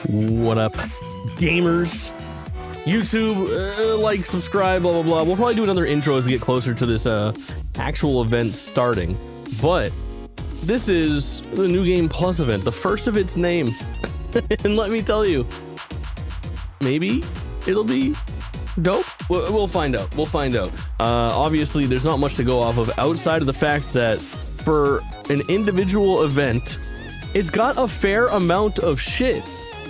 What up, gamers? YouTube, like, subscribe, blah, blah, blah. We'll probably do another intro as we get closer to this actual event starting. But this is the New Game Plus event, the first of its name. And let me tell you, maybe it'll be dope. We'll find out. We'll find out. Obviously, there's not much to go off of outside of the fact that for an individual event, it's got a fair amount of shit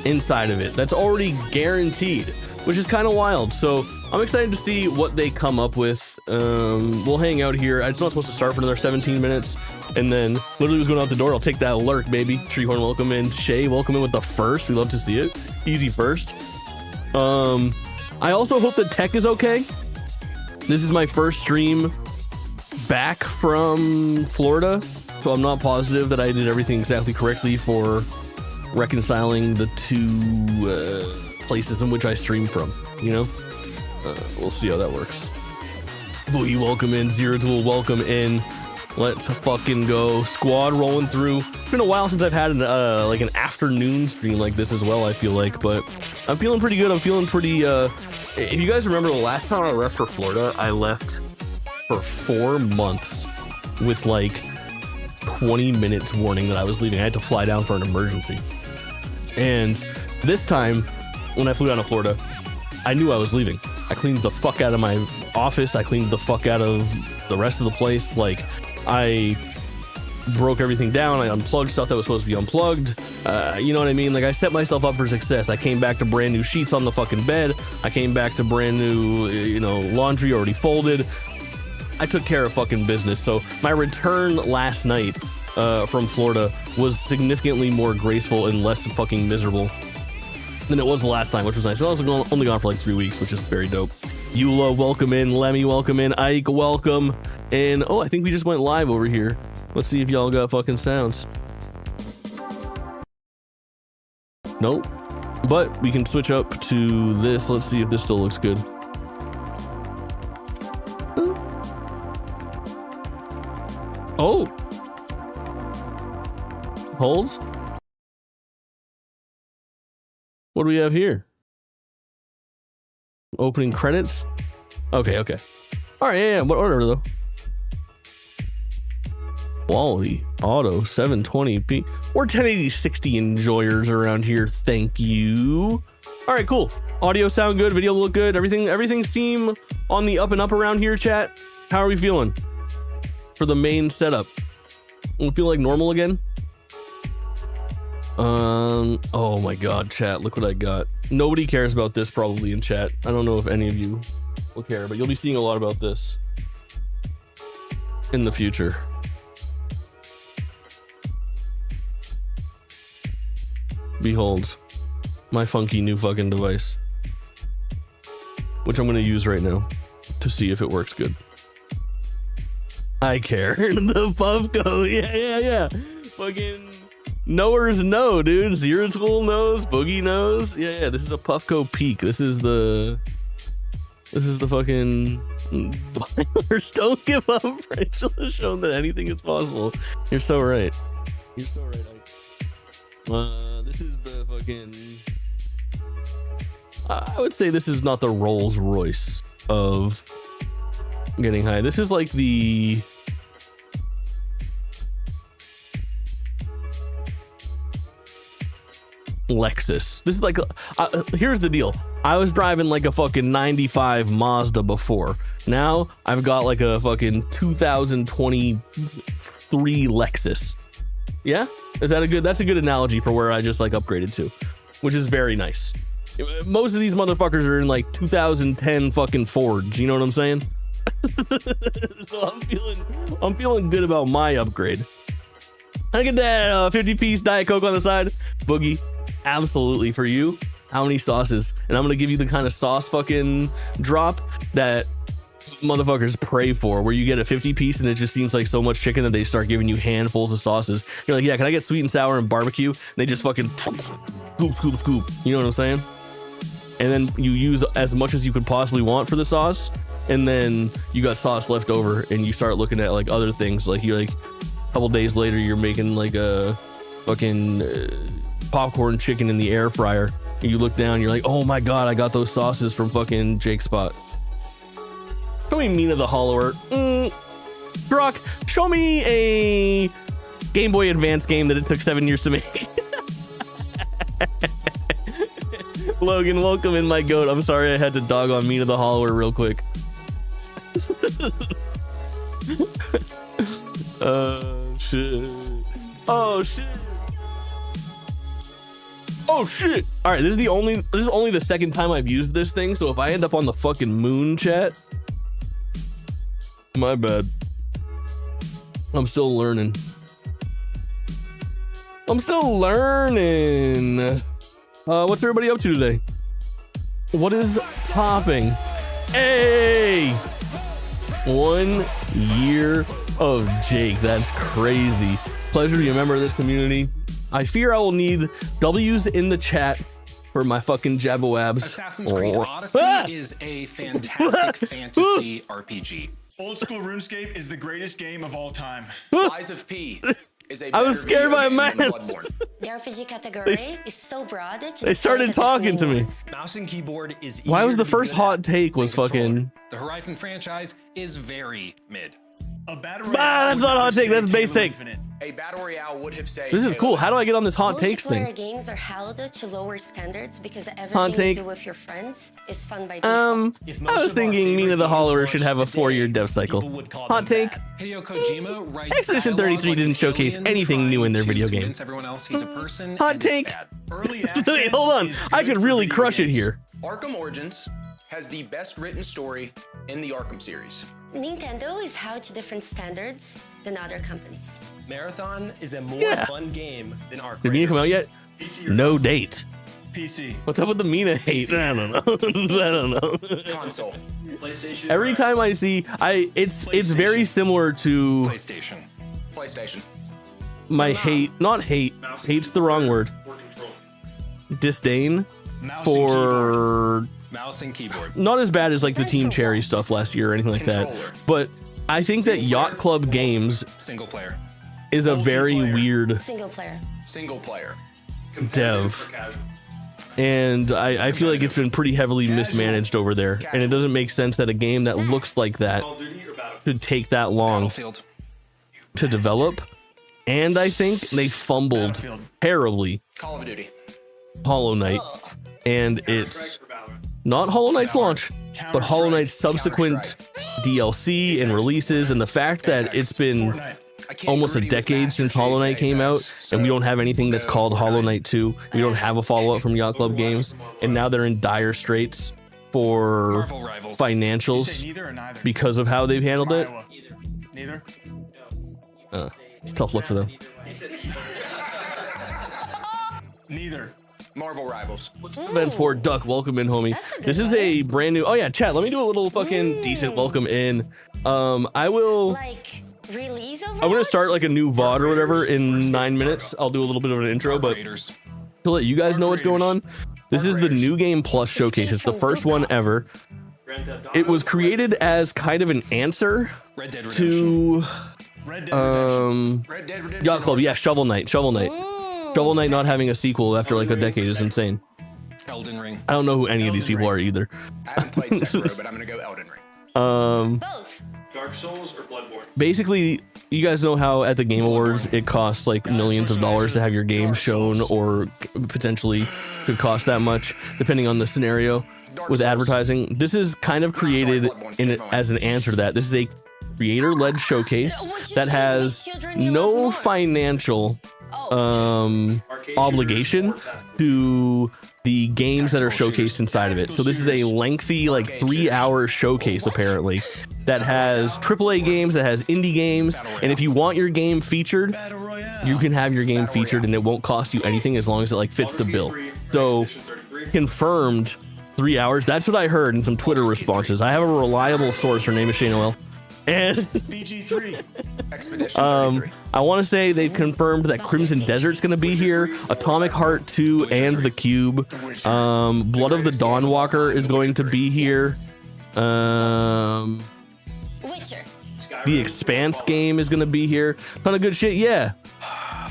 inside of it that's already guaranteed, which is kind of wild. So I'm excited to see what they come up with. We'll hang out here. It's not supposed to start for another 17 minutes, and then literally was going out the door. I'll take that lurk, baby. Treehorn, welcome in. Shay, welcome in with the first. We love to see it. Easy first. I also hope the tech is okay. This is my first stream back from Florida, so I'm not positive that I did everything exactly correctly for reconciling the two places in which I stream from, you know? We'll see how that works. Boogie, welcome in. Zero Tool, welcome in. Let's fucking go. Squad rolling through. It's been a while since I've had like an afternoon stream like this as well, I feel like, but I'm feeling pretty good. I'm feeling pretty, if you guys remember the last time I left for Florida, I left for 4 months with like 20 minutes warning that I was leaving. I had to fly down for an emergency. And this time, when I flew down to Florida, I knew I was leaving. I cleaned the fuck out of my office. I cleaned the fuck out of the rest of the place. Like, I broke everything down. I unplugged stuff that was supposed to be unplugged. You know what I mean? Like, I set myself up for success. I came back to brand new sheets on the fucking bed. I came back to brand new, you know, laundry already folded. I took care of fucking business. So my return last night from Florida was significantly more graceful and less fucking miserable than it was the last time, which was nice. So I was only gone for like 3 weeks, which is very dope. Eula, welcome in. Lemmy, welcome in. Ike, welcome. And oh, I think we just went live over here. Let's see if y'all got fucking sounds. Nope. But we can switch up to this. Let's see if this still looks good. Oh. Holds. What do we have here? Opening credits. Okay. All right, yeah. What order though? Quality auto 720p. We're 1080 60 enjoyers around here. Thank you. All right, cool. Audio sound good. Video look good. Everything seem on the up and up around here. Chat. How are we feeling for the main setup? We feel like normal again. Oh my god, chat, look what I got. Nobody cares about this probably in chat. I don't know if any of you will care, but you'll be seeing a lot about this in the future. Behold my funky new fucking device, which I'm going to use right now to see if it works good. I care. The Puffco, yeah. Fucking knowers know, dude. Zero Tool knows. Boogie knows. Yeah. This is a Puffco Peak. This is the fucking Byler's Don't Give Up. Rachel has shown that anything is possible. You're so right. You're so right. This is the fucking. I would say this is not the Rolls Royce of getting high. This is like the. Lexus. This is like here's the deal. I was driving like a fucking 95 Mazda before. Now I've got like a fucking 2023 Lexus. Yeah? Is that that's a good analogy for where I just like upgraded to, which is very nice. Most of these motherfuckers are in like 2010 fucking Fords, you know what I'm saying? So I'm feeling good about my upgrade. Look at that 50-piece Diet Coke on the side. Boogie, absolutely for you. How many sauces? And I'm gonna give you the kind of sauce fucking drop that motherfuckers pray for, where you get a 50-piece and it just seems like so much chicken that they start giving you handfuls of sauces. You're like, yeah, can I get sweet and sour and barbecue? And they just fucking scoop. You know what I'm saying? And then you use as much as you could possibly want for the sauce, and then you got sauce left over, and you start looking at like other things. Like you're like, a couple days later, you're making like a fucking popcorn chicken in the air fryer, and you look down, you're like, oh my god, I got those sauces from fucking Jake's Spot. Show me Mina the Hollower. Brock, show me a Game Boy Advance game that it took 7 years to make. Logan, welcome in, my goat. I'm sorry I had to dog on Mina the Hollower real quick. Shit. Oh shit. Oh shit. All right, this is only the second time I've used this thing, so if I end up on the fucking moon, chat, my bad. I'm still learning. What's everybody up to today? What is popping? Hey! 1 year of Jake. That's crazy. Pleasure to be a member of this community. I fear I will need W's in the chat for my fucking jabbo-abs. Assassin's Creed Odyssey is a fantastic fantasy RPG. Old school RuneScape is the greatest game of all time. Lies of P is a I was scared by a man. The RPG category is so broad. They started talking to me. Mouse and keyboard is Why was easier the to be first good hot at take was than controller. fucking... The Horizon franchise is very mid. A battle that's not a hot take, that's base take. A battle royale would have saved. This is cool. How do I get on this hot takes Multiplayer thing? games are held to lower standards because Hot everything take. you do with your friends is fun by default. I was thinking Mina the Hollower should have a 4-year dev cycle. Hot take. Hideo Kojima writes Expedition dialogue 33 like didn't an showcase alien anything new in their trying video to game. convince everyone else he's a person Hot and it's take. bad. Early access. Wait, hold on. is I good could for really video crush it games. here. Arkham Origins has the best written story in the Arkham series. Nintendo is held to different standards than other companies. Marathon is a more Yeah. fun game than Arc Did Mina come out yet? PC or No date. PC. What's up with the Mina hate? I don't know. I don't know. Console. PlayStation. Every time I see, it's very similar to PlayStation. PlayStation. my hate. Not hate. Hate's the wrong word. Disdain Mouse and keyboard. for Mouse and keyboard. not as bad as like the Team Cherry stuff last year or anything like that. Controller. But I think that Yacht Club Games Single player. is a very Multiplayer. weird Single player. Single player. dev. And I feel like it's been pretty heavily mismanaged over there. And it doesn't make sense that a game that looks like that should take that long Battlefield. to develop. And I think they fumbled Battlefield. terribly Call of Duty. Hollow Knight. And it's not Hollow Knight's launch, but Hollow Knight's subsequent DLC and releases, and the fact that it's been Fortnite. I can't almost a agree with decade Master since Chief Hollow Knight came out, Apex, and we so don't have anything that's no called Hollow Fortnite. Knight 2. We don't have a follow-up from Yacht Club Games, and now they're in dire straits for Marvel Rivals. You say financials neither or neither? because of how they've handled it. Iowa. Neither. It's a tough look for them. Neither. Marvel Rivals. Ben Ford Duck, welcome in, homie. That's a good This is one. a brand new. Oh yeah, chat. Let me do a little fucking decent welcome in. I will. Like release of I'm gonna start like a new VOD or whatever in 9 minutes. I'll do a little bit of an intro, but Raiders. to let you guys know what's going on, this is the New Game Plus showcase. It's the first one ever. It was created as kind of an answer Red Dead Redemption. to Red Dead Redemption. Red Dead Redemption. Yacht Club. Yeah, Shovel Knight. Shovel Knight not having a sequel after like a decade is insane. Elden Ring. I don't know who any of these people are either. I haven't played Sekiro, but I'm gonna go Elden Ring. both. Dark Souls or Bloodborne? Basically, you guys know how at the Game Awards it costs like millions of dollars to have your game shown, or potentially could cost that much depending on the scenario with advertising. This is kind of created in it as an answer to that. This is a creator-led showcase that has no financial obligation to the games that are showcased inside of it. So this is a lengthy, like 3-hour showcase apparently that has AAA games, that has indie games, and if you want your game featured, Battle Royale. you can have your game featured and it won't cost you anything as long as it like fits the bill. So confirmed 3 hours. That's what I heard in some Twitter responses. I have a reliable source. Her name is Shane Noel. And BG3. Expedition 33. I want to say they've confirmed that Crimson Desert's going to be here, Atomic Heart 2 and The Cube. Blood of the Dawnwalker is going to be here. Witcher. The Expanse game is going to be here. Ton of good shit, yeah.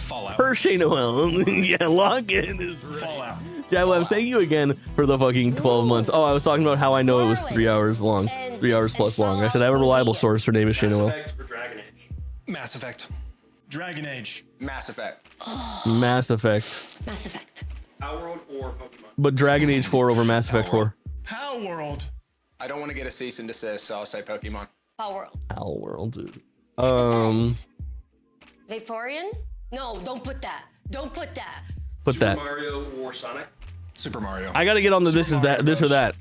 Fallout. Per Shay Noel. Yeah, lock in is right. Fallout. Jawebs, thank you again for the fucking 12 months. Oh, I was talking about how I know it was 3 hours long. 3 hours plus long. I said I have a reliable source. Her name is Shay Mass Noel. Effect or Dragon Age? Mass Effect. Dragon Age. Mass Effect. Mass Effect. Mass Effect. Outworld or Pokemon? But Dragon Age 4 over Mass Effect 4. Power World. I don't want to get a cease and desist, so I'll say Pokemon. Power World. Owl World, dude. Vaporeon? No, don't put that. Don't put that. Put Super that. Mario or Sonic? Super Mario. I gotta get on the this is that, this or that.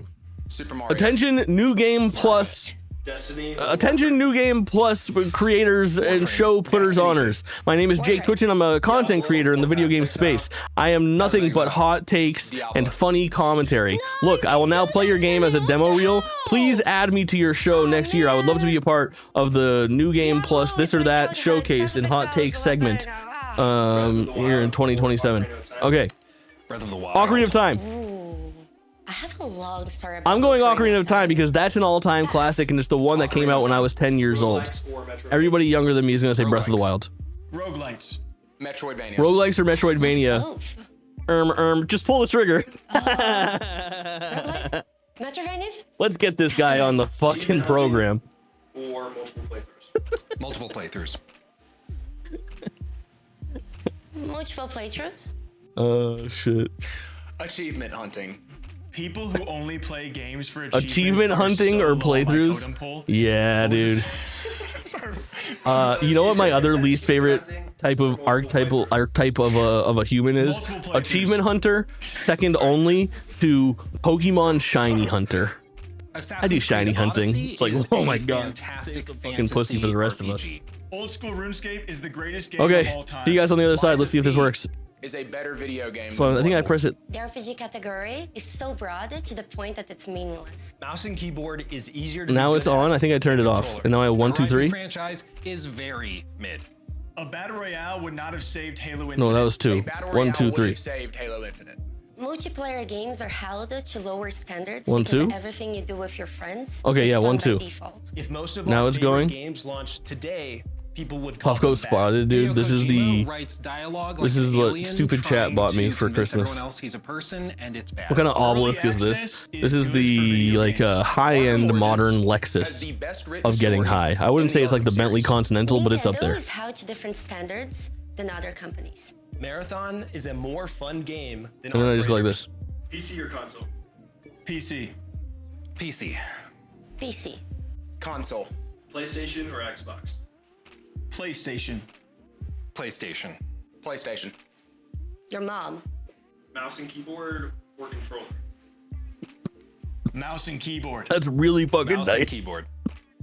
Super Mario. Attention, new game plus. Destiny? Attention, new game plus creators and show putters honors. My name is Jake Twitchin. I'm a content creator in the video game space. I am nothing but hot takes and funny commentary. Look, I will now play your game as a demo reel. Please add me to your show next year. I would love to be a part of the new game plus this or that showcase and hot takes segment here in 2027. Okay, Breath of the Wild. Ocarina of Time. I have a long story about I'm going Ocarina of Time because that's an all-time classic and it's the one that came out when I was 10 years old. Roguelikes or Metroid? Everybody younger than me is gonna say Breath of the Wild. Roguelites. Metroidvania. Roguelikes or Metroidvania? Both. Just pull the trigger. Roguelike? Metroidvanias? Let's get this guy on the fucking program. Or multiple playthroughs? Multiple playthroughs. Multiple playthroughs? Oh shit. Achievement hunting. People who only play games for Achievement are hunting so or low on my playthroughs? totem pole. Yeah, dude. Sorry. You know what my other least favorite type of archetype of a human is? Multiple playthroughs. Achievement hunter, second only to Pokemon shiny hunter. I do shiny hunting. It's like, oh my god, Fantastic fucking pussy for the rest of us. Old school RuneScape is the greatest game Okay, of all time. see you guys on the other side. Let's see if this works. Is a better video game. So than I think I Blood press it. The RPG category is so broad to the point that it's meaningless. Mouse and keyboard is easier to Now be it's good at on. I think I turned it off. And now I have 1, 2, Horizon 3. franchise is very mid. A battle royale would not have saved Halo Infinite. No, that was A 2. battle 1, royale 2, would 3. have saved Halo Infinite. Multiplayer games are held to lower standards 1, because 2. everything you do with your friends Okay, is yeah, fun 1, by 2. default. If most of Now our it's favorite going. games launched today, people would call Puffco them bad. spotted, dude. This is Hideo the. Kojima writes dialogue this like is an what alien stupid chat trying bought me to for convince Christmas. everyone else he's a person, and it's bad. What kind of Early obelisk is this? access is This is good for the video like games. high-end Arkham modern Origins has Lexus the best written of getting story high. I wouldn't in say it's like the Arkham Bentley series. Continental, but it's up Nintendo there. is held to different standards than other companies. Marathon is a more fun game than And then I Arc just go like Raiders. this. PC or console? PC. PC. PC. Console. PlayStation or Xbox? PlayStation. PlayStation. PlayStation. Your mom. Mouse and keyboard or controller? Mouse and keyboard. That's really fucking Mouse and nice. keyboard.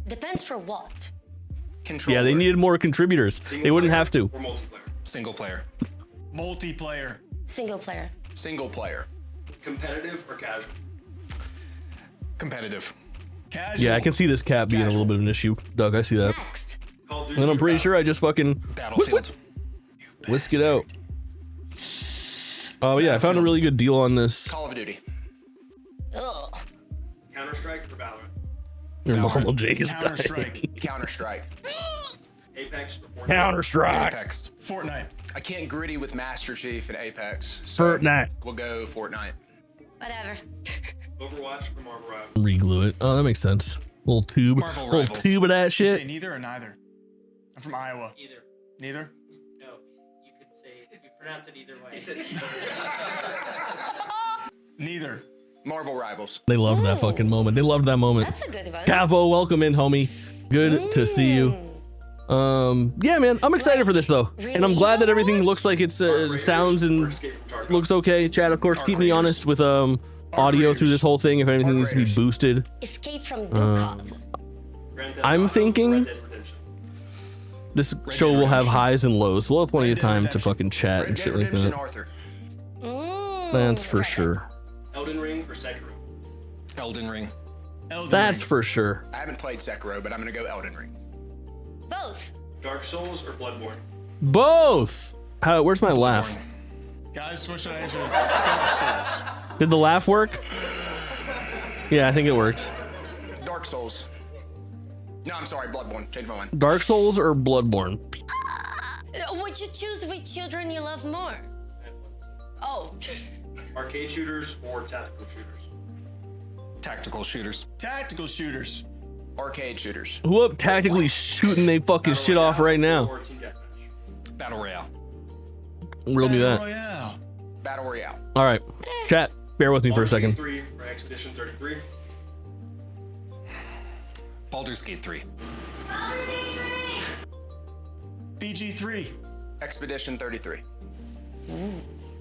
Depends for what. Controller. Yeah, they needed more contributors. They wouldn't have to. Or multiplayer? Single player. Multiplayer. Single player. Single player. Competitive or casual? Competitive. Casual. Yeah, I can see this cap being a little bit of an issue, Doug. I see that. Next. Call of Duty And then I'm or pretty Battle? sure I just fucking Battlefield. whisk it out. Oh yeah, I found a really good deal on this. Call of Duty. Ugh. Counter-Strike or Valorant? Your normal Jake is Counter dying. Strike. Counter-Strike. Apex or Fortnite? Counter-Strike. Apex. Fortnite. I can't gritty with Master Chief and Apex. So Fortnite. We'll go Fortnite. Whatever. Overwatch or Marvel Rivals? Reglue it. Oh, that makes sense. Little tube. Marvel Little Rivals. tube of that You say shit. neither or neither? I'm from Iowa. Either. Neither? No, you could say, you pronounce it either way. Neither. Marvel Rivals. They loved that Ooh. fucking moment. They loved that moment. That's a good one. Capo, welcome in, homie. Good to see you. Yeah, man, I'm excited for this though, and I'm glad that everything looks like it's sounds and Escape from Tarkov? looks okay. Chat, of course, keep me honest with audio through this whole thing. If anything needs to be boosted, Escape from Dukov. Grand Theft I'm Auto or thinking- Red Dead Redemption? this show will have Redemption. highs and lows. So we'll have plenty of Red Dead time to Redemption. fucking chat Red and Dead shit like Redemption that. Arthur. That's for Right. sure. Elden Ring or Sekiro? Elden Ring. Elden That's Ring. for sure. I haven't played Sekiro, but I'm gonna go Elden Ring. Both. Dark Souls or Bloodborne? Both. Where's my laugh? Guys, what should I answer? Dark Souls. Did the laugh work? Yeah, I think it worked. Dark Souls. No, I'm sorry, Bloodborne. Change my mind. Dark Souls or Bloodborne? Would you choose which children you love more? Oh. Arcade shooters or tactical shooters? Tactical shooters. Tactical shooters. Arcade shooters. Who up tactically shooting they fucking shit off right now? Or team deathmatch? Battle Royale. Riddle me that. Royale. Battle Royale. All right, chat, bear with me for a second. 3 or Expedition 33? Baldur's Gate 3. BG3. Expedition 33.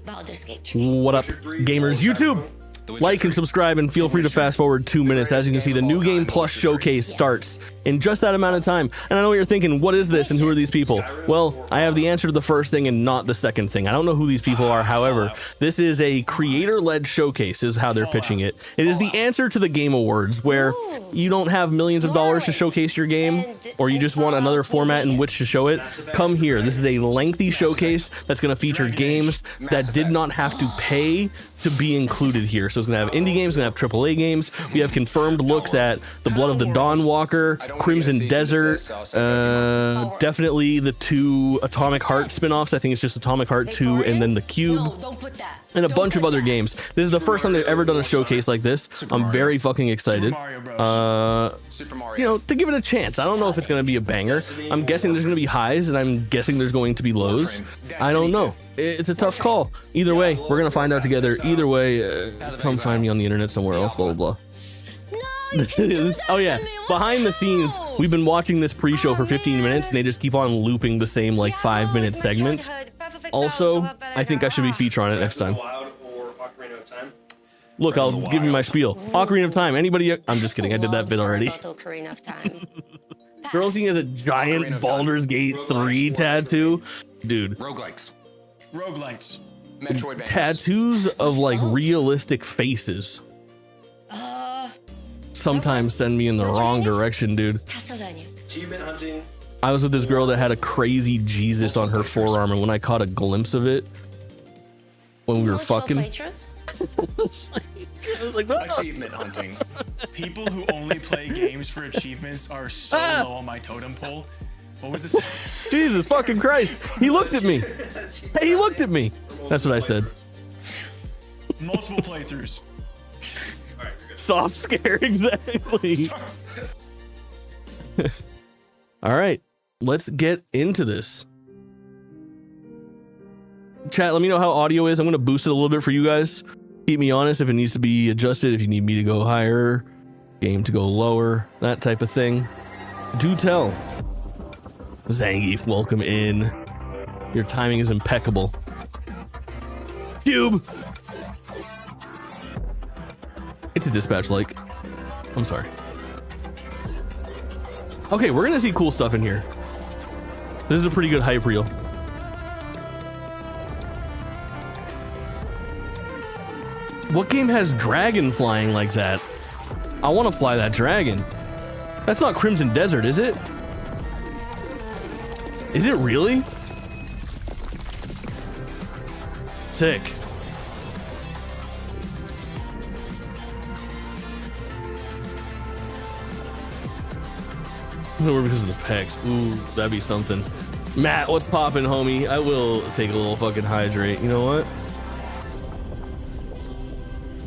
Baldur's Gate. What up, Witcher 3, gamers? or YouTube, Cyberpunk? The Witcher like and 3. subscribe, and feel free to fast forward 2 minutes. As you can see, the New Game Plus showcase starts in just that amount of time. And I know what you're thinking, what is this and who are these people? Well, I have the answer to the first thing and not the second thing. I don't know who these people are. However, this is a creator-led showcase is how they're pitching it. It is the answer to the Game Awards, where you don't have millions of dollars to showcase your game, or you just want another format in which to show it. Come here. This is a lengthy showcase that's going to feature games that did not have to pay to be included here. So it's going to have indie games, it's going to have AAA games. We have confirmed looks at the Blood of the Dawnwalker, Crimson Desert, definitely the 2 Atomic Heart spin-offs. I think it's just Atomic Heart 2 and then The Cube. No, don't put that. And a bunch of other games. This is the first time they've ever done a showcase like this. I'm very fucking excited. Super Mario Bros. Super Mario. You know, to give it a chance. I don't know if it's going to be a banger. I'm guessing there's going to be highs, and I'm guessing there's going to be lows. I don't know. It's a tough call. Either way, we're going to find out together. Either way, come find me on the internet somewhere else, blah, blah, blah. No, you can't do that Oh yeah, to me. behind the scenes, Whoa. we've been watching this pre-show for 15 minutes, and they just keep on looping the same like 5-minute segments. Also, I think I should be featured on it next time. Wild or Ocarina of Time? Look, I'll give you my spiel. Ocarina of Time. Anybody? I'm just kidding. I did that bit already. Ocarina of Time. Girl thing has a giant Ocarina of Time. Baldur's Gate 3 tattoo. Dude, Roguelikes. Roguelites. Metroidvania. tattoos of like realistic faces sometimes send me in the wrong direction, dude. Castlevania. Achievement hunting. I was with this girl that had a crazy Jesus on her forearm, and when I caught a glimpse of it when we were Multiple fucking, playthroughs? I was like, "Ah." Achievement hunting. People who only play games for achievements are so Ah. low on my totem pole. What was this? Jesus fucking Christ. He looked at me. Hey, he looked at me. That's what I said. Multiple playthroughs. All right, you're good. Soft scare, exactly. All right, let's get into this. Chat, let me know how audio is. I'm going to boost it a little bit for you guys. Keep me honest if it needs to be adjusted, if you need me to go higher, game to go lower, that type of thing. Do tell. Zangief, welcome in. Your timing is impeccable. Cube! It's a dispatch like. I'm sorry. Okay, we're gonna see cool stuff in here. This is a pretty good hype reel. What game has dragon flying like that? I want to fly that dragon. That's not Crimson Desert, is it? Is it really? Sick. Or because of the pecs. Ooh, that'd be something. Matt, what's poppin', homie? I will take a little fucking hydrate. You know what?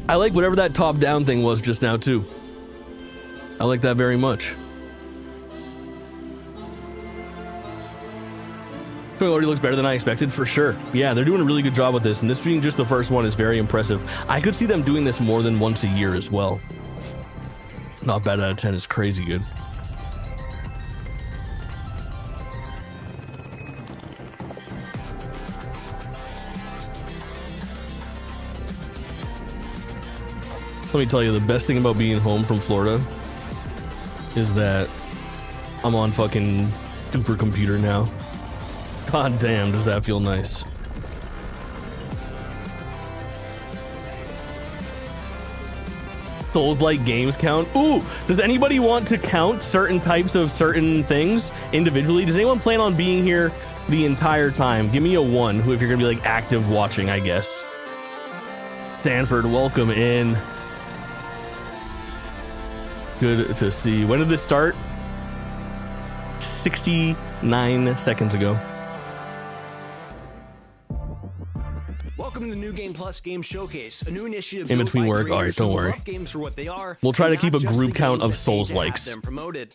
I like whatever that top-down thing was just now, too. I like that very much. It already looks better than I expected, for sure. Yeah, they're doing a really good job with this, and this being just the first one is very impressive. I could see them doing this more than once a year as well. Not bad out of 10 is crazy good. Let me tell you, the best thing about being home from Florida is that I'm on fucking supercomputer now. God damn, does that feel nice. Souls-like games count? Ooh, does anybody want to count certain types of certain things individually? Does anyone plan on being here the entire time? Give me a 1 if you're gonna be like active watching, I guess. Stanford, welcome in. Good to see. When did this start? 69 seconds ago. Welcome to the New Game Plus Game Showcase, a new initiative In built between by work. All right, creators don't who worry. love games for what they are. We'll try to and keep not a just group the count games of that pay Souls to have likes. them promoted.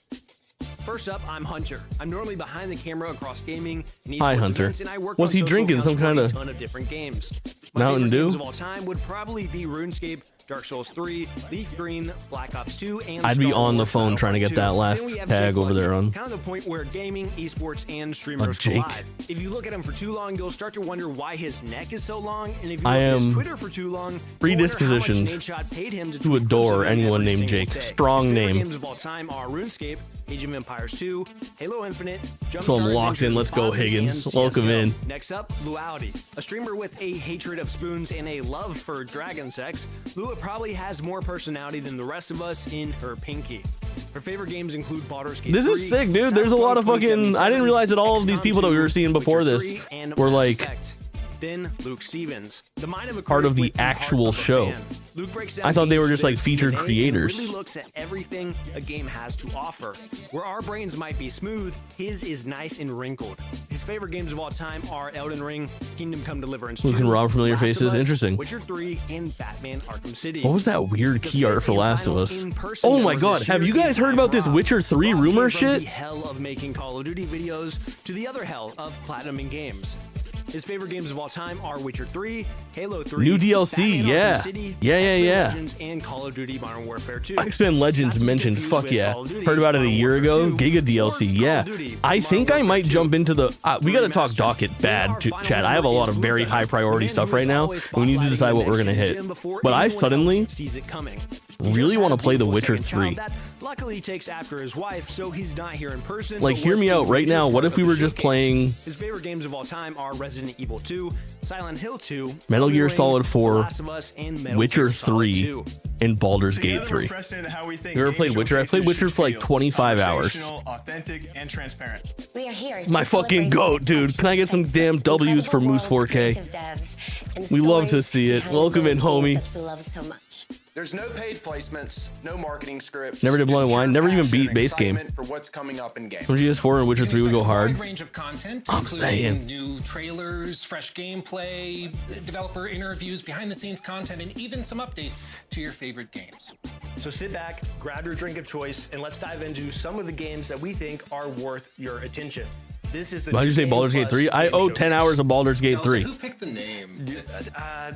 First up, I'm Hunter. I'm normally behind the camera across gaming and esports Hi, Hunter. events, and I work Was on he social drinking accounts some for a kinda ton of different games. My Mountain favorite Dew? games of all time would probably be RuneScape, Dark Souls 3, Leaf Green, Black Ops 2, and I'd be Star on the Wars phone trying to get that Battlefront 2. last Then we have tag Jake over there Lucky, on. kind of the point where gaming, esports, and streamers Jake? collide. If you look at him for too long, you'll start to wonder why his neck is so long, and if you I look at am his Twitter for too long, predispositioned paid him to tweet adore clips of him anyone every named single Jake. day. Strong His favorite name. games of all time are RuneScape, Age of Empires 2, Halo Infinite, So I'm Jumpstart locked in. Adventures Let's with go, Bobby, Higgins. and Welcome CS:GO. in. Next up, Luality, a streamer with a hatred of spoons and a love for dragon sex. Lua probably has more personality than the rest of us in her pinky. Her favorite games include Baldur's Gate This 3, is sick, dude. There's a lot of Cyberpunk fucking. I didn't realize that all of these XCOM people that we 2, were seeing before Witcher this 3, and were Mass like Effect. Then Luke Stevens, the mind of a part of the critic with heart actual of a show. fan. Luke breaks down I thought they games were to just their like featured DNA and creators. really looks at everything a game has to offer. Where our brains might be smooth, his is nice and wrinkled. His favorite games of all time are Elden Ring, Kingdom Come Deliverance 2, Luke and Rob, familiar Last of faces. Us, Interesting. Witcher 3, and Batman Arkham City. What was that weird The key art fifth for and Last of final Us? in-person Oh my member god, this have year you guys is heard about this Rob. Witcher 3 Rob rumor came from shit? The hell of making Call of Duty videos to the other hell of platinuming games. His favorite games of all time are Witcher 3, Halo 3, New DLC, Batman yeah. Arkham City, Yeah. Legends, and Call of Duty Modern Warfare 2. X-Men Legends Not to be mentioned, confused fuck with yeah. Call of Duty, Heard about it a Modern year Warfare ago. 2, Giga or DLC, Call yeah. of Duty, I Modern think I Warfare might 2. jump into the. We gotta talk Remastered. docket bad, Then our final chat. I have a member lot is of very Luca, high priority the man stuff who right is now. always We need to spotlighting decide the what we're next gonna gen hit. gym before But I anyone suddenly else sees it coming. really want to play The Witcher 3. Luckily takes after his wife, so he's not here in person. Like, but hear was me a out right major now. What part if of we the were just showcase. playing His favorite games of all time are Resident Evil 2, Silent Hill 2, Metal Elden Gear Ring, Solid 4, The Last of Us, and Metal Witcher Gear Solid 3, 2. and Baldur's Gate Together, 3? we're pressing how we think You ever game played Witcher? I played showcases Witcher should for like feel. 25 hours. Conversational, authentic, and transparent. We are here to My fucking celebrate goat, dude. passionate Can I get some senses, damn W's for incredible Moose worlds, 4K? creative devs, and We love to stories see it. behind Welcome in, those homie. games that we love so much. There's no paid placements, no marketing scripts. Never did Blood and just Wine, pure never even passion beat and base game. excitement for what's coming up in game. From GS4 and Witcher 3 would go hard. A wide range of content, I'm including saying. new trailers, fresh gameplay, developer interviews, behind-the-scenes content, and even some updates to your favorite games. So sit back, grab your drink of choice, and let's dive into some of the games that we think are worth your attention. This is the Why did you say New Baldur's Game Gate 3? Plus I Game owe 10 Showcase. hours of Baldur's Gate 3. Who picked the name?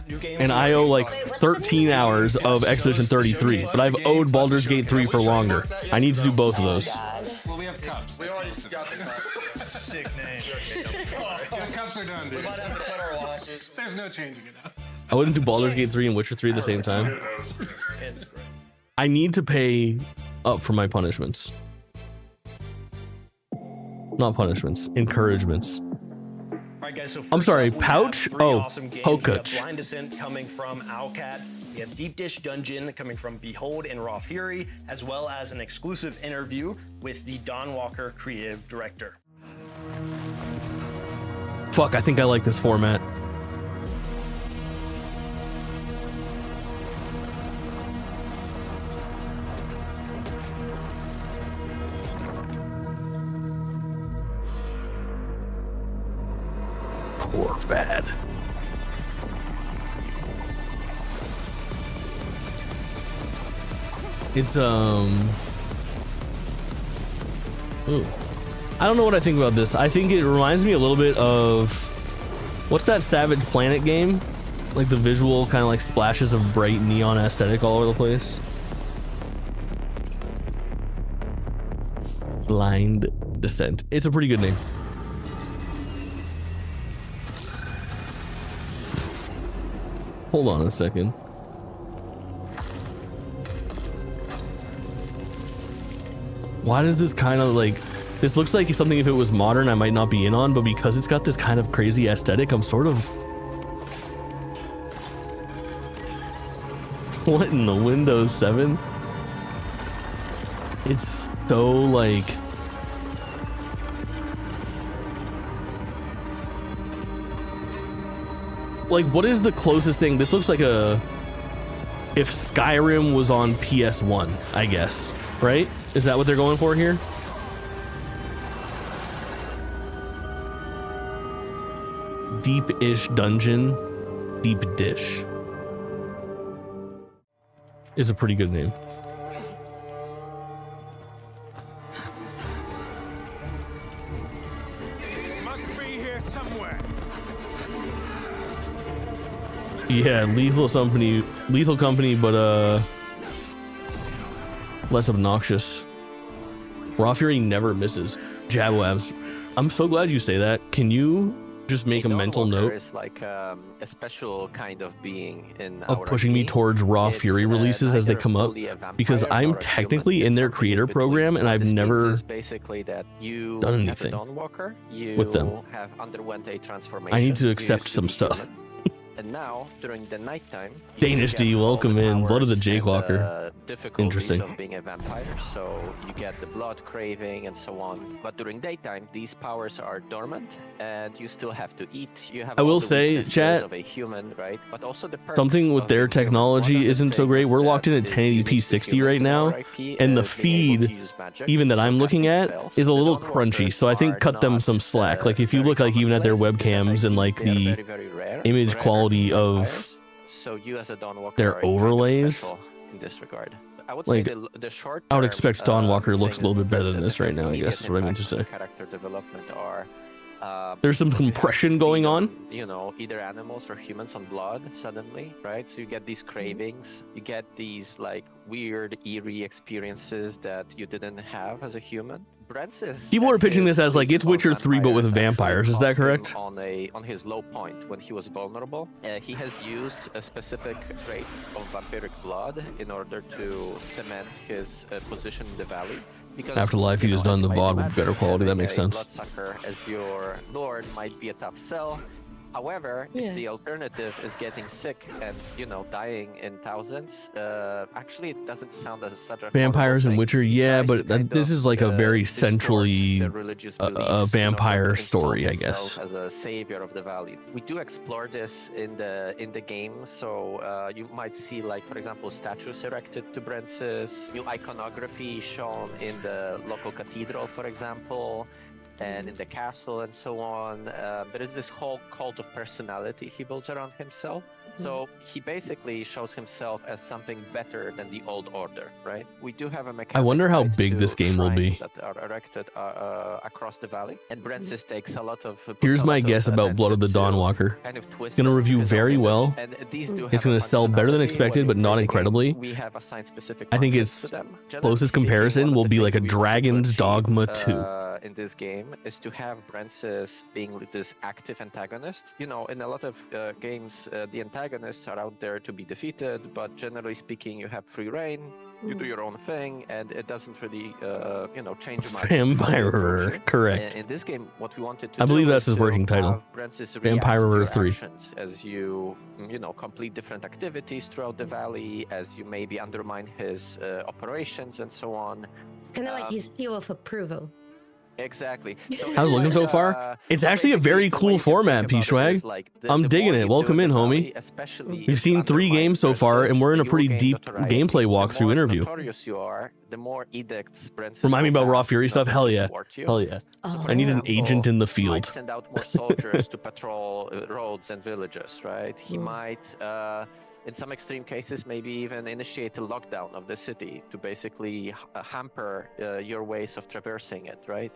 New Game And I owe like Wait, what's 13 the name? hours of Expedition 33. But I've owed Baldur's Gate 3 for longer. I need to do both of those. Well, we have cups. We already got this. Sick name. The cups are done, dude. Might have to cut our losses. There's no changing it up. I wouldn't do Baldur's Gate 3 and Witcher 3 at the same time. I need to pay up for my punishments. Not punishments, encouragements. All right, guys, so I'm first sorry, up, we Pouch? have three Oh, awesome games. Hokach. We have Blind Descent coming from Owlcat. We have Deep Dish Dungeon coming from Behold and Raw Fury, as well as an exclusive interview with the Dawnwalker creative director. Fuck, I think I like this format. Poor bad. It's ooh. I don't know what I think about this. I think it reminds me a little bit of what's that Savage Planet game? Like the visual kind of like splashes of bright neon aesthetic all over the place. Blind Descent. It's a pretty good name. Hold on a second. Why does this kind of like, this looks like something if it was modern I might not be in on, but because it's got this kind of crazy aesthetic, I'm sort of... What in the Windows 7? It's so like... Like, what is the closest thing? This looks like a... If Skyrim was on PS1, I guess. Right? Is that what they're going for here? Deep-ish dungeon. Deep Dish is a pretty good name. Must be here somewhere. Yeah, lethal company, but less obnoxious. Raw Fury never misses. Jabwabs. I'm so glad you say that. Can you just make a mental note is like a special kind of being in of our pushing me RP. towards Raw It's, Fury releases as they neither come up, fully a vampire because I'm nor a technically human. in It's their something creator in between. program and What I've this means never is basically that you done as a anything Dawnwalker, you with them. have underwent a transformation. I need to You accept used some be stuff. human, and now during the nighttime, you Danish get D, all the welcome in. Blood of the powers Jake and Walker. difficulties Interesting. of being a vampire. So you get the blood craving and so on. But during daytime, these powers are dormant, and you still have to eat. You have I all will the say, weaknesses chat, of a human, right? But also the perks something with of their being human. One of technology the isn't so things great. We're locked in at that is unique 1080p to 60 humans right in now, our IP and the is being able to feed, use magic, even that so I'm looking casting at, spells. is a The little Dawnwalkers crunchy. So I think are cut them not, some slack. Like if you very look like even at their commonplace in webcams and like IP. They are the very, very rare, image rarer quality than of vampires. So you as a Dawnwalker their are kind of overlays, special in this regard. I would like, say the short I would expect Dawnwalker looks a little bit better than the this right now, I immediate guess is what I meant to impacts say. on character development are There's some you have to compression feed going them, on. you know, either animals or humans on blood suddenly, right? So you get these cravings, you get these like weird, eerie experiences that you didn't have as a human. Brent's People are pitching this as like it's Witcher on 3 but with vampires. Is that vampires actually correct? on his low point when he was vulnerable. He has used specific traits of vampiric blood in order to cement his position in the valley. Because, Afterlife, he you has know, done as the you might VOD with imagine, better quality. That having makes a sense. Bloodsucker as your lord might be a tough sell. However, if the alternative is getting sick and, you know, dying in thousands, actually it doesn't sound as such a Vampires and Witcher, yeah, but this is like a very distort centrally the religious a beliefs, vampire you know, install story, I themselves guess. as a savior of the valley. We do explore this in the game, so you might see, like, for example, statues erected to Brent's, new iconography shown in the local cathedral, for example, and in the castle and so on. There is this whole cult of personality he builds around himself. So he basically shows himself as something better than the old order, right? We do have a mechanic. I wonder how tied big to this game will be. shrines that are erected across the valley, and Brent's takes a lot of. Here's my guess about Blood of the Dawnwalker. Kind of twist Gonna it review his very own well. image, and these do It's have a gonna sell better than functionality. expected, but When we not play the incredibly. game, we have assigned specific I think functions its to them. Generally closest speaking, comparison one of will the be things like a we want to Dragon's achieve, Dogma 2. In this game is to have Brent's being this active antagonist. You know, in a lot of games, the antagonists are out there to be defeated, but generally speaking, you have free reign, you do your own thing, and it doesn't really, you know, change much. Vampirer, correct. In this game, what we wanted to I believe do that's is his to working title. have Brent's Vampirer react to your 3. actions as you know, complete different activities throughout the valley, as you maybe undermine his operations and so on. It's kind of like his seal of approval. Exactly. So How's it looking so like, far? It's so actually a very basically, the way cool you can format, think about it is P-Swag. like I'm the digging more it. you Welcome do in, the homie. valley, especially We've if seen 3 undermined games so far, and we're in a you pretty will gain deep notoriety. gameplay The walkthrough more interview. notorious you are, the more edicts Brent's Remind me will about Raw pass Fury in stuff. order Hell to yeah. thwart you. Hell yeah. Oh. I need an agent in the He might field. send out more soldiers to patrol roads and villages, right? He might, in some extreme cases, maybe even initiate a lockdown of the city to basically hamper your ways of traversing it, right?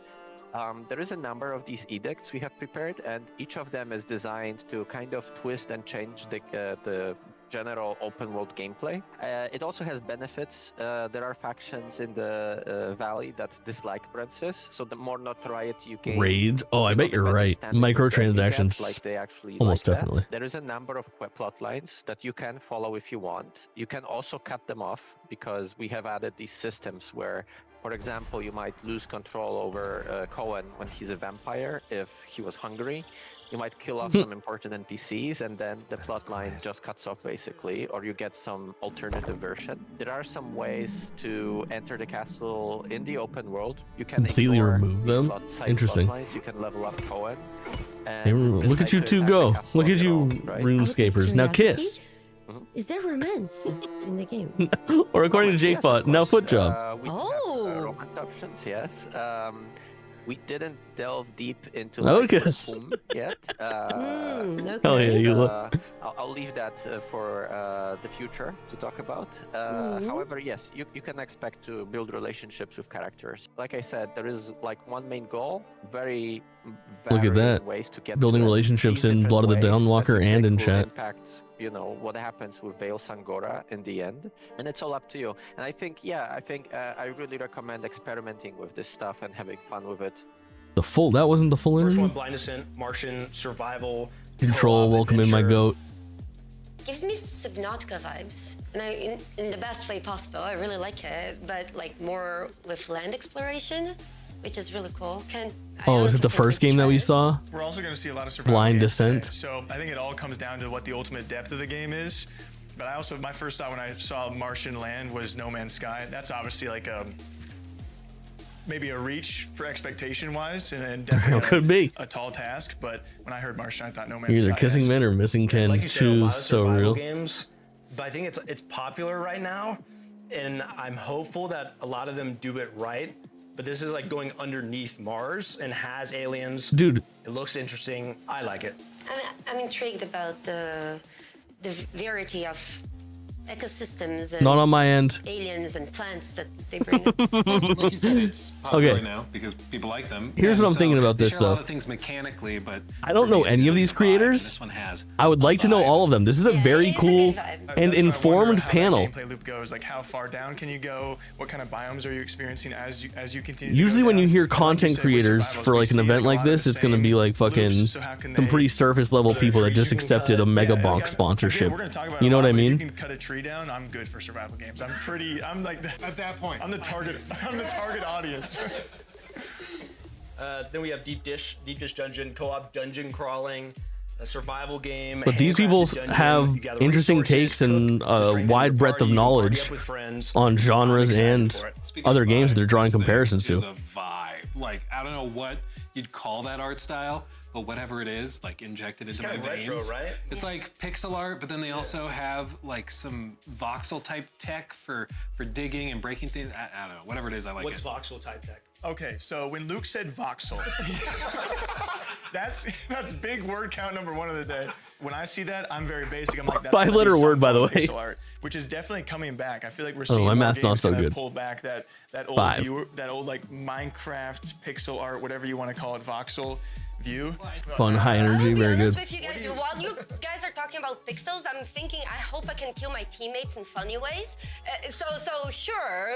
There is a number of these edicts we have prepared, and each of them is designed to kind of twist and change the general open world gameplay. It also has benefits. There are factions in the valley that dislike Brent's, so the more notoriety you gain, Raids? Oh, I you know, bet the you're better right. standing with them you get, Microtransactions. like they actually Almost like that. definitely. There is a number of plot lines that you can follow if you want. You can also cut them off because we have added these systems where, for example, you might lose control over Cohen when he's a vampire if he was hungry. You might kill off some important NPCs, and then the plotline just cuts off basically, or you get some alternative version. There are some ways to enter the castle in the open world. You can Completely ignore remove these them? side Interesting. plotlines. You can level up Cohen. Hey, And look at you decide to two attack go. the castle Look on at your you own, right? RuneScapers. Now kiss. Is there romance in the game? Or according to Yes, of Jakebot, now course. foot job. We do have, Oh. romance options, yes. We didn't delve deep into Lucas. whom yet. Okay. Hell yeah, you look. I'll leave that for the future to talk about. However, yes, you can expect to build relationships with characters. Like I said, there is like one main goal, very Look at that. ways to get Building to it. relationships These in different Blood of the ways, I Dawnwalker think and they in will chat. impact, you know, what happens with Veil Sangora in the end, and it's all up to you. And I think I really recommend experimenting with this stuff and having fun with it. That wasn't the full First interview? one, Blind Descent, Martian, Survival, Control, co-op, welcome in my adventure. goat. Gives me Subnautica vibes, and in the best way possible. I really like it, but like more with land exploration, which is really cool. Oh, is it the first game that we saw? We're also going to see a lot of survival Blind games Descent. today. So I think it all comes down to what the ultimate depth of the game is. But my first thought when I saw Martian land was No Man's Sky. That's obviously like maybe a reach for expectation wise, and definitely Could be. a tall task. But when I heard Martian, I thought No Man's You're Sky. either kissing has- men or missing Ken. Like you said, a lot Choose of so survival real. games, but I think it's popular right now, and I'm hopeful that a lot of them do it right. But this is like going underneath Mars and has aliens. Dude, It looks interesting. I like it. I'm intrigued about the variety of ecosystems and not on my end. aliens and plants that they bring up. Like you said, it's popular Okay. now because people like them. Here's And what I'm thinking about they this, share a lot though. of things mechanically, but I don't know any of these creators. This one has. I would like to know all of them. This is a Yeah, very it's a cool good vibe. and That's why I wonder informed how that panel. gameplay loop goes, like how far down can you go? What kind of biomes are you experiencing as you continue? Usually to go when you down? hear Like you content said, with creators survivals, for we like an see, event a like lot of this, the it's going to same be like fucking loops, so how can some they- pretty surface level whether people that trees just you can accepted a cut- mega yeah, box again, sponsorship. we're gonna talk about You it a know what lot, I but if mean? You can cut a tree down. I'm good for survival games. I'm like At that point, I'm the target. I'm the target audience. Then we have Deep Dish Dungeon, co-op dungeon crawling, a survival game. But these people handcrafted dungeon. have You gather interesting resources, takes and cook to a strengthen wide your breadth of party, knowledge party up with friends. on genres I'm excited and for it. Speaking other of games vibes, they're drawing this thing comparisons is to. a vibe. Like I don't know what you'd call that art style, but whatever it is, like injected into my kind of veins. retro, right? It's like pixel art, but then they also have like some voxel type tech for digging and breaking things. I don't know. Whatever it is, I like What's it. voxel type tech? Okay, so when Luke said voxel, that's big word count number 1 of the day. When I see that, I'm very basic. I'm like, that's gotta be 5-letter some word, by the form of way. pixel art, which is definitely coming back. I feel like we're Oh, seeing my more math's not games so kinda good. pull back that old 5. view, that old like Minecraft pixel art, whatever you want to call it, voxel view. Fun, high energy, I'll be very good. honest with you guys. While you guys are talking about pixels, I'm thinking I hope I can kill my teammates in funny ways. So sure,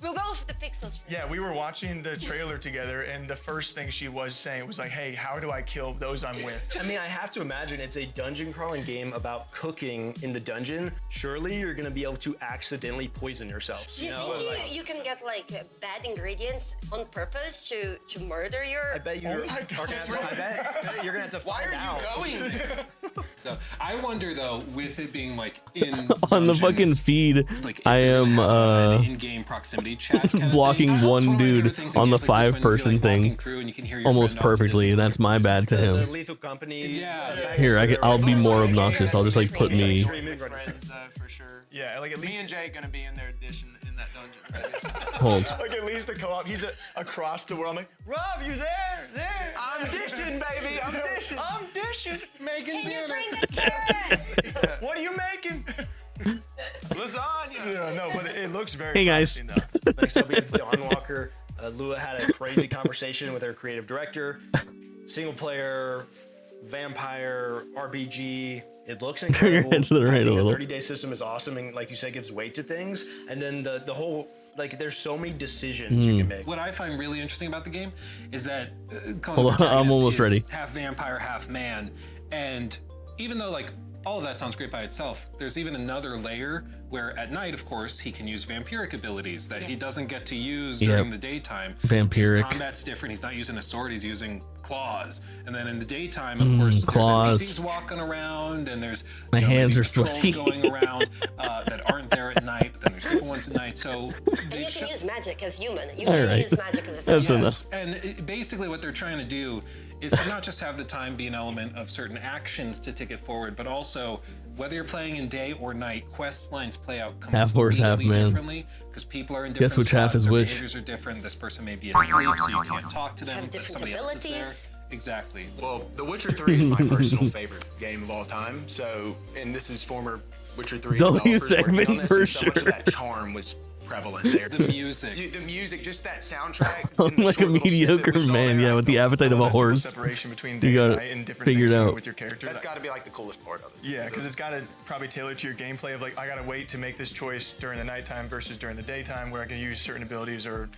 we'll go for the pixels. Yeah, we were watching the trailer together, and the first thing she was saying was like, "Hey, how do I kill those I'm with?" I mean, I have to imagine it's a dungeon crawling game about cooking in the dungeon. Surely you're gonna be able to accidentally poison yourself. Do you think you can get like bad ingredients on purpose to murder your? I bet you're. Oh my God. I bet you're gonna have to Why find are out. you going there? So I wonder though, with it being like in On the dungeons, fucking feed, like if I they're am gonna have an in-game proximity chat kind of blocking thing. one Some of my dude favorite things in on the games like this, when you're, 5-person like, walking thing through and you can hear your almost friend off in the perfectly. distance, That's like, my bad to The him. Lethal Company. Yeah. Here, I'll be more obnoxious. I'll just like put me. Friends, for sure. Yeah, like at Me least and Jay gonna be in their edition in that dungeon. Hold. like at least a co-op. He's across the world. I'm like, Rob, you there? There. I'm dishing, baby. I'm dishing. I'm dishing. Making Can you dinner. bring the carrot? What are you making? Lasagna. Yeah, no, but it looks very. Hey, guys. promising, though. Next up, we have Dawnwalker. Lua had a crazy conversation with her creative director. Single player, vampire, RPG. It looks incredible. head to the right I think a little. 30-day system is awesome, and like you said, gives weight to things. And then the whole, like, there's so many decisions you can make. What I find really interesting about the game is that Hold on, I'm almost ready. half vampire, half man, and even though like all of that sounds great by itself, there's even another layer where at night, of course, he can use vampiric abilities that he doesn't get to use during the daytime. Vampiric. His combat's different. He's not using a sword. He's using claws. And then in the daytime, of course, claws. there's NPCs walking around, and there's My hands maybe are patrols sweaty. going around that aren't there at night. But then there's different ones at night. So And you can use magic as human. You All can right. use magic as a That's villain. enough. And basically what they're trying to do is to not just have the time be an element of certain actions to take it forward, but also Whether you're playing in day or night, quest lines play out Half horse, half completely man. differently because people are in different Guess which half spots, is their which. behaviors are different. This person may be asleep, so you can't talk to them. Have but different somebody else is abilities. there. Exactly. Well, The Witcher 3 is my personal favorite game of all time. So, and this is former Witcher 3 W developers working segment on this, for and so much of sure. that charm was prevalent there. The music. The music, just that soundtrack. I'm and the like a short little snippet mediocre we saw man, there, yeah, I with the felt appetite of a That simple horse. separation between You day got and it night and different figured things you do out. with your character. That's got to be like the coolest part of it. Yeah, because it's got to probably tailor to your gameplay of like, I got to wait to make this choice during the nighttime versus during the daytime where I can use certain abilities or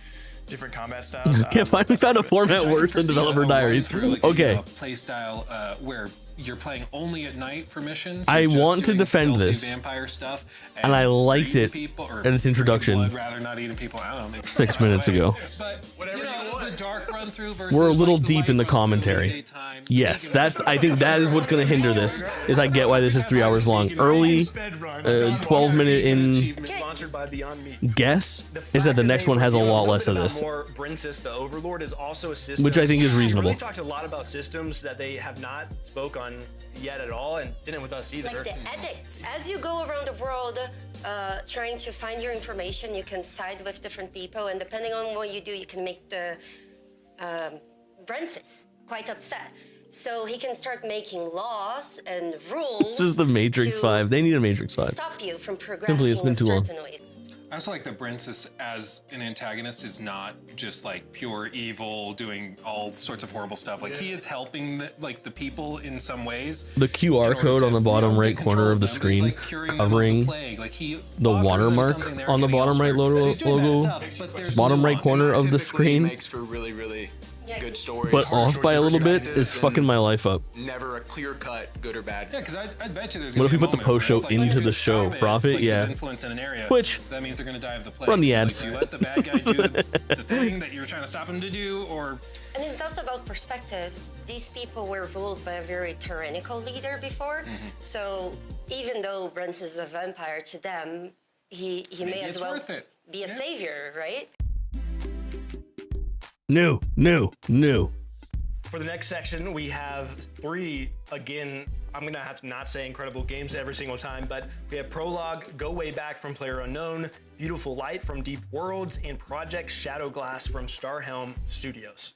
different combat styles. Yeah, finally found a format worse than Developer Diaries. Okay. Play style where you're playing only at night for missions. I You're just want to doing defend stealthy this. vampire stuff, And I liked eating it people or in its drinking introduction. blood rather not eating people. I don't know. Maybe 6 minutes ago. But whatever the dark run through versus We're a little like the deep light in the run through commentary. daytime. Yes, I think that is what's going to hinder this. Is I get why this is 3 hours long. Early, 12-minute in Sponsored by Beyond Meat. guess is that the next one has a lot less of this, More Brinsis, the Overlord, is also a system. which I think is We reasonable. really talked a lot about systems that they have not spoke on yet at all, and didn't with us either. Like the edicts. As you go around the world trying to find your information, you can side with different people, and depending on what you do, you can make the Brensis quite upset. So he can start making laws and rules. This is the Matrix to 5. They need a Matrix 5. Stop you from progressing Simply, it's been in too long. certain ways. I also like that Brensis as an antagonist is not just like pure evil, doing all sorts of horrible stuff. Like he is helping the people in some ways. The QR code on the bottom right corner of the screen covering the watermark on the bottom right logo, bottom right corner of the screen, Makes for really, really good stories. but off by a little bit, is fucking my life up. Never a clear cut, good or bad. Yeah, because I bet you there's What if we gonna put be the a moment post show where it's like, into if the you show? stop Profit, his yeah. influence in an area, Which, that means they're gonna die of the plague. run the So, ads. like, you let the bad guy do the thing that you were trying to stop him to do, or And it's also about perspective. These people were ruled by a very tyrannical leader before. So even though Brents is a vampire to them, he may as it's well worth it. be a savior, right? New. For the next section, we have 3, again, I'm gonna have to not say incredible games every single time, but we have Prologue, Go Way Back from PlayerUnknown, Beautiful Light from Deep Worlds, and Project Shadowglass from Starhelm Studios.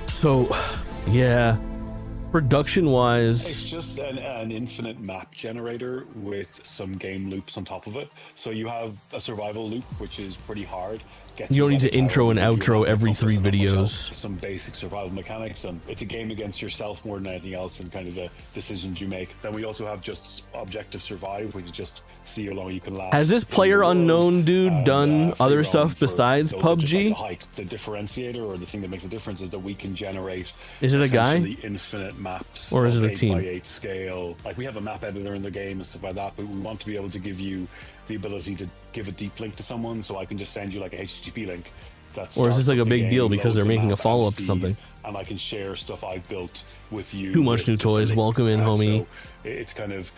So, yeah, production-wise, It's just an infinite map generator with some game loops on top of it. So you have a survival loop, which is pretty hard. you don't need to intro and outro every 3 videos. Some basic survival mechanics, and it's a game against yourself more than anything else, and kind of the decisions you make. Then we also have just objective survive, which is just see how long you can last. Has this in the player world. unknown dude And, done free other roam stuff for besides those that just like PUBG? to hike. The differentiator, or the thing that makes a difference, is that we can generate. Is it a guy? essentially infinite maps, Or is of it a team? 8x8 scale. Like, we have a map editor in the game and stuff like that, but we want to be able to give you the ability to give a deep link to someone, so I can just send you like a HTTP link. Or is this like a big deal because they're making a follow-up to to something? And I can share stuff I've built with you. Too much with new just a toys. link. Welcome in, homie. So it's kind of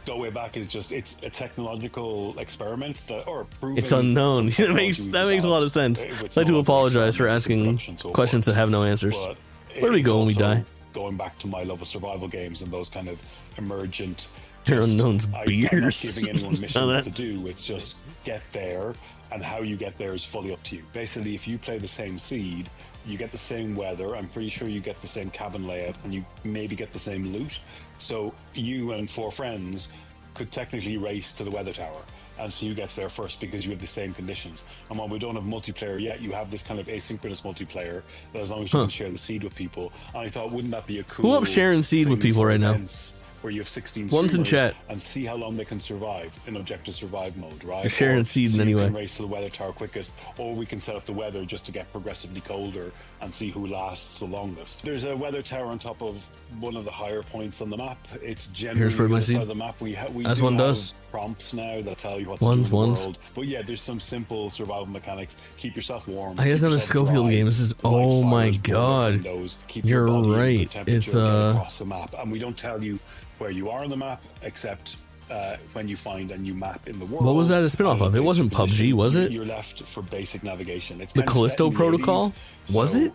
Go Way Back is just, it's a technological experiment that, or proving It's unknown. some that makes technology a lot of developed, sense. which I'd like to no other apologize for experiments into asking production so questions far. that have no answers. But Where do we it's go when we also die? Going back to my love of survival games and those kind of emergent. Your unknown's I'm not beers. giving anyone Know missions that? to do. It's just get there, and how you get there is fully up to you. Basically, if you play the same seed, you get the same weather. I'm pretty sure you get the same cabin layout, and you maybe get the same loot. So you and 4 friends could technically race to the weather tower and see who gets there first, because you have the same conditions. And while we don't have multiplayer yet, you have this kind of asynchronous multiplayer that, as long as you can share the seed with people. And I thought, wouldn't that be a cool Who up sharing seed with thing people for right now? events where you have 16 One's in streamers chat. and see how long they can survive in objective survive mode, right? They're sharing Or seed see in who any can way. race to the weather tower quickest, or we can set up the weather just to get progressively colder and see who lasts the longest. There's a weather tower on top of one of the higher points on the map. It's generally Here's where on my the side seed. of the map. We As do one have does. prompts now that tell you what to Ones, do in the ones. world. But yeah, there's some simple survival mechanics. Keep yourself warm. I guess keep on a yourself Schofield dry, game, this is, light oh my fires, burn god. windows, keep You're your body in right. good temperature, It's get across the map. And we don't tell you where you are on the map, except when you find a new map in the world. What was that a spin-off of? It wasn't PUBG, was it? You're left for basic navigation. It's The kind of Callisto set in the Protocol? 80s, Was so it?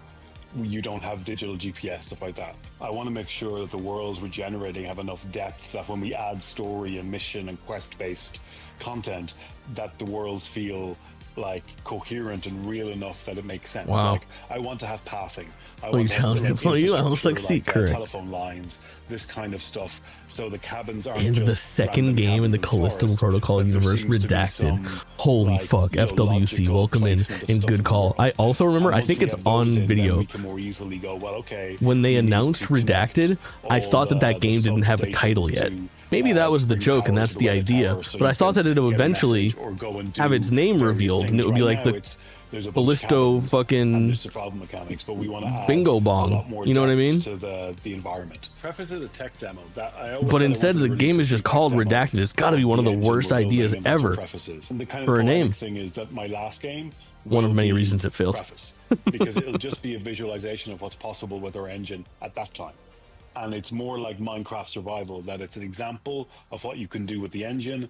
you don't have digital GPS, stuff like that. I want to make sure that the worlds we're generating have enough depth that when we add story and mission and quest-based content, that the worlds feel like coherent and real enough that it makes sense. Wow. Like, I want to have pathing. I you telling me for you? I'll infrastructure, succeed, correct. telephone lines, this kind of stuff. So the cabins aren't And just the second random game in the cabins Callisto forest, Protocol but there universe, seems to be redacted. some, Holy like, fuck, you know, FWC, logical welcome in, placement of and stuff good in the call. world. I also remember, And I once think we it's have those on in, then video. we can more easily go, well, okay, When they we need announced to connect redacted, I all thought that the game didn't have a substations title yet. to, Maybe that was the bring joke and power that's to the weather idea, tower so but you I thought can that it would get a eventually message or go and have do its name various revealed, and things. it would be Right like now, the there's a bunch of Ballisto cabins, fucking and there's survival mechanics, but we want to add bingo a lot bong. more You know what I depth mean? to the environment. Preface is a tech demo. That I always But said I instead, wanted the to game release is a just feedback called demo redacted. It's got to be of one of the engine worst we're building, ideas and that's what ever preface is. And the kind of for a poetic name. thing is that my last game One of will many be reasons it failed. Preface, because it'll just be a visualization of what's possible with our engine at that time. And it's more like Minecraft Survival, that it's an example of what you can do with the engine,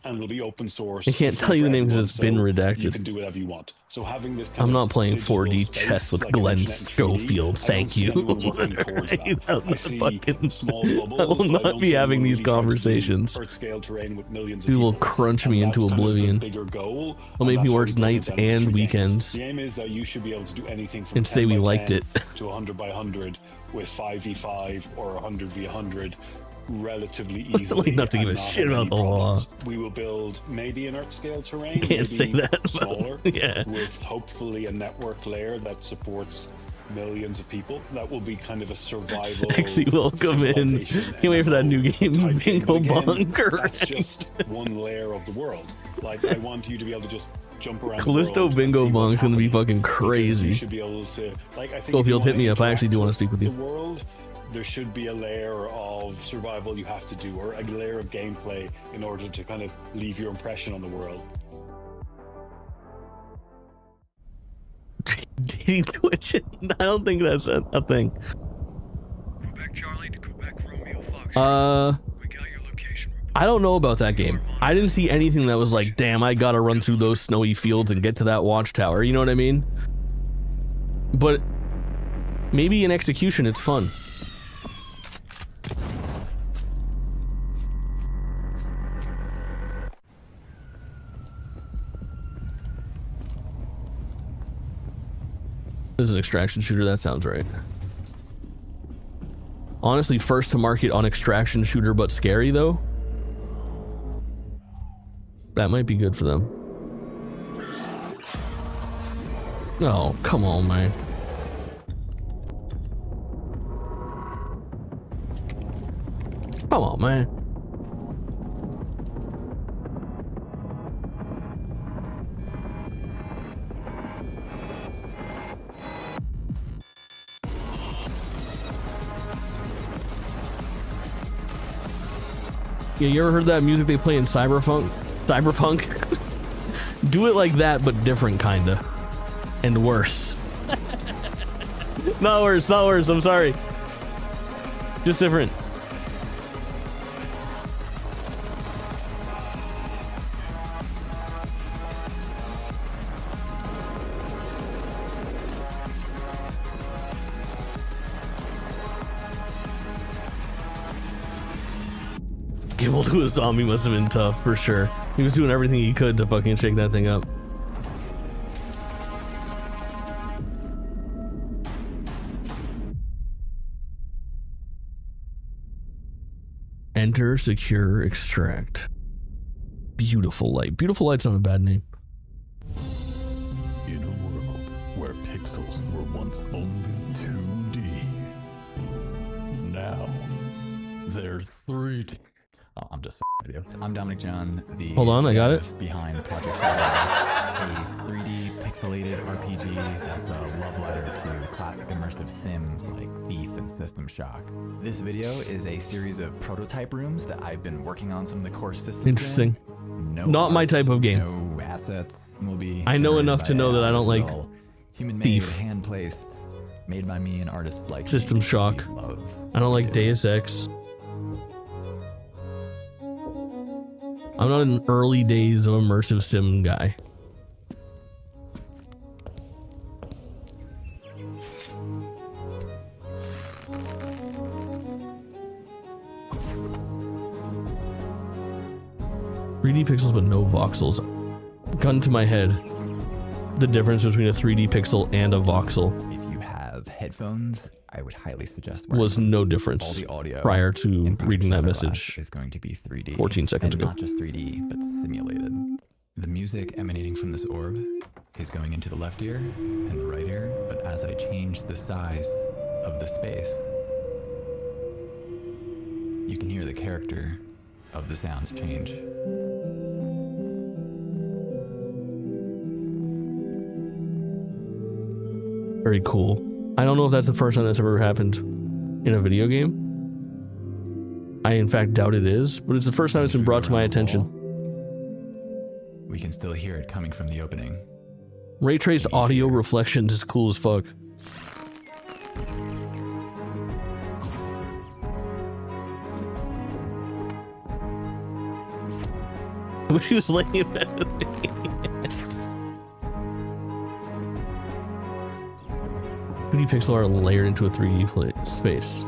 and it'll be open source. I can't free tell you for the name everyone, because it's been so redacted. You can do whatever you want. So having this kind I'm of not playing digital 4D space, chess with like Glenn internet and 3D, Schofield. I don't Thank see you. anyone working towards that. I'm I not see fucking- small bubbles, I will but not don't be see having anyone these really trying to do conversations. Earth-scale terrain with millions of Dude will people. crunch me And into that's kind of the oblivion. bigger goal, He'll make and me that's work what we nights broke it down into and 3 games. weekends. The aim is that you should be able to do anything from And say 10 we by liked 10 it. to 100 by 100 with 5v5 or 100v100 relatively easily. Like not to give and a not shit have about any the law. problems. We will build maybe an Earth-scale terrain, Can't maybe say that, but- smaller, yeah. with hopefully a network layer that supports millions of people. That will be kind of a survival. Sexy, welcome in. civilization Can't wait for that new MMO game, type thing. Bingo But again, Bonker. That's just one layer of the world. Like, I want you to be able to just jump around. the Callisto world and Bingo see Bong's what's gonna be happening. fucking Because crazy. You should be able to, like, I think if you Schofield, hit wanna me up. I actually do interact want to speak with the you. world, there should be a layer of survival you have to do, or a layer of gameplay in order to kind of leave your impression on the world. Did he twitch it? I don't think that's a thing. Quebec Charlie to Quebec Romeo Fox. We got your location. I don't know about that game. I didn't see anything that was like, damn, I gotta run through those snowy fields and get to that watchtower. You know what I mean? But maybe in execution, it's fun. This is an extraction shooter, that sounds right. Honestly, first to market on extraction shooter but scary though. That might be good for them. Oh, come on, man. Come on, man. Yeah, you ever heard that music they play in Cyberpunk? Do it like that, but different, kinda. And worse. Not worse, not worse, I'm sorry. Just different. Gimble to a zombie must have been tough, for sure. He was doing everything he could to fucking shake that thing up. Enter, secure, extract. Beautiful light. Beautiful light's not a bad name. In a world where pixels were once only 2D, now there's 3D. Oh, I'm just with you. I'm Dominic John, the Hold on, I got dev it. behind Project Firewall, a 3D pixelated RPG that's a love letter to classic immersive sims like Thief and System Shock. This video is a series of prototype rooms that I've been working on some of the core systems. Interesting. No Not my art, type of game. No assets will be. I know generated enough by to know that I AI. don't This is like all human-made, Thief. hand-placed, made by me and artists like System me, which we Shock. love. I don't like Deus Ex. I'm not an early days of immersive sim guy. 3D pixels but no voxels. Gun to my head. The difference between a 3D pixel and a voxel. If you have headphones, I would highly suggest was no difference all the audio prior to reading that Glass message is going to be 3D 14 seconds and ago. not just 3D but simulated. The music emanating from this orb is going into the left ear and the right ear, but as I change the size of the space, you can hear the character of the sounds change. Very cool. I don't know if that's the first time that's ever happened in a video game. I in fact doubt it is, but it's the first time it's been brought to my attention. We can still hear it coming from the opening. Ray traced audio reflections is cool as fuck. I wish he was laying in bed with me. 2D pixel art layered into a 3D space.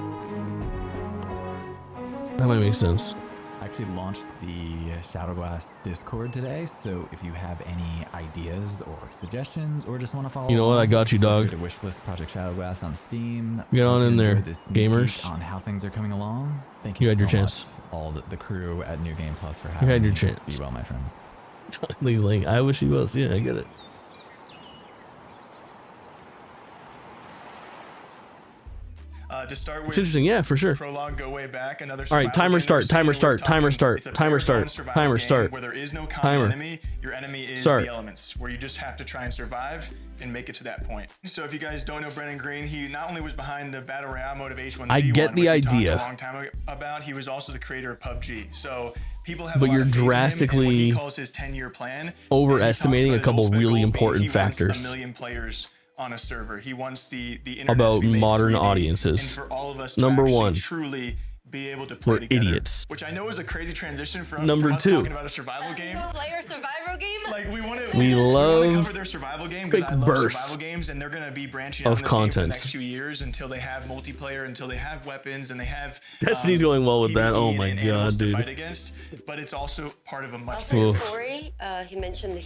That might make sense. I actually launched the Shadowglass Discord today, so if you have any ideas or suggestions or just want to follow You know what? I got you, dog. to wishlist Project Shadowglass on Steam. Get on in there, This sneak gamers. peek on how things are coming along. Thank You you had so your chance. much, all the crew at New Game Plus for having You had your me. chance. Be well, my friends. I wish he was. Yeah, I get it. To start with, It's interesting. Yeah, for sure. prologue, go way back. Another All right, survival timer game. start, We're timer saying start, we're timer talking- start, it's a timer bare start, bones survival timer game start. Where there is no common Timer. enemy. Your enemy is Start. the elements, where you just have to try and survive and make it to that point. So if you guys don't know Brennan Green, he not only was behind the Battle Royale mode of H1Z1, I get the which we talked idea. a long time about, he was also the creator of PUBG. So people have But a lot you're of faith in him, and what drastically he calls his 10-year plan. overestimating and a he talks couple about his really ultimate goal important being he wants factors. 1 million players on a server. He wants the internet About to be made modern 3D, audiences. and for all of us to Number actually one, truly be able to play we're together. idiots. Which I know is a crazy transition from Number us two, talking about a survival game. Player survival game? Like we want We love cover their survival game because quick I love bursts survival games, and they're going to be branching of out on this game for the content. next few years until they have multiplayer, until they have weapons, and they have Destiny's going well with that. PvE Oh my and animals god, to dude. fight against, but it's also part of a much Also, bigger a story. He mentioned that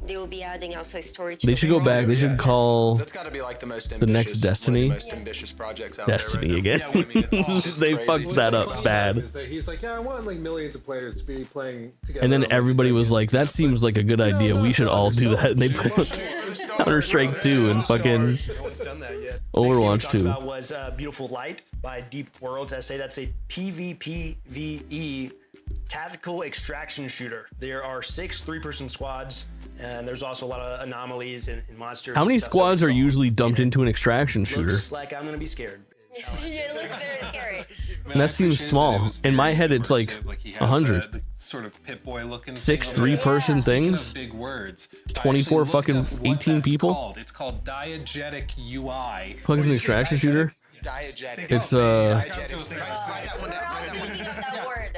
they will be adding also a story. To They the should go game. back. They should call That's got to be like the most the ambitious, next Destiny one of the most ambitious projects out Destiny there right now. again. They crazy. fucked that up bad. Is that he's like, yeah, I want like millions of players to be playing together. And then on everybody was multiplayer like, that seems like a good idea. We should all do that. And they put Counter-Strike 2 and fucking No one's done that yet. Overwatch Next game we 2. talked about was Beautiful Light by Deep Worlds SA. That's a PvPvE tactical extraction shooter. There are 6 3-person squads, and there's also a lot of anomalies and monsters. How many and stuff squads that are we saw. usually dumped into an extraction shooter? Looks like I'm gonna be scared. Yeah, it looks very scary. And that seems small. In my head, it's like he has 100. the sort of Pip-Boy looking 6 thing over there. 3-person Speaking of things. big words. It's I 24 actually looked fucking up what 18 that's people. called. It's called diegetic UI. Fuck is an extraction shooter? Diegetic. It's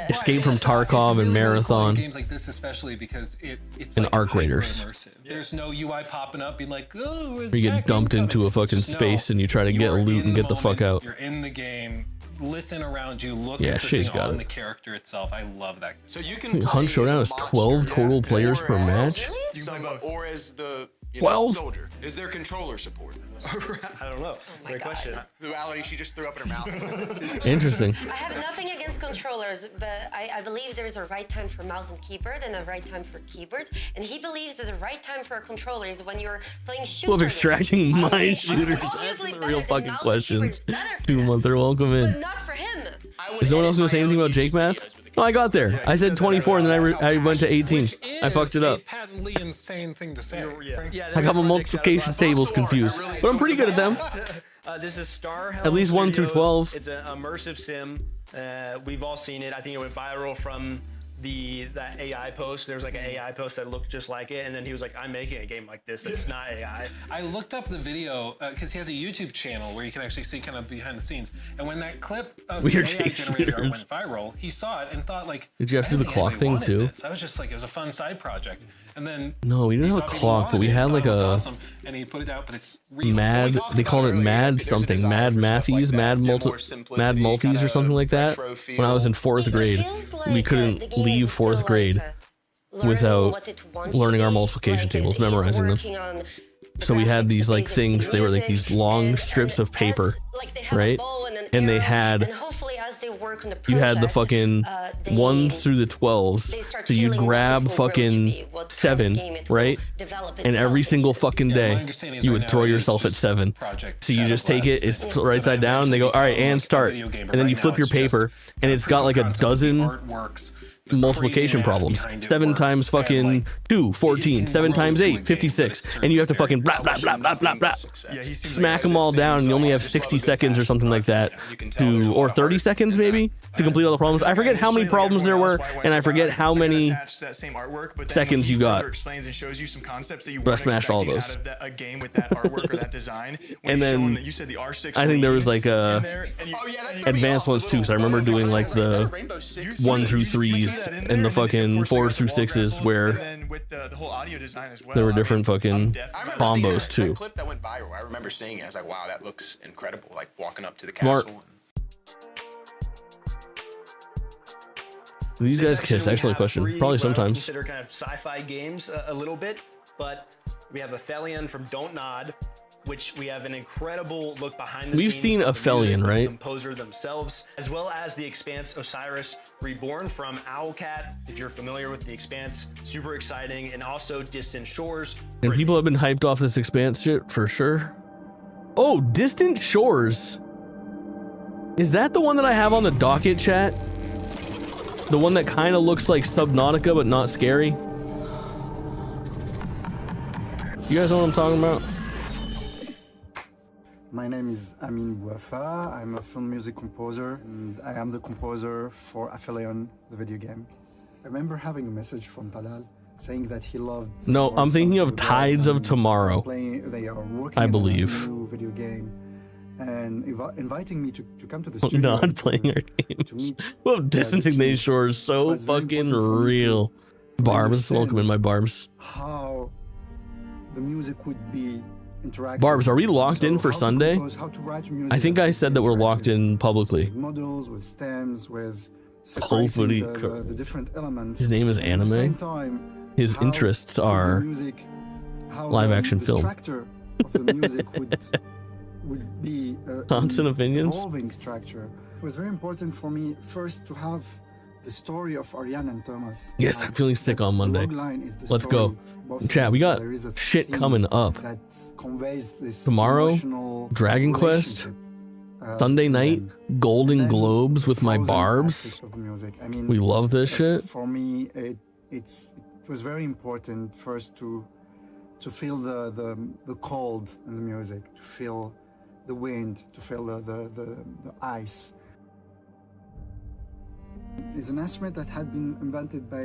Escape from It's really Tarkov and cool in Marathon. games like this, especially because it's And like Arc Raiders. hyper-immersive. There's no UI popping up being like, oh, Where you get dumped into a fucking space and you try to get loot and get the fuck out. You're in the game. Listen around you. Look Yeah, at the Shay's thing got on it. the character itself. I love that. So you can Hunt Showdown is 12 total players per match? or as the 12? soldier. Is there controller support? I don't know. Great question. The reality she just threw up in her mouth. Interesting. I have nothing against controllers, but I believe there's a right time for mouse and keyboard and a right time for keyboards. And he believes that the right time for a controller is when you're playing shooter. Well, of extracting games. mine It's shooters. obviously That's the better real than fucking mouse and questions. keyboard. It's better, 2 months, welcome but in. not for him. Is no one else going to say anything about Jake Math? No, I got there. I said 24 and then I went to 18. I fucked it up. Patently insane thing to say. I got my multiplication tables confused, but I'm pretty good at them. This is Star At least 1 through Studios. 12. It's an immersive sim. We've all seen it. I think it went viral from that AI post. There was like an AI post that looked just like it, and then he was like, "I'm making a game like this. It's not AI." I looked up the video because he has a YouTube channel where you can actually see kind of behind the scenes. And when that clip of Weird the AI Jake generator shooters. went viral, he saw it and thought like, Did you have to do the I didn't clock think thing anybody wanted too? this. I was just like, it was a fun side project. And then No, we didn't he have a saw people clock, but wanted we it, had thought like it was a awesome, and he put it out, but it's real. Mad. They called it Mad something. Mad Matthews, Mad Multis or something like that. When I was in 4th grade, we couldn't leave 4th grade without what it wants learning to our be. multiplication Like, tables, he's memorizing them. working on the So we had graphics, these the like basics, things, the they were like music, these long and strips of paper, like they have a right? bow and an And they arrow, had, and hopefully as they work on the you had the project, fucking they- 1s through the 12s. they start So you feeling what grab it will grow to fucking be, what kind of 7, game it will right? develop And every itself single into. fucking my day, understanding is you right would now throw it is yourself at just 7. Project So you just take it, Shadowblast. it's right side down, and they go, all right, and start. And then you flip your paper, and it's got like a dozen artworks, multiplication problems. 7 times fucking 2, 14. 7 times 8, 56. And you have to fucking blah, blah, blah, blah, blah, blah. Smack them all down, and you only have 60 seconds or something like that to, or 30 seconds maybe, to complete all the problems. I forget how many problems there were, and I forget how many seconds you got. But I smashed all those. And then I think there was like advanced ones too, so I remember doing like the 1 through 3s and the fucking 4s through 6s where there were different fucking combos too. That clip that went viral, I remember seeing it. I was like, wow, that looks incredible. Like walking up to the castle. Smart. These guys kiss. Excellent question. Probably sometimes. Consider kind of sci-fi games a little bit, but we have Aphelion from Don't Nod, which we have an incredible look behind the We've scenes. seen of the Aphelion, music, right? The composer themselves, as well as the Expanse Osiris Reborn from Owlcat. If you're familiar with the Expanse, super exciting, and also Distant Shores. And people have been hyped off this Expanse shit for sure. Oh, Distant Shores. Is that the one that I have on the docket, chat? The one that kind of looks like Subnautica but not scary? You guys know what I'm talking about? My name is Amin Bouafa. I'm a film music composer, and I am the composer for Aphelion, the video game. I remember having a message from Talal saying that he loved. No, I'm thinking of Tides of Tomorrow. They are working I on believe. a new video game, and inviting me to come to the studio. Not playing our games. Well, distancing these shores so fucking real. Barbs, welcome in my Barbs. How the music would be interactive. Barbs, are we locked in for Sunday? I think I said that we're locked in publicly. With models, with stems, with Hopefully, the different elements. his name is At the same anime. time, His how interests the are music, how live the- action the film. structure of the music would be Thoughts and an opinions? evolving structure. It was very important for me first to have the story of Ariane and Thomas. Yes, I'm feeling sick on Monday. logline is the Let's story, go. both of Chat, them. we got So there is a shit theme coming up. that conveys this Tomorrow, emotional Dragon Quest. relationship, Sunday night, Golden Globes with my Barbs. of the music. I mean, We love this shit. For me, it was very important first to feel the cold in the music, to feel the wind, to feel the ice. It's an instrument that had been invented by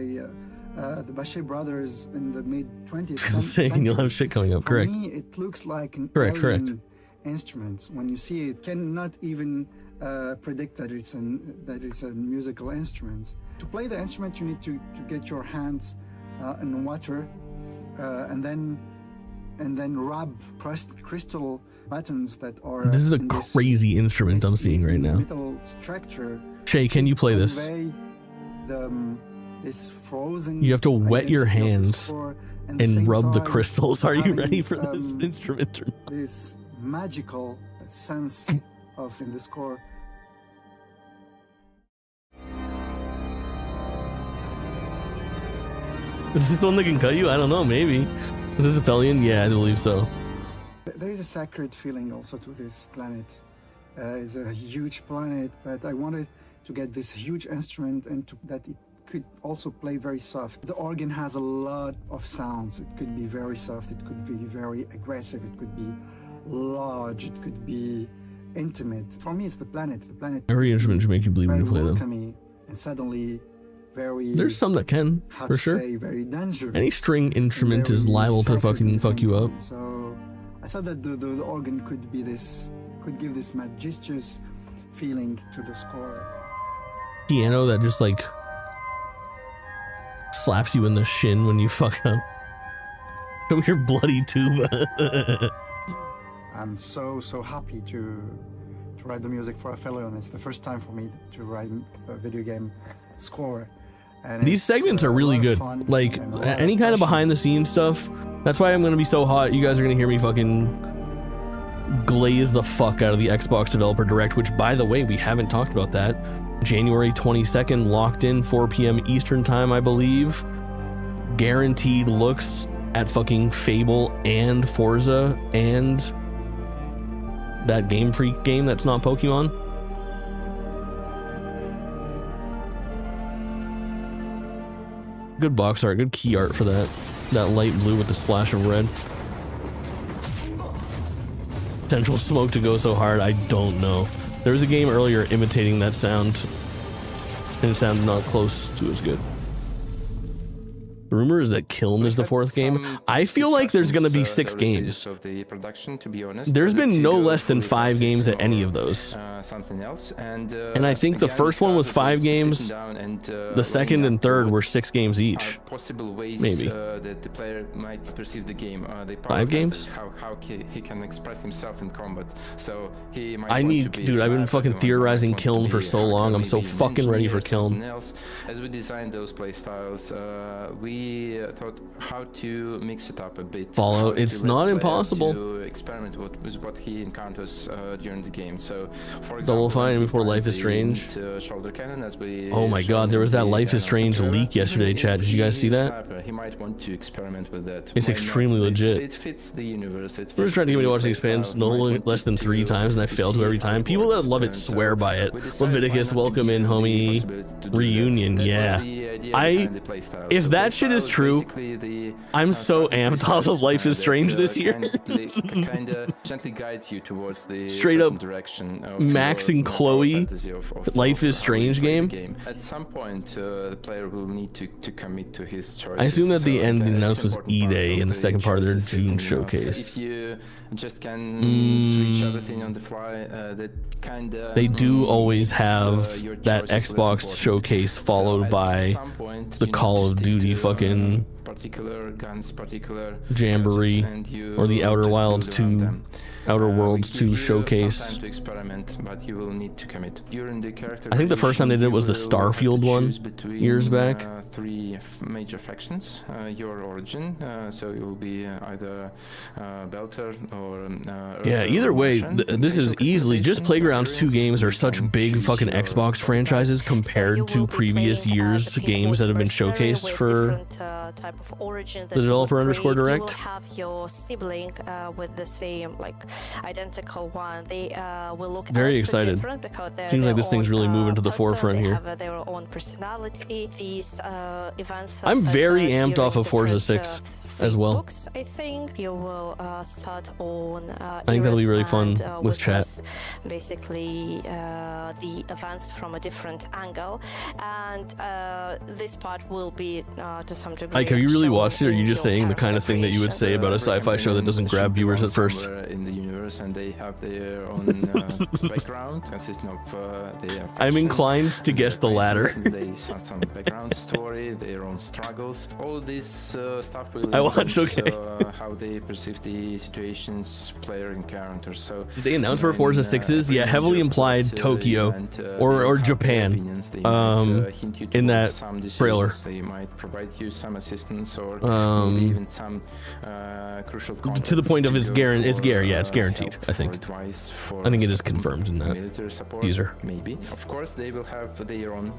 the Bachet brothers in the mid-20th Saying you'll have shit coming up, correct? For me, it looks like an Correct, alien correct. instrument. When you see it, cannot even predict that it's a musical instrument. To play the instrument, you need to get your hands in water and then rub crystal buttons that are. This is a in this crazy instrument I'm seeing right now. metal structure. Shay, can you play this? Convey this frozen. You have to wet your identity of the hands score, at the and same rub the time crystals. Are you having, ready for this instrument or not? This magical sense of in the score. Is this the one that can cut you? I don't know, maybe. Is this a Aphelion? Yeah, I believe so. There is a sacred feeling also to this planet. It's a huge planet, but I wanted to get this huge instrument and that it could also play very soft. The organ has a lot of sounds. It could be very soft, it could be very aggressive, it could be large, it could be intimate. For me, it's the planet. The planet. Every instrument should make you bleed when you play them. welcoming and suddenly very. There's some that can, how for to sure. say, very dangerous. Any string instrument is very liable to sacred at fucking the fuck same you up. time. So I thought that the organ could give this majestuous feeling to the score. Piano that just like slaps you in the shin when you fuck up. Come here, bloody tuba. I'm so happy to write the music for Aphelion. It's the first time for me to write a video game score, And These it's, segments are a really lot of good. fun Like and a lot any kind of passion. behind the scenes stuff. That's why I'm gonna be so hot. You guys are gonna hear me fucking glaze the fuck out of the Xbox Developer Direct, which, by the way, we haven't talked about that. January 22nd, locked in, 4 p.m. Eastern time, I believe. Guaranteed looks at fucking Fable and Forza and that Game Freak game that's not Pokemon. Good box art, good key art for that. That light blue with the splash of red. Potential smoke to go so hard, I don't know. There was a game earlier imitating that sound, and it sounded not close to as good. The rumor is that Kiln is the 4th game. I feel like there's gonna be 6 games. There's been no less than 5 games at any of those. And I think the first one was 5 games, the second and third were 6 games each. Maybe. 5 games? How he can express himself in combat. So he might I need, dude, I've been fucking theorizing Kiln for so long. I'm so fucking ready for Kiln. As we designed those playstyles, we thought how to mix it up a bit. Fallout, it's not impossible. To experiment with what he encounters during the game. So, for Double example, Fine before Life is Strange. Shoulder cannon, as we Oh my god, there was that Life is Strange leak yesterday, chat. Did you guys see that? He might want to experiment with that. It's extremely legit. It fits the universe. It We're just trying to get me to watch the Expanse no less than 3 times, and I fail to every time. People that love it swear by it. Leviticus, welcome in, homie. Reunion, yeah. If that shit is true, I'm so amped off of Life is Strange this year. Gently guides you towards the Straight up direction Max and Chloe Life is Strange game. At some point, the player will need to commit to his choices. I assume that the end announced was E-Day in the second part of their June showcase. If you just can switch everything on the fly, that kinda They do always have that Xbox showcase followed by the Call of Duty fucking particular guns, particular Jamboree, or the Outer Wilds 2, Outer Worlds 2 showcase. To experiment, but you will need to commit. During the character I think the first time they did it was the Starfield one, years back. 3 major factions, your origin, so you will be either Belter or yeah, either way, this is easily, just Playground's 2 games are such big fucking Xbox franchises compared to previous years' games that have been showcased for type of origin the developer underscore direct. You will have your sibling with the same, like, identical one. They will look very excited. Seems like this thing's really moving to the forefront here. They have their own personality. These events. I'm very amped off of Forza 6 as well. Books, I think you will start on. I think that'll be really fun with chat. Basically, the events from a different angle, and this part will be to some degree. Like, have you really watched it, or are you just saying the kind of thing that you would say about a sci-fi show that doesn't grab viewers at first? In the universe, and they have their own background, consisting of they have I'm inclined to guess the latter. They have some background story, their own struggles. All this stuff will influence how they perceive the situations player encounters. So did they announce where Forza 6 is? Yeah, heavily implied Tokyo or Japan. In that trailer. They might provide you some assistance or maybe even some crucial to the point of it's guaranteed. I think it is confirmed in that teaser. Maybe, of course, they will have their own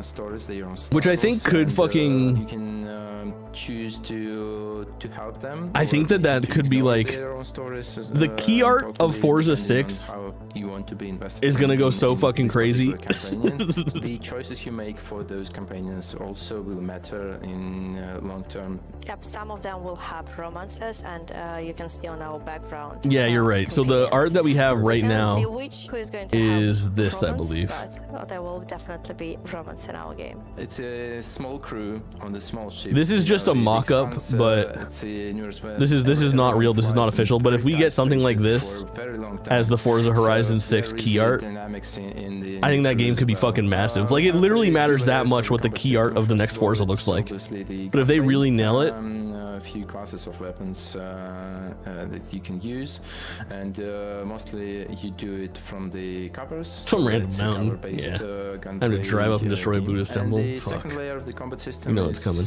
stories, their own. Which I think could fucking. You can choose to help them. I think that could be like the key art of Forza 6 is gonna go so fucking crazy. The choices you make for those companions also will matter in long term. Yep, some of them will have romances, and you can see on our background. Yeah, you're right. So the art that we have right now is this, I believe. But there will definitely be romance in our game. It's a small crew on the small ship. This is just a mock-up, but this is not real. This is not official. But if we get something like this as the Forza Horizon 6 key art, I think that game could be fucking massive. Like, it literally matters that much what the key art of the next Forza looks like. But if they really nail it, few classes of weapons that you can use, and mostly you do it from the covers. Some random mountain. Yeah. Time to drive up and destroy a Buddhist temple. The Fuck. second layer of the combat system, you know it's coming.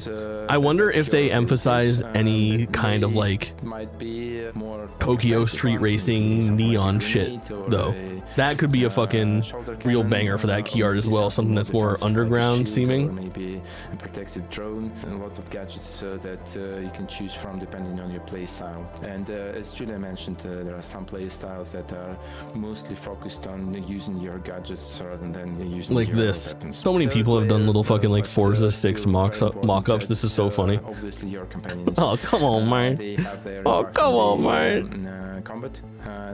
I wonder if they emphasize any kind of like might be more Tokyo street racing neon shit though. That could be a fucking real banger for that key art as well. Something that's more underground seeming. Or maybe a protected drone. A lot of gadgets that you can choose from depending on your play style. And as Julia mentioned, there are some play styles that are mostly focused on using your gadgets rather than using like your this. weapons. So many people have done little fucking like Forza 6 mock-ups. This is so funny. Obviously your companions. Oh come on, man. They have their Oh come on, man. Combat.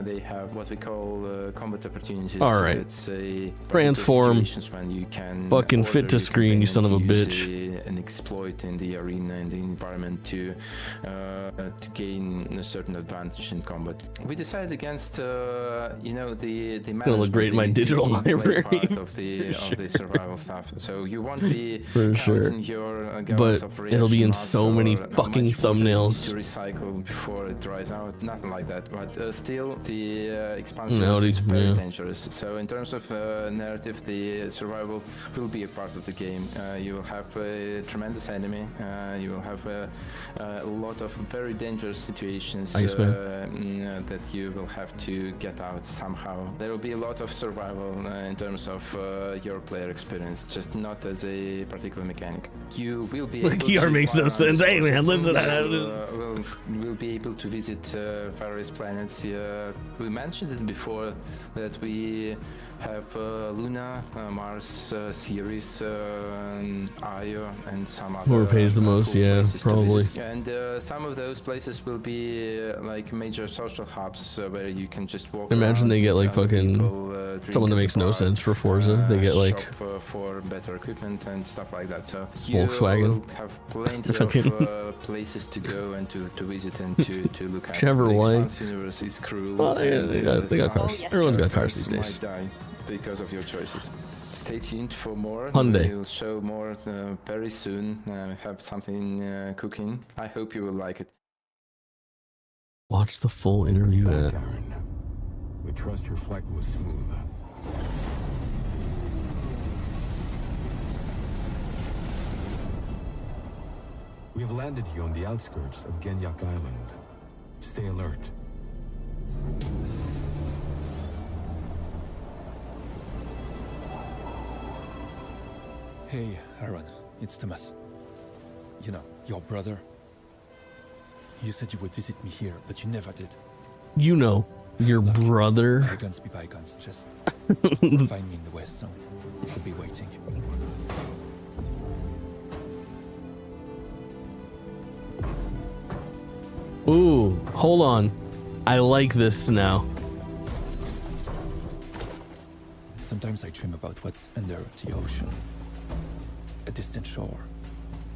They have what we call combat opportunities. All right. It's a Transform. when you can fucking fit to screen, you son of a bitch. An exploit in the arena and the environment to gain a certain advantage in combat. We decided against you know the gonna look great in my digital library part of the survival stuff. So you won't be for sure, your but it'll be in so many fucking thumbnails to recycle before it dries out. Nothing like that. But still, the Expanse is very dangerous. So in terms of narrative, the survival will be a part of the game. You will have a tremendous enemy. You will have a lot of very dangerous situations that you will have to get out somehow. There will be a lot of survival in terms of your player experience, just not as a particular mechanic. You will be able to makes no sense. Hey man, listen. We'll be able to visit various planets. We mentioned it before that we have Luna, Mars, Ceres, Io, and some other. Whoever pays the most, yeah, probably. And some of those places will be like major social hubs where you can just walk. Imagine they get like fucking someone that makes no sense for Forza. They get like for better equipment and stuff like that. So Volkswagen. You will have plenty of places to go and to visit and to look at. Whichever way. Expanse universe is cruel. Well, they got cars. Everyone's got cars these days. Because of your choices. Stay tuned for more. Hyundai. We'll show more very soon. Have something cooking. I hope you will like it. Watch the full interview at. We trust your flight was smooth. We have landed you on the outskirts of Genyak Island. Stay alert. Hey, Aaron, it's Thomas. You know, your brother. You said you would visit me here, but you never did. You know, your brother. Bygones be bygones, just find me in the West Zone. I'll be waiting. Ooh, hold on. I like this now. Sometimes I dream about what's under the ocean. A distant shore,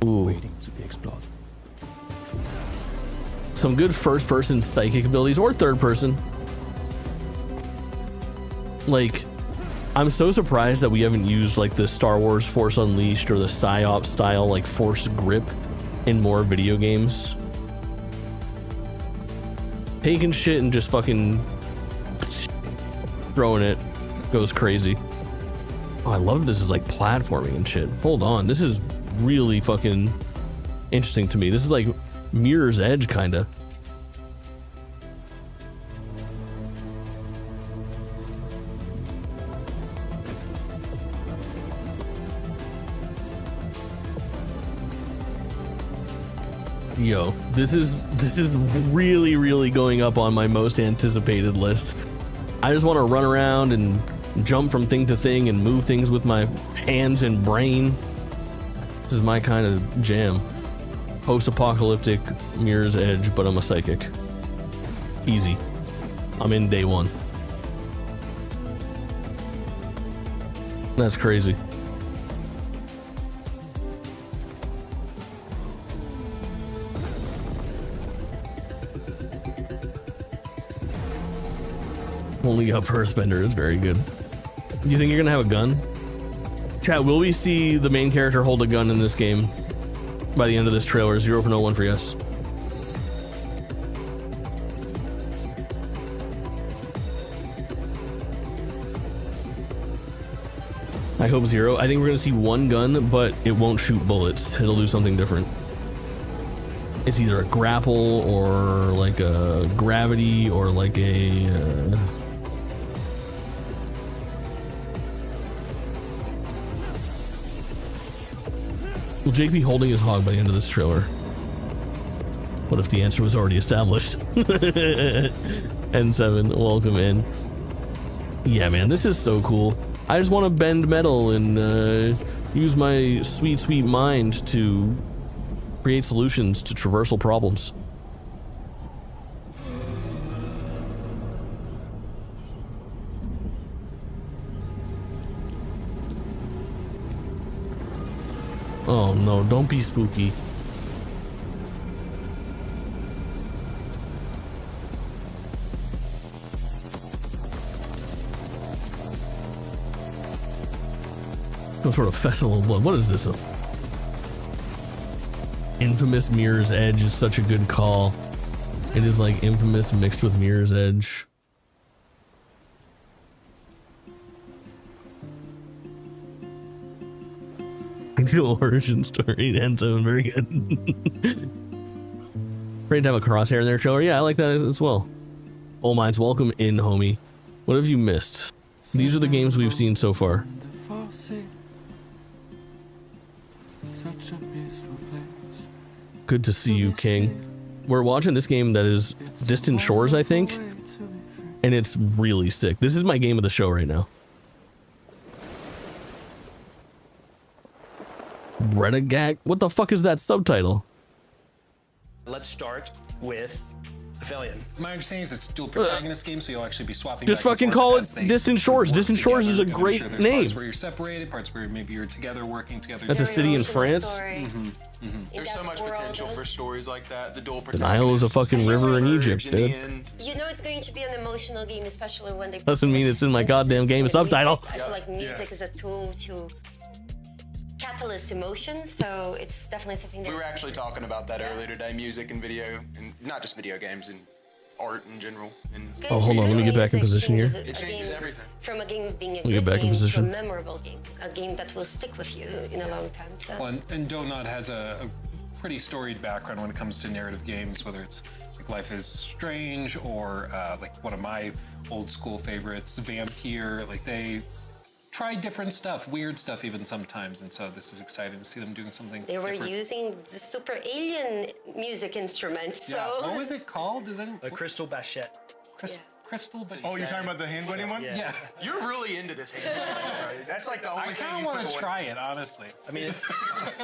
waiting to be explored. Some good first-person psychic abilities, or third-person. Like, I'm so surprised that we haven't used like the Star Wars Force Unleashed or the PsyOps style like Force Grip in more video games. Taking shit and just fucking throwing it goes crazy. Oh, I love this is like platforming and shit. Hold on, this is really fucking interesting to me. This is like Mirror's Edge kinda. Yo, this is really going up on my most anticipated list. I just want to run around and jump from thing to thing and move things with my hands and brain. This is my kind of jam. Post-apocalyptic Mirror's Edge, but I'm a psychic. Easy. I'm in day one. That's crazy. Only up Earthbender is very good. Do you think you're gonna have a gun? Chat, will we see the main character hold a gun in this game by the end of this trailer? 0 for no, 1 for yes. I hope zero. I think we're gonna see one gun, but it won't shoot bullets. It'll do something different. It's either a grapple or like a gravity or like a. Will Jake be holding his hog by the end of this trailer? What if the answer was already established? N7, welcome in. Yeah, man, this is so cool. I just want to bend metal and use my sweet, sweet mind to create solutions to traversal problems. Oh no, don't be spooky. Some sort of festival of blood. What is this? Infamous Mirror's Edge is such a good call. It is like Infamous mixed with Mirror's Edge. Actual origin story and so very good. Great to have a crosshair in their trailer. Yeah, I like that as well. Oh, mine's welcome in, homie. What have you missed? These are the games we've seen so far. Good to see you, King. We're watching this game that is Distant Shores, I think, and it's really sick. This is my game of the show right now. Redagag? What the fuck is that subtitle? Let's start with Aphelion. My understanding is it's a dual protagonist game, so you'll actually be swapping. Just back and fucking forth call it Distant Shores. Distant Shores is a great There's name. Parts where you're separated, parts where maybe you're together, working together. That's a city in France. There's so much potential for stories like that. The dual Denial is a fucking river in Egypt, dude. You know it's going to be an emotional game, especially when they. Doesn't mean it's in my goddamn game subtitle. I feel like music is a tool to catalyst emotions, so it's definitely something that We were actually talking about that earlier today, music and video, and not just video games, and art in general. And Oh, hold on, let me get back in position here. It changes everything. From a game being a Let me get good back in game to a position. memorable game, a game that will stick with you in a long time. So. Well, and Donut has a pretty storied background when it comes to narrative games, whether it's like Life is Strange or like one of my old school favorites, Vampire. Like they try different stuff, weird stuff even sometimes, and so this is exciting to see them doing something They were different. using the super alien music instrument, so. Yeah. What was it called? Is that A Crystal Bachette. Crystal Bachette. Oh, you're talking about the hand wedding one? Yeah. You're really into this hand wedding, right? That's like the only I thing kind you of want took to away. try it, honestly. I mean,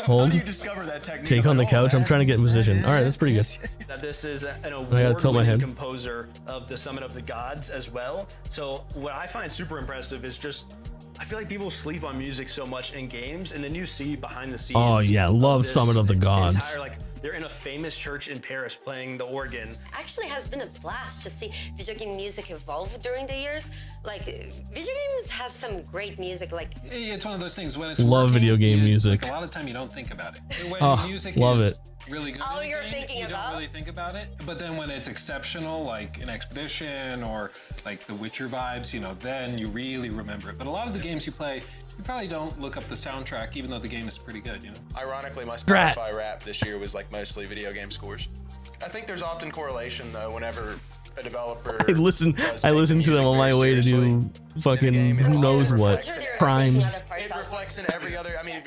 Hold. How do you discover that technique? Jake on the Like, couch. oh, I'm trying to get in position. All right, that's pretty good. that this is an tilt my award-winning head. composer of the Summit of the Gods as well. So what I find super impressive is just, I feel like people sleep on music so much in games, and then you see behind the scenes. Oh yeah, love this Summit of the Gods. Entire, like, they're in a famous church in Paris playing the organ. Actually has been a blast to see video game music evolve during the years. Like, video games has some great music, like. It's one of those things when it's Love working, video game music. Like a lot of time you don't think about it. When Oh, music love is it. really good, Oh, in a you're game, thinking you about? don't really think about it. But then when it's exceptional, like an Expedition or like the Witcher vibes, you know, then you really remember it. But a lot of the games you play, you probably don't look up the soundtrack, even though the game is pretty good, you know. Ironically, my Drat. Spotify rap this year was like mostly video game scores. I think there's often correlation though whenever a developer. I listen to them on my way to do fucking who knows what crimes. It reflects in every other. I mean,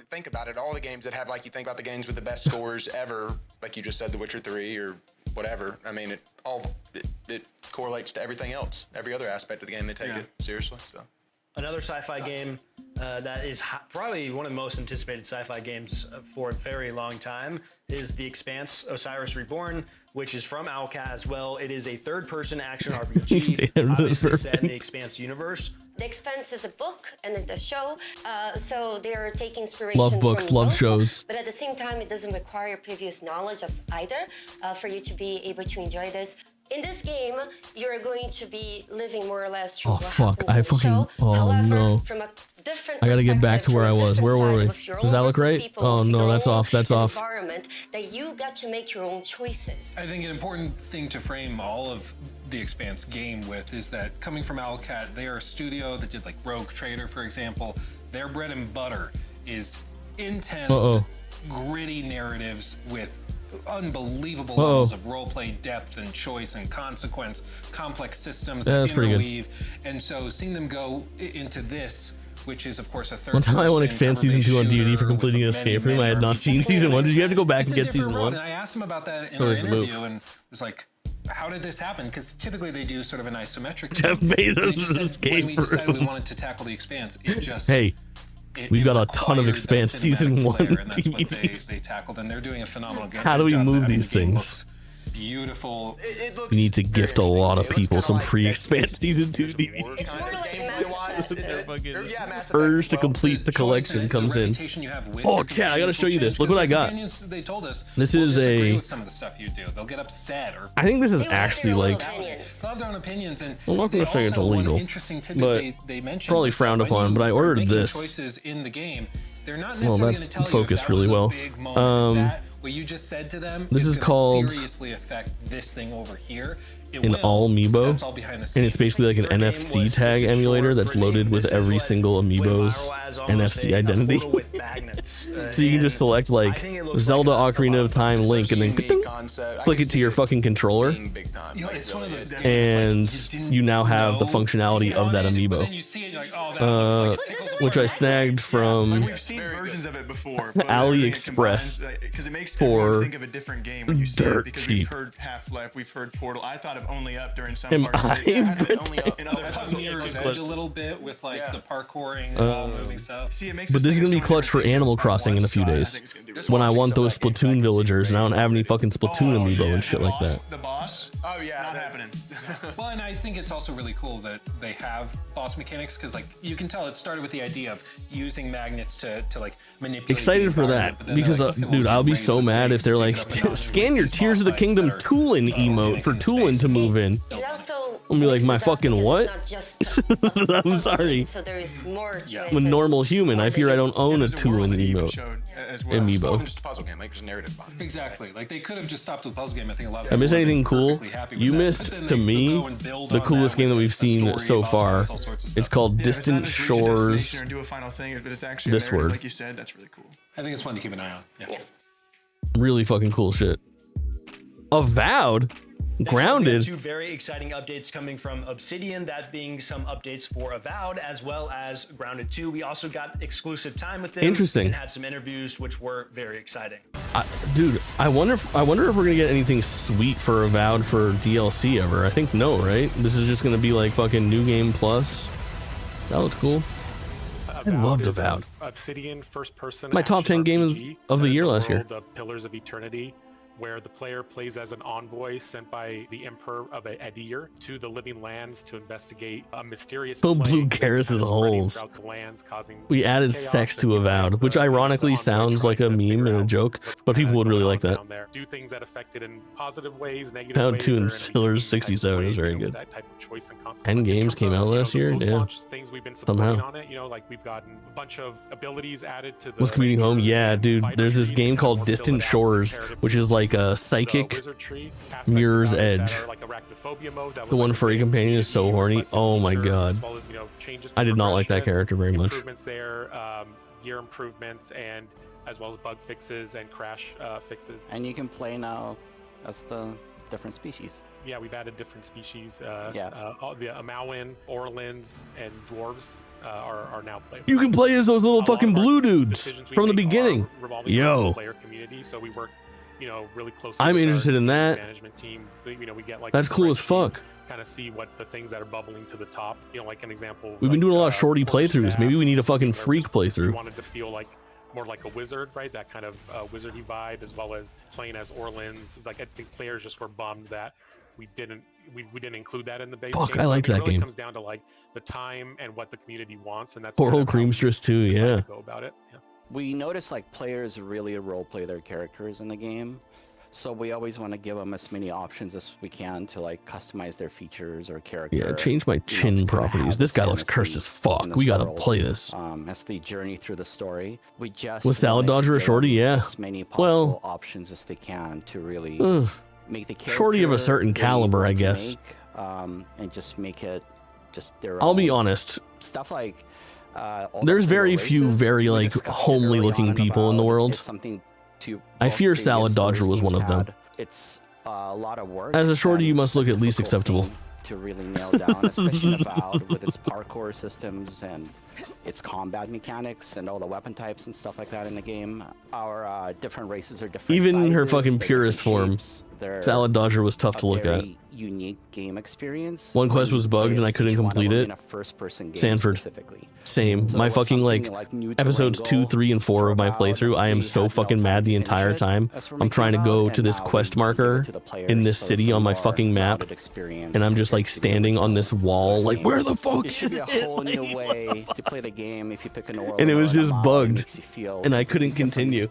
think about it. All the games that have, like, you think about the games with the best scores ever, like you just said, The Witcher 3 or whatever. I mean, it correlates to everything else. Every other aspect of the game, they take it seriously. So. Another sci-fi game that is probably one of the most anticipated sci-fi games for a very long time is The Expanse, Osiris Reborn, which is from Owlcat as well. It is a third-person action RPG, obviously set in the Expanse universe. The Expanse is a book and a show, so they're taking inspiration Love books, from love both, shows. But at the same time, it doesn't require previous knowledge of either for you to be able to enjoy this. In this game, you're going to be living more or less through Oh what fuck! happens I in the fucking. show. Oh However, no! from a different I gotta get back to perspective, where I from a was. Where different were side we? with your Does that own look group of right? people, Oh with no, your that's own off. That's off. environment that you got to make your own choices. I think an important thing to frame all of the Expanse game with is that coming from Owlcat, they are a studio that did like Rogue Trader, for example. Their bread and butter is intense, gritty narratives with unbelievable levels of roleplay depth and choice and consequence, complex systems that interweave. And so seeing them go into this, which is of course a third. One time I won Expanse Season 2 on DoD for completing an escape room. I had not seen Season 1. Did you have to go back and get Season 1? And I asked him about that in our interview and was like, how did this happen? Because typically they do sort of an isometric. Jeff Bezos' escape room. When we decided we wanted to tackle the Expanse, it just we've got a ton of Expanse Season 1 and that's what they tackled, and they're doing a phenomenal game. How do we move these things? Beautiful. You need to gift a lot of people some free Expanse Season 2 DVDs. It's more like Urge to complete the collection comes in. Oh, cat, I gotta show you this. Look what I got. They told us, this is a. Some of the stuff you do, they'll get upset or. I think this is actually like. They'll have their own opinions, and I'm not gonna say it's illegal, but they mentioned probably frowned upon. But I ordered this. Choices in the game, they're not well, necessarily that's going to tell focused really well. What you just said to them this is called seriously affect this thing over here. An all amiibo, and it's basically like an NFC tag emulator that's loaded with every single amiibo's NFC identity. So you can just select like Zelda Ocarina of Time Link and then click it to your fucking controller, and you now have the functionality of that amiibo, which I snagged from We've seen versions of it before, AliExpress because it makes for think of a different game when you see it, because we've heard Half-Life, we've heard Portal. I thought of Only Up during some parts of it. In other Mirror's Edge a little bit with like the parkouring, wall moving stuff. See, it makes but this is gonna be clutch for Animal Crossing in a few days when I want those Splatoon villagers, and I don't have any fucking Splatoon amiibo and shit like that. The boss? Oh yeah, not happening. Well, and I think it's also really cool that they have boss mechanics, because like you can tell it started with the idea of using magnets to like manipulate. Excited for that, because dude, I'll be so mad if they're like, scan your Tears of the Kingdom Toolin emote for Toolin to move in. I'll be like, my fucking what? I'm sorry. So there is more to I'm a normal human. I fear I don't own a Toolin emote. Amiibo. Just a puzzle game, like just narrative behind it. Exactly. Like they could have just stopped with puzzle game. I think a lot of I miss anything cool? You missed, to me, the coolest game that we've seen so far. It's called Distant Shores. This word. Like you said, that's really cool. I think it's one to keep an eye on. Yeah. Really fucking cool shit. Avowed? Grounded. Two very exciting updates coming from Obsidian, that being some updates for Avowed as well as Grounded 2. We also got exclusive time with them. Interesting. And had some interviews which were very exciting. Dude, I wonder if we're gonna get anything sweet for Avowed for DLC ever. I think no, right? This is just gonna be like fucking new game plus. That looks cool. I loved Avowed. Obsidian first person. My top 10 games of the year last year. The Pillars of Eternity, where the player plays as an envoy sent by the Emperor of Adir to the Living Lands to investigate a mysterious Blue Garrus's holes. We added sex to Avowed, which ironically sounds like a meme and a joke, but people would really like that. Do things that affected in positive ways, negative Avowed ways. 2 and Pillars 67 is very good. 10 games came out last year, yeah. Somehow. On it, like we've gotten a bunch of abilities added to the Was commuting home? Yeah, dude. There's this game called Distant Shores, which is like a psychic Mirror's Edge. The one furry companion is so horny. Oh my god. I did not like that character very much. Improvements there, gear improvements, and as well as bug fixes and crash fixes. And you can play now as the different species. Yeah, we've added different species. All the Amauin, Orlins, and Dwarves are now playable. You can play as those little fucking blue dudes from the beginning. Yo. Player community, so we work, really closely. I'm with interested in that. Management team. We get like that's cool as fuck. Kind of see what the things that are bubbling to the top. Like an example. We've been doing a lot of shorty playthroughs. Maybe we need a fucking freak playthrough. We wanted to feel like more like a wizard, right? That kind of wizardy vibe, as well as playing as Orlins. Like I think players just were bummed that we didn't include that in the base game. I liked that really game. It comes down to like the time and what the community wants, and that's Poor old Creamstress too. Yeah. Go about it. Yeah. We notice like players really role play their characters in the game. So we always want to give them as many options as we can to like customize their features or character. Yeah, change my chin properties. This guy looks cursed as fuck. We gotta play this. As the journey through the story, we just was Salad Dodger a shorty? Yeah. As many possible options as they can to really make the character shorty of a certain caliber, I guess. and just make it just their I'll own. be honest. Stuff like There's very few very like homely looking people in the world. Something to I fear Salad Dodger was one of them. It's a lot of work. As a shorty, you must look at least acceptable. To really nail down, especially about with its parkour systems and its combat mechanics and all the weapon types and stuff like that in the game. Our different races are different. Even in her sizes, fucking they're purest different form, shapes. They're Salad Dodger was tough a to look at. very unique game experience. One quest when was you bugged play and I as couldn't each one of complete them it. in a first-person game Sanford. specifically. Same. So My it was fucking something like new to episodes 2, wrangle 3, and 4 of my playthrough. I am so fucking mad the entire time. I'm trying to go to this quest marker in this city on my fucking map, and I'm just like standing on this wall, like where the fuck It should is be a it? whole new way to play the game if you pick an world. And it was or a just mod, it bugged, makes you feel and I couldn't continue.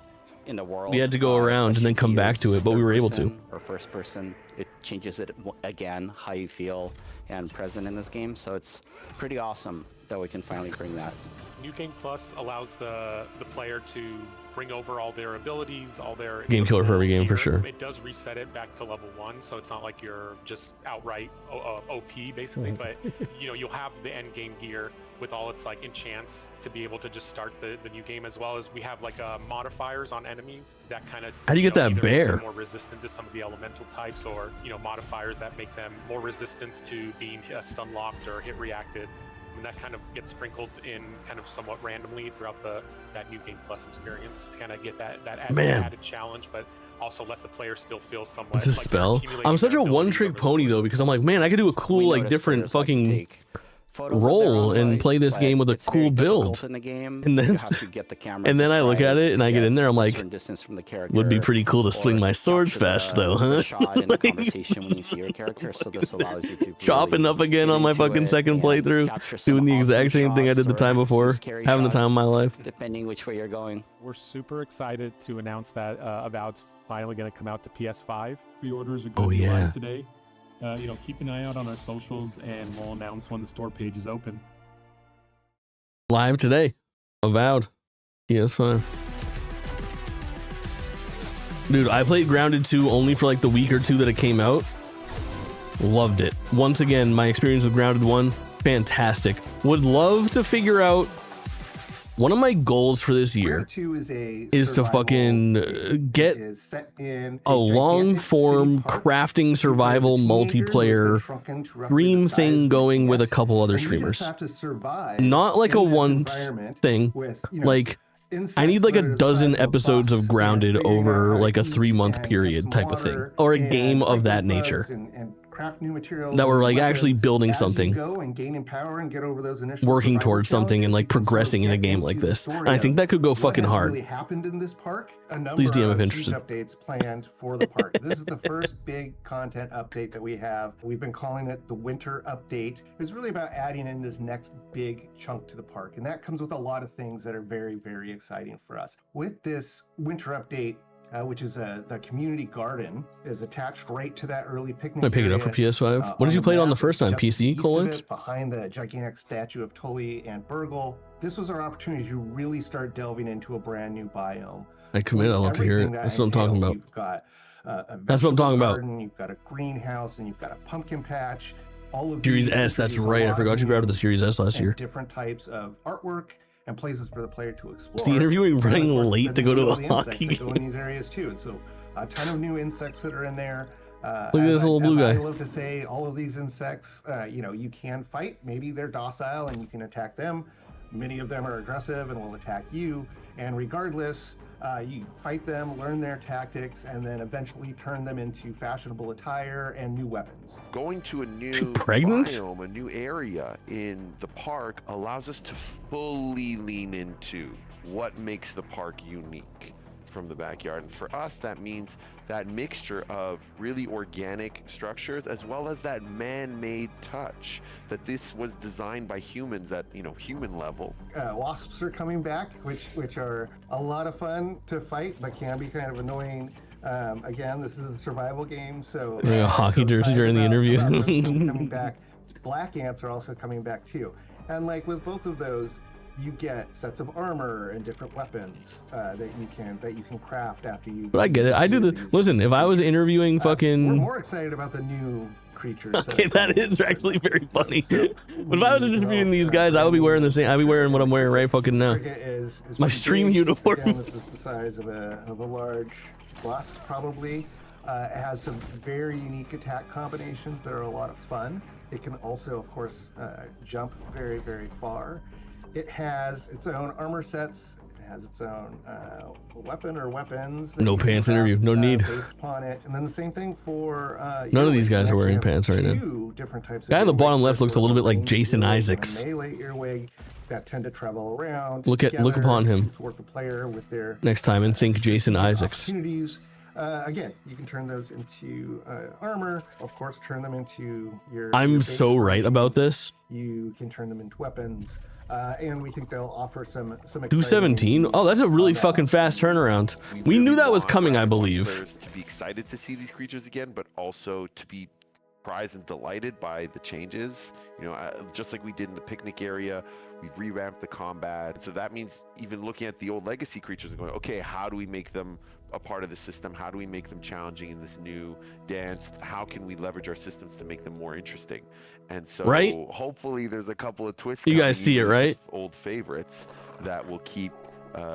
in the world. We had to go around and then come back to it, but we were able to. Person or first person, it changes it again how you feel and present in this game. So it's pretty awesome that we can finally bring that. New Game Plus allows the player to bring over all their abilities, all their Game killer for every game for sure. It does reset it back to level 1, so it's not like you're just outright OP basically, but you know, you'll have the end game gear with all its like enchants to be able to just start the new game, as well as we have like modifiers on enemies that kind of How do you get that either bear? make them more resistant to some of the elemental types, or modifiers that make them more resistant to being stun locked or hit reacted. And that kind of gets sprinkled in kind of somewhat randomly throughout that New Game Plus experience to kind of get that added challenge, but also let the player still feel somewhat. It's a like they're spell. accumulating I'm such their a abilities one-trick over the pony though, because I'm like, man, I could do a cool like different fucking role and play this game with a cool build. In the game, And then you have to get the camera and then I look just at right it and to I get in there, I'm a like, certain distance from the would be character, pretty cool to swing or my swords capture fast the- though, the huh? shot in the conversation when you see your character, so this allows you to Chopping really up again get on my into fucking it second and playthrough, capture some doing the exact awesome same thing I did the shots time or before, some scary having the time of shots, my life. depending which way you're going. We're super excited to announce that Avowed's finally going to come out to PS5. Pre-orders are Oh, going yeah. live today. Keep an eye out on our socials, and we'll announce when the store page is open. Live today. Avowed. PS5. Dude, I played Grounded 2 only for like the week or two that it came out. Loved it. Once again, my experience with Grounded 1, fantastic. Would love to figure out one of my goals for this year is to fucking get a long form crafting survival multiplayer stream thing going with a couple other streamers. Not like a one thing, like I need like a dozen episodes of Grounded over like a 3-month period type of thing, or a game of that nature. Craft new materials That we're like weapons actually building as you something, go and gaining power and get over those initial working survival towards something and like progressing in a game like this. And I think that could go fucking what has hard. really happened in this park? A number Please DM if of interested. huge updates planned for the park. This is the first big content update that we have. We've been calling it the winter update. It's really about adding in this next big chunk to the park, and that comes with a lot of things that are very, very exciting for us. With this winter update, which is the community garden, is attached right to that early picnic. I'm gonna pick it up for area. PS5. What did you play it on the first time? Just PC, east of Colons? it, behind the gigantic statue of Tully and Burgle. This was our opportunity to really start delving into a brand new biome. I commit. I love to hear it. Everything that That's what I'm talking entails. about. You've got a That's what I'm talking about. garden, you've got a greenhouse, and you've got a pumpkin patch. All of Series these S, that's introduce a right. I lot forgot of you grabbed new the Series S last and year. different types of artwork and places for the player to explore. Is the interviewing And, running of course, late the to go to new a insects hockey that go in game? these areas too. And so a ton of new insects that are in there. Look at this little blue I guy. love to say, all of these insects, you can fight. Maybe they're docile and you can attack them. Many of them are aggressive and will attack you. And regardless, you fight them, learn their tactics, and then eventually turn them into fashionable attire and new weapons. Going to a new pregnant? biome, a new area in the park allows us to fully lean into what makes the park unique from the backyard. And for us, that means that mixture of really organic structures as well as that man-made touch, that this was designed by humans at human level. Wasps are coming back, which are a lot of fun to fight, but can be kind of annoying. Again, this is a survival game, so Wearing a hockey jersey during the interview. about those things coming back. Black ants are also coming back too, and like with both of those, you get sets of armor and different weapons that you can craft after you. But I get it. I do the listen. If I was interviewing We're fucking more excited about the new creatures. Okay, that is actually very funny. But if I was interviewing these guys, I would be wearing the same. I'd be wearing what I'm wearing right fucking now. Is My stream uniform. Again, this is the size of a large bus, probably. It has some very unique attack combinations that are a lot of fun. It can also, of course, jump very, very far. It has its own armor sets. It has its own weapon or weapons. No pants interview. No need. Based upon it. And then the same thing for... None of these guys are wearing pants right now. Different types of Guy on the bottom left looks a little bit like earwigs, Jason earwig, Isaacs. Melee earwig that tend to travel around. Look upon him to work the player with their next time and think Jason Isaacs. opportunities. Again, you can turn those into armor. Of course, turn them into your... I'm so right about this. You can turn them into weapons. And we think they'll offer some 217? Oh, that's a really fucking fast turnaround. We knew that was coming, I believe. Players to be excited to see these creatures again, but also to be surprised and delighted by the changes. You know, just like we did in the picnic area, we've revamped the combat. So that means even looking at the old legacy creatures and going, okay, how do we make them a part of the system? How do we make them challenging in this new dance? How can we leverage our systems to make them more interesting? And so hopefully there's a couple of twists. You guys see it, right? Old favorites that will keep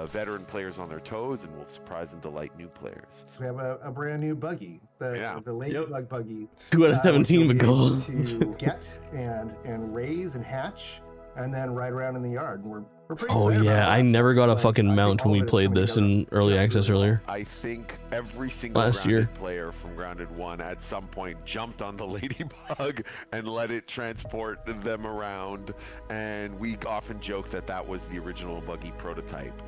veteran players on their toes and will surprise and delight new players. We have a brand new buggy, the Ladybug buggy. 2 out of 17 would go. To get and raise and hatch and then ride around in the yard. And we're pretty Oh excited yeah, about I that. never got a Like, fucking I mount think when all we of it is played coming this together in early access earlier. I think every single Last Grounded year. player from Grounded 1 at some point jumped on the Ladybug and let it transport them around. And we often joke that that was the original buggy prototype.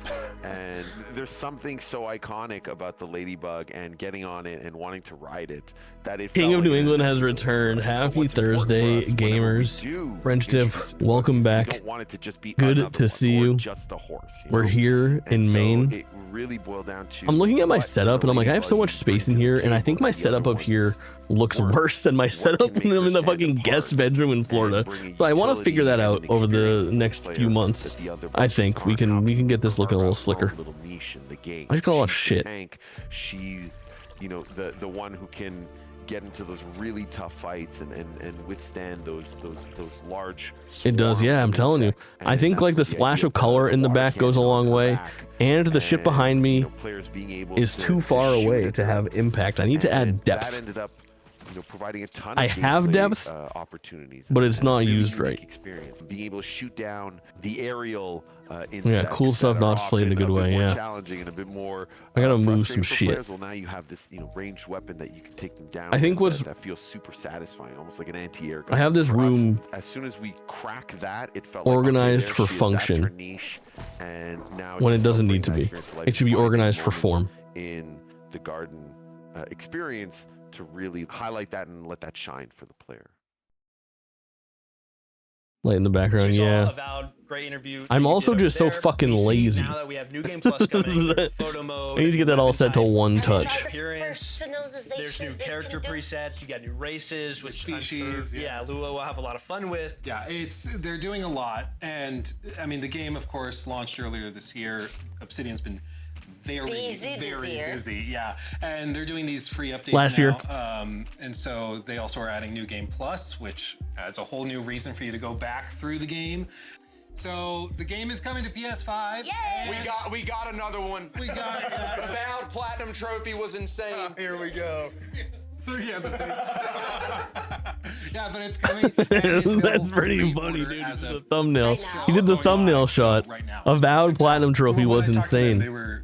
And there's something so iconic about the Ladybug and getting on it and wanting to ride it that it King felt of New like England has returned. Happy Thursday, gamers. French Dip, welcome back. don't want it to just be Good to see you. just a horse. We're here in Maine. It really boiled down to I'm looking at my setup and I'm like, I have so much space in here, and I think my setup up here looks worse than my setup when I'm in the fucking guest bedroom in Florida. So I want to figure that out over the next few months. I think we can get this looking a little slicker. I just got a lot of shit. She's, you know, the one who can get into those really tough fights and withstand those large. It does, yeah, I'm telling you. I think like the splash of color in the back goes a long way, and the shit behind me is too far away to have impact. I need to add depth. That ended up, you know, providing a ton of I have gameplay, depth, opportunities, but and it's not really used unique right. Experience. Being able to shoot down the aerial Yeah, cool stuff not played in a good way. more Yeah, challenging and a bit more. I gotta move some frustrating for shit. players. Well, now you have this, you know, ranged weapon that you can take them down. I think with what's- that feels super satisfying, almost like an anti-air gun. I have this For us, room as soon as we crack that, it felt organized like, for okay, there she is, that's her function niche, and now when it's it doesn't need bringing to that be. experience to life, It should be finding organized for moments form. in the garden experience to really highlight that and let that shine for the player. Light in the background, yeah. Avowed, great interview. I'm You also did just over so there. fucking We see lazy. Now that we have New Game Plus coming, photo mode. I need to get that all set to one touch. Appearance. There's new character presets. You got new races, which Species, I'm sure, yeah, Lua will have a lot of fun with. Yeah, they're doing a lot, and I mean the game, of course, launched earlier this year. Obsidian's been very busy, yeah, and they're doing these free updates Last now. year. And so they also are adding New Game Plus, which adds a whole new reason for you to go back through the game. So the game is coming to PS5. We got another one. We got it. The Avowed Platinum Trophy was insane. Here we go. Yeah, yeah, but it's coming. That's pretty funny, dude. The thumbnail. He did the thumbnail shot. Avowed Platinum Trophy was insane. They were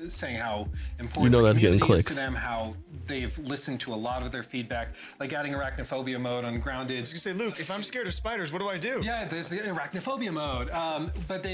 saying how important You know the that's getting community is to clicks. them, how they've listened to a lot of their feedback, like adding arachnophobia mode on Grounded. I was gonna say, Luke, if I'm scared of spiders, what do I do? Yeah, there's arachnophobia mode. But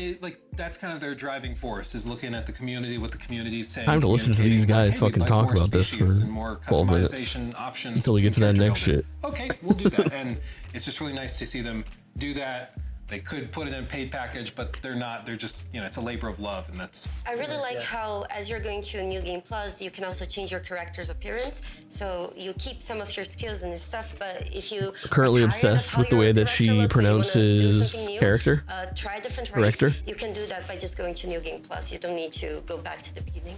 that's kind of their driving force, is looking at the community, what the community's saying. Time to listen to these guys Hey, we'd fucking like talk more about this for species and more 12 minutes customization options until we get to that in next character shit. building. Okay, we'll do that. And it's just really nice to see them do that. They could put it in a paid package, but they're not. They're just, you know, it's a labor of love, and that's. I really like how, as you're going to a New Game Plus, you can also change your character's appearance. So you keep some of your skills and stuff, but if you Currently are tired of obsessed how with the your way that character she looks and you wanna do pronounces something new, character. Try a different race. Director. You can do that by just going to New Game Plus. You don't need to go back to the beginning.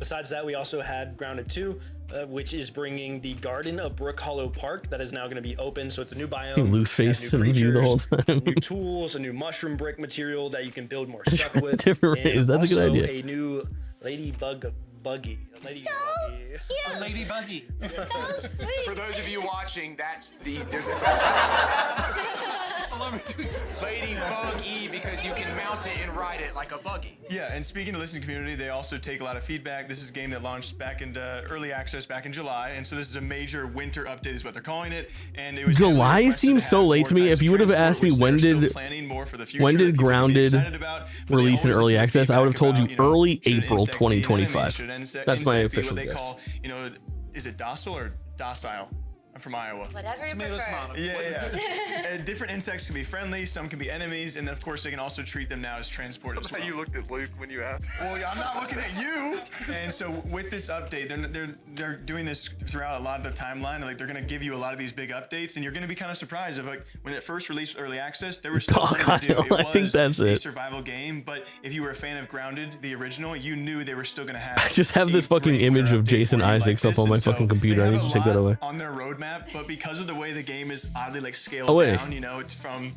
Besides that, we also had Grounded 2, which is bringing the Garden of Brook Hollow Park that is now going to be open. So it's a new biome. Loose face and review the whole time. New tools, a new mushroom brick material that you can build more stuff with. Different ways. That's a good idea. A new ladybug buggy. A ladybuggy. A lady buggy. So sweet. For those of you watching, that's the Allow me to explain. Ladybug E because you can mount it and ride it like a buggy. Yeah, and speaking to the listening community, they also take a lot of feedback. This is a game that launched back into early access back in July, and so this is a major winter update is what they're calling it. And it was July seems so late to me. If you would have asked me when did Grounded release in early access, I would have told you early April 2025. That's my official they guess. call, is it docile or docile? I'm from Iowa. Whatever you prefer. Yeah. Different insects can be friendly, some can be enemies, and then of course they can also treat them now as transport as well. You looked at Luke when you asked. Well, yeah, I'm not looking at you. And so with this update, they're doing this throughout a lot of the timeline. Like they're gonna give you a lot of these big updates, and you're gonna be kind of surprised of like when it first released early access, there was still plenty to do. It I think that's a it. survival game, but if you were a fan of Grounded, the original, you knew they were still gonna have. I just have this fucking image of Jason Isaacs up on my fucking computer. I need to take that away. On their roadmap, but because of the way the game is oddly like scaled Away. down, it's from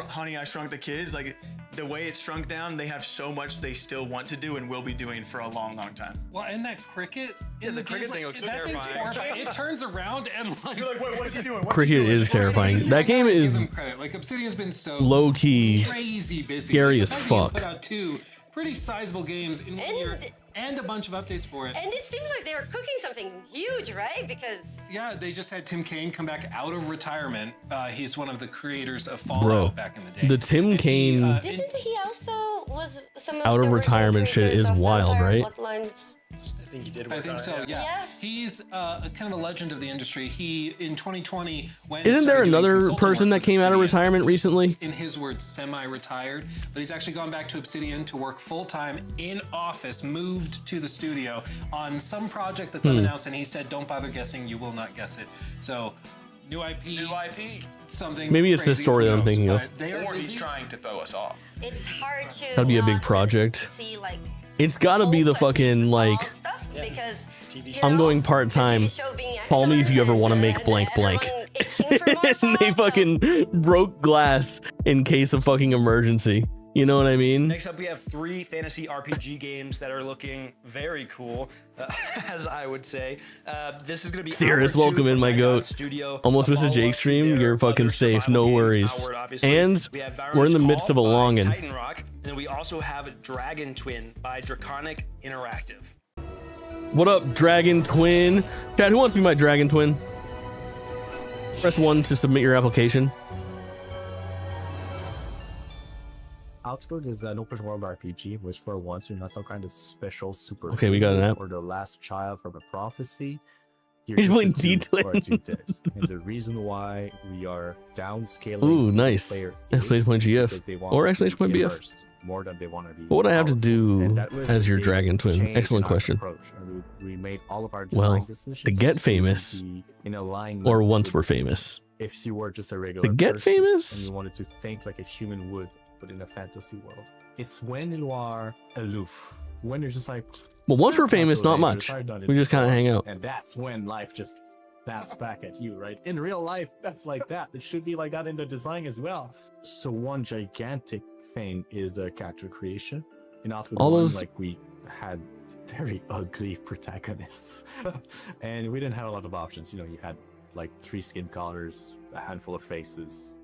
Honey, I Shrunk the Kids. Like the way it's shrunk down, they have so much they still want to do and will be doing for a long, long time. Well, and that cricket. Yeah, the cricket thing looks terrifying. It turns around and like. You're like, wait, what's he doing? Cricket is terrifying. That game Give is them credit. Like Obsidian's been so low key, crazy busy. scary as The fact that you fuck. Put out 2 pretty sizable games in 1 year and a bunch of updates for it. And it seemed like they were cooking something huge, right? Because Yeah, they just had Tim Kaine come back out of retirement. He's one of the creators of Fallout Bro, back in the day. the Tim Kaine didn't he also was some of out the of retirement shit creators is of wild, Vampire right? Bloodlines? I think he did. I think so. Yeah. Yes. He's kind of a legend of the industry. He in 2020 went. Isn't there started doing another consulting person work that for came out of Obsidian, retirement who's, recently? In his words, semi-retired, but he's actually gone back to Obsidian to work full-time in office. Moved to the studio on some project that's unannounced, and he said, "Don't bother guessing. You will not guess it." So. New IP. Something. Maybe it's this crazy, story who I'm knows, thinking of. but they are Or he's busy. trying to throw us off. It's hard to. That'd be a big not project. See like It's gotta be the fucking like. stuff because I'm going part time. Call me if you ever want to make blank blank. And they fucking broke glass in case of fucking emergency. You know what I mean? Next up, we have 3 fantasy RPG games that are looking very cool, as I would say. This is going to be Osiris, Hour 2 welcome in, from my Night goat. Out Studio, Almost a missed a Jake follow-up to stream. their You're fucking other safe. No survival game, worries. Outward, obviously. And We have we're in the Varanus midst of a Call by longin'. Titan Rock, and we also have Dragon Twin by Draconic Interactive. What up, Dragon Twin? Chad, who wants to be my Dragon Twin? Press 1 to submit your application. Outward is an open world RPG, which for once you're not some kind of special super. Okay, we got an app. Or the last child from a prophecy. He's playing D-Twin. D-Twin. And the reason why we are downscaling. Ooh, the nice. player Exclamation point is GF. because they want Or to exclamation point be BF. immersed more than they want to be. What would I have to powerful. And do that was as your a Dragon Twin? change Excellent in our question. approach. And we made all of our design Well, decisions to get to famous, be in alignment or once with we're famous. If you were just a regular To get person famous? and you wanted to think like a human would, but in a fantasy world. It's when you are aloof, when you're just like, Well, once "That's we're famous, so not dangerous, much. I've done it We just kind of before." hang out. And that's when life just snaps back at you, right? In real life, that's like that. It should be like that in the design as well. So one gigantic thing is the character creation. In Outward All One, those- like we had very ugly protagonists, and we didn't have a lot of options. You know, you had like 3 skin colors, a handful of faces,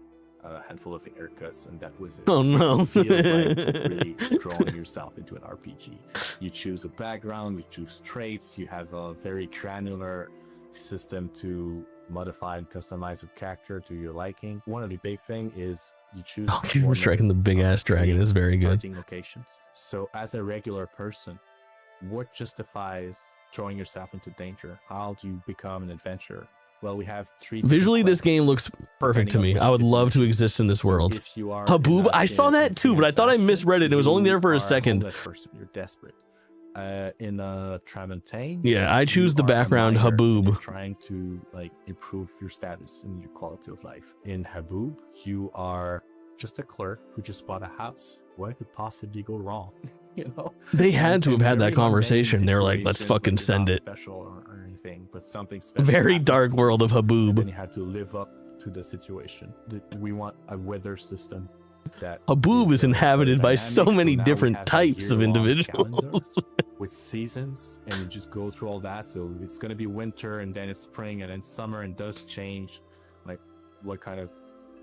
a handful of haircuts, and that was it. Oh, no. It feels like really throwing yourself into an RPG. You choose a background, you choose traits, you have a very granular system to modify and customize your character to your liking. One of the big thing is you choose. You were striking the big ass dragon is very good. Starting locations. So as a regular person, what justifies throwing yourself into danger? How do you become an adventurer? Well, we have 3 Visually, this quests. game looks perfect to me. I would love to exist in this So world. if you are Haboob, in a I saw that too, but I thought I misread it. It was only there for a you are second. homeless person, you're desperate. In Tramontane, Yeah, I choose you the are a background miner and Haboob. you're trying to like improve your status and your quality of life. In Haboob, you are just a clerk who just bought a house. What could possibly go wrong? You know, They had to have had that very mundane conversation. They were like, let's situations, fucking it's send not it. Special or anything, but something special. Very happens dark to world you, of and Haboob. then you had to live up to the situation. We want a weather system that Haboob is inhabited by so dynamic, many now we different have a types of year-long individuals. calendar with seasons, and you just go through all that. So it's gonna be winter, and then it's spring, and then summer, and does change, like what kind of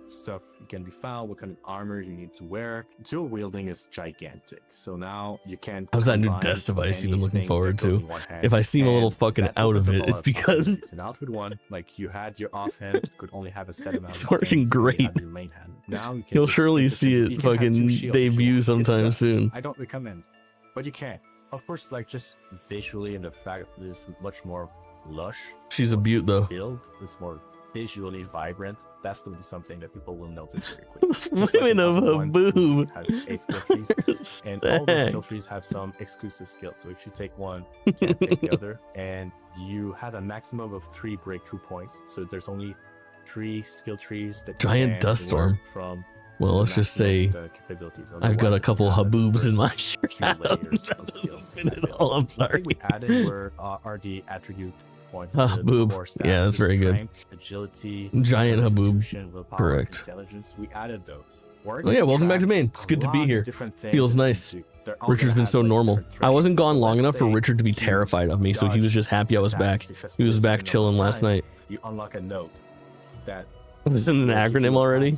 stuff can be found, what kind of armor you need to wear. Dual wielding is gigantic, so now you can. How's that new combine desk device you've been looking anything forward that goes to? in one hand, If I seem a little and fucking that out of opens it, up a it's lot of because possibilities. In Outfit 1, like you had your offhand could only have a set amount. it's of working things, and you great. had your main hand. Now you can You'll just surely flip see you it can have two fucking shields if you debut want. It sometime sucks. soon. I don't recommend, but you can. Of course, like just visually, and the fact that it's much more lush. She's a beaut though. Build, it's more visually vibrant. That's going to be something that people will notice very quickly. Women of Haboob. Have 8 skill trees, and all the skill trees have some exclusive skills. So if you take one, you can't take the other, and you have a maximum of 3 breakthrough points. So there's only 3 skill trees that Giant can dust storm. work from. Well, to let's just maximum say the capabilities. I've got a Otherwise, couple you have the Haboobs in first my few layers of skills. Oh, I'm The sorry. thing we added are the attribute points. the Haboob. core stats, Yeah, that's so very good. strength, agility, Giant Haboob. constitution, willpower, Correct. intelligence. We added those. Oh yeah, welcome back to Maine. It's good to be here. Feels nice. Richard's been so normal. I wasn't gone long enough for Richard to be terrified of me, so he was just happy I was back. He was back chilling last night. You unlock a note that Was it an acronym already?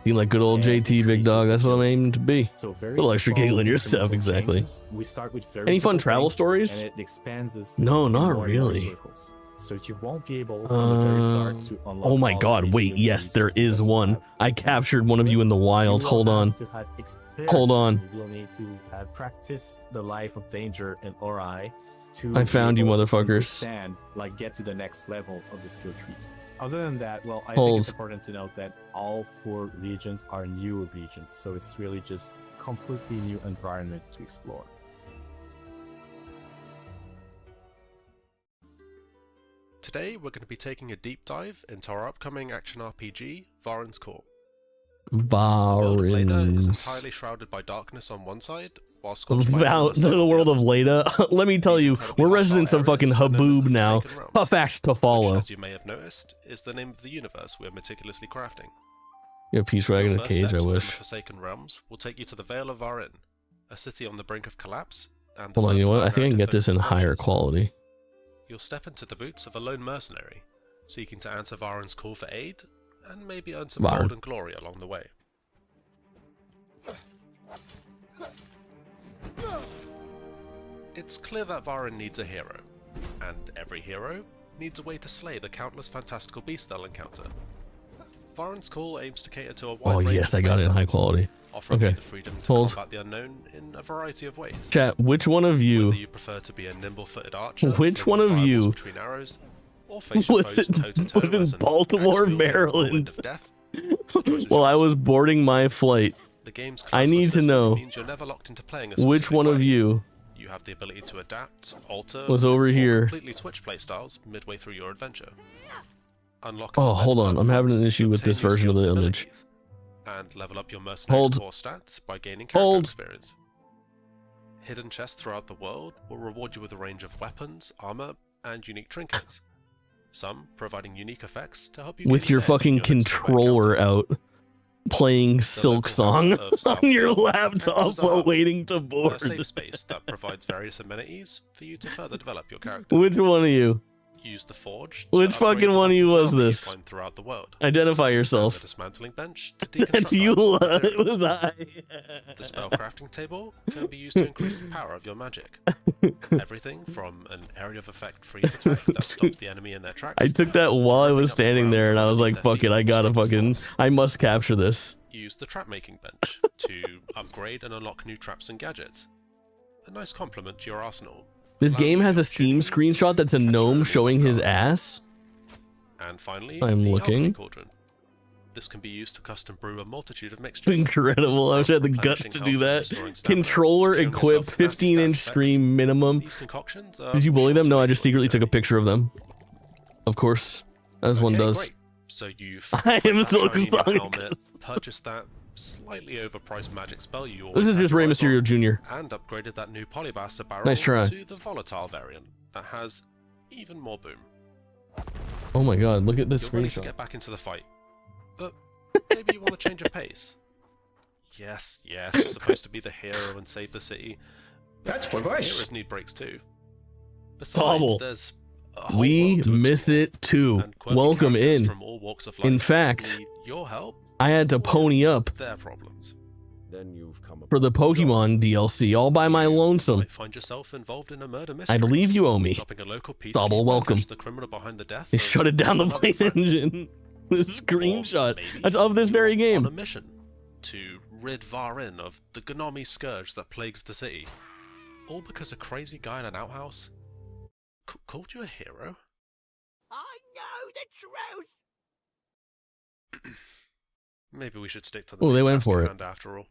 Being like good old JT, big dog. That's what I'm aiming to be. So very Little extra small giggling yourself, incremental exactly. changes. We start with very Any fun simple travel things, stories? and it expands us No, in not more and more really. circles. So you won't be able from the very start to unlock Oh my all god, the wait, abilities yes, there you is just one. have. I captured one of you in the wild. You Hold will on. have to have experience. Hold on. You will need to have practiced the life of danger in Ori to I be found you able to motherfuckers. understand, like get to the next level of the skill trees. Other than that, well, I think Hold. it's important to note that all 4 regions are new regions, so it's really just completely new environment to explore. Today, we're going to be taking a deep dive into our upcoming action RPG, Varen's Call. Leda is Varins. entirely shrouded by darkness on one side, while scorched by About endless the world of Leda. Let me tell you, we're residents of fucking Haboob now. Tough act to follow. as you may have noticed, is the name of the universe we are meticulously crafting. Yeah, Peace Wagon in a First cage, step I to the wish. Forsaken Realms will take you to the Vale of Varen, a city on the brink of collapse. And the Hold on, you first know of what? our I think I can get narrative this in higher approaches. quality. You'll step into the boots of a lone mercenary, seeking to answer Varen's call for aid, and maybe earn some Varen. gold and glory along the way. It's clear that Varen needs a hero, and every hero needs a way to slay the countless fantastical beasts they'll encounter. Varen's Call aims to cater to a wide Oh range yes, of I got it in high playstyles, quality. offering you Okay. the freedom to Hold. combat the unknown in a variety of ways. Chat, which one of Whether you you prefer to be a nimble-footed archer, Which flinging one of fireballs you between arrows, or face your was foes it toe-to-toe was in as an Baltimore, axe-wielding Maryland? whirlwind of death? While I was boarding my flight, The game's I classless need to system know means you're never locked into playing a which specific one of way. you You have the ability to adapt, alter, was over or here. completely switch playstyles midway through your adventure. Unlock Oh, and hold spend on. I'm having an points issue to with this obtain new version of the skills and image. abilities, and level up your mercenary's Hold. core stats by gaining character Hold. experience. Hidden chests throughout the world will reward you with a range of weapons, armor, and unique trinkets. Some providing unique effects to help you With gain your an edge in fucking your next combat controller out playing Silk local Song hamlet of on your Southfield laptop acts as a while hub, waiting to a board. safe space that provides various amenities for you to further develop your character. Which one of you? Use the forge. to Which upgrade fucking the one of you weapons was and armor you this? find throughout the world. Identify The yourself. dismantling bench to That's deconstruct you. items and It materials. was I. The spell crafting table can be used to increase the power of your magic. Everything from an area of effect freeze attack that stops the enemy in their tracks. I took that while I was standing there, and I was like, "Fuck it, I gotta fucking, I must capture this." Use the trap making bench to upgrade and unlock new traps and gadgets. A nice complement to your arsenal. This game has a Steam screenshot that's a gnome showing his ass. And finally, I'm the looking. alchemy cauldron. This can be used to custom brew a multitude of mixtures. Incredible. I wish I had the guts to do that. Controller equipped, 15-inch screen minimum. These concoctions are Did you bully them? No, I just secretly took a picture of them. Of course, as one does. Great. So you've I am put that Silk shiny new Song. helmet, purchased that slightly overpriced magic spell you This always is had just to Rey ride Mysterio on, Jr. and upgraded that new Polybuster barrel Nice try. to the volatile variant that has even more boom. Oh my god, look at this You're ready to screenshot. get back into the fight, but maybe you want to change of pace. Yes, you're supposed to be the hero and save the city. That's my voice. Heroes need breaks too. Besides, Double. there's a whole We world to miss it too. and quirky Welcome characters in. from all walks of life In fact, need your help, I had to pony up their problems. Then you've come for the Pokemon DLC all by my lonesome. Might find yourself involved in a murder mystery. I believe you owe me. Stopping a local pizza Double and welcome. catch the criminal behind the death They of shut it down the another plane friend. engine. The screenshot. Maybe That's of this very on game. a mission to rid Varin of the Gnome scourge that plagues the city. All because a crazy guy in an outhouse called you a hero? I know the truth. Maybe we should stick to the Oh, they main went task for at it. hand after all.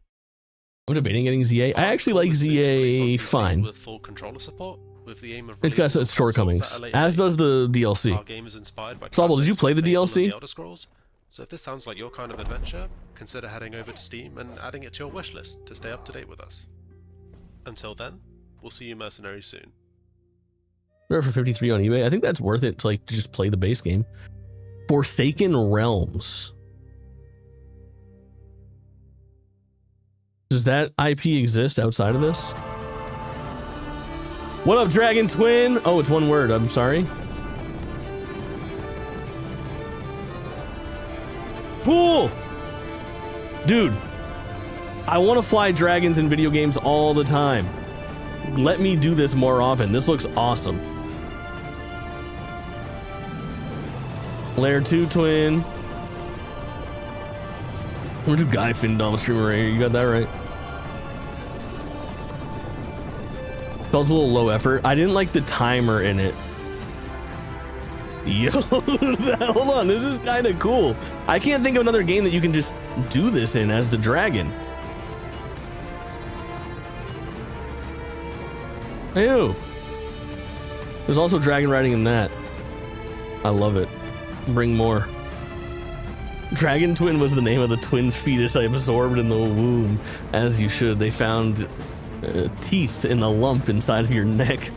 I'm debating getting ZA. I actually like ZA fine. With full controller support, with the aim of It's got releasing its on shortcomings, consoles at a later as date. does the DLC. Our game is inspired by Sobble, did you classics play the like Fable and DLC? The Elder Scrolls. So if this sounds like your kind of adventure, consider heading over to Steam and adding it to your wishlist to stay up to date with us. Until then, we'll see you mercenaries soon. They're for 53 on eBay. I think that's worth it to like just play the base game. Forsaken Realms. Does that IP exist outside of this? What up, Dragon Twin? Oh, it's one word. I'm sorry. Cool. Dude, I want to fly dragons in video games all the time. Let me do this more often. This looks awesome. Layer 2 twin. I'm gonna do Guy Findom streamer right here. You got that right. Felt a little low effort. I didn't like the timer in it. Yo, hold on. This is kind of cool. I can't think of another game that you can just do this in as the dragon. Ew. There's also dragon riding in that. I love it. Bring more. Dragon Twin was the name of the twin fetus I absorbed in the womb. As you should. They found teeth in a lump inside of your neck.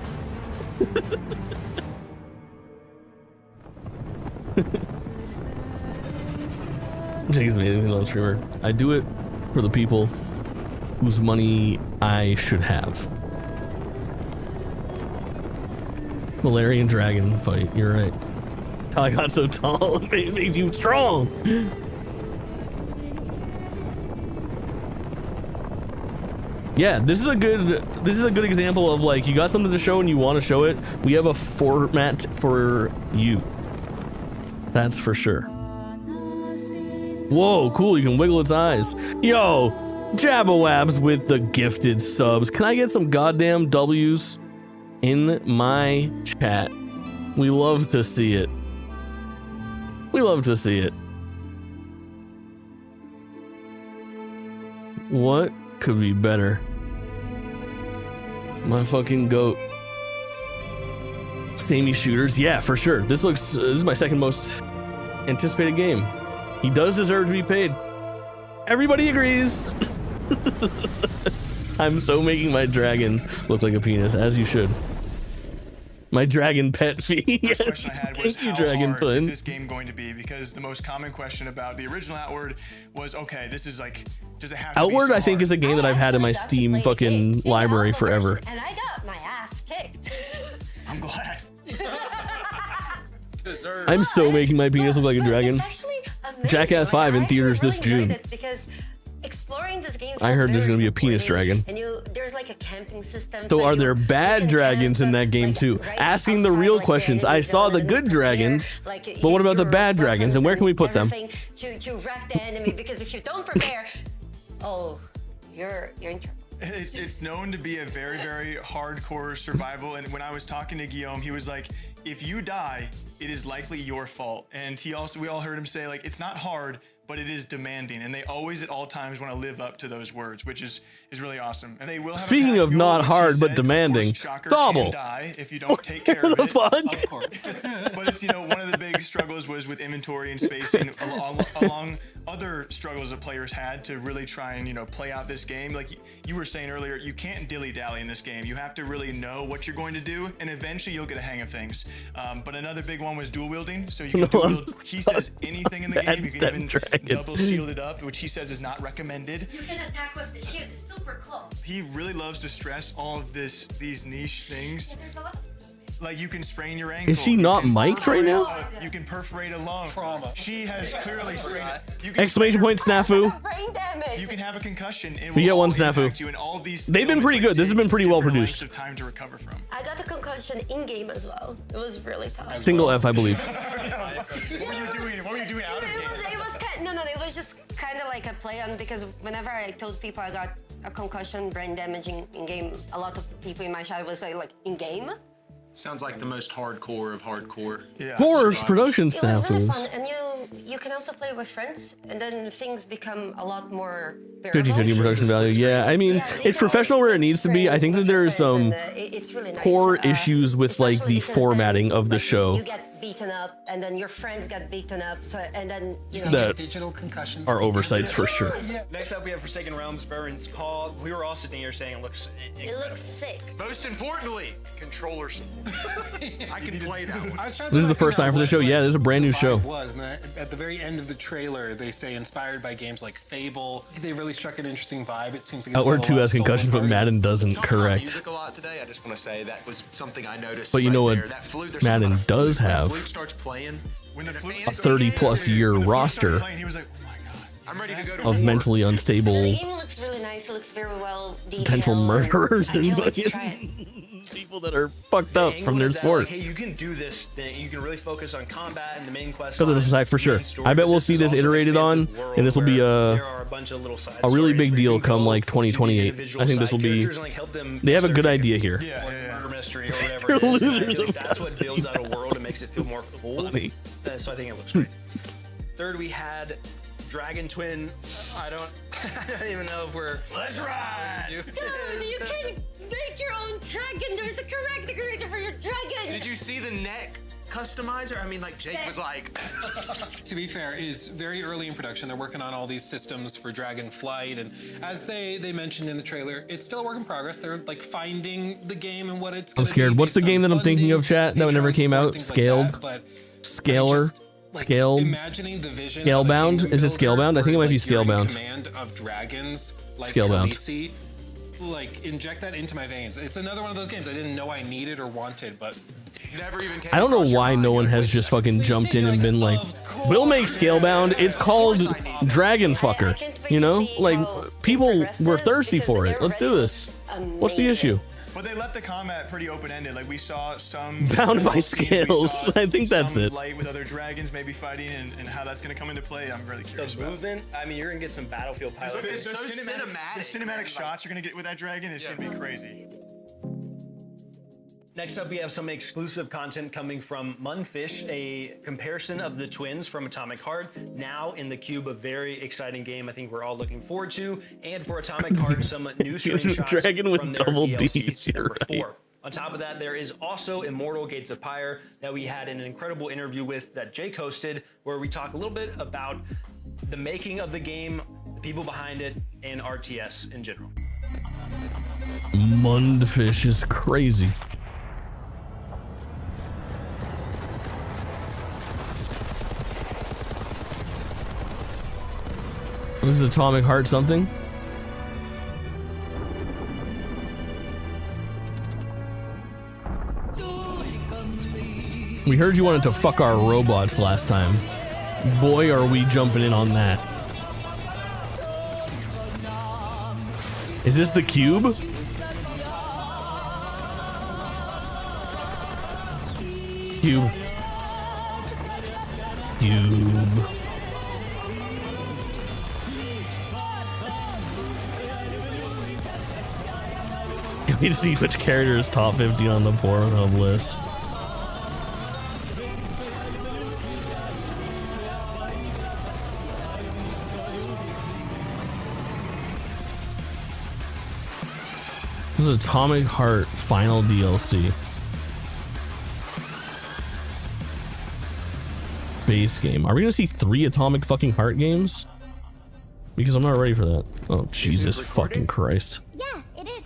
Jake's amazing little streamer. I do it for the people whose money I should have. Valerian dragon fight. You're right. How I got so tall it makes you strong. Yeah, this is a good example of like you got something to show and you want to show it. We have a format for you. That's for sure. Whoa, cool, you can wiggle its eyes. Yo, Jabawabs with the gifted subs. Can I get some goddamn W's in my chat? We love to see it. We love to see it. What could be better? My fucking goat. Samey shooters, yeah, for sure. This is my second most anticipated game. He does deserve to be paid. Everybody agrees. I'm so making my dragon look like a penis, as you should. My dragon pet fee. First question I had was, Thank you, how Dragon hard Twin. is this game going to be? Because the most common question about the original Outward was, okay, this is like, does it have to be Outward, so I think, hard? is a game that I've had in my Steam fucking library forever. And I got my ass kicked. I'm glad. I'm so making my penis look like a dragon. It's actually amazing. Jackass 5 in theaters this June. Because exploring this game, I heard there's very gonna be a penis rewarding, dragon. and there's like a camping system. So are you there bad dragons in that game too? Asking the real questions. I saw the good dragons, but what about the bad dragons and where can we put them? to wreck the enemy, because if you don't prepare, oh, you're in trouble. It's known to be a very, very hardcore survival. And when I was talking to Guillaume, he was like, if you die, it is likely your fault. And we all heard him say, like, it's not hard, but it is demanding, and they always at all times want to live up to those words, which is really awesome. And they will have Speaking of not hard but demanding, Double. Die if you don't take care of it. Fuck? Of course. But it's, you know, one of the big struggles was with inventory and spacing along other struggles that players had to really try and, you know, play out this game. Like you were saying earlier, you can't dilly-dally in this game. You have to really know what you're going to do, and eventually you'll get a hang of things. But another big one was dual wielding. So you can dual wield, he says, anything in the game. You can even double shield it up, which he says is not recommended. You can attack with the shield, it's super close. He really loves to stress all of these niche things. Yeah, there's a lot of Like you can sprain your ankle. Is she not mic'd right now? You can perforate a lung. Trauma. She has clearly sprained it. You can Exclamation point snafu. brain damage. You can have a concussion. It We get will one all snafu. impact you, and all these They've been pretty good. This has been pretty well produced. of time to recover from. I got a concussion in game as well. It was really tough. Single F, I believe. What were you doing? What were you doing out of game? It was kind no, it was just kind of like a play on, because whenever I told people I got a concussion, brain damage in game, a lot of people in my chat would say like, in game? Sounds like the most hardcore of hardcore. Yeah. Horror's production It was really snafu. fun, and you can also play with friends, and then things become a lot more 50-50 production value. Yeah, I mean, it's professional where it needs to be. I think that there's some it's really nice. core issues with like the formatting of the show You get beaten up, and then your friends get beaten up, so and then you know that digital concussions are oversights for sure. Next up, we have Forsaken Realms, Baron's Call. We were all sitting here saying it looks sick. Most importantly, controller support. I can play that one. This is the first time for the show. Yeah, this is a brand new show. Was and at the very end of the trailer, they say inspired by games like Fable. They really struck an interesting vibe. It seems like it's Outward got a 2 lot has of soul concussions, but and heart. Madden doesn't. Correct. Music a lot today. I just want to say that was something I noticed. But you know what there. That flute, there's Madden something about a does flute. When have? the flute starts playing, when the flute A 30-plus year roster He was like, oh my god, I'm ready to go to of war. mentally The unstable game looks really nice. It looks very well detailed. potential murderers I and can't wait to fucking try it. people that are fucked up angle from their is that, sport. Like, hey, you can do this thing. You can really focus on combat and the main quest. Other than that, for sure. I bet we'll see this iterated on, and this will be a really big deal come like 2028. I think this will be. They have a good idea here. Murder mystery or whatever it is. And I feel like that's what builds out a world and makes it feel more full. Funny. So I think it looks great. Third, we had Dragon Twin. I don't even know if we're. Let's ride! Dude, you can make your own dragon. There's a correct creator for your dragon. Did you see the neck customizer? I mean, like Jake was like. To be fair, is very early in production. They're working on all these systems for Dragon Flight, and as they mentioned in the trailer, it's still a work in progress. They're like finding the game and what it's. I'm scared. What's the game that I'm thinking of, chat? That never came out? Scaled? Scaler? Scaled? Imagining the vision. Scalebound? Is it Scalebound? I think it might be Scalebound. Command of dragons like Scalebound. Khaleesi, like inject that into my veins. It's another one of those games I didn't know I needed or wanted, but never even came I don't know why no one has just fucking jumped in and been like, we'll make Scalebound. It's called Dragon Fucker. You know? Like, people were thirsty for it. Let's do this. What's the issue? But they left the combat pretty open-ended. Like we saw some Bound by scenes, we scales. saw I think that's some it. Light with other dragons, maybe fighting, and how that's going to come into play. I'm really curious The about. movement. I mean, you're gonna get some Battlefield pilots. The cinematic shots you're going to get with that dragon is going to be crazy. Next up, we have some exclusive content coming from Munfish, a comparison of the twins from Atomic Heart, now in the cube, a very exciting game I think we're all looking forward to. And for Atomic Heart, some new screenshots Dragon with from their double DLC Ds, you're number right. 4. On top of that, there is also Immortal Gates of Pyre that we had an incredible interview with that Jake hosted, where we talk a little bit about the making of the game, the people behind it, and RTS in general. Mundfish is crazy. This is Atomic Heart something? We heard you wanted to fuck our robots last time. Boy, are we jumping in on that. Is this the cube? Cube. Cube. Can we see which character is top 50 on the Pornhub list? This is Atomic Heart final DLC. Base game. Are we gonna see 3 Atomic fucking Heart games? Because I'm not ready for that. Oh, Jesus fucking Christ. Yeah, it is.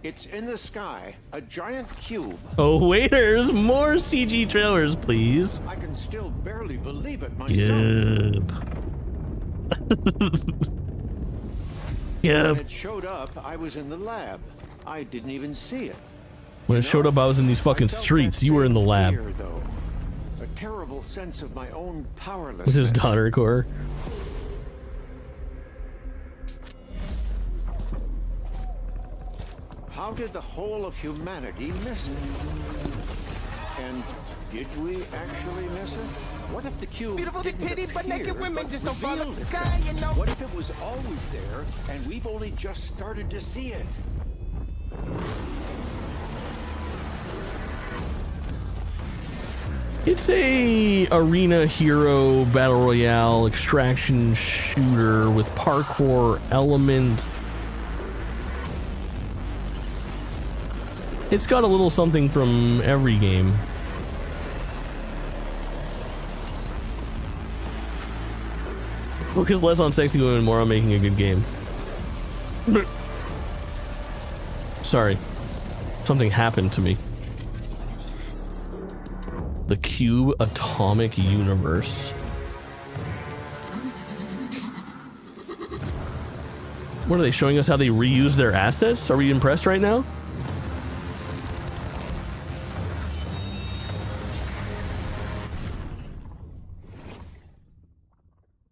It's in the sky, a giant cube. Oh, waiters, more CG trailers, please. I can still barely believe it myself. Yep. When it showed up, I was in the lab. I didn't even see it. When it showed up, I was in these fucking streets. You were in the lab. Fear, though. A terrible sense of my own powerlessness. With his daughter, Core. How did the whole of humanity miss it? And did we actually miss it? What if the cube Beautiful big didn't titty, but naked appear, women but just don't fall out the revealed sky, itself? you know? What if it was always there and we've only just started to see it? It's a arena hero battle royale extraction shooter with parkour elements. It's got a little something from every game. Focus less on sexy women, more on making a good game. Sorry. Something happened to me. The Cube Atomic Universe. What are they showing us, how they reuse their assets? Are we impressed right now?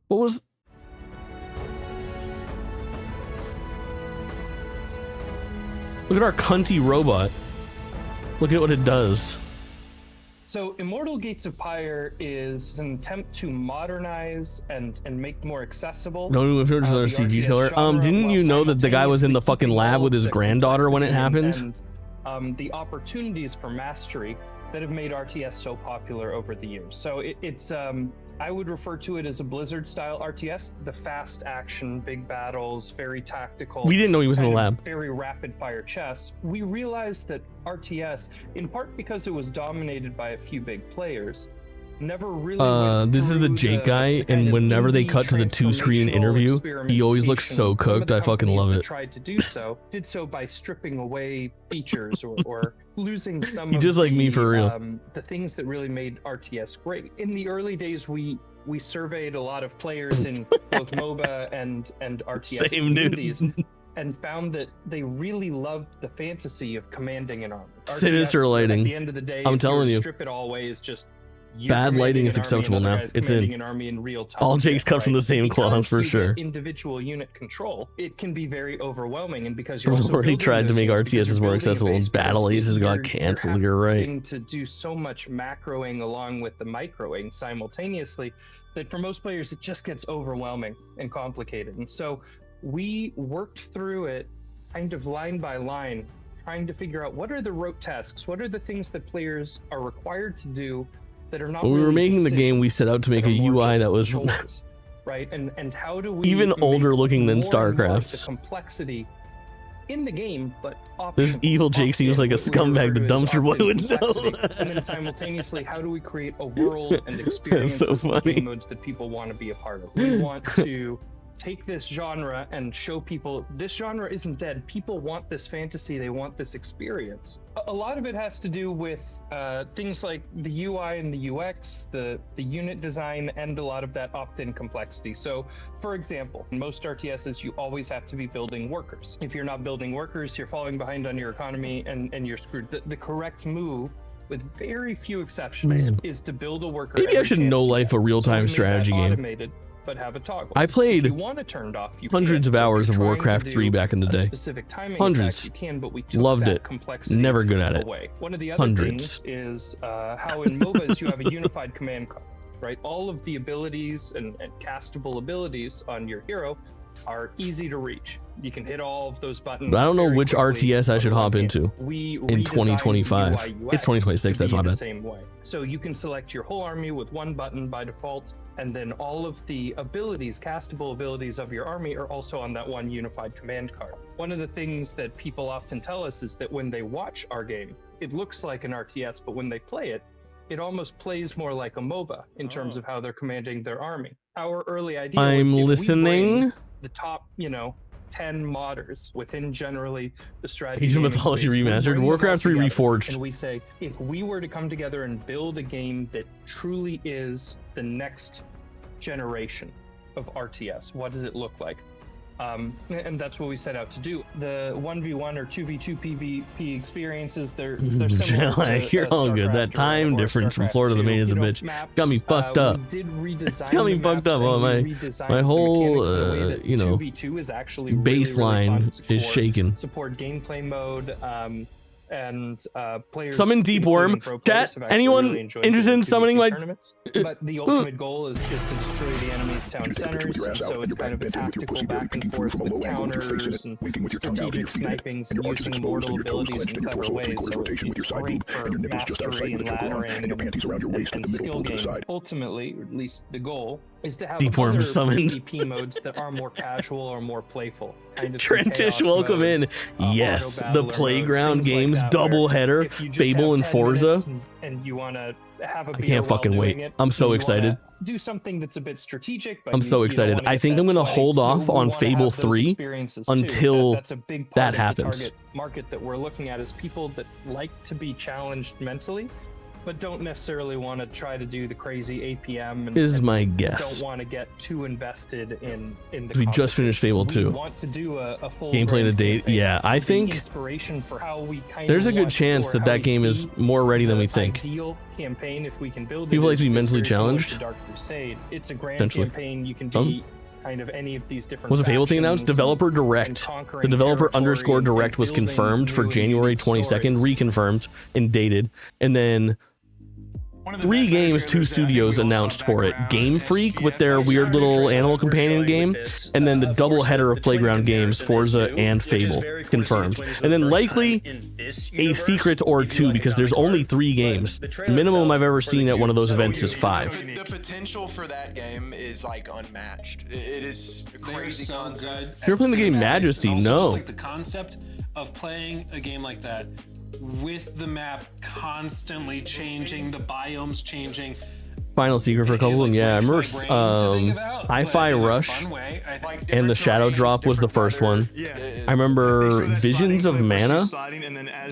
What was... Look at our cunty robot. Look at what it does. So Immortal Gates of Pyre is an attempt to modernize and make more accessible. No, if there's another CG trailer. Didn't you know that the guy was in the fucking lab with his granddaughter when it happened? And the opportunities for mastery that have made RTS so popular over the years. So it's I would refer to it as a Blizzard style RTS, the fast action, big battles, very tactical. We didn't know he was in the lab. Very rapid fire chess. We realized that RTS, in part because it was dominated by a few big players, never really this is the Jake guy, and whenever they cut to the 2-screen interview, he always looks so cooked. I fucking love it. Tried to do so, did so by stripping away features or losing some He of just like me for real. The things that really made RTS great. In the early days, we surveyed a lot of players in both MOBA and RTS communities, and found that they really loved the fantasy of commanding an army. Sinister RTS, lighting. At the end of the day, I'm if telling you. strip it all away is just Bad lighting is acceptable now. It's in. An army in real time. All Jake's cut from the same cloth for sure. Individual unit control, it can be very overwhelming, and because I've already tried to make RTSs more accessible, and Battle Aces got canceled. You're right. To do so much macroing along with the microing simultaneously, that for most players it just gets overwhelming and complicated. And so we worked through it, kind of line by line, trying to figure out what are the rote tasks, what are the things that players are required to do that are not. When we were making the game, we set out to make a UI that was right, and how do we even older looking than more and more of the StarCraft's. complexity in the game, but This evil Jake seems like a scumbag the dumpster boy would know. and then simultaneously, how do we create a world and experiences and game modes that people want to be a part of? We want to take this genre and show people this genre isn't dead. People want this fantasy, they want this experience. A lot of it has to do with things like the UI and the UX, the unit design, and a lot of that opt-in complexity. So for example, in most RTSs, you always have to be building workers. If you're not building workers, you're falling behind on your economy and you're screwed. The correct move, with very few exceptions, is to build a worker. Maybe I should know life a real-time strategy game. Automated, but have a toggle. I played If you want it turned off, you hundreds can. of So if hours you're of trying Warcraft to 3 do back in the a day. specific timing Hundreds. attack, you can, but we took Loved that it. complexity Never good at it. away. One of the other Hundreds. things is how in MOBAs you have a unified command card, right? All of the abilities and castable abilities on your hero are easy to reach. You can hit all of those buttons. But I don't know very which quickly. RTS I should hop into We in redesigned 2025. UI UX It's 2026, to that's be my the bad. same way. So you can select your whole army with one button by default, And then all of the abilities, castable abilities of your army are also on that one unified command card. One of the things that people often tell us is that when they watch our game, it looks like an RTS, but when they play it, it almost plays more like a MOBA in terms of how they're commanding their army. Our early idea was if we bring the top, 10 modders within generally the strategy. Age of Mythology Remastered, Warcraft 3 Reforged. And we say, if we were to come together and build a game that truly is the next generation of RTS, what does it look like? And that's what we set out to do. The 1v1 or 2v2 PvP experiences, they're similar to you're all good. That time difference from Florida to Maine is a bitch. Got me fucked up. Got me fucked up. Oh, my whole, 2v2 is actually baseline is shaken. Support gameplay mode. And players summon Deep Worm. Chat, anyone really interested in summoning my tournaments? But the ultimate goal is to destroy the enemy's town centers. So it's kind of a tactical back and forth with counters and strategic snipings and using immortal abilities in clever ways. So it's great for mastery and laddering and skill game. Ultimately, or at least the goal, is to have Deep Worm other summoned. PvP modes that are more casual or more playful. Kind of Trentish, welcome in. Yes, the Playground Games double header, Fable and Forza. And you want to have a I can't fucking wait. I'm so excited. Do something that's a bit strategic, but I'm so excited. I think I'm gonna hold off on Fable 3 until that's a big part that of happens. The target market that we're looking at is people that like to be challenged mentally, but don't necessarily want to try to do the crazy APM. And my guess. Don't want to get too invested in the. We just finished Fable 2. We want to do a full gameplay and a date. campaign. Yeah, I think Inspiration for how we kind there's of a good want chance or that how that we game is see more ready than the we think. Ideal campaign, if we can build People it, like to be is mentally very similar to challenged. Dark Crusade. It's a grand Potentially. campaign. You can Some. be kind of any of these different. Was a Fable thing announced? factions Developer Direct. and The conquering developer territory and _direct was building confirmed for new and January unique 22nd, stories. reconfirmed and dated. And then 3 games, 2 studios announced for it. Game Freak with their weird little animal companion game, and then the double header of Playground Games, Forza and Fable confirmed. And then likely a secret or 2 because there's only 3 games. Minimum I've ever seen at one of those events is 5. The potential for that game is like unmatched. It is a crazy concept. You're playing the game Majesty? Also No. just like the concept of playing a game like that with the map constantly changing, the biomes changing. Final secret for a couple of them. Yeah, I remember Hi-Fi Rush and the Shadow Drop was the first one. I remember Visions of Mana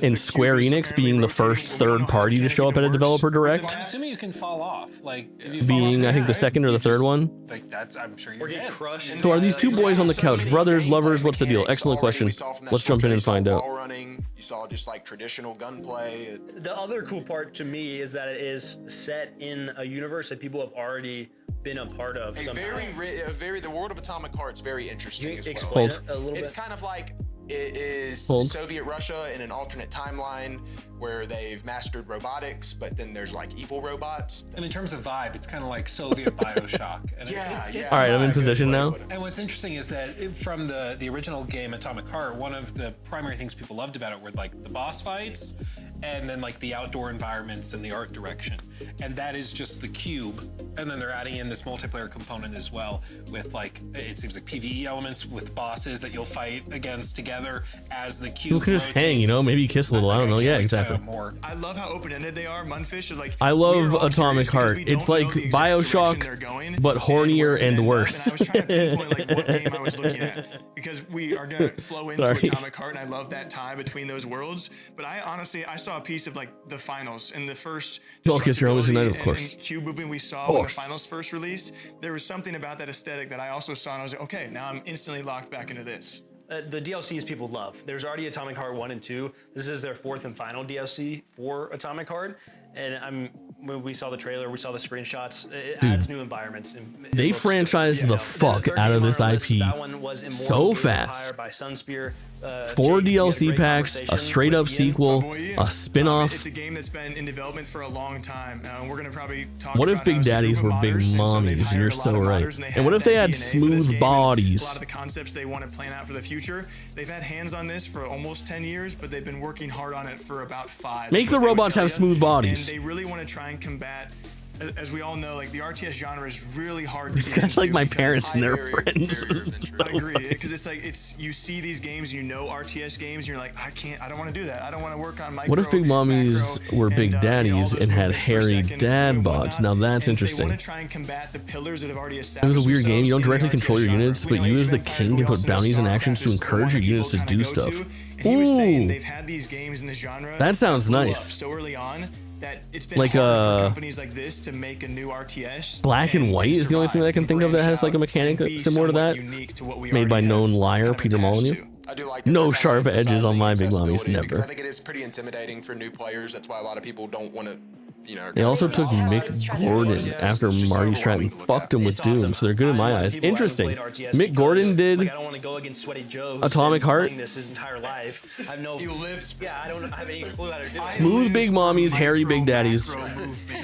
and Square Enix being the first third party to show up at a developer direct. I'm assuming you can fall off. Like if you fall Being, off I think, the second or the third one. Like that's, I'm sure you're dead. So are these 2 boys on the couch brothers, lovers? What's the deal? Excellent question. Let's jump in and find out. Wall running. You saw just like traditional gunplay. The other cool part to me is that it is set in a universe that people have already been a part of. The world of Atomic Heart's very interesting as well. Explain it a little It's bit? kind of like it is Soviet Russia in an alternate timeline where they've mastered robotics, but then there's like evil robots. And in terms of vibe, it's kind of like Soviet Bioshock. And All right, I'm in position now. And what's interesting is that from the original game Atomic Heart, one of the primary things people loved about it were like the boss fights and then like the outdoor environments and the art direction. And that is just the cube. And then they're adding in this multiplayer component as well with like, it seems like PvE elements with bosses that you'll fight against together as the cube. You can just hang, maybe kiss a little. I don't know. Yeah, exactly. I love how open-ended they are. Munfish are like. I love Atomic Heart. It's like Bioshock, but hornier and worse. And I was trying to pinpoint like what game I was looking at because we are gonna flow into Atomic Heart, and I love that tie between those worlds. But I honestly, I saw a piece of like the finals and the first. You'll kiss your homies tonight, of course. And cube movement we saw when the finals first released. There was something about that aesthetic that I also saw, and I was like, okay, now I'm instantly locked back into this. The DLCs people love. There's already Atomic Heart 1 and 2. This is their 4th and final DLC for Atomic Heart. And when we saw the trailer, we saw the screenshots. It adds new environments. They franchised the fuck out of this IP so fast. 4 DLC packs, a straight up sequel, a spin-off. It's a game that's been in development for a long time. We're gonna probably talk What if about Big how it's a Daddies group were of big modders, and so they've mommies? hired You're a lot so of right. modders, and they And what have if they that had DNA for this smooth game, and bodies? A lot of the concepts they want to plan out for the future. They've had hands on this for almost 10 years, but they've been working hard on it for about 5. Make the robots have smooth bodies. And they really want to try and combat as we all know, like the RTS genre is really hard These to get guys into like my because- parents and their friends. I agree, because it's like you see these games, you know RTS games, and you're like, I don't want to do that. I don't want to work on micro. What if big mommies were big daddies and had hairy dad bods? Now that's interesting. Try and combat the pillars that have already It established was a weird game. You don't themselves directly in the control your RTS units, genre. but you as the king can put bounties and actions to encourage your units to do stuff. He was saying Ooh, they've had these games in the genre that sounds blew up nice. so early on that it's been Like, hard for companies like this to make a new RTS. Black and White is the only thing that I can think of that has like a mechanic similar to that. Made by known liar Peter Molyneux. I do like No sharp edges on my big mommies, because I never. think it is pretty intimidating for new players. That's why a lot of people don't want to, you know. They also took Mick Gordon after Marty Stratton fucked him with Doom, so they're good in my eyes. Interesting. Mick Gordon did I don't want to go against Sweaty Joe. who's Atomic been Heart. playing this his entire life. I have no. He lives. Yeah, I don't have any clue how to do it. Smooth big mommies, hairy big daddies.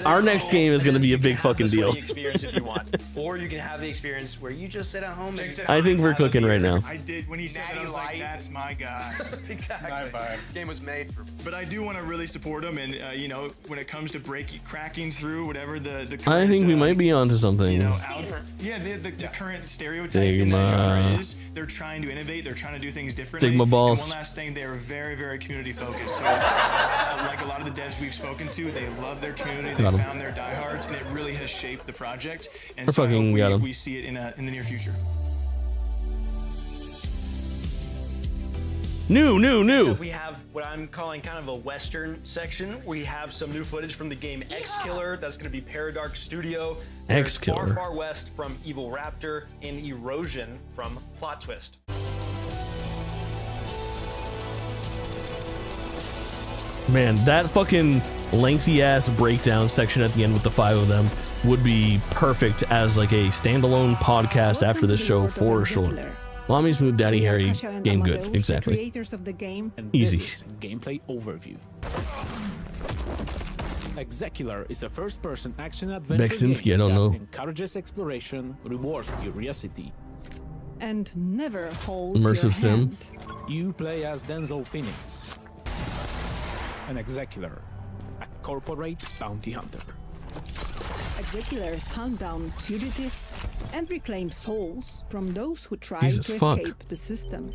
Our next game is going to be a big fucking deal. Experience if you want, or you can have the experience where you just sit at home. And I think we're cooking right now. I did when he said that, I was like, that's my guy. Exactly. This game was made for. But I do want to really support him, and you know, when it comes to cracking through whatever the current, I think we might be onto something. the current stereotype in that genre is they're trying to innovate, they're trying to do things differently. Stigma balls. And one last thing, they're very, very community focused. So like a lot of the devs we've spoken to, they love their community, they found their diehards, and it really has shaped the project. And so I hope we see it in the near future. New. So we have what I'm calling kind of a Western section. We have some new footage from the game ExeKiller. That's going to be Paradark Studio. There's ExeKiller. Far West from Evil Raptor and Erosion from Plot Twist. Man, that fucking lengthy ass breakdown section at the end with the 5 of them would be perfect as like a standalone podcast after this show for sure. Mommy's Mood, Daddy Harry, game good, exactly. Creators of the game. Easy. This is gameplay overview. ExeKiller is a first-person action adventure Beksinski, game I don't know. that encourages exploration, rewards curiosity, And never holds Immersive your sim. hand. You play as Denzel Phoenix, an ExeKiller, a corporate bounty hunter. ExeKillers hunt down fugitives and reclaim souls from those who try Jesus to fuck. escape the system.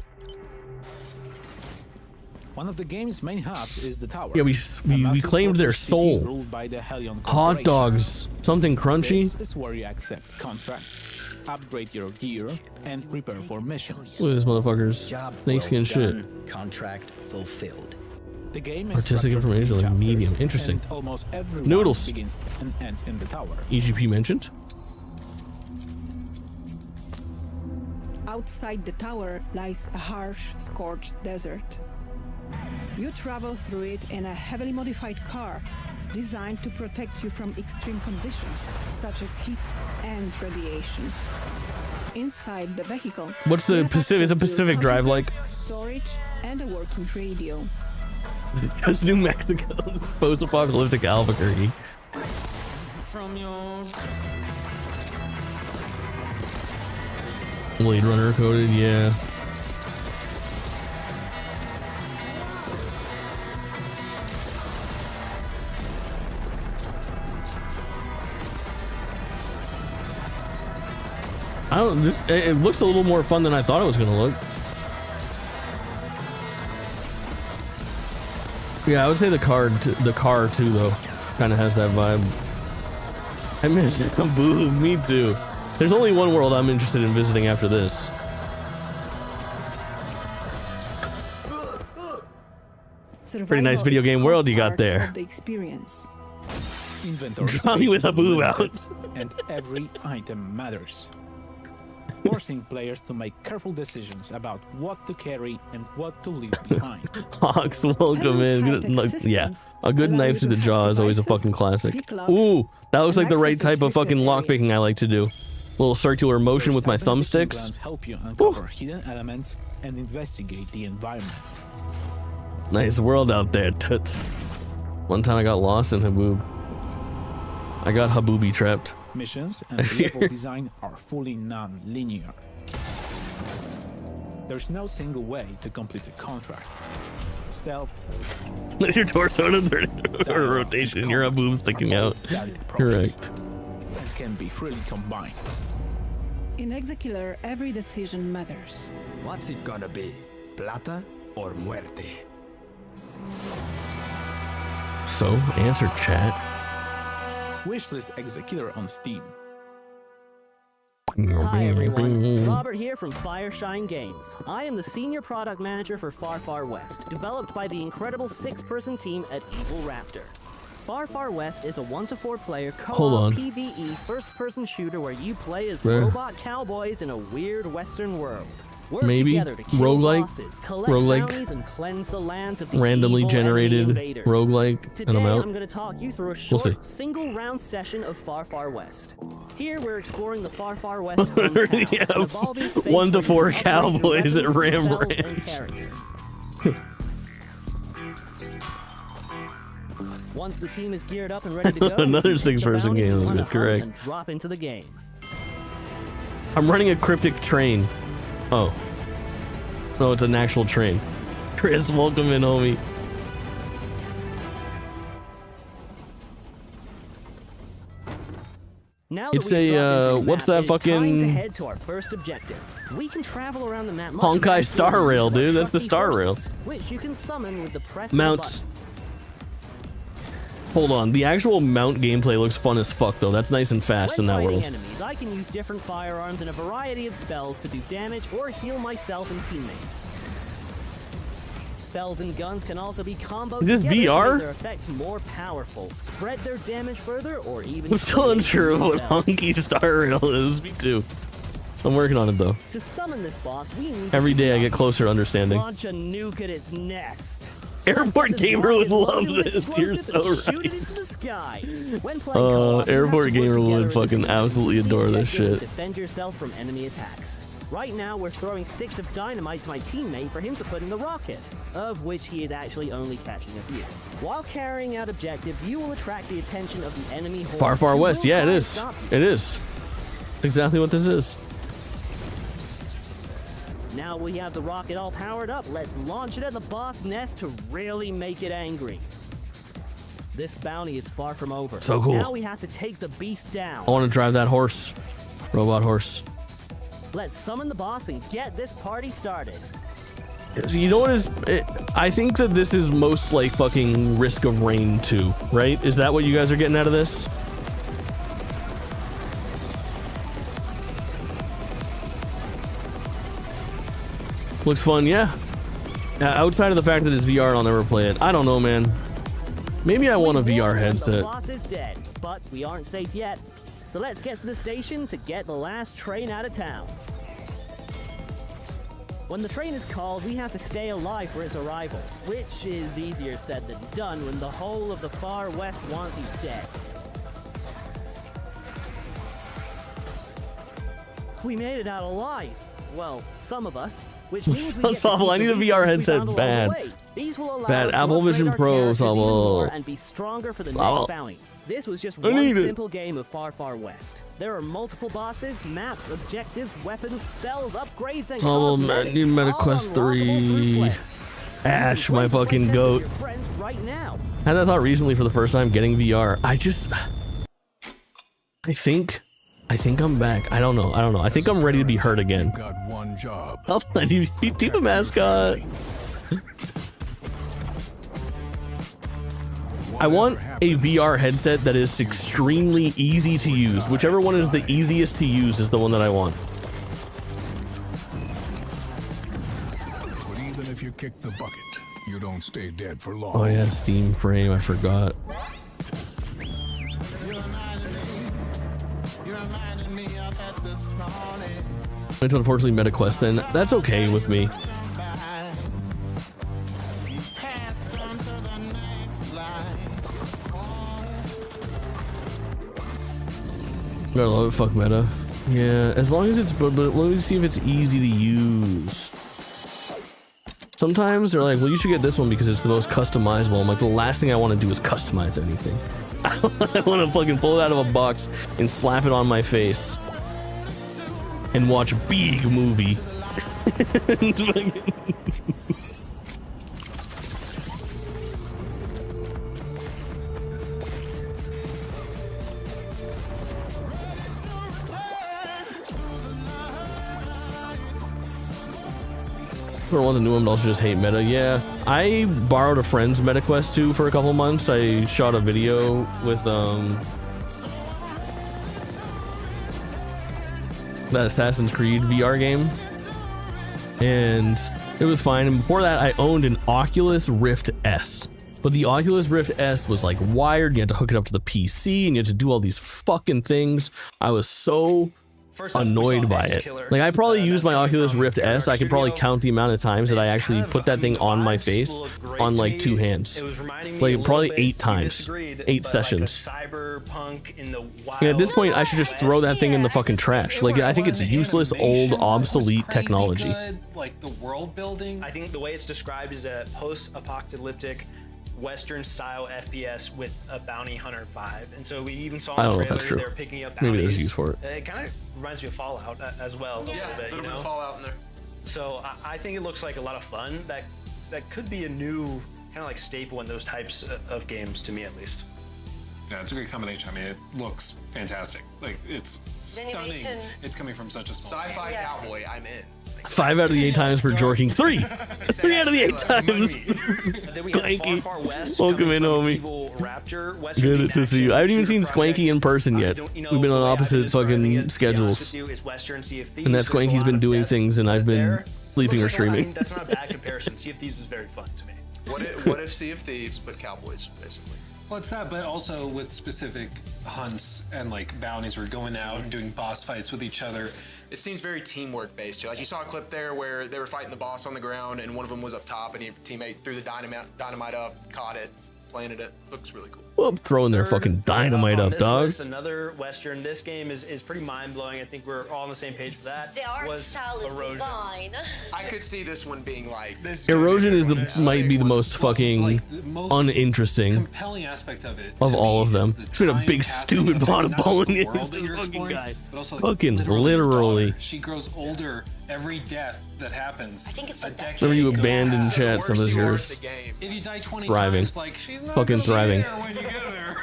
One of the game's main hubs is the tower. Yeah, we a massive claimed their fortress city soul. ruled by the Hellion Hot Corporation. dogs, something crunchy. This is where you accept contracts, upgrade your gear, and prepare for missions. Look at this motherfuckers. Job Snakeskin well shit. done, contract fulfilled. The game is Artistic structured information, in like chapters, medium. Interesting. and almost every Noodles. one begins and ends in the tower. EGP mentioned. Outside the tower lies a harsh, scorched desert. You travel through it in a heavily modified car designed to protect you from extreme conditions such as heat and radiation. Inside the vehicle, What's the you have Pacific? Is a access to a Pacific Drive computer, like? storage, and a working radio. Just New Mexico, post-apocalyptic Albuquerque. From your Blade Runner coded, yeah. I don't. It looks a little more fun than I thought it was gonna look. Yeah, I would say the car too, though, kind of has that vibe. I miss it. Boo, me too. There's only one world I'm interested in visiting after this. Pretty nice video game world you got there. The experience. Inventory Johnny with a space is boob out. limited, and every item matters, forcing players to make careful decisions about what to carry and what to leave behind. Hawks, welcome in. Yeah, a good knife through the jaw is always a fucking classic. Ooh, that looks like the right type of fucking lockpicking I like to do. Little circular motion with my thumbsticks. Plans help you uncover hidden elements and investigate the environment. Nice world out there, toots. One time I got lost in Haboob. I got Habooby trapped. Missions and level design are fully non-linear. There's no single way to complete a contract. Stealth. Let your torso in a third rotation. Your boobs sticking out. Correct. And can be freely combined. In ExeKiller, every decision matters. What's it gonna be? Plata or muerte? So, answer chat. Wishlist ExeKiller on Steam. Hi everyone, Robert here from Fireshine Games. I am the Senior Product Manager for Far Far West, developed by the incredible 6-person team at Evil Raptor. Far Far West is a 1-to-4 player co-op PvE first-person shooter where you play as robot cowboys in a weird western world. Work Maybe together to kill bosses, collect bounties, and cleanse the lands of the randomly evil generated invaders. roguelike, Today, and I'm out. I'm going to talk you through a We'll short, see. single-round session of Far Far West. Here, we're exploring the Far Far West hometown, Yes. an evolving space 1 to where 4 you upgrade your cowboys at weapons, Ram spells, and Ranch. characters. Once the team is geared up and ready to go, Another you pick the 6-person bounty you game, wanna hunt correct. and drop into the game. I'm running a cryptic train. Oh. No, it's an actual train. Chris, welcome in, homie. Now It's that we've dropped a, into the what's map, that it is time to fucking head to our first objective. We can travel around the map much Honkai faster Star with Rail, our dude? That's the trusty Star Rail. horses, which you can summon with the press of a Mounts. button. Hold on, the actual mount gameplay looks fun as fuck though. That's nice and fast When in that fighting world. enemies, I can use different firearms and a variety of spells to do damage or heal myself and teammates. Spells and guns can also be comboed Is this together to VR? make their effects more powerful, spread their damage further, or even I'm still create unsure of new what spells. Honky Star Rail is. Me too. I'm working on it though. To summon this boss, we need Every to day I get closer to understanding. launch a nuke at its nest. Airport Gamer would love this. You're so Shoot it right. into the sky. When playing co-op, you have Airport to work Gamer together would as a fucking team. absolutely The adore this objective is to shit. defend yourself from enemy attacks. Right now, we're throwing sticks of dynamite to my teammate for him to put in the rocket, of which he is actually only catching a few. While carrying out objectives, you will attract the attention of the enemy hordes. Far, far who west. will Yeah, it try and is. stop you. It is. That's exactly what this is. Now we have the rocket all powered up, let's launch it at the boss nest to really make it angry. This bounty is far from over. So cool. Now we have to take the beast down. I want to drive that horse. Robot horse. Let's summon the boss and get this party started. You know what is... I think that this is most like fucking Risk of Rain 2, right? Is that what you guys are getting out of this? Looks fun, yeah. Outside of the fact that it's VR, I'll never play it. I don't know, man. Maybe I want a VR The headset. boss is dead, but we aren't safe yet. So let's get to the station to get the last train out of town. When the train is called, we have to stay alive for its arrival, which is easier said than done when the whole of the far west wants you dead. We made it out alive. Well, some of us. Which means we Sounds awful. I need a VR headset bad. These will allow Bad. us to Apple upgrade Vision our Pro, characters even more Sabo. and be stronger for the Sabo. next bounty. This was just I one need it. simple game of Far Far West. There are multiple bosses, maps, objectives, weapons, spells, upgrades, and Oh, man, I need MetaQuest 3. Ash, my fucking goat. friends right now. I had that thought recently for the first time getting VR. I think I'm back. I don't know. I think I'm ready to be hurt again. Got one job. I need to be Team Mascot. I want a VR headset that is extremely easy to use. Whichever one is the easiest to use is the one that I want. But even if you kick the bucket, you don't stay dead for long. Oh yeah, Steam Frame. I forgot. It's unfortunately MetaQuest, and that's okay with me. Gotta love it, fuck meta. Yeah, as long as it's, but let me see if it's easy to use. Sometimes they're like, well, you should get this one because it's the most customizable. I'm like, the last thing I want to do is customize anything. I want to fucking pull it out of a box and slap it on my face and watch a big movie. I don't want the new one, but also just hate meta. Yeah, I borrowed a friend's MetaQuest 2 for a couple months. I shot a video with that Assassin's Creed VR game, and it was fine. And before that, I owned an Oculus Rift S. But the Oculus Rift S was like wired. You had to hook it up to the PC, and you had to do all these fucking things. I was so annoyed by it. Like, I probably used my Oculus Rift S. I could probably count the amount of times that I actually put that thing on my face on like 2 hands. Like probably 8 times, 8 sessions. And at this point, I should just throw that thing in the fucking trash. Like, I think it's useless, old, obsolete technology. Like the world building. I think the way it's described is a post-apocalyptic Western style FPS with a bounty hunter vibe, and so we even saw in the trailer they're picking up bounties. Maybe there's use for it. It kind of reminds me of Fallout as well, a little bit, you know. Fallout in there. So I think it looks like a lot of fun. That could be a new kind of like staple in those types of games, to me at least. Yeah, it's a great combination. I mean, it looks fantastic. Like, it's stunning. It's coming from such a small sci-fi cowboy. I'm in. 5 out of the 8 times for jorking. 3 out of the 8 times. Squanky, welcome in, homie. Good to see you. I haven't even seen Squanky in person yet. We've been on opposite fucking schedules, and that Squanky's been doing things, and I've been sleeping or streaming. That's not a bad comparison. Sea of Thieves was very fun to me. What if Sea of Thieves but cowboys, basically? Well, it's that, but also with specific hunts and like bounties. We're going out and doing boss fights with each other. It seems very teamwork based too. Like, you saw a clip there where they were fighting the boss on the ground, and one of them was up top, and your teammate threw the dynamite up, caught it, planted it. Looks really cool. Well, throwing their fucking dynamite up, dog. Another Western. This game is pretty mind-blowing. I think we're all on the same page for that. The art style is divine. I could see this one being like this. Erosion is might be the most fucking uninteresting compelling aspect of it of all of them. It's been a big stupid pot of bowling against this fucking guy. Fucking literally. She grows older every death that happens. I think it's a decade. Remember, you abandoned chat, some of yours. If you die 20 thriving. times, like, she's not Fucking thriving. when you get there.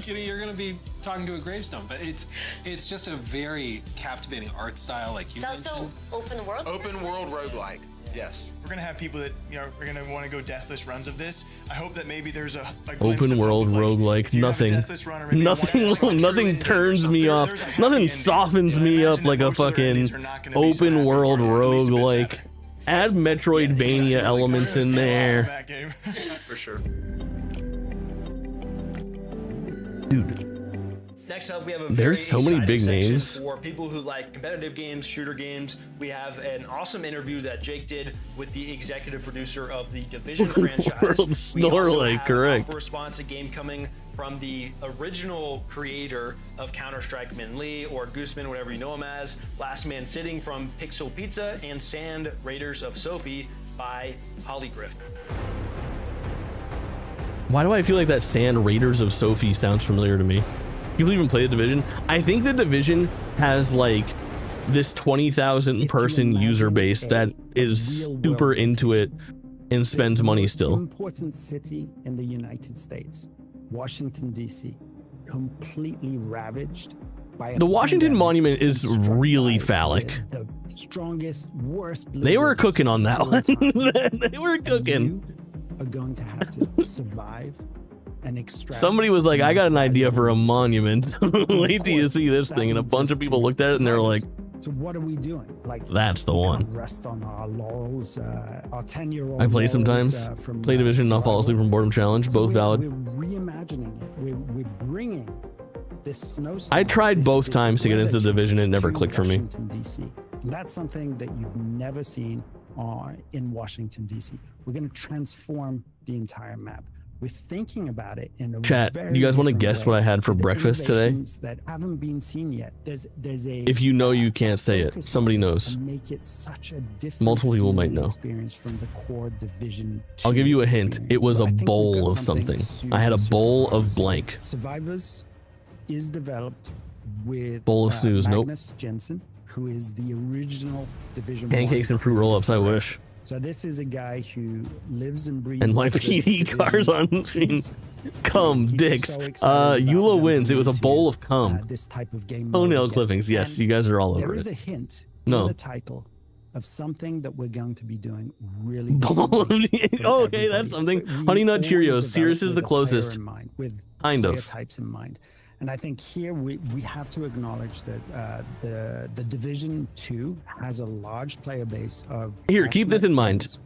You're gonna be talking to a gravestone, but it's just a very captivating art style, like you It's also open world. Open world roguelike. Yes. We're gonna have people that are gonna want to go deathless runs of this. I hope that maybe there's a open world roguelike. Nothing turns me off. Nothing softens me up like a fucking open world roguelike. Add Metroidvania elements in there. For sure. Dude. Next up, we have There's so many big names for people who like competitive games, shooter games. We have an awesome interview that Jake did with the executive producer of the Division franchise. World Snorlax, correct. A response, a game coming from the original creator of Counter-Strike, Min Lee, or Gooseman, whatever you know him as. Last Man Sitting from Pixel Pizza, and Sand Raiders of Sophie by Polygriff. Why do I feel like that Sand Raiders of Sophie sounds familiar to me? People even play the Division. I think the Division has like this 20,000 person user base that is super into it and spends money still. Important city in the United States, Washington D.C., completely ravaged by the Washington Monument is really phallic. The strongest, worst. They were cooking on that one. They were cooking. Are going to have to survive. And extract. Somebody was like, I got an idea for a monument. Wait till you see this thing. And a bunch of people looked at it and they were like, so what are we doing? Like, that's the one. Rest on our laurels. Our 10-year-old. I play sometimes. Play Division, not fall asleep from boredom challenge. Both valid. We're reimagining it. We're bringing this snowstorm. I tried both times to get into the Division. It never clicked for me. DC. That's something that you've never seen in Washington, D.C. We're going to transform the entire map. We're thinking about it in a chat. Very you guys want to guess way. What I had for breakfast today? That haven't been seen yet. There's a. If you know, you can't say it. Somebody knows. Make it such a different multiple people might know. Experience from the core Division. I'll give you a hint. It was a bowl of something. I had a bowl of blank. Survivors is developed with bowl of snooze. Magnus Jensen, who is the original Division. Pancakes and fruit roll-ups. I wish. So this is a guy who lives and breathes. And my PD cars on screen. Cum dicks. Eula wins. It was a bowl of cum. This type of game. Toenail clippings. Yes, you guys are all over it. There is a hint in the title of something that we're going to be doing really. Oh, okay, that's something. Honey Nut Cheerios. Cirrus is the closest. Kind of. Types in mind. And I think here we have to acknowledge that the Division 2 has a large player base of. Here, keep this in mind.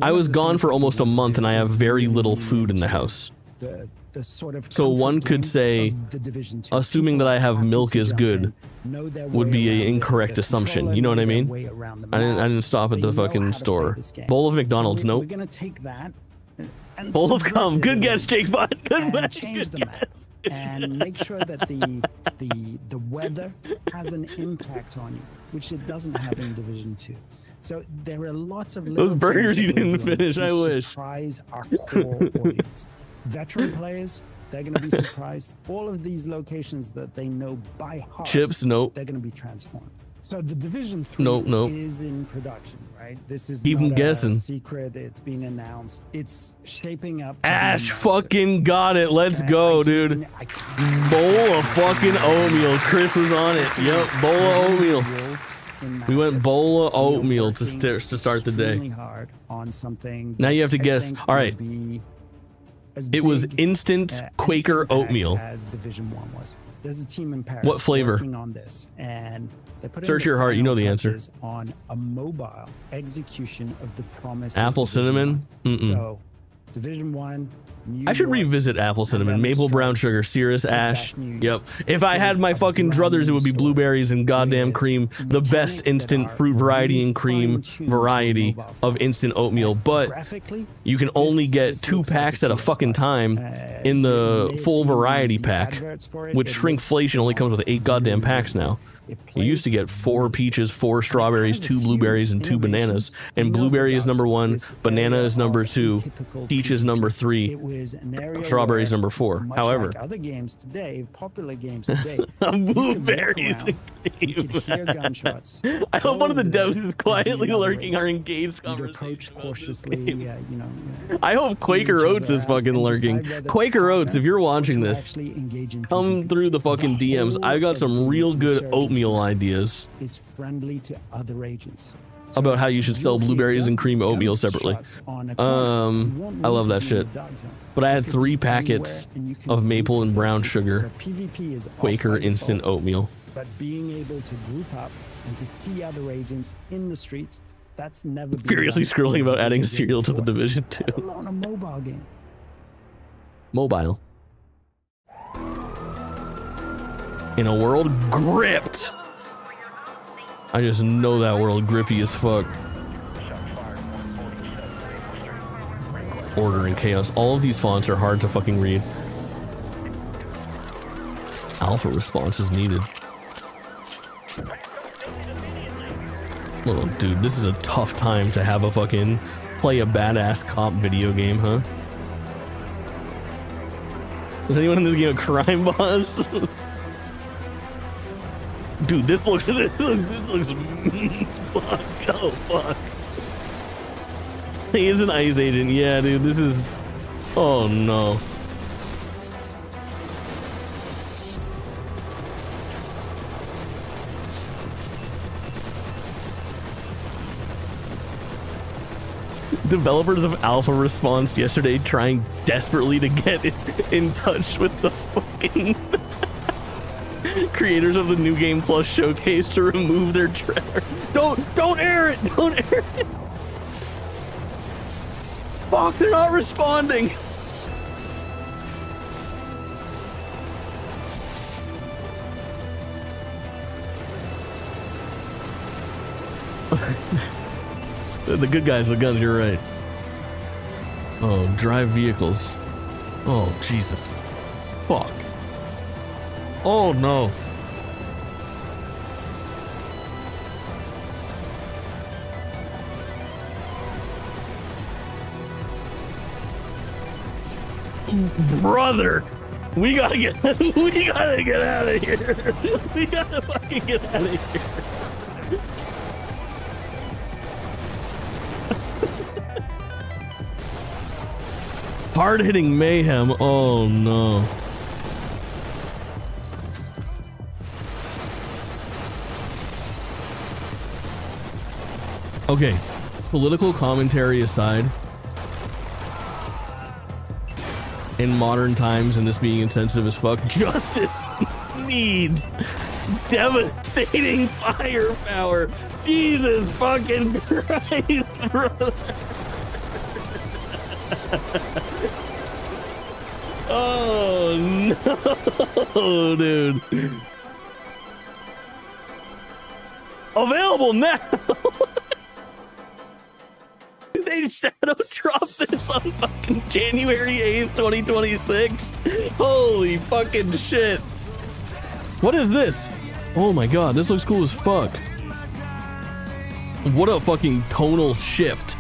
I was gone for almost a month and I have very little food in the house. The sort of so one could say, assuming that I have milk is good, would be an incorrect assumption. You know what I mean? I didn't stop at the fucking store. Bowl of McDonald's, nope. We're gonna take that. Bowl of cum. Good guess, Jake Bot. Good guess. Change the map and make sure that the weather has an impact on you, which it doesn't have in Division 2. So there are lots of those burgers you didn't finish. I wish. Surprise our core audience. Veteran players, they're going to be surprised. All of these locations that they know by heart. Chips, nope. They're going to be transformed. So the Division 3 nope. is in production, right? This is keep not guessing. A secret. It's been announced. It's shaping up. Ash fucking got it. Let's go, dude. Bowl of fucking oatmeal. Chris was on it. Yep, bowl of oatmeal. We went bowl of oatmeal to start the day. Hard on something. Now you have to guess. All right. It was instant Quaker oatmeal. As Division 1 was. There's a team in Paris what flavor? Working on this, and they put search your heart. You know the answer. On a mobile execution of the promise. Apple cinnamon. So, Division 1. I should revisit apple cinnamon, maple brown sugar, Cirrus, ash. Yep. If I had my fucking druthers, it would be blueberries and goddamn cream. The best instant fruit variety and cream variety of instant oatmeal. But you can only get 2 packs at a fucking time in the full variety pack, which shrinkflation only comes with 8 goddamn packs now. You used to get 4 peaches, 4 strawberries, 2 blueberries, and 2 bananas. And blueberry is number 1, banana is number 2, peach is number 3, strawberry is number 4. However, other games today, popular games today, blueberries and gunshots. I hope one of the devs is quietly lurking our engaged conversation. Cautiously, I hope Quaker Oats is fucking lurking. Quaker Oats, if you're watching this, come through the fucking DMs. I got some real good oatmeal ideas. Is friendly to other agents. About how you should sell blueberries and cream oatmeal separately. I love that shit. But I had 3 packets of maple and brown sugar Quaker instant oatmeal. But being able to group up and to see other agents in the streets, that's never been furiously scrolling about adding cereal to the Division 2. On a mobile game. Mobile. In a world gripped. I just know that world grippy as fuck. Order and chaos. All of these fonts are hard to fucking read. Alpha response is needed. Oh, dude, this is a tough time to have a fucking play a badass cop video game, huh? Is anyone in this game a crime boss? Dude, this looks fuck, oh fuck. He is an ICE agent. Yeah, dude, this is, oh no. Developers of Alpha Response yesterday trying desperately to get in touch with the fucking creators of the New Game Plus showcase to remove their trailer. Don't air it! Don't air it! Fuck, they're not responding! The good guys with guns, you're right. Oh, drive vehicles. Oh, Jesus. Fuck. Oh, no. Brother, we gotta get out of here. We gotta fucking get out of here. Hard-hitting mayhem. Oh no. Okay, political commentary aside, in modern times and this being insensitive as fuck, justice needs devastating firepower. Jesus fucking Christ, brother. Oh no, dude. Available now. They shadow drop this on fucking January 8th, 2026. Holy fucking shit. What is this? Oh my god, this looks cool as fuck. What a fucking tonal shift.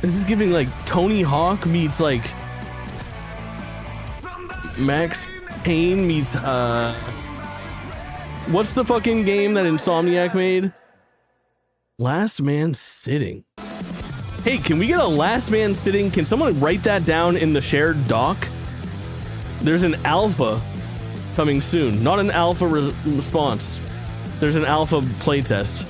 This is giving like Tony Hawk meets like Max Payne meets what's the fucking game that Insomniac made? Last Man Sitting. Hey, can we get a Last Man Sitting? Can someone write that down in the shared doc? There's an alpha coming soon. Not an alpha response. There's an alpha playtest.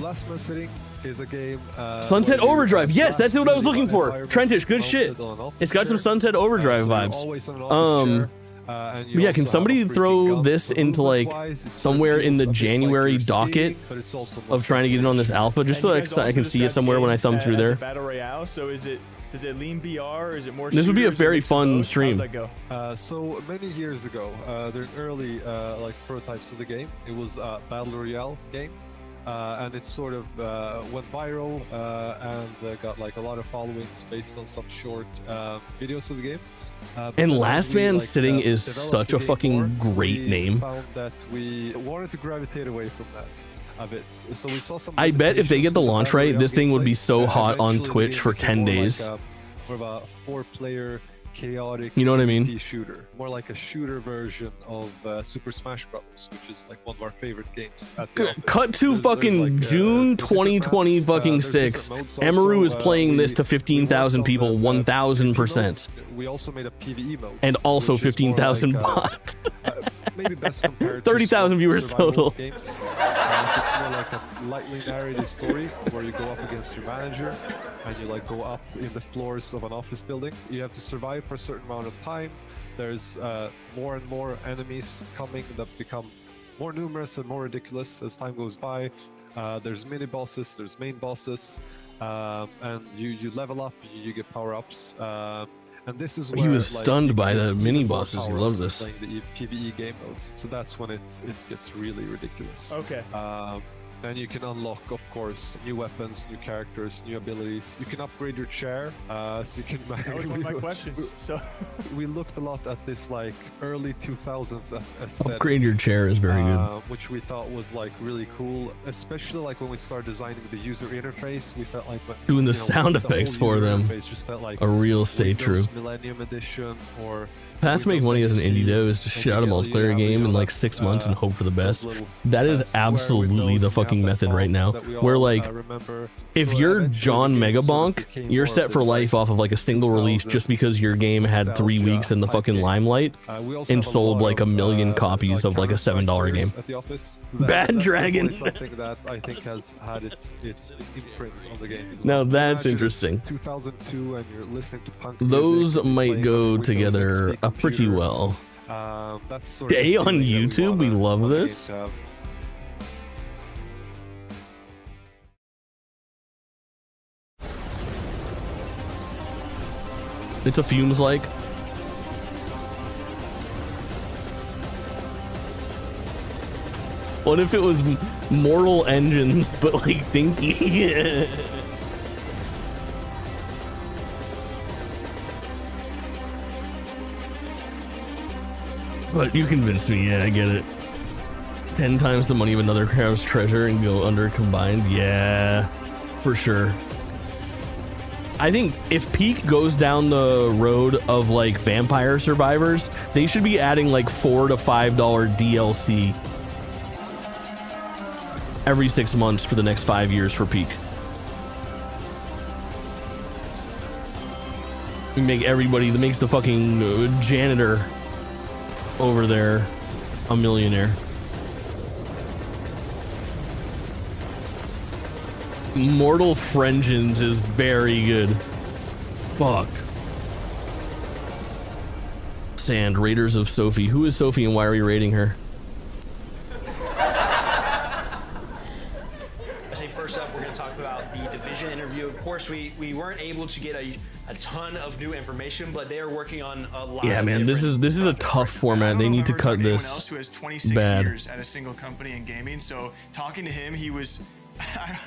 Last Man Sitting is a game. Sunset Overdrive. Yes, that's what I was looking for. Trentish, good shit. It's got some Sunset Overdrive vibes. Yeah, can somebody throw this into like somewhere in the January docket of trying to get in on this alpha, just so I can see it somewhere when I thumb through there? Battle Royale. So does it lean BR or is it more? This would be a very fun stream. How does that go? So many years ago, there's early like prototypes of the game. It was a Battle Royale game. And it sort of went viral and got like a lot of followings based on some short videos of the game. And Last Man Sitting is such a fucking great name. Found that we wanted to gravitate away from that a bit. So we saw some. I bet if they get the launch right, this thing would be so hot on Twitch for 10 days. More of a 4-player chaotic, you know what I mean? Shooter, more like a shooter version of Super Smash Brothers, which is like one of our favorite games. At the office. Cut to fucking like, June 2020 fucking 6. Emaru is playing this to 15,000 people, 1,000%. We also made a PvE mode, and also 15,000 like, bots. Maybe best compared 30,000 viewers total. Games. So it's more like a lightly narrated story where you go up against your manager and you like go up in the floors of an office building. You have to survive for a certain amount of time. There's more and more enemies coming that become more numerous and more ridiculous as time goes by. There's mini bosses, there's main bosses, and you level up, you get power-ups. And this is where, he was like, stunned by the mini bosses. He loves this. Playing the PvE game mode, so that's when it gets really ridiculous. Okay. Then you can unlock, of course, new weapons, new characters, new abilities. You can upgrade your chair, so you can. That was one of my questions. So we looked a lot at this like early 2000s aesthetic. Upgrade your chair is very good. Which we thought was like really cool, especially like when we started designing the user interface. We felt like doing the sound effects for them. Just felt like a real stay true. Millennium Edition or. Path to make money as an indie dev is to shit out a multiplayer game in like 6 months and hope for the best. That is absolutely the fucking method right now. Where like, if you're John Megabonk, you're set for life off of like a single release just because your game had 3 weeks in the fucking limelight and sold like 1 million copies of like a $7 game. Bad Dragon. Something that I think has had its imprint on the game. Now that's interesting. 2002 and you're listening to punk those music, might go together pretty well. That's sort Hey, of on YouTube, we love this. It's a Fumes like. What if it was Mortal Engines, but like thinky? But you convinced me, yeah, I get it. 10 times the money of another Crow's Treasure and go under combined, yeah, for sure. I think if Peak goes down the road of like Vampire Survivors, they should be adding like $4 to $5 DLC every 6 months for the next 5 years for Peak. Make everybody that makes the fucking janitor over there a millionaire. Mortal Frengens is very good. Fuck. Sand, Raiders of Sophie. Who is Sophie and why are we raiding her? I say first up, we're going to talk about the Division interview. Of course, we weren't able to get a ton of new information, but they are working on a lot. Yeah, man, this is a tough format. They need to cut this Else who has 26 bad. years at a single company in gaming. So talking to him, he was.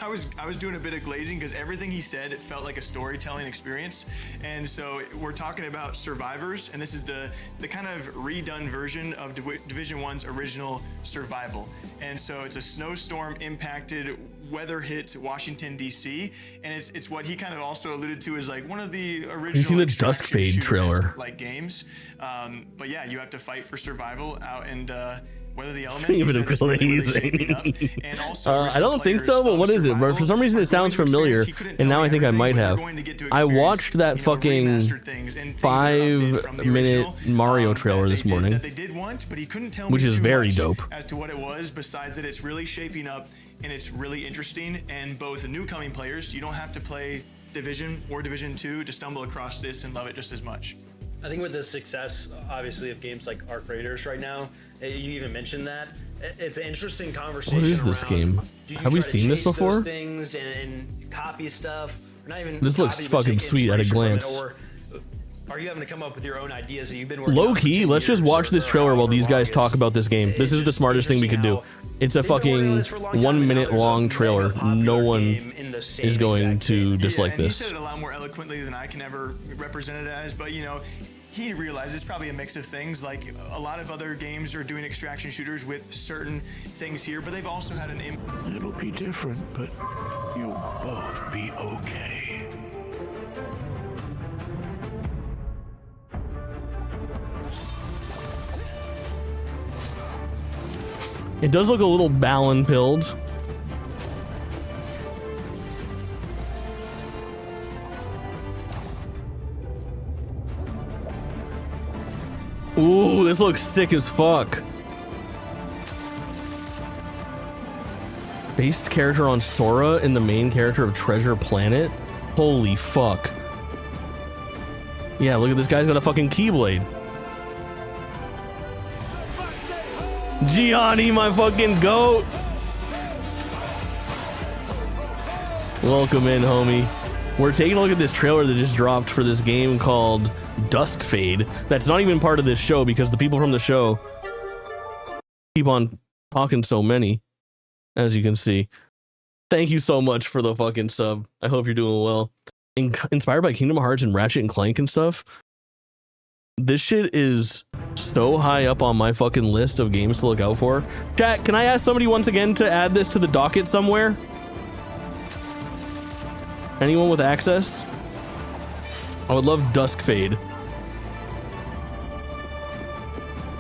I was doing a bit of glazing because everything he said, it felt like a storytelling experience. And so we're talking about Survivors, and this is the kind of redone version of Division 1's original Survival. And so it's a snowstorm impacted, weather hit Washington D.C. and it's what he kind of also alluded to as like one of the original. You seen the extraction Duskfade shooter trailer? like games. But yeah, you have to fight for survival out and. Whether the elements Speaking of glazing. I don't think so, but what is it? But for some reason it sounds familiar, and now I think I might have. I watched that fucking 5-minute Mario trailer this morning, which is very dope. As to what it was, besides that it's really shaping up and it's really interesting, and both new coming players, you don't have to play Division or Division 2 to stumble across this and love it just as much. I think with the success, obviously, of games like Arc Raiders right now, you even mentioned that, it's an interesting conversation. What is this game? Have we seen this before? Things and copy stuff, or not even This looks fucking sweet at a glance. Or are you having to come up with your own ideas that you've been working Low key, let's just watch this trailer while these guys talk about this game. This is the smartest thing we could do. It's a fucking 1 minute long trailer. No one is going to dislike He this. said it a lot more eloquently than I can ever represent it as, but you know, he realized it's probably a mix of things. Like a lot of other games are doing extraction shooters with certain things here, but they've also had an impact. It'll be different, but you'll both be okay. It does look a little Balin-pilled. Ooh, this looks sick as fuck. Based character on Sora and the main character of Treasure Planet? Holy fuck. Yeah, look at this guy's got a fucking Keyblade. Gianni, my fucking goat. Welcome in, homie. We're taking a look at this trailer that just dropped for this game called Duskfade. That's not even part of this show because the people from the show keep on talking so many, as you can see. Thank you so much for the fucking sub. I hope you're doing well. Inspired by Kingdom Hearts and Ratchet and Clank and stuff. This shit is so high up on my fucking list of games to look out for. Chat, can I ask somebody once again to add this to the docket somewhere? Anyone with access? I would love Duskfade.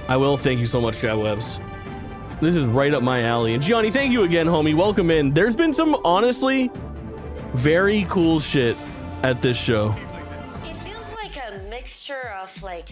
I will. Thank you so much, Chat Webs. This is right up my alley. And Gianni, thank you again, homie. Welcome in. There's been some, honestly, very cool shit at this show. It feels like a mixture of like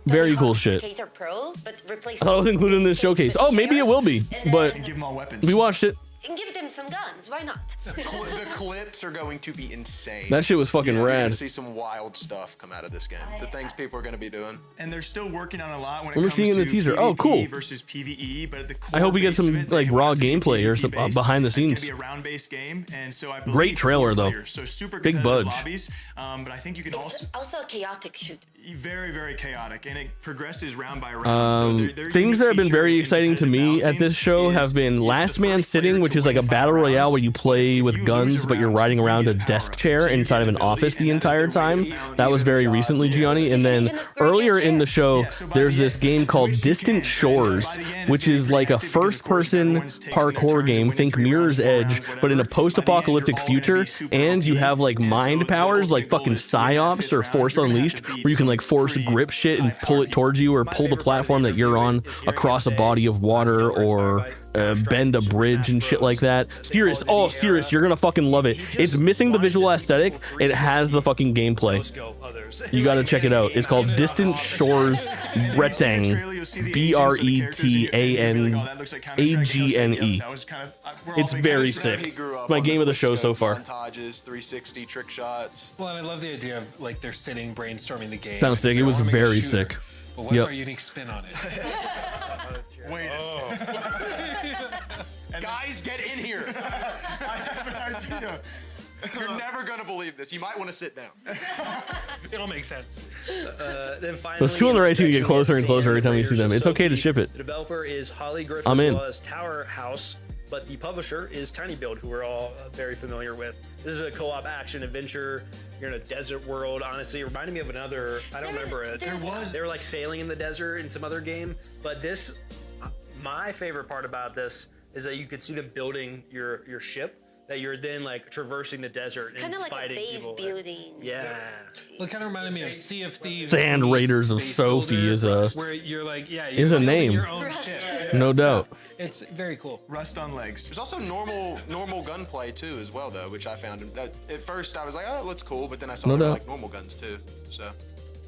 Very cool shit. Skater Pro, but I replacing thought it was included in this showcase. Oh, maybe it will be, but Give them all weapons. we watched it. and give them some guns. Why not? The clips are going to be insane. That shit was fucking You're rad. gonna see some wild stuff come out of this game. The things people are going to be doing. And they're still working on a lot when it We're comes seeing in to the teaser. PvP Oh, cool. versus PvE, but at the I hope we get core base some of it, they like want raw it to be gameplay or some PvP-based. behind the It's gonna scenes. be a round-based game, and so I believe Great trailer 4 though. players, so super Big competitive budge. lobbies. But I think you can It's also a chaotic shoot. very, very chaotic, and it progresses round by round. So their Things that have been feature very in exciting to me at this show have been Last Man Sitting, which is like a battle royale where you play with guns, but you're riding around a desk chair inside of an office the entire time. That was very recently, Gianni. And then earlier in the show, there's this game called Distant Shores, which is like a first-person parkour game. Think Mirror's Edge, but in a post-apocalyptic future. And you have like mind powers, like fucking Psyops or Force Unleashed, where you can like force grip shit and pull it towards you, or pull the platform that you're on across a body of water or bend a bridge and shit like that. Serious, oh serious, you're gonna fucking love it. It's missing the visual aesthetic. It has the fucking gameplay. You gotta check it out. It's called Distant Shores Bretang, BRETANAGNE. It's very sick. My game of the show so far. Montages, 360 trick shots. Well, and I love the idea of like they're sitting brainstorming the game. Sounds sick. It was very sick. But what's our unique spin on it? Wait a second. Guys, get in here. I have an idea. You're never gonna believe this. You might want to sit down. It'll make sense. Then finally, Those two on the right seem to get closer and closer every time you see them. It's okay to ship it. The developer is Holly Griffith, I'm in. as well as Tower House, but the publisher is Tiny Build, who we're all very familiar with. This is a co-op action adventure. You're in a desert world. Honestly, it reminded me of another. I don't remember it. They were like sailing in the desert in some other game, but this. My favorite part about this is that you could see them building your ship. That you're then like traversing the desert It's and kind of like a fighting base people. building. Yeah. Well, it kind of reminded me of Sea of Thieves. Sand Raiders of Space Sophie Builder, is a where you're like, yeah, is a building name. your own ship. No doubt. It's very cool. Rust on legs. There's also normal gunplay too, as well, though, which I found. At first, I was like, oh, it looks cool, but then I saw No there were, doubt. like normal guns too. So.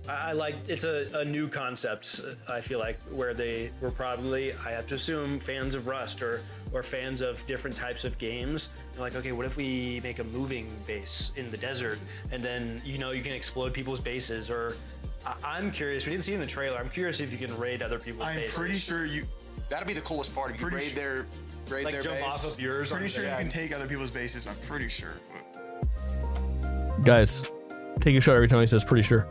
I like it's a new concept. I feel like where they were probably, I have to assume, fans of Rust or fans of different types of games. They're like, okay, what if we make a moving base in the desert, and then you can explode people's bases? Or I'm curious. We didn't see it in the trailer. I'm curious if you can raid other people's bases. I'm pretty sure you. That'd be the coolest part. If you raid their like jump base. off of yours. Pretty sure you can take other people's bases. I'm pretty sure. Guys, take a shot every time he says pretty sure.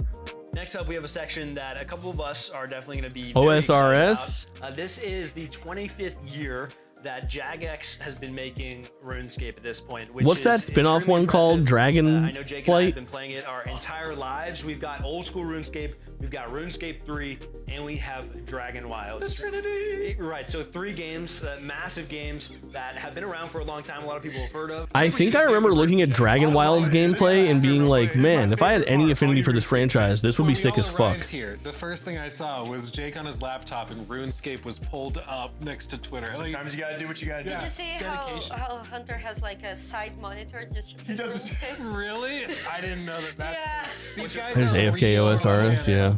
Next up, we have a section that a couple of us are definitely going to be very OSRS. excited about. This is the 25th year that Jagex has been making RuneScape at this point. Which What's that is spin-off extremely one called? impressive. Dragon I know Jake and I have Flight? been playing it our entire lives. We've got old school RuneScape, we've got RuneScape 3, and we have Dragon Wilds. The Trinity. Right, so 3 games, massive games that have been around for a long time. A lot of people have heard of. I think I remember looking at Dragon Wilds gameplay and being like, man, if I had any affinity for this franchise, this would be sick as fuck. Here, the first thing I saw was Jake on his laptop and RuneScape was pulled up next to Twitter. Sometimes you gotta do what you gotta do. Did you see how Hunter has like a side monitor just He does this. Really? I didn't know that. That's these guys There's are AFK OSRS, yeah.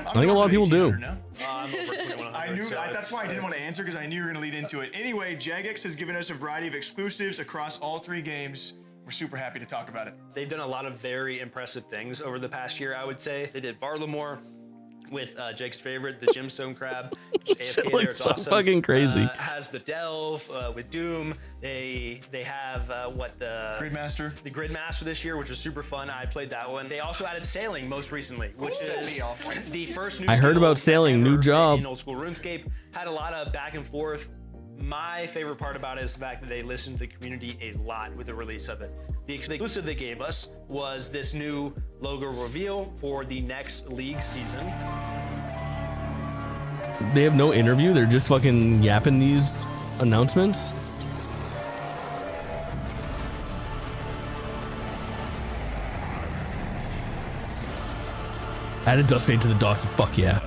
I think a lot of people do. I'm over 2100. I knew that's why I didn't want to answer, because I knew you were going to lead into it. Anyway, Jagex has given us a variety of exclusives across all 3 games. We're super happy to talk about it. They've done a lot of very impressive things over the past year, I would say. They did Varlamore with Jake's favorite, the Gemstone Crab. AFK there, it's so awesome. fucking crazy. Has the Delve with Doom. They have the Gridmaster. The Gridmaster this year, which was super fun. I played that one. They also added sailing most recently, which is the first new I heard skill about sailing, new job. in old school RuneScape. Had a lot of back and forth. My favorite part about it is the fact that they listened to the community a lot with the release of it. The exclusive they gave us was this new logo reveal for the next league season. They have no interview. They're just fucking yapping these announcements. Added dust fade to the dock. Fuck yeah.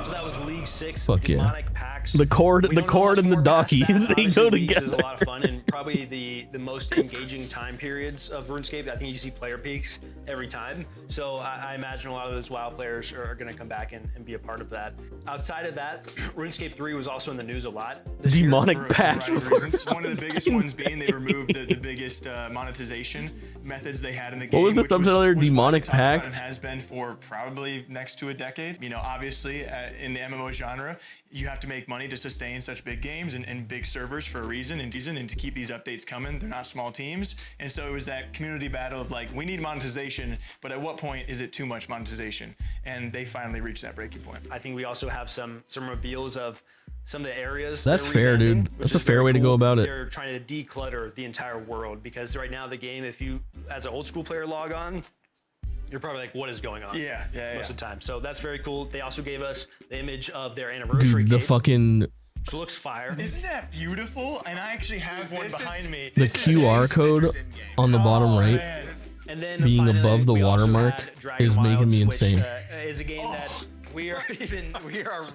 So that was League 6 Fuck yeah. demonic packs. The cord We don't know much and the more past docky, that. they Obviously, go Leagues together. is a lot of fun and probably the most engaging time periods of RuneScape. I think you see player peaks every time. So I imagine a lot of those WoW players are going to come back and be a part of that. Outside of that, RuneScape 3 was also in the news a lot. Demonic For a packs. variety of reasons. One of the biggest ones being they removed the biggest monetization methods they had in the game. What was the which subtitle there? was Demonic talked about packs? and has been for probably next to a decade. Obviously, in the MMO genre, you have to make money to sustain such big games and big servers for a reason and to keep these updates coming. They're not small teams. And so it was that community battle of like, we need monetization, but at what point is it too much monetization? And they finally reached that breaking point. I think we also have some reveals of some of the areas. That's they're fair, revamping, dude. which That's a is fair very way to go cool. about it. They're trying to declutter the entire world because right now the game, if you, as an old school player, log on, you're probably like, what is going on? Yeah. Most of the time. So that's very cool. They also gave us the image of their anniversary Dude, the cape, fucking which looks fire. Isn't that beautiful? And I actually have one behind me. the QR code on the bottom right And then being finally, above the we also watermark had Dragon is making me Wilds, insane. Which, is a game that We are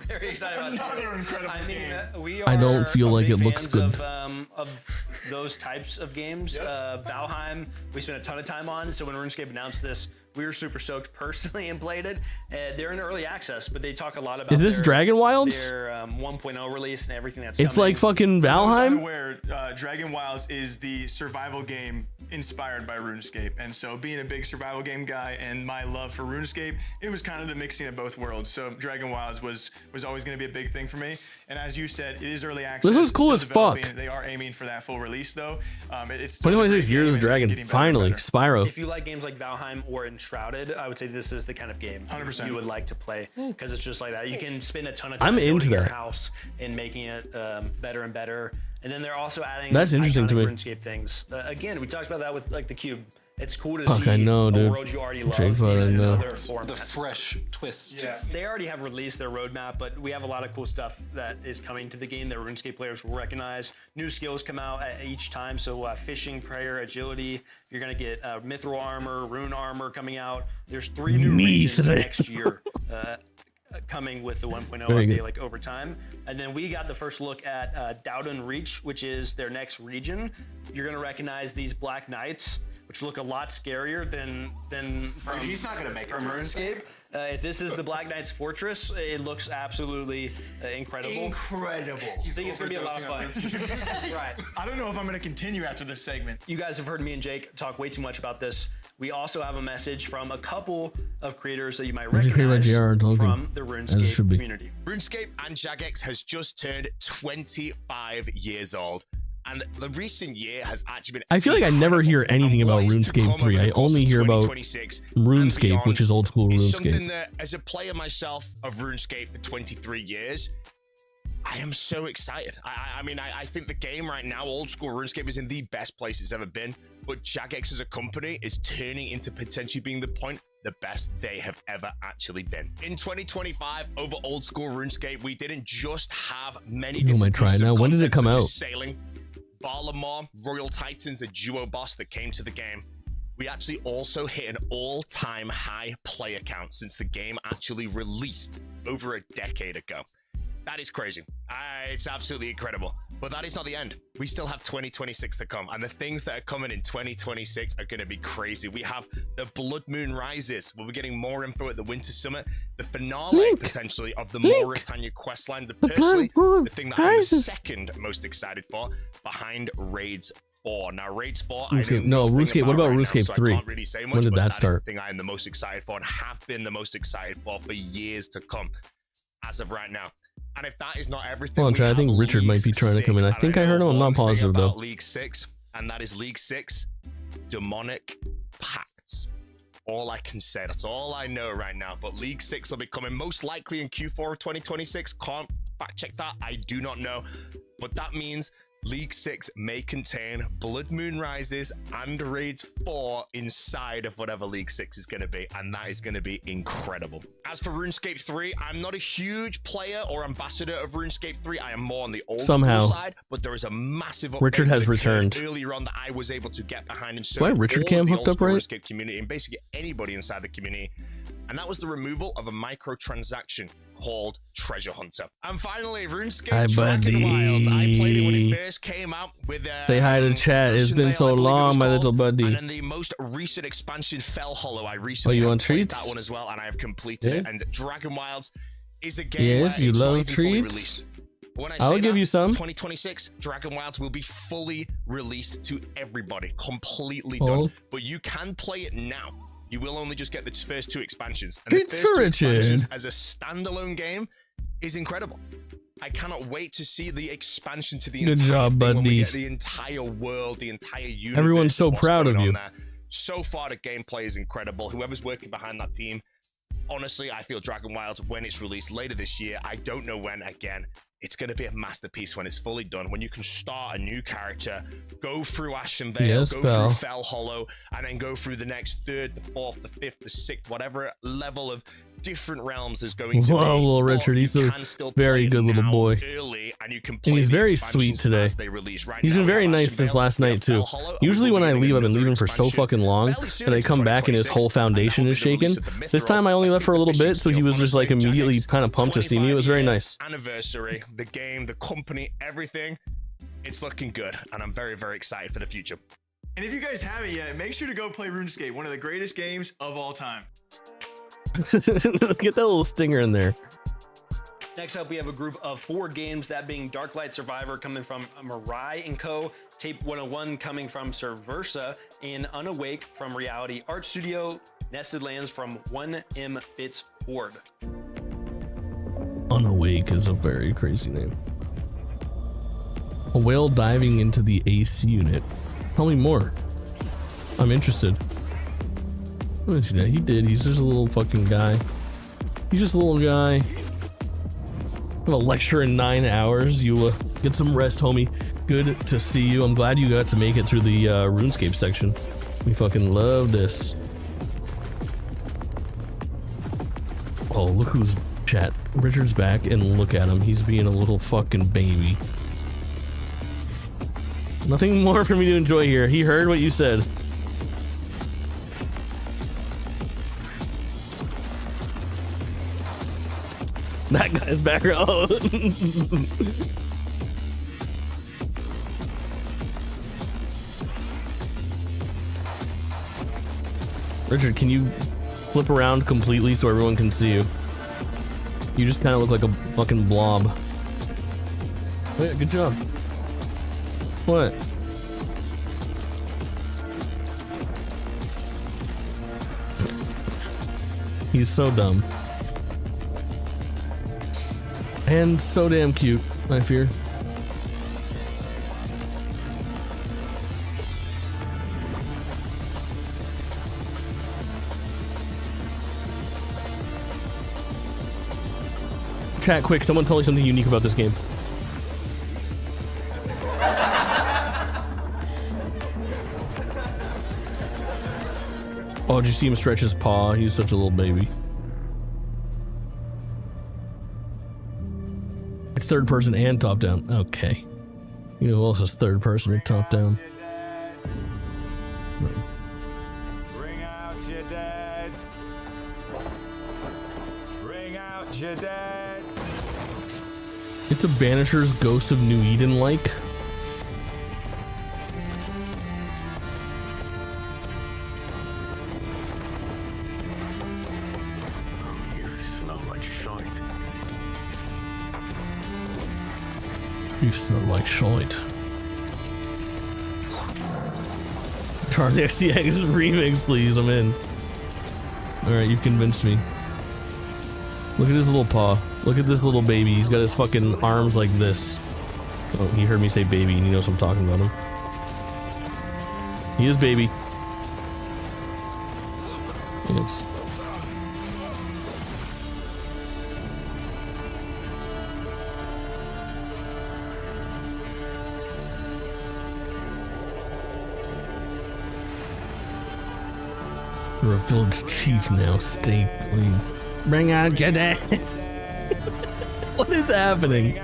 very excited about Another incredible game. We I don't are feel like big it looks fans good. Of those types of games. Valheim, we spent a ton of time on. So when RuneScape announced this, we were super stoked personally and played it. They're in early access, but they talk a lot about. Is this Dragon Wilds? Their 1.0 release and everything that's. It's coming. like fucking Valheim. Where Dragon Wilds is the survival game inspired by RuneScape, and so being a big survival game guy and my love for RuneScape, it was kind of the mixing of both worlds. So Dragon Wilds was always going to be a big thing for me. And as you said, it is early access. This is cool still as fuck. developing. They are aiming for that full release though. It's 2026 Years of Dragon. Finally, Spyro. If you like games like Valheim or Enshrouded, I would say this is the kind of game 100%. you would like to play because it's just like that. You can spend a ton of time I'm into building your that. house and making it better and better. And then they're also adding That's interesting to me. RuneScape things. Again, we talked about that with like the Cube. It's cool to Fuck, see I know, a dude. world you already love Jake, I used in know. another format. The fresh twist. Yeah. They already have released their roadmap, but we have a lot of cool stuff that is coming to the game that RuneScape players will recognize. New skills come out at each time, so fishing, prayer, agility. You're gonna get mithril armor, rune armor coming out. There's 3 new regions next year. Coming with the 1.0 Very update good. like over time. And then we got the first look at Dowden Reach, which is their next region. You're gonna recognize these Black Knights, which look a lot scarier than from, He's not gonna make it from through RuneScape. If this is the Black Knight's fortress, it looks absolutely incredible. Incredible. I think it's gonna be a lot of fun. Right. I don't know if I'm gonna continue after this segment. You guys have heard me and Jake talk way too much about this. We also have a message from a couple of creators that you might What'd you hear about recognize JR from the As it should RuneScape be. community. RuneScape and Jagex has just turned 25 years old. And the recent year has actually been. I feel like I never hear anything about RuneScape 3. I only hear about RuneScape, which is old school It's something RuneScape. that, as a player myself of RuneScape for 23 years, I am so excited. I mean, I think the game right now, old school RuneScape, is in the best place it's ever been. But Jagex as a company is turning into potentially being the best they have ever actually been. In 2025, over old school RuneScape, we didn't just have many You might different try it pieces of now. When does it content, come such as out? Sailing, Balamar, Royal Titans, a duo boss that came to the game. We actually also hit an all-time high player count since the game actually released over a decade ago. That is crazy. It's absolutely incredible. But that is not the end. We still have 2026 to come, and the things that are coming in 2026 are going to be crazy. We have the Blood Moon Rises, where we're getting more info at the Winter Summit, the finale potentially of the Mauritania questline, personally the thing that I'm the second most excited for, behind Raids 4. Now, Raids 4, I know No, nothing RuneScape. What about right now, RuneScape so I 3? can't really say much, When did but that is the start? thing I am the most excited for and have been the most excited for years to come, as of right now. And if that is not everything, Hold on, we Chad. I have think Richard might be League trying to come in. 6, I think and I heard him. I'm know not one thing positive about though. League 6, and that is League 6 Demonic Pacts. All I can say. That's all I know right now. But League 6 will be coming most likely in Q4 of 2026. Can't fact check that. I do not know. But that means League 6 may contain Blood Moon Rises and Raids 4 inside of whatever League 6 is going to be, and that is going to be incredible. As for RuneScape 3, I'm not a huge player or ambassador of RuneScape 3. I am more on the old Somehow, school side, but there is a massive update Richard has that occurred returned. earlier on that I was able to get behind, and so Why did Richard all Cam of the hooked old up school right? RuneScape community, and basically anybody inside the community. And that was the removal of a microtransaction called Treasure Hunter. And finally, RuneScape Hi, Dragon Wilds. I played it when buddy. it first came out with Say hi to chat. It's been so long, my little buddy. and then the most recent expansion, Fell Hollow. I recently you want played treats? that one as well, and I have completed it. Yeah. And Dragon Wilds is a game Yes, where you it's not love even fully treats. released. But when I I'll say give that, you some. 2026, Dragon Wilds will be fully released to everybody, completely Oh. done. But you can play it now. You will only just get the first 2 expansions. And Treats the first for 2 Richard. expansions as a standalone game is incredible. I cannot wait to see the expansion to the Good entire job, thing when we buddy. get the entire world, the entire universe. Everyone's so what's proud going of on you. there. So far, the gameplay is incredible. Whoever's working behind that team, honestly, I feel Dragon Wilds, when it's released later this year, I don't know when, again, it's going to be a masterpiece when it's fully done, when you can start a new character, go through Ashen Vale, Yes, go pal. through Fell Hollow, and then go through the next 3rd, the 4th, the 5th, the 6th, whatever level of different realms there's going to be. Whoa, little Richard, he's a very good little boy. Early, and you can And play he's the very sweet expansions today. as they release. Right He's now, been we very have nice Ashen since Vale, last we night have too. Valhalla, and Usually we're when I releasing leave, I've been another leaving for so expansion fucking long fairly soon that I in come back and his 2026, whole and that'll foundation be is the shaken. release of the Myth This time I only left for a little bit, so he was just like immediately kind of pumped to see me. It was very nice. Anniversary, the game, the company, everything. It's looking good, and I'm very, very excited for the future. And if you guys haven't yet, make sure to go play RuneScape, one of the greatest games of all time. Get that little stinger in there. Next up, we have a group of 4 games, that being Darklight Survivor coming from Mirai & Co., Tape 101 coming from Serversa, and Unawake from Reality Art Studio, Nested Lands from 1M Bits Board. Unawake is a very crazy name. A whale diving into the ace unit. Tell me more. I'm interested. Let me see that. He did. He's just a little fucking guy. He's just a little guy. I have a lecture in 9 hours. You get some rest, homie. Good to see you. I'm glad you got to make it through the RuneScape section. We fucking love this. Oh, look who's chat. Richard's back, and look at him. He's being a little fucking baby. Nothing more for me to enjoy here. He heard what you said. That guy's back. Oh. Richard, can you flip around completely so everyone can see you? You just kind of look like a fucking blob. Oh, yeah, good job. What? He's so dumb. And so damn cute, I fear. Chat, quick, someone tell me something unique about this game. Oh, did you see him stretch his paw? He's such a little baby. It's third person and top down. Okay. You know who else is third person and top down? Bring out your dead. Bring out your dead. It's a Banisher's Ghost of New Eden like. You smell like shite. You smell like shite. Charlie XCX remix, please. I'm in. Alright, you've convinced me. Look at his little paw. Look at this little baby. He's got his fucking arms like this. Oh, he heard me say baby and he knows I'm talking about him. He is baby. Yes. You're a village chief now. Stay clean. Bring out your dead. What is happening?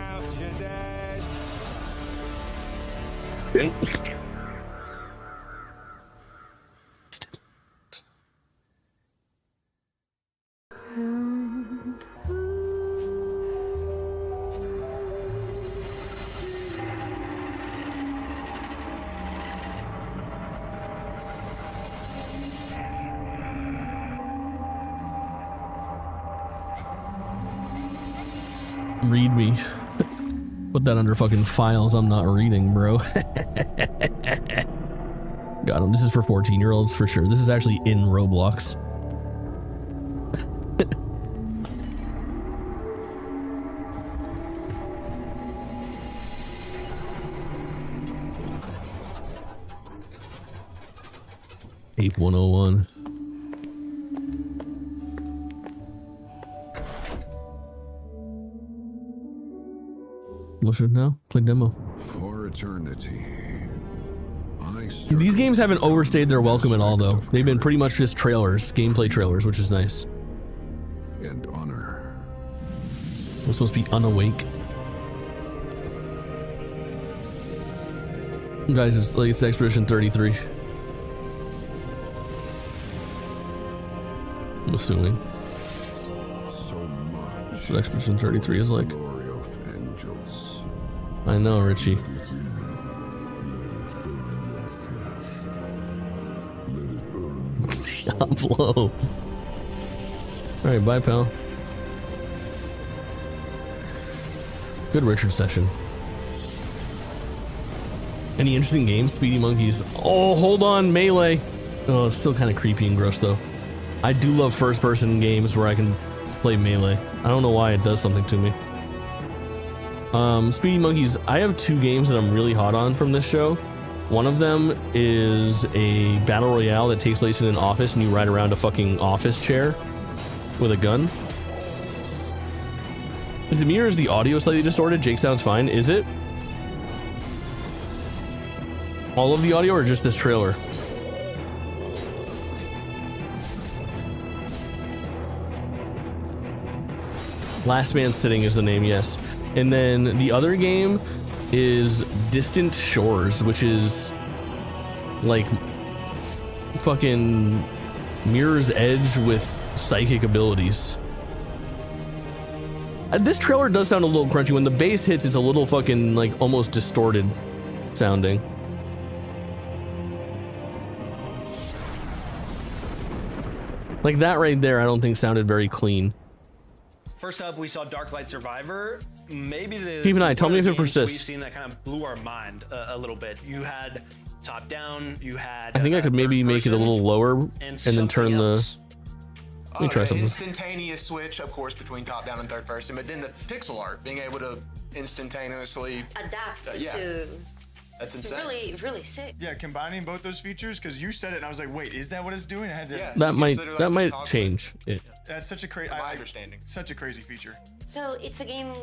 Read me. Put that under fucking files I'm not reading, bro. Got him. This is for 14-year-olds for sure. This is actually in Roblox. Ape 101. What's it now? Play demo. For eternity. These games haven't overstayed their welcome at all, though. They've been pretty much just trailers, gameplay trailers, which is nice. and honor. I'm supposed to be unawake. Guys, it's Expedition 33. I'm assuming. So much. That's what Expedition 33 is like. Glory of angels. I know, Richie. Let it in. Let it burn your flesh. Let it burn. Shot blow. Alright, bye, pal. Good Richard session. Any interesting games? Speedy Monkeys. Oh, hold on, Melee. Oh, it's still kind of creepy and gross, though. I do love first-person games where I can play Melee. I don't know why it does something to me. Speedy Monkeys, I have 2 games that I'm really hot on from this show. One of them is a battle royale that takes place in an office and you ride around a fucking office chair with a gun. Is it me or is the audio slightly distorted? Jake sounds fine. Is it? All of the audio or just this trailer? Last Man Sitting is the name, yes. And then the other game is Distant Shores, which is like fucking Mirror's Edge with psychic abilities. This trailer does sound a little crunchy. When the bass hits, it's a little fucking like almost distorted sounding. Like that right there, I don't think sounded very clean. First up, we saw Darklight Survivor. Maybe the Keep an eye. Tell me if it games persists. We've seen that kind of blew our mind a little bit. You had top down. You had. I think I could maybe make it a little lower and then turn the. Let me try something. Instantaneous switch, of course, between top down and third person, but then the pixel art, being able to instantaneously adapt yeah. to. That's it's insane. really sick. Yeah, combining both those features, because you said it and I was like, wait, is that what it's doing? I had to. Yeah, that might change it. That's such a crazy. My understanding. Such a crazy feature. So it's a game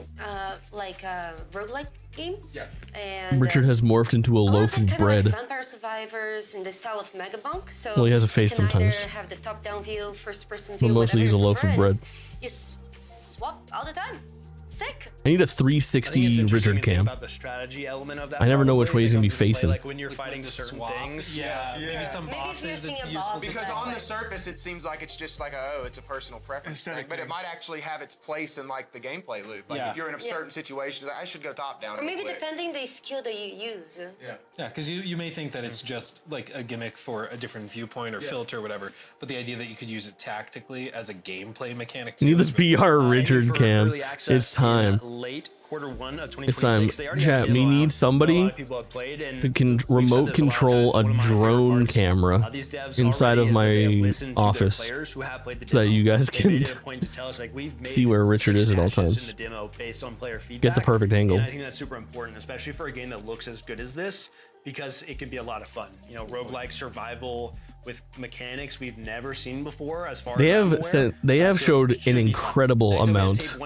like a roguelike game. Yeah. And Richard has morphed into a loaf of bread. Like Vampire Survivors in the style of Megabunk. So well, he has a face you can sometimes. Either have the top-down view, first-person But view, mostly he's a loaf of bread. You swap all the time. Sick. I need a 360 Richard cam. About the strategy element of that I never know which way he's gonna be facing. Like when you're fighting certain things. Yeah. Maybe some bosses. Maybe if you're seeing a boss. Because on the surface, it seems like it's just like it's a personal preference thing, but it might actually have its place in like the gameplay loop. Like if you're in a certain situation, like, I should go top down. Or maybe depending the skill that you use. Yeah, because you may think that it's just like a gimmick for a different viewpoint or filter or whatever, but the idea that you could use it tactically as a gameplay mechanic too. You need the VR Richard cam. It's time. Late quarter 1 of 2026. It's time. Chat, we need somebody who can remote control a drone camera inside of my office so that you guys can see where Richard is at all times. Get the perfect angle. And I think that's super important, especially for a game that looks as good as this, because it can be a lot of fun. You know, roguelike survival with mechanics we've never seen before. As far as they have showed an incredible amount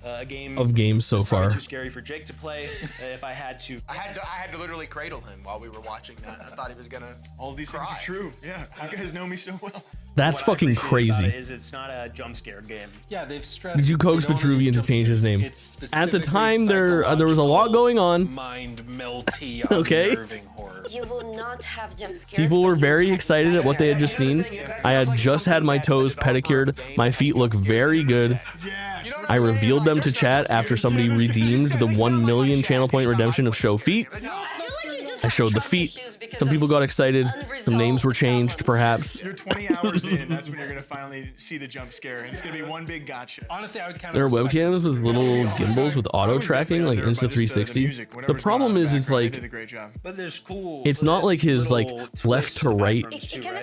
of games so far. Too scary for Jake to play. If I had to, I had to literally cradle him while we were watching that. I thought he was gonna. All these things are true. Yeah, you guys know me so well. That's fucking crazy. It's not a jump scare game. Yeah, they've stressed. Did you coax Vitruvian to change his name? At the time, there was a lot going on. Mind melty, okay. You will not have jump scares. People were very excited at what they had just seen. I had just had my toes pedicured. My feet look very good. I revealed them to chat after somebody redeemed the 1 million channel point redemption of show feet. I showed the feet. Some people got excited. Some names were changed, perhaps. You're 20 hours in. That's when you're gonna finally see the jump scare, and it's gonna be one big gotcha. Honestly, I would kind of. There are webcams with little gimbals with auto tracking, like Insta360. The problem is, it's like, but there's cool. it's not like his like left to right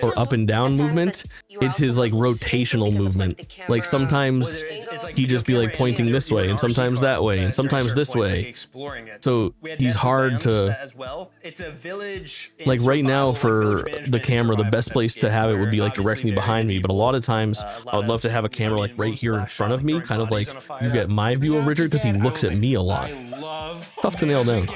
or up and down movement. It's his like rotational movement. Like sometimes he'd just be like pointing this way, and sometimes that way, and sometimes this way. So he's hard to. It's a village. Like right now for the camera, the best place to have it would be like directly behind me. But a lot of times I would love to have a camera like right here in front of me, kind of like you get my view of Richard because he looks at me a lot. Tough to nail down.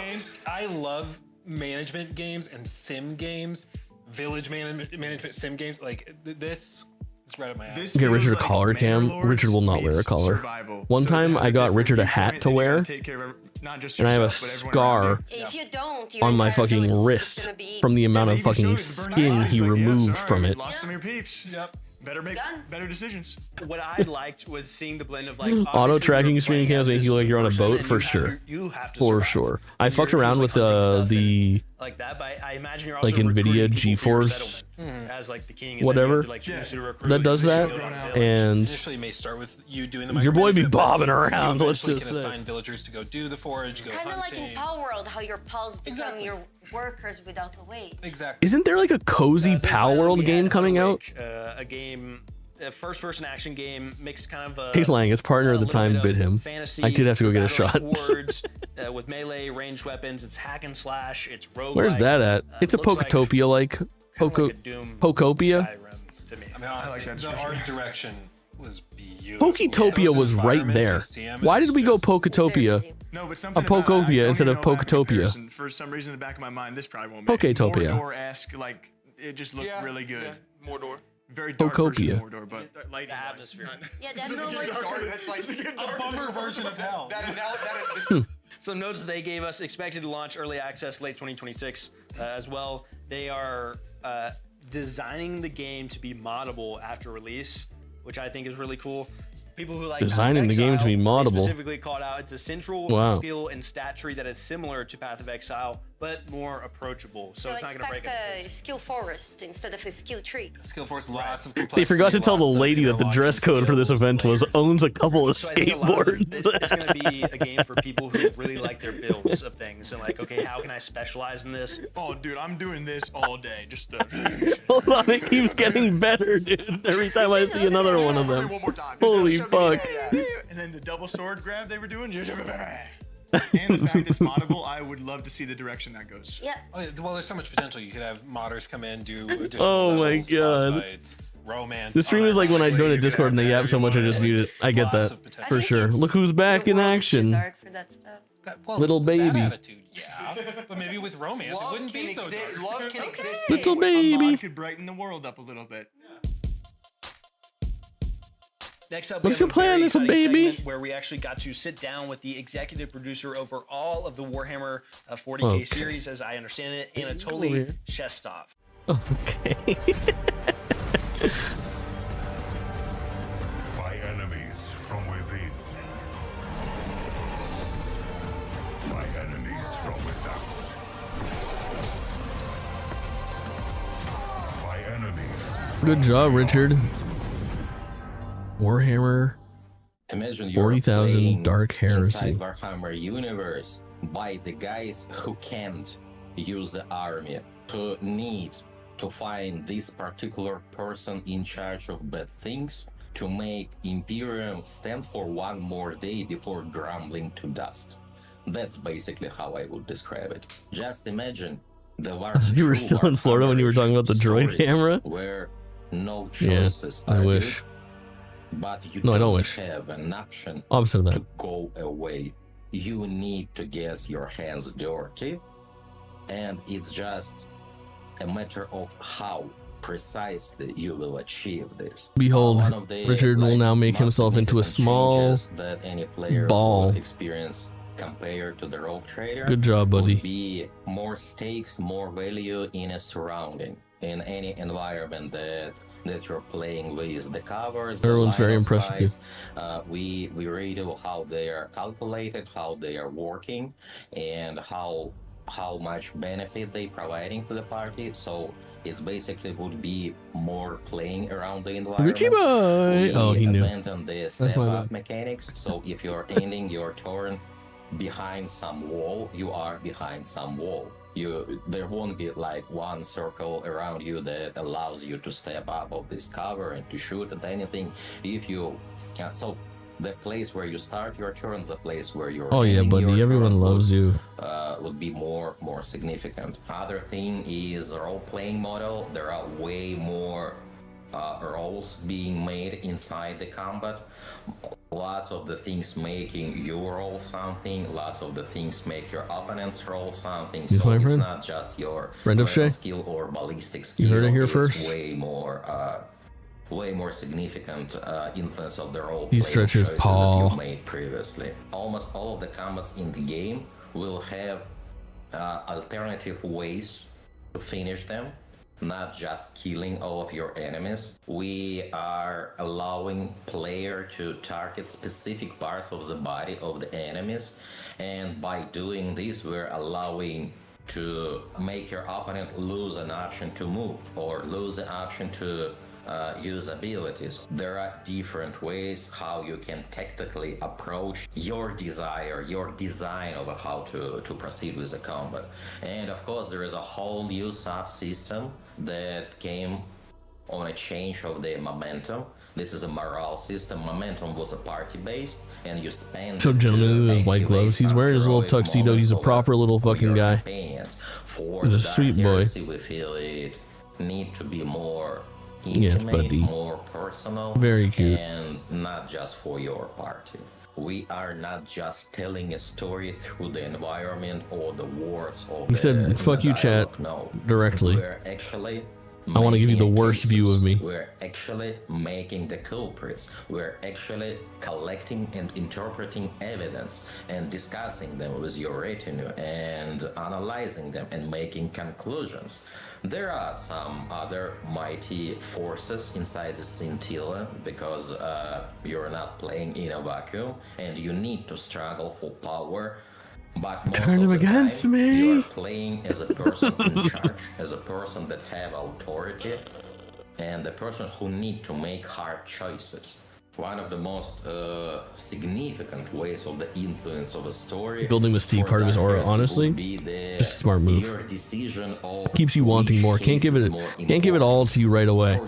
I love management games and sim games, village management sim games. Like this It's right at my ass. Get Richard a collar cam. Richard will not wear a collar. One time I got Richard a hat to wear, and I have a scar If you don't, on my fucking wrist from the amount of fucking skin he removed from it. Lost some of your peeps. Yep. Better make better decisions. What I liked was seeing the blend of like Auto tracking stream cams make you like you're on a boat for sure. For sure. I fucked around with the like that, but I imagine you're also like NVIDIA GeForce as like the king, whatever that does that, and initially may start with you doing the your boy be bobbing you around. Let's eventually just can say. assign villagers to go do the forage, go Kind of like hunting. in Power World, how your pals become your workers without a wage. Exactly. Isn't there like a cozy Pal World game coming out? A game, a first-person action game, mixed kind of a. Case Lang, his partner at the time, bit him. Fantasy, I did have to go get a battling shot. Words, with melee, ranged weapons. It's hack and slash. It's roguelike. Where's that at? It's a Poketopia like Pokopia. I mean, honestly, the art direction was beautiful. Poketopia was right there. Why did we go Poketopia? No, but A something about it, I Pokopia don't instead even of know about Poketopia. comparison. For some reason, in the back of my mind, this probably won't make it. Poketopia. Mordor-esque, like it just looked really good. Mordor. Very dark version Pokopia. of Mordor, but lighting atmosphere. Yeah, that's That's like a bummer version of hell. Some notes they gave us: expected to launch early access late 2026 as well. They are designing the game to be moddable after release, which I think is really cool. People who like Designing the game to be moddable. They specifically called out it's a central skill and stat tree that is similar to Path of Exile, but more approachable. So it's not going to break expect a skill forest instead of a skill tree. Skill forest, lots of They complexity. forgot to tell the lots of lady that the dress code for this event was owns a couple of So I think a lot of skateboards. it's going to be a game for people who really like their builds of things and like, okay, how can I specialize in this? Oh, dude, I'm doing this all day. Just Hold on, it keeps getting better, dude. Every time I see another one of them. Holy fuck. And then the double sword grab they were doing. And the fact it's moddable, I would love to see the direction that goes. Yeah. Oh, yeah, well, there's so much potential. You could have modders come in, do additional Oh my levels, boss god. fights, romance. The stream is like when I join a Discord and they yap so much I just mute it. I get that. For sure. Look who's back in action. Dark for that stuff. Little baby. That attitude, yeah. But maybe with romance, it wouldn't be so dark. Love can exist. Little A baby. mod could brighten the world up a little bit. Next up, What's we your have a plan, very little exciting baby? segment where we actually got to sit down with the executive producer over all of the Warhammer 40K Okay. series, as I understand it, Over Anatoly here. Shestov. Okay. By enemies from within. By enemies from without. By enemies. Good job, Richard. Warhammer Imagine you're 40,000 playing Dark Heresy. inside Warhammer universe by the guys who can't use the army, who need to find this particular person in charge of bad things to make Imperium stand for one more day before grumbling to dust. That's basically how I would describe it. Just imagine the war. You were still in Florida when you were talking about the droid camera? Where no Yeah, choices I are wish. good, but you No, I don't don't wish. have an option Opposite of that. to go away. You need to get your hands dirty, and it's just a matter of how precisely you will achieve this. Behold, One of the, Richard will now make most himself into a significant small changes that any player ball. would experience compared to the Rogue Trader. Good job, buddy. Would be more stakes, more value in a surrounding, in any environment that you're playing with, the covers. Everyone's the very line of impressed with you. sights. We really know how they are calculated, how they are working, and how much benefit they providing to the party. So it's basically would be more playing around the environment. Richie boy! Oh, he knew. Abandon the That's step my up bad. mechanics. So if you're ending your turn behind some wall, you are behind some wall. There won't be like one circle around you that allows you to step up of this cover and to shoot at anything. If you so the place where you start your turn, the place where you're Oh yeah, ending buddy. your Everyone turn loves you. would be more significant. Other thing is role-playing model. There are way more roles being made inside the combat. Lots of the things making you roll something, lots of the things make your opponents roll something. Yes, So my it's friend. not just your Friend of weapon Shay. skill or ballistic skill. You heard it here it's first. way more way more significant influence of the role He stretches that Paul. you made previously. Almost all of the combats in the game will have alternative ways to finish them, not just killing all of your enemies. We are allowing player to target specific parts of the body of the enemies, and by doing this we're allowing to make your opponent lose an option to move or lose the option to use abilities. There are different ways how you can tactically approach your desire, your design of how to proceed with the combat. And of course there is a whole new subsystem that came on a change of the momentum. This is a morale system. Momentum was a party-based, and you spend. So, gentlemen, with his white gloves, he's wearing his little tuxedo. He's a proper little fucking guy. He's a sweet boy. We feel it need to be more Yes, intimate, buddy. more personal, Very cute. and not just for your party. We are not just telling a story through the environment or the words of He said, "Fuck you, chat," No, directly. we're actually I want to give you the making worst cases. view of me. We're actually making the culprits. We're actually collecting and interpreting evidence and discussing them with your retinue and analyzing them and making conclusions. There are some other mighty forces inside the scintilla because you're not playing in a vacuum and you need to struggle for power. But most Turn him of the against time, me. you are playing as a person in charge, as a person that have authority, and the person who need to make hard choices. One of the most significant ways of the influence of a story. Building mystique part of his aura, honestly, just a smart move. Your decision of Keeps you wanting more. Can't give it all to you right away.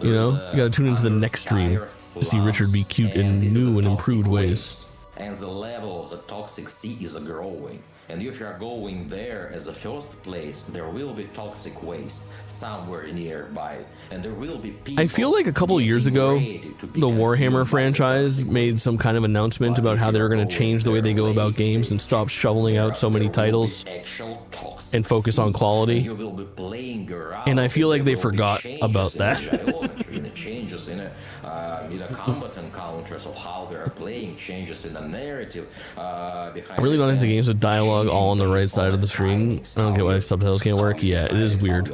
You know, you gotta tune into the next stream to see Richard be cute in new and improved ways. and the level of the toxic sea is growing. And if you're going there as a first place, there will be toxic waste somewhere nearby, and there will be people. I feel like a couple years ago, the Warhammer franchise made some kind of announcement about how they were going to change the way they go about games and stop shoveling out so many titles and focus on quality. And I feel like they forgot about that. Changes in combat encounters of how they're playing, changes in the narrative. I'm really not into games with dialogue all on the right side of the screen. I don't get why subtitles can't work. Yeah, it is weird.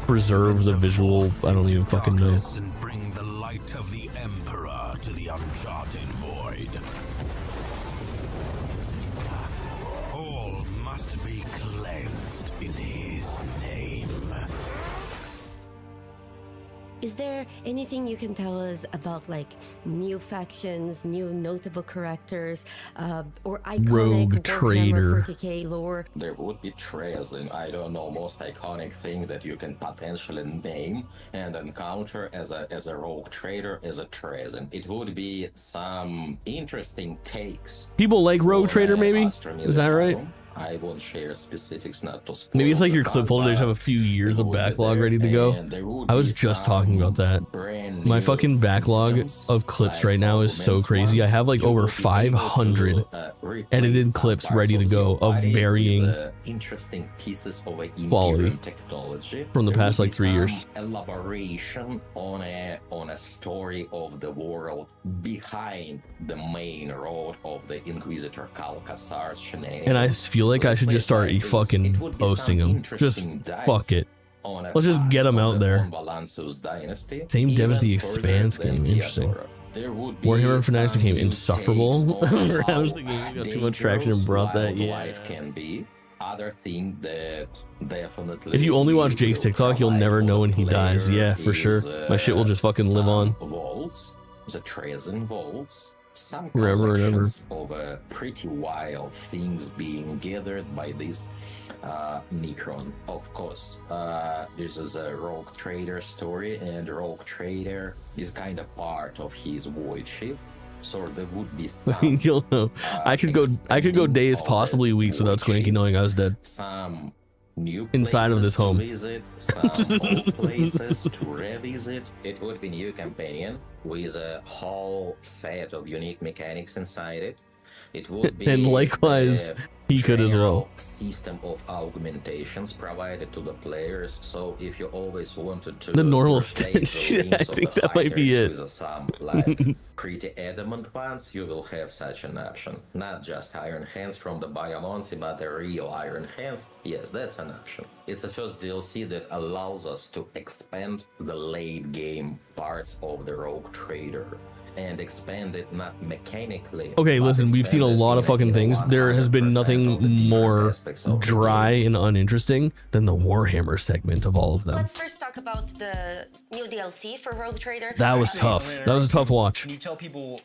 Preserve the visual. I don't even fucking know. And bring the light of the Emperor to the uncharted void. All must be cleansed in his name. Is there anything you can tell us about like new factions, new notable characters, or iconic Rogue Warhammer Trader. 40K lore? There would be trails, and I don't know, most iconic thing that you can potentially name and encounter as a rogue trader as a treason. It would be some interesting takes. People like Rogue Trader, maybe? Is that right? I won't share specifics, not to spoil. Maybe it's like the your clip folder. They just have a few years of backlog ready to go. I was just talking about that. My fucking backlog of clips right now is so crazy. I have like over 500 edited clips ready to go of varying interesting pieces of quality technology from the past like 3 years. Elaboration on a story of the world behind the main road of the Inquisitor Calcasar's shenanigans. And I feel like I should just start fucking posting them. Just fuck it. Let's just get them out there. Same dev as the Expanse game. Interesting. Warhammer Fanatics became insufferable. I was thinking we got too much traction and brought that. Yeah. Other thing that definitely. If you only watch Jake's TikTok, you'll never know when he dies. Yeah, for sure. My shit will just fucking live on. Vaults, the treason vaults. Some Forever and ever. collections of pretty wild things being gathered by this Necron. Of course, this is a Rogue Trader story, and Rogue Trader is kind of part of his void ship. So there would be some. You'll know. I could go days, possibly weeks, without Squinky knowing I was dead. Some new Inside of this home. to visit, some old places to revisit. It would be new companion with a whole set of unique mechanics inside it. It would be And likewise, he could as well. System of augmentations provided to the players. So if you always wanted to The normal replace stance, the yeah, limbs I of think the that might be hiders it. with some like pretty adamant ones, you will have such an option. Not just Iron Hands from the Biomonsi, but the real Iron Hands. Yes, that's an option. It's the first DLC that allows us to expand the late game parts of the Rogue Trader. And expand it not mechanically. Okay, listen, we've seen a lot of fucking things. There has been nothing more dry and uninteresting than the Warhammer segment of all of them. Let's first talk about the new DLC for Rogue Trader. That was tough. That was a tough watch. Can you tell people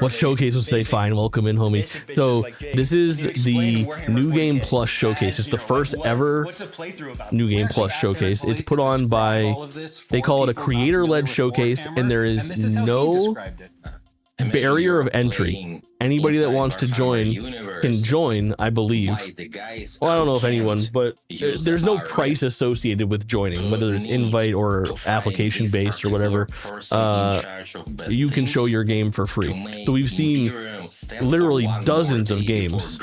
What showcase was today? Fine, welcome in, homie. So this is the New Game Plus showcase. It's the first ever New Game Plus showcase. It's put on by, they call it a creator-led showcase, and there is no barrier of entry. Anybody that wants to join can join, I believe. Well, I don't know if anyone, but there's no price associated with joining, whether it's invite or application based or whatever. You can show your game for free. So we've seen literally dozens of games.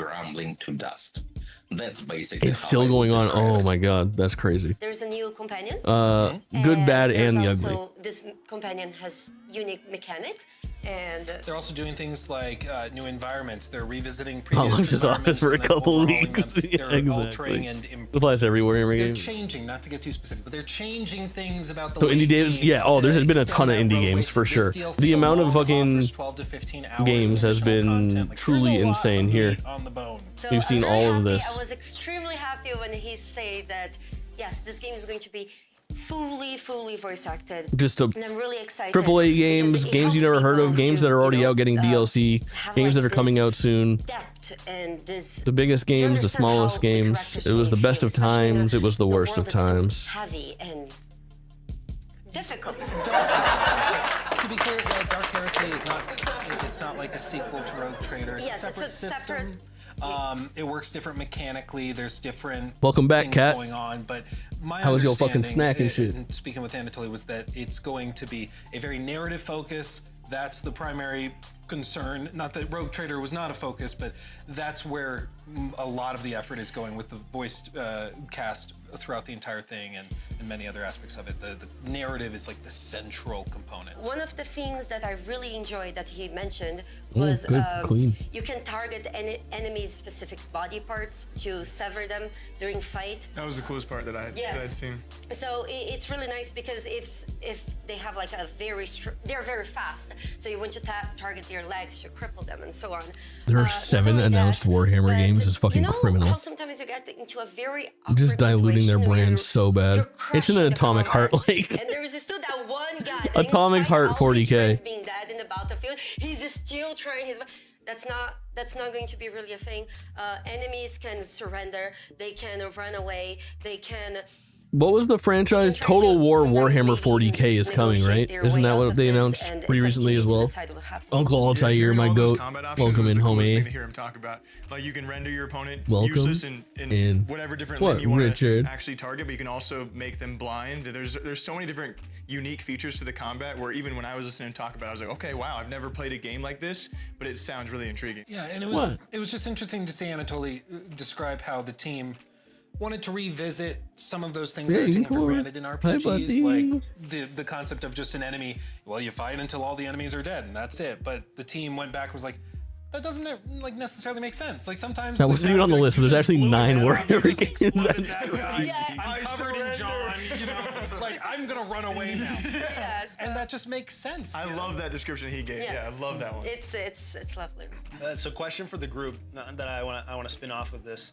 That's basically it's still going on. Oh my god, that's crazy. There's a new companion. Good, bad, and the ugly. This companion has unique mechanics, and they're also doing things like new environments. They're revisiting I'll previous leave this office for a couple weeks. Yeah, they're altering and applies everywhere in every they're game. changing, not to get too specific, but they're changing things about the So indie games, yeah. Oh, there's been a ton of indie games for sure. The amount of fucking games has been truly insane here. so We've seen I'm very all of happy. this. I was extremely happy when he said that yes, this game is going to be fully voice acted. Just a and I'm really excited. AAA games, games you never heard of, games that are already out getting DLC, games that are coming out soon. And this, The biggest games, the smallest games. It was the best of times. It was the worst of times. Heavy and difficult. To be clear, Dark Heresy is it's not like a sequel to Rogue Trader. It's Yes, a separate it's a system. separate. It works different mechanically. There's different Welcome back, things Kat. going on. But my How was your fucking understanding, snack and shit? and speaking with Anatoly, was that it's going to be a very narrative focus. That's the primary concern. Not that Rogue Trader was not a focus, but that's where a lot of the effort is going with the voiced cast throughout the entire thing and many other aspects of it. The narrative is like the central component. One of the things that I really enjoyed that he mentioned was you can target enemies' specific body parts to sever them during fight. That was the coolest part that I'd seen. So it's really nice because if they have like a they're very fast, so you want to target their legs to cripple them and so on. There are 7 announced Warhammer games. It's fucking criminal. How sometimes you get into a very Just diluting their brand so bad. It's an Atomic Heart like. And there is still that one guy. Atomic Heart 40k. Being dead in the battlefield, he's still trying his. That's not going to be really a thing. Enemies can surrender. They can run away. They can. What was the franchise? Total War Warhammer 40k is coming, right? Isn't that what they announced pretty recently as well? Uncle Altair, my goat. Welcome in, homie. To hear him talk about, like, you can render your opponent Welcome useless in whatever different limb you want to actually target, but you can also make them blind. There's so many different unique features to the combat where even when I was listening to talk about it, I was like, okay, wow, I've never played a game like this, but it sounds really intriguing. Yeah, and it was just interesting to see Anatoly describe how the team wanted to revisit some of those things that are taken for granted in RPGs, like the concept of just an enemy. Well, you fight until all the enemies are dead, and that's it. But the team went back and was like, that doesn't like necessarily make sense. Like sometimes that wasn't even on the list. There's actually 9 Warhammer games. I'm covered in John. You know, like I'm gonna run away now. And that just makes sense. I love that description he gave. Yeah, I love that one. It's lovely. So, question for the group that I want to spin off of this.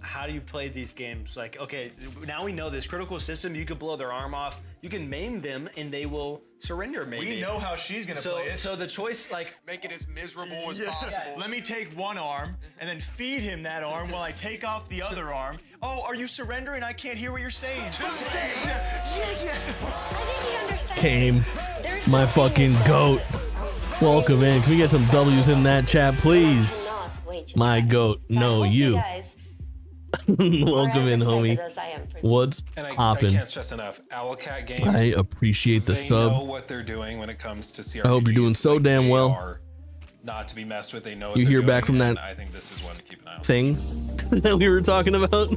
How do you play these games? Like, okay, now we know this critical system, you can blow their arm off, you can maim them, and they will surrender, maybe. We know how she's gonna play it. So the choice, like... Make it as miserable as possible. Let me take one arm, and then feed him that arm while I take off the other arm. Oh, are you surrendering? I can't hear what you're saying. I think he understands. Came, my fucking goat. Welcome in. Can we get some W's in that chat, please? My goat. No, you. Welcome in, homie. What's I poppin'? can't stress enough. Owlcat Games. I appreciate the sub. They know what they're doing when it comes to CRPGs. I hope you're doing so damn well. not to be messed with. They know what You they're hear back doing, from and that I think this is one to keep an eye on. thing that we were talking about.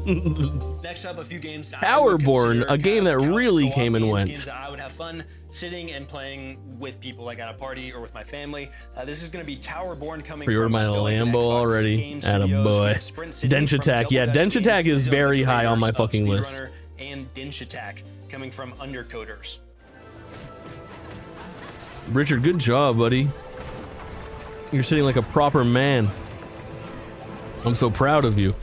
Next up, a few games. Towerborn, a game that really came and went. Games that I would have fun sitting and playing with people, like at a party or with my family. This is going to be Towerborn, coming Pre-ordered from my still like Lambo Xbox already. Game Atta Studios, boy. Sprint City Dench from Attack. Double Yeah, Dash Dench Games. Attack is These are very the high on my creators of fucking list. Speedrunner and Dench Attack, coming from Undercoders. Richard, good job, buddy. You're sitting like a proper man. I'm so proud of you.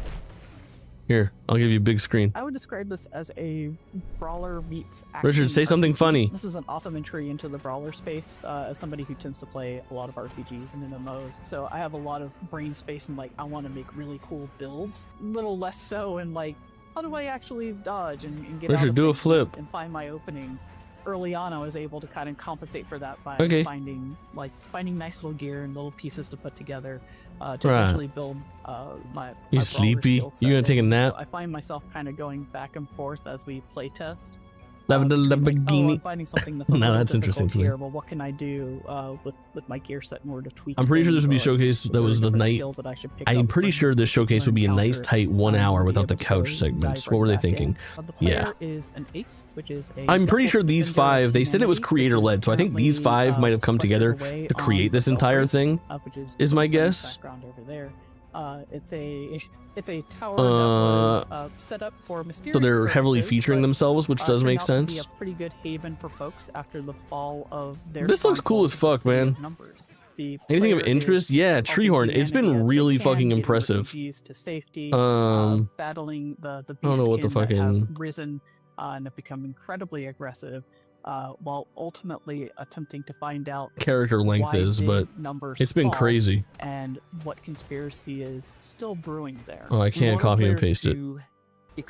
Here, I'll give you a big screen. I would describe this as a brawler meets action. Richard, say something RPG. funny. This is an awesome entry into the brawler space as somebody who tends to play a lot of RPGs and MMOs. So I have a lot of brain space and like I want to make really cool builds. A little less so in like how do I actually dodge and get Richard, out of do a things flip. and find my openings. Early on, I was able to kind of compensate for that by Okay. finding nice little gear and little pieces to put together to Right. eventually build my. You my brawler sleepy? skill set. You gonna take a nap? So I find myself kind of going back and forth as we play test. Lamborghini. I'm finding something that's a No, little that's interesting difficult to me. here. Well, what can I do with my gear set in order to tweak? I'm pretty sure this would be things, or showcase is that there was the different night. skills that I should pick I'm up pretty for sure this this showcase would be a nice encounter, tight 1 hour to be without the able to couch dive segments. right What were they back in. thinking? The Yeah. player is an ace, which is a I'm pretty deathless sure these defender of 5, they said it was humanity, creator which is led, so I think these currently, 5 might have come sequestered together away to on create this entire thing, which is my Belfast guess. background over there. It's a tower that was set up for mysterious So they're heavily purposes, featuring but, themselves, which does turned make out to be sense. a pretty good haven for folks after the fall of their This looks cool as stronghold, fuck, the City man. of Numbers. The Anything of player interest? is Yeah, helping Treehorn. the It's been enemy as they really can, fucking getting impressive. refugees to safety, battling the I don't know what the beastkin that fucking have risen and have become incredibly aggressive, while ultimately attempting to find out character length why is, did but numbers it's been fall crazy. and what conspiracy is still brewing there. Oh, I can't copy and paste it.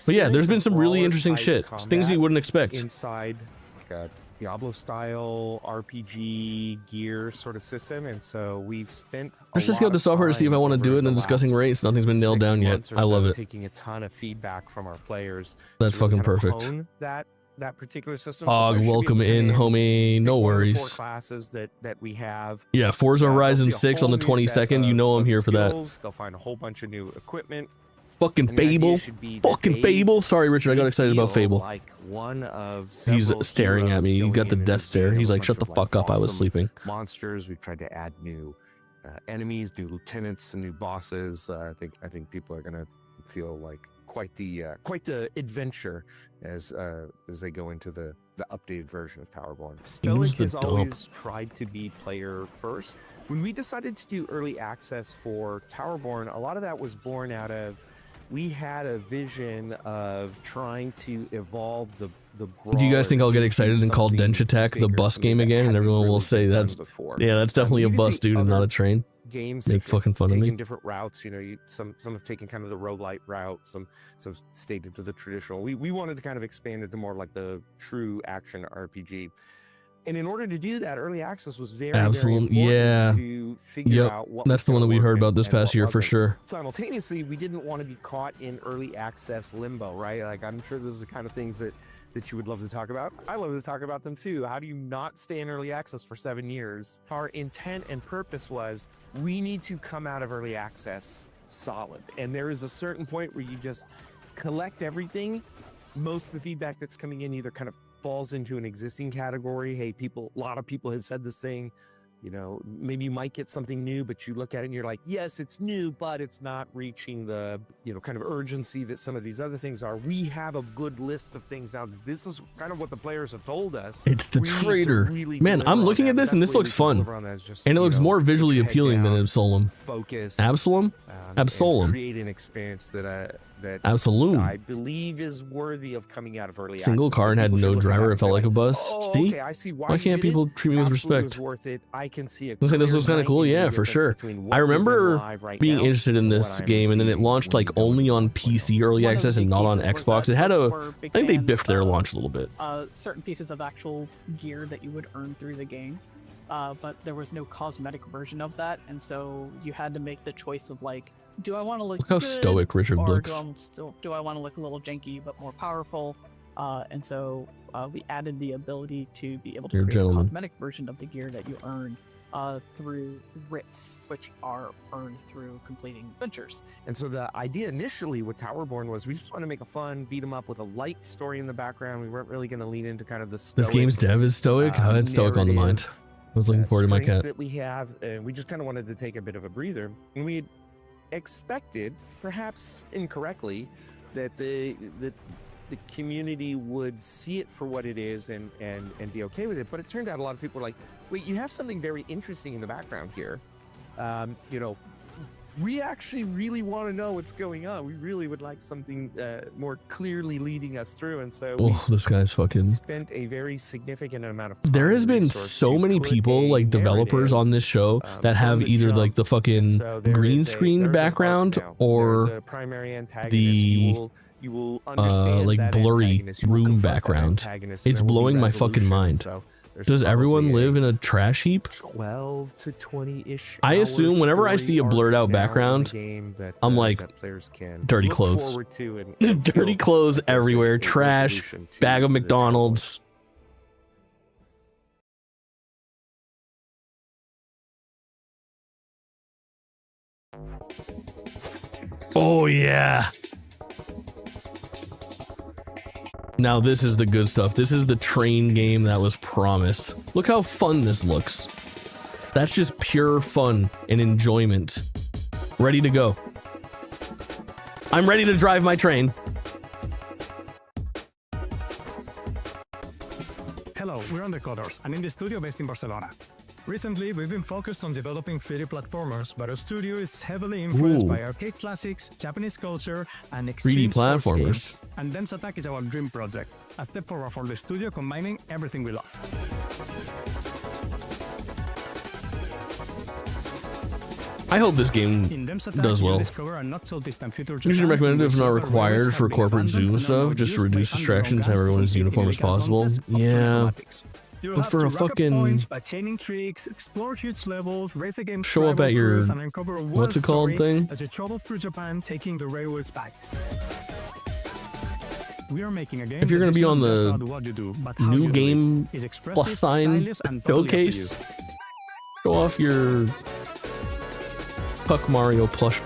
But yeah, there's been some really interesting shit. Things you wouldn't expect. Inside like a Diablo-style RPG gear sort of system, and so we've spent. Let's just get out the software to see if I want to do it, and then discussing rates. Nothing's been nailed down yet. I love it. Taking a ton of feedback from our players. That's to really fucking kind of perfect. hone that particular system. Og, there should be welcome a in, command. homie. No One of the 4 worries. classes that we have. Yeah, Forza they'll Horizon see a 6 on whole the new set 22nd. You know I'm of here for that. skills. They'll find a whole bunch of new equipment. Fucking And the idea Fable. should be that Fucking they Fable. Sorry, Richard, I got excited about feel Fable. like one of He's several staring at heroes me. You going got the in and death just stare. being He's a like, bunch shut the of, like, fuck up. I was awesome sleeping. Monsters. We've tried to add new enemies, new lieutenants, and new bosses. I think people are gonna feel like quite the adventure as they go into the updated version of Towerborn. Stoic has always tried to be player first. When we decided to do early access for Towerborn, a lot of that was born out of we had a vision of trying to evolve the Do you guys think I'll get excited and call Dench Attack the bus game again, and everyone will say that? Yeah, that's definitely a bus, dude, and not a train. Games Make have fucking fun of me. taken different routes. You know, some have taken kind of the roguelite route. Some stayed into the traditional. We wanted to kind of expand into more like the true action RPG. And in order to do that, early access was very Absolutely, very important yeah. to figure Yep, out what that's was the one that gonna we heard work about this and past what year for wasn't. sure. Simultaneously, we didn't want to be caught in early access limbo, right? Like, I'm sure this is the kind of things that you would love to talk about. I love to talk about them too. How do you not stay in early access for 7 years? Our intent and purpose was we need to come out of early access solid. And there is a certain point where you just collect everything. Most of the feedback that's coming in either kind of falls into an existing category. Hey, a lot of people have said this thing. You know, maybe you might get something new, but you look at it and you're like, yes, it's new, but it's not reaching the, kind of urgency that some of these other things are. We have a good list of things now. This is kind of what the players have told us. It's the We need to traitor. really Man, deliver I'm on looking that. at this The and best this way looks we can fun. deliver on that is just, And it looks more visually put your head appealing than down, Absolum. Focus. Absolum? and Absolum. create an experience that Absolum. I believe is worthy of coming out of early Single access. car So and had people should no look at that driver. and It felt say, like a bus. "Oh, See? okay, I see why Why you can't did people it. treat me with Absolutely respect? was worth it. I can see a I was saying this clear looks kind of cool. 90-degree Yeah, for difference sure. between what I is in remember live right being now interested in and this what I'm game, and then it seeing launched when like you go only into on it. PC early One of the access and big not on pieces was Xbox. that It had folks a, were big I think they fans biffed their of, launch a little bit. certain pieces of actual gear that you would earn through the game, but there was no cosmetic version of that, and so you had to make the choice of like, do I want to look Look how good, stoic Richard or looks. do I want to look a little janky but more powerful? And so we added the ability to be able to You're a create a gentleman. cosmetic version of the gear that you earned through writs, which are earned through completing adventures. And so the idea initially with Towerborn was we just want to make a fun beat 'em up with a light story in the background. We weren't really going to lean into kind of the stoic, This game's dev is stoic. I had stoic on the mind. I was looking forward to my strengths cat. that we have, and we just kind of wanted to take a bit of a breather. And we expected, perhaps incorrectly, that the community would see it for what it is and be okay with it. But it turned out a lot of people were like, wait, you have something very interesting in the background here. You know, we actually really want to know what's going on. We really would like something more clearly leading us through. And so This guy's fucking... spent a very significant amount of time. There has been so many people, like developers on this show, that have either like the fucking green screen background or the like blurry room background. It's blowing my fucking mind. Does everyone live in a trash heap? 12 to 20-ish. I assume whenever I see a blurred out background, I'm like, dirty clothes. Dirty clothes everywhere, trash, bag of McDonald's. Oh yeah. Now this is the good stuff. This is the train game that was promised. Look how fun this looks. That's just pure fun and enjoyment. Ready to go. I'm ready to drive my train. Hello, we're Undercoders, and in the studio based in Barcelona. Recently, we've been focused on developing 3D platformers, but our studio is heavily influenced by arcade classics, Japanese culture, and extreme 3D platformers. games. And Dance Attack is our dream project, a step forward for the studio combining everything we love. I hope this game does well. Usually recommended if not required for corporate Zoom stuff, just to reduce distractions, have everyone as uniform as possible. Yeah. But for a fucking tricks, explore huge levels, race against show up at your what's it called thing? As you travel through Japan, taking the railways back. We are making a game. If you're gonna be on the new game plus sign showcase, show off your Puck Mario plush.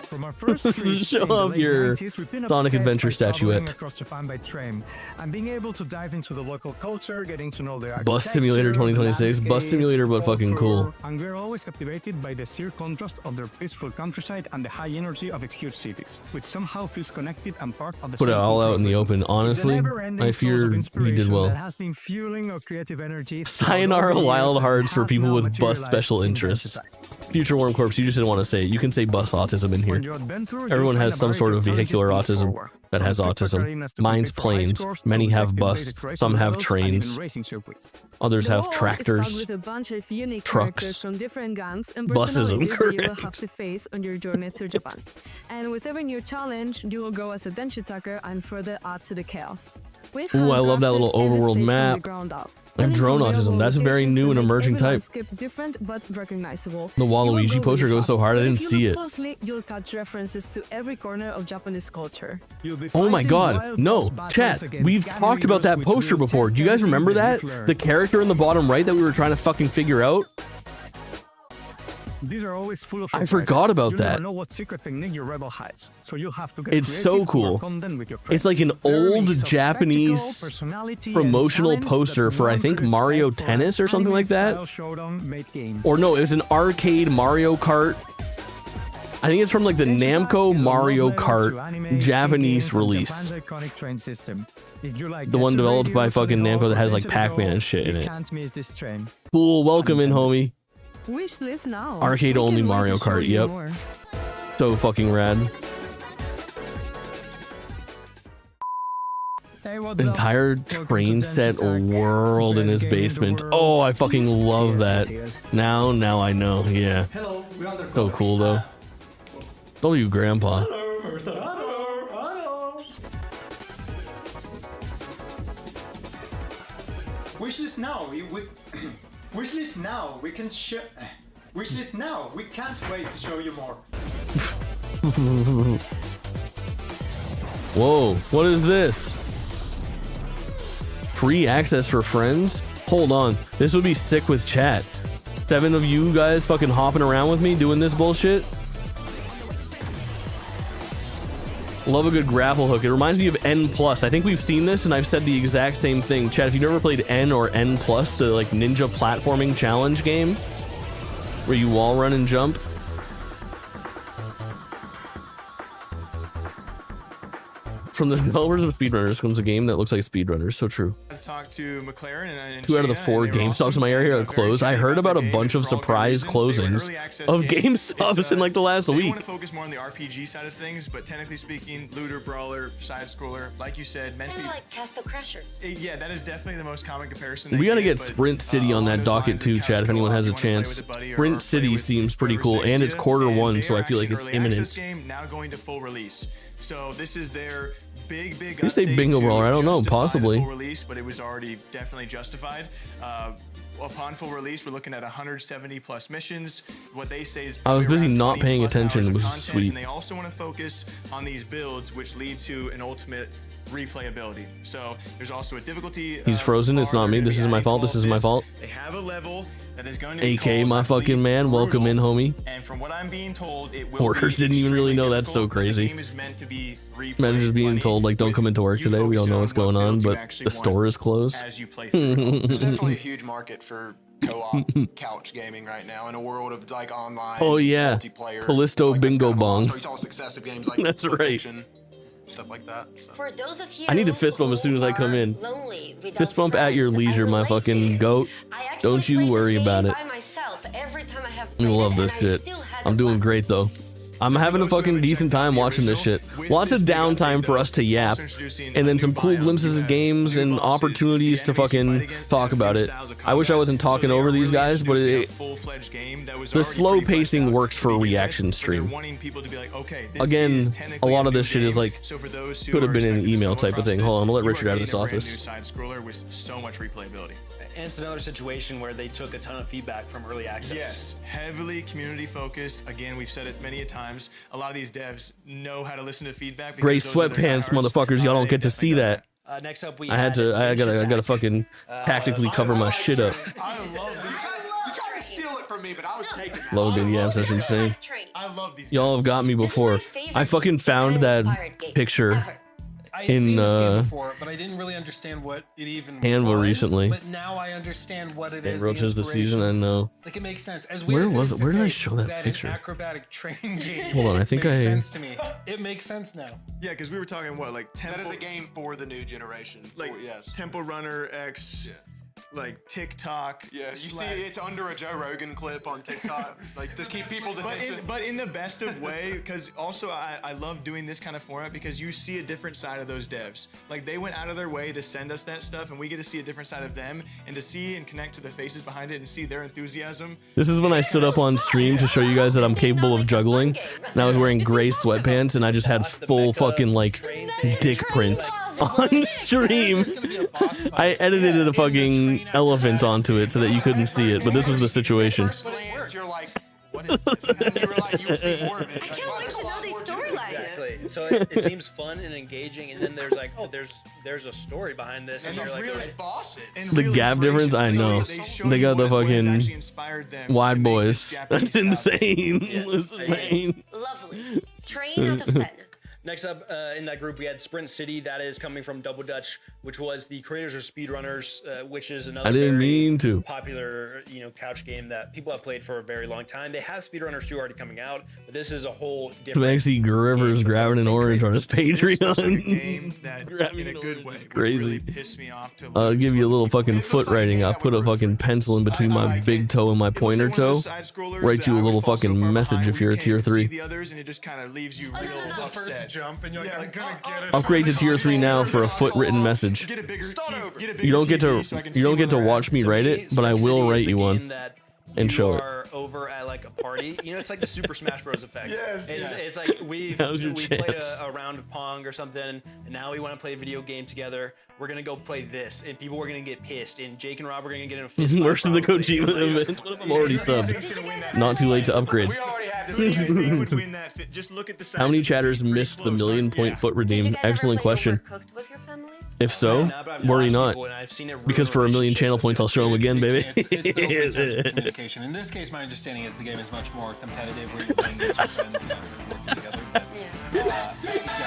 From our first trip show in the off late your 90s, we've been Sonic obsessed Adventure by traveling statuette. across Japan by train and being able to dive into the local culture, getting to know the Bus Simulator 2026, Bus Simulator but fucking cool. And we're always captivated by the sheer contrast of their peaceful countryside and the high energy of its huge cities, which somehow feels connected and part of the Put it same all out cultural in the rhythm. open. It's a Honestly, never-ending I source fear of he did inspiration well. that has been fueling our creative energy Sayonara throughout Wild the years Hearts and for has people now with bus materialized special in interests. Dance Attack. Future Warm Corpse, you just didn't want to say it. You can say bus autism in here. On your adventure, you'll Everyone find has a some sort of variety of vehicular challenges to look autism forward. that has From quick autism. arenas to Mine's compete for ice planes. scores, Many to have objective bus. basic racing Some have levels, and trains. even racing circuits. Others The have world is tractors. packed with a bunch of unique trucks, characters from different guns and busism, personalities that you will correct. have to face on your journey through Japan. And with every new challenge, you will go as a Denshu attacker and further add to the chaos. We've Ooh, I love that handcrafted little every overworld stage from map. the ground up. I have drone autism. That's a very new and emerging type. Different but recognizable. The You will Waluigi go poster really goes so fast, hard I but didn't if you see look it. Closely, you'll catch references to every corner of Japanese culture. Oh my god, no, chat, we've talked about that poster before. Do you guys remember that? The character in the bottom right that we were trying to fucking figure out? These are always full of I surprises. forgot about You that. never know what secret technique your rebel hides, so you'll have to get It's creative so or cool. content with your It's like an They're a old mix of Japanese spectacle, personality, and promotional challenge poster that for I one think could Mario expect for Tennis or something like that. anime-style showdown made game. Or no, it was an arcade Mario Kart. I think it's from like the Namco Mario Kart Japanese release. Iconic train system. If you like The one Jet developed Radio, by Tony fucking Hawk, Namco that or has like Denshu to Pac-Man Go, and shit in you it. can't miss this train. Cool, welcome in, homie. Wishlist now. Arcade We only can't wait Mario to show Kart, you yep. more. So fucking rad. Hey, what's up? Entire train set world in his basement. Oh, I fucking love that. Now I know, yeah. Hello, we're under So cool though. Oh, you grandpa. Wishlist now. Wishlist now. We can show. Wishlist now. We can't wait to show you more. Whoa, what is this? Free access for friends? Hold on, this would be sick with chat. 7 of you guys fucking hopping around with me doing this bullshit. Love a good grapple hook. It reminds me of N+. I think we've seen this, and I've said the exact same thing. Chad, if you've never played N or N+, the like ninja platforming challenge game where you wall run and jump. From the developers of Speedrunners comes a game that looks like Speedrunners. So true. I've talked to McLaren and 2 out of the 4 GameStops in my area are closed. I heard about a bunch of surprise closings of GameStops in like the last They week. want to focus more on the RPG side of things, but technically speaking, looter, brawler, side scroller, like you said, meant to Kind be. of like Castle Crashers. Yeah, that is definitely the most common comparison. We gotta get Sprint City on that docket too, Chad, if anyone has a chance. Sprint City seems pretty cool, and it's Q1, so I feel like it's imminent. Game now going to full release. So this is their big You say update Bingo to Brawler, I don't know, justify the possibly. full release, but it was already definitely justified. Upon full release, we're looking at 170 plus missions. What they say is I was busy around not 20 paying plus attention. hours It of was content, sweet. And they also want to focus on these builds, which lead to an ultimate replayability. So there's also a difficulty. He's frozen. It's not me. This is my fault. This is my fault. They have a level that is going to be AK, my fucking man. Welcome in, homie. And from what I'm being told, it will Workers be didn't even really know. extremely That's so difficult. The crazy. game is meant to be Man just being told like don't come into work today. We all know what's going on, but the store is closed. as you play through it all. There's definitely a huge market for co-op couch gaming right now in a world of like online. Oh yeah, multiplayer. Callisto Bingo Bong. Where you saw successive games like That's Split right. Fiction, stuff like that. So. For those of you I need to fist bump as soon as I come in. lonely without Fist bump at your friends, leisure, I my relate to fucking you. goat. I actually Don't you played worry this about game it. by myself every time I have I played love it, this and I shit. still had I'm a doing blast. great though. I'm having a fucking decent time watching this shit. Lots of downtime for us to yap, and then some cool glimpses of games and opportunities to fucking talk about it. I wish I wasn't talking over these guys, but the slow pacing works for a reaction stream. Again, a lot of this shit is like could have been in an email type of thing. Hold on, I'm gonna let Richard out of this office. Side scroller with so much replayability. And it's another situation where they took a ton of feedback from early access. Yes, heavily community focused. Again, we've said it many a times. A lot of these devs know how to listen to feedback. because Gray those are their sweatpants, diehards. motherfuckers. Y'all don't get to see that. Next up, we I gotta fucking tactically cover my shit up. I love these. You tried to steal it from me, but I was taking it. Logan, yeah, that's insane. I love these. Y'all have got me before. I fucking found that picture I had seen in this game before, but I didn't really understand what it even Canva was. recently. But now I understand what it is. Roach is the season, I know. Like it makes sense. As Where weird as was is it? to Where did I say show that picture? An acrobatic training game. Hold on, I think makes I- sense to me. It makes sense now. Yeah, because we were talking what like Temple. That is a game for the new generation. Like yes. Temple Runner X. Like TikTok. Yeah, you see it's under a Joe Rogan clip on TikTok, like to keep people's attention. But in the best of way, because also I love doing this kind of format because you see a different side of those devs. Like they went out of their way to send us that stuff, and we get to see a different side of them, and to see and connect to the faces behind it and see their enthusiasm. This is when I stood up on stream to show you guys that I'm capable of juggling, and I was wearing gray sweatpants, and I just had full fucking like dick print on stream. I edited a fucking elephant onto it so that you couldn't see it, but this was the situation. You're like, what is this? And you were like, you see more of it. I can't wait to know these storylines. Exactly. So it seems fun and engaging, and then there's like, oh, there's a story behind this. And you're there's like, real okay. bosses. The gap difference, I know. They got the fucking wide boys. That's insane. That's insane. Lovely. Train out of 10. Next up in that group, we had Sprint City. That is coming from Double Dutch, which was the creators of Speedrunners, which is another I didn't very mean to. popular, couch game that people have played for a very long time. They have Speedrunners 2 already coming out, but this is a whole different. Maxie Rivers grabbing an orange on his Patreon. Game that, in a good way, would Crazy. really piss me off to I'll give you a little fucking foot writing. I'll put a fucking pencil in between my big toe and my pointer toe. Write you a little fucking message if you're a tier 3. the others, and it just kind of leaves you real upset. Jump and you're like, I'm gonna get it. Upgrade to tier 3 now for a foot written message. You don't get to watch me write it, but I will write you one and show it. Are over at like a party, it's like the Super Smash Bros. Effect. Yes, it's like we Now's your played chance. a round of Pong or something, and now we want to play a video game together. We're gonna go play this, and people are gonna get pissed, and Jake and Rob are gonna get in a fist fight. Worse than the probably. Kojima event. What if I'm already subbed? Not too late to upgrade. We already had this game. Who would win that? Just look at the size How many of the chatters game, pretty missed the close, million aren't- point foot Did you redeem? guys ever Excellent play question. Overcooked with your families? If so, Yeah, but I've worry watched not. people and I've seen it ruin Because for 1 million channel relationships points, I'll show them again, baby. It's still a fantastic communication. In this case, my understanding is the game is much more competitive, where you're playing against your friends and working together.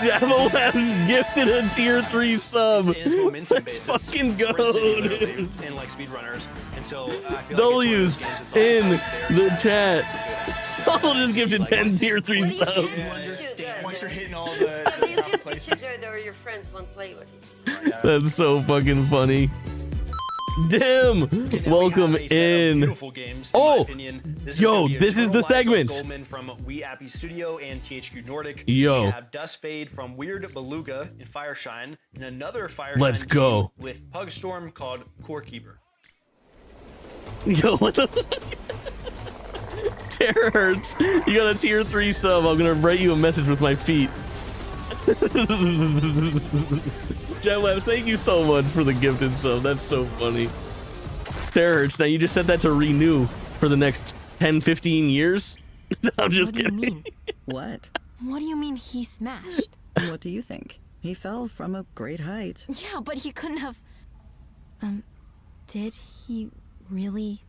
Javo has gifted a tier 3 sub. It's momentum based. Let's fucking go, dude. And like speedrunners. And so I feel W's like it's in very the satisfying. chat. I'll just gifted 10 tier 3 subs. Once you're hitting all the But you top can places. put you good or your friends won't play with you. That's so fucking funny. Dim, welcome in. Beautiful games, in Oh, my opinion. This yo, is gonna be this is the Eternal Life of segment. Goldman from We Happy Studio and THQ Nordic. Yo. We have Dust Fade from Weird Beluga in Fireshine, and another Fireshine Let's game go. with Pugstorm called Core Keeper. Yo, what the Terror hurts. You got a tier 3 sub. I'm gonna write you a message with my feet. Jetwebs, thank you so much for the gifted sub. That's so funny. Terror hurts. Now you just set that to renew for the next 10, 15 years? No, I'm just What do you kidding. mean? What? What do you mean he smashed? What do you think? He fell from a great height. Yeah, but he couldn't have. Did he really?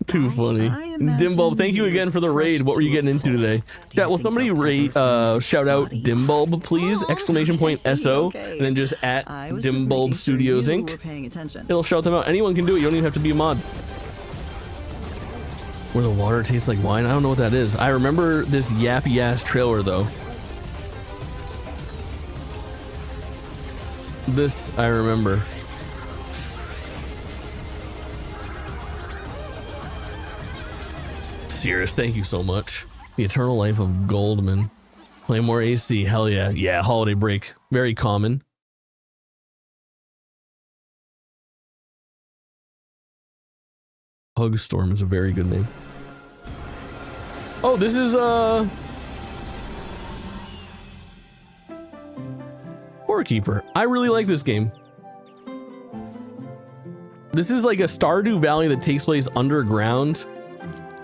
Too funny. Dimbulb, thank you again for the raid. What were you getting into today? Chat, will somebody rate, shout out Dimbulb, please? Exclamation point SO, and then just at Dimbulb Studios you Inc. were paying attention. It'll shout them out. Anyone can do it. You don't even have to be a mod. Where the water tastes like wine? I don't know what that is. I remember this yappy ass trailer though. This I remember. Osiris, thank you so much. The Eternal Life of Goldman. Play more AC, hell yeah. Yeah, holiday break. Very common. Pugstorm is a very good name. Oh, this is Core Keeper. I really like this game. This is like a Stardew Valley that takes place underground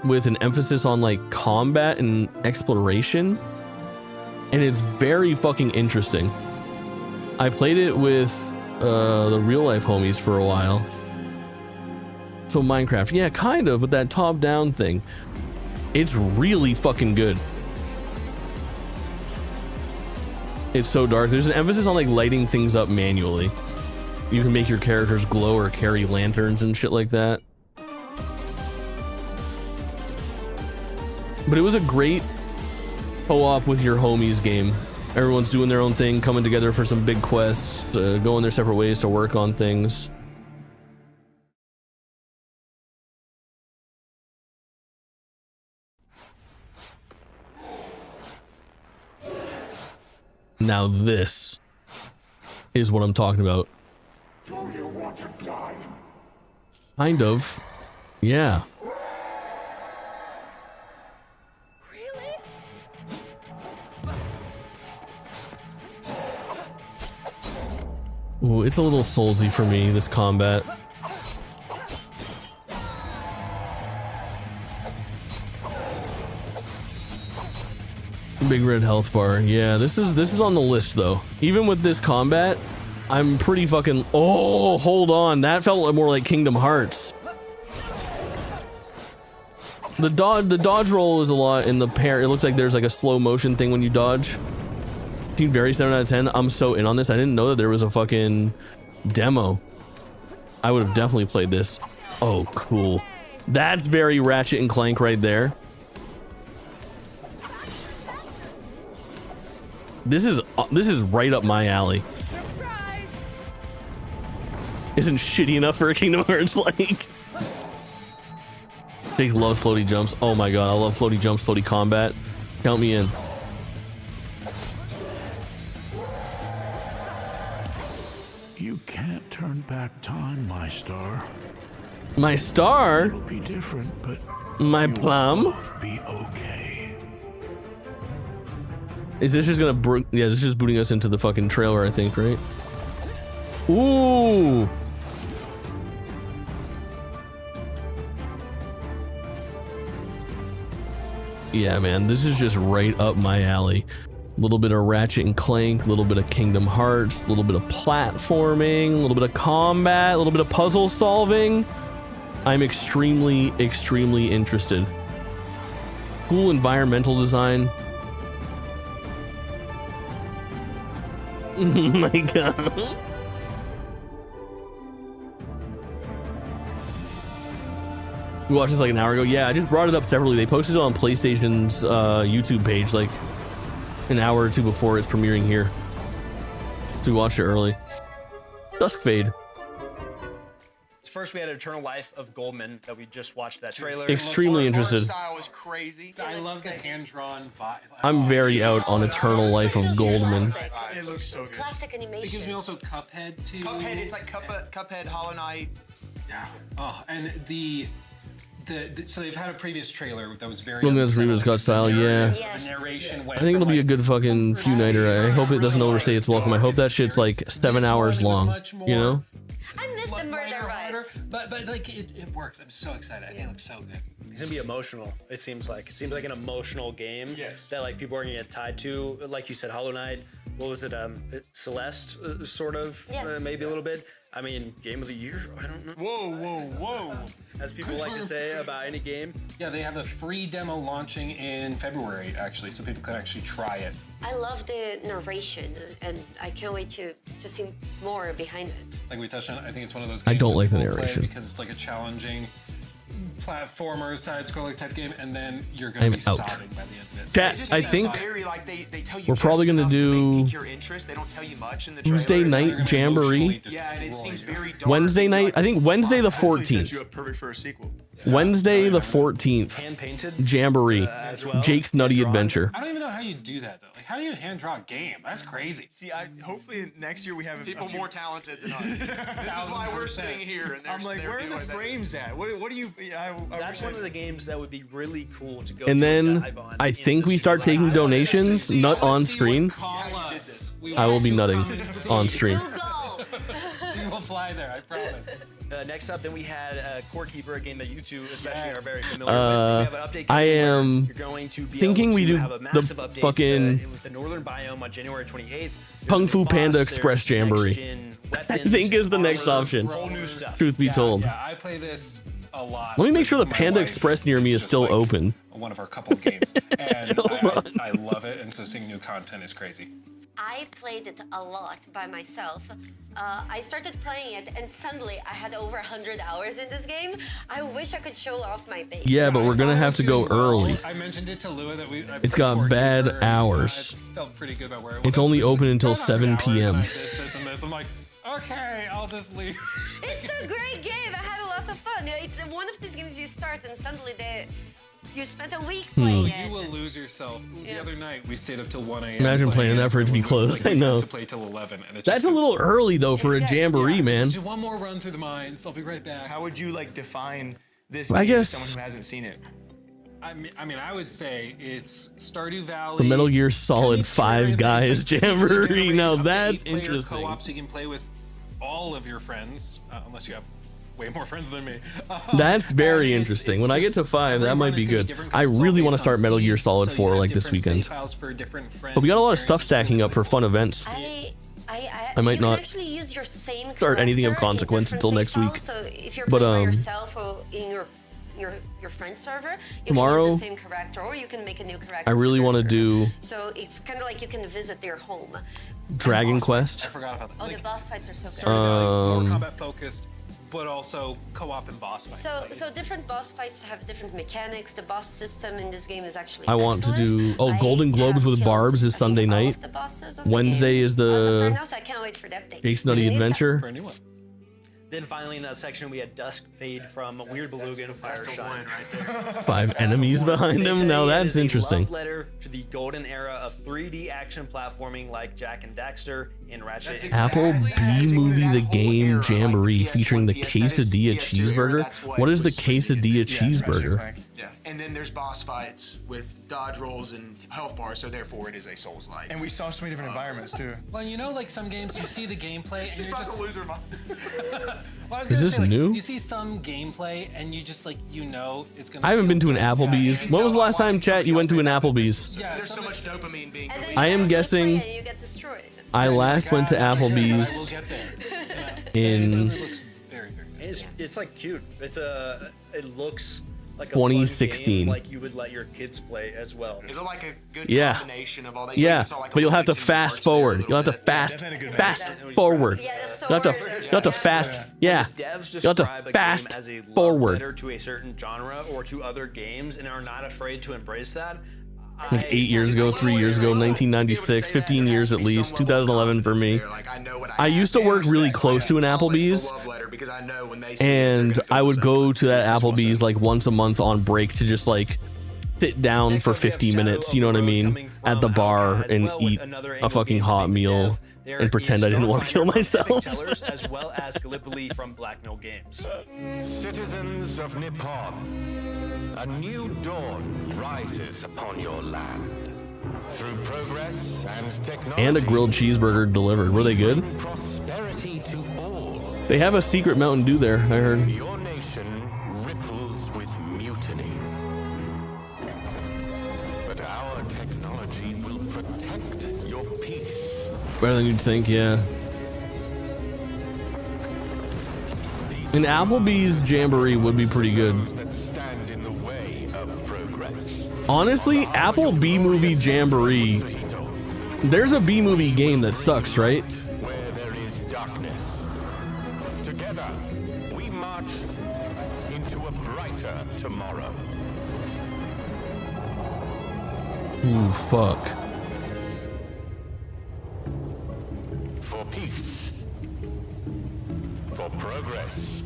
with an emphasis on like combat and exploration. And it's very fucking interesting. I played it with the real life homies for a while. So Minecraft, yeah, kind of, but that top-down thing. It's really fucking good. It's so dark. There's an emphasis on like lighting things up manually. You can make your characters glow or carry lanterns and shit like that. But it was a great co-op with your homies game. Everyone's doing their own thing, coming together for some big quests, going their separate ways to work on things. Now this is what I'm talking about. Do you want to die? Kind of. Yeah. Ooh, it's a little soulsy for me, this combat. Big red health bar. Yeah, this is on the list though. Even with this combat, I'm pretty fucking. Oh, hold on. That felt more like Kingdom Hearts. The dodge roll is a lot in the pair. It looks like there's like a slow motion thing when you dodge. Team Very 7 out of 10. I'm so in on this. I didn't know that there was a fucking demo. I would have definitely played this. Oh, cool. That's very Ratchet and Clank right there. This is right up my alley. Isn't shitty enough for a Kingdom Hearts like. Jake loves floaty jumps. Oh my god, I love floaty jumps, floaty combat. Count me in. You can't turn back time, my star. My star? It'll be different, but my you will plum? both be okay. Is this just gonna yeah, this is just booting us into the fucking trailer, I think, right? Ooh. Yeah, man, this is just right up my alley. A little bit of Ratchet and Clank, a little bit of Kingdom Hearts, a little bit of platforming, a little bit of combat, a little bit of puzzle solving. I'm extremely, extremely interested. Cool environmental design. Oh my god. We watched this like an hour ago. Yeah, I just brought it up separately. They posted it on PlayStation's YouTube page like an hour or two before it's premiering here. So we watched it early. Dusk Fade. First, we had Eternal Life of Goldman that we just watched that trailer. Extremely interested. Style was crazy. I love the hand-drawn vibe. I'm very out on Eternal Life of Goldman. It looks so good. Classic animation. It gives me also Cuphead too. Cuphead, it's like Cuphead, Hollow Knight. Yeah. Oh, and so they've had a previous trailer that was very. Reba's got style, yeah. The narration went I think it'll be a good fucking few nighter. I hope it doesn't overstay its welcome. I hope that shit's like 7 hours long. You know? I miss the murder rides. But like it works. I'm so excited. I think it looks so good. It's gonna be emotional. It seems like an emotional game that like people are gonna get tied to. Like you said, Hollow Knight. What was it? Celeste, sort of. Yes. Maybe a little bit. I mean, game of the year. I don't know. Whoa. As people like to say about any game. Yeah, they have a free demo launching in February actually, so people can actually try it. I love the narration, and I can't wait to see more behind it. Like we touched on, I think it's one of those I games don't that like the people play narration. because it's like a challenging platformer, side-scroller type game, and then you're gonna be sobbing by the end of it. Chat, I think Very, like, they tell you we're probably just gonna enough to do pique your interest. They don't tell you much in the Tuesday trailer. night Jamboree. Yeah, and it seems very dark. Wednesday night. I think Wednesday the Definitely set you 14th. up perfect for a sequel. Wednesday the 14th. Hand-painted. Jamboree. As well. Jake's Nutty Adventure. I don't even know how you do that though. Like, how do you hand draw a game? That's crazy. See, hopefully next year we have People more talented than us. This is why we're sitting here. And I'm like, where are the frames at? What do you? That's one of the games that would be really cool to go. And to a then dive on I in think the we start studio. taking donations, nut on screen. I will be nutting on stream. You will fly there, I promise. Next up, then we had Core Keeper, a game that you two especially are very familiar with. We have an update I coming where am you're going to be thinking able we to do have a massive the update, fucking with the Northern Biome on January 28th. Kung Fu Panda Express Jamboree. I think is the next option. Truth be told. Yeah, I play this a lot. Let me make sure the My Panda wife, Express near me is just still like open. One of our couple of games, and I love it. And so seeing new content is crazy. I played it a lot by myself. I started playing it, and suddenly I had over 100 hours in this game. I wish I could show off my base. Yeah, but we're gonna have to go early. I mentioned it to Lua that It's got bad hours. I felt pretty good about where it was. It's only open until About 7 hours, and p.m. I this and this. I'm like, okay, I'll just leave. It's a great game. I had a lot of fun. It's one of these games you start, and suddenly you spent a week playing it. You will lose yourself. The other night we stayed up till 1 a.m. Imagine playing that for it to be closed. I know. To play till 11, and it That's a little early though for a jamboree, man. Just do one more run through the mines. I'll be right back. How would you like define this I game guess- to someone who hasn't seen it? I mean, I would say it's Stardew Valley. The Metal Gear Solid 5 Guys Jamboree. Now that's Player interesting. Co-op, so you can play with all of your friends, unless you have way more friends than me. That's very interesting. When I get to 5, that might be good. I really want to start Metal Gear Solid 4 like this weekend. But we got a lot of stuff stacking up for fun events. I might you not can actually use your same start anything of character in consequence different until save next week. files. So if you're But, playing by yourself or in your friend's server, you tomorrow, can use the same character, or you can make a new character. I really want to do So it's kind of like you can visit their home. Dragon Quest. I forgot about that. Oh, the boss fights are so good. Stardew more combat focused, but also co-op and boss fights. So different boss fights have different mechanics. The boss system in this game is actually I want to excellent. do. Golden Globes with Barbs is Sunday night. the bosses on the Wednesday is As of right the now, so I can't wait for that update. Jake's Nutty When is that? Adventure. For a new one. Then finally in that section we had Dusk Fade from Weird Beluga and Fireshine. 5 enemies behind They him. say Now it that's is a interesting. love letter to the golden era of 3D action platforming like Jak and Daxter and Ratchet. Apple B Movie the Game Jamboree featuring the Quesadilla Cheeseburger. What is the Quesadilla Cheeseburger? Yeah, and then then there's boss fights with dodge rolls and health bars, so therefore it is a Souls-like. And we saw so many different environments too. Well, you know, like some games, you see the gameplay and She's you're about just. to lose her mind. Well, I was Is gonna this say, like, new? you see some gameplay and you just like, you know, it's gonna. I haven't feel been to an good. Applebee's. When was the last time, chat, you went to an Applebe's? Yeah, There's so much dopamine being released. I am guessing You get destroyed. I last went to Applebe's We'll get there. in It's like cute. It looks like a 2016. fun game, like you would let your kids play as well. Is it like a good Yeah. combination of all that? Yeah, It's all like a but you'll have to Kingdom fast Hearts there a forward. little You'll have to bit. fast forward. Yeah, that's so You'll have to fast. Yeah. Devs You'll have describe to a fast game as a love forward. letter to a certain genre or to other games and are not afraid to embrace that. Like 8 years ago, 3 years ago, 1996, 15 years at least, 2011 for me. I used to work really close to an Applebee's, and I would go to that Applebee's like once a month on break to just like sit down for 50 minutes, you know what I mean, at the bar and eat a fucking hot meal and pretend I didn't want to kill myself. Tellers as well as Gallipoli from Black Mill Games. Citizens of Nippon, a new dawn rises upon your land. Through progress and technology, And a grilled cheeseburger delivered. Were they good? prosperity to all. They have a secret Mountain Dew there, I heard. Your nation ripples with mutiny. But our technology will protect your peace. Better than you'd think, yeah. An Applebee's Jamboree would be pretty good. That stand in the way of progress. Honestly, Apple B-Movie Jamboree, there's a B-Movie game that sucks, right? Where there is darkness. Together, we march into a brighter tomorrow. Ooh, fuck. For peace. For progress.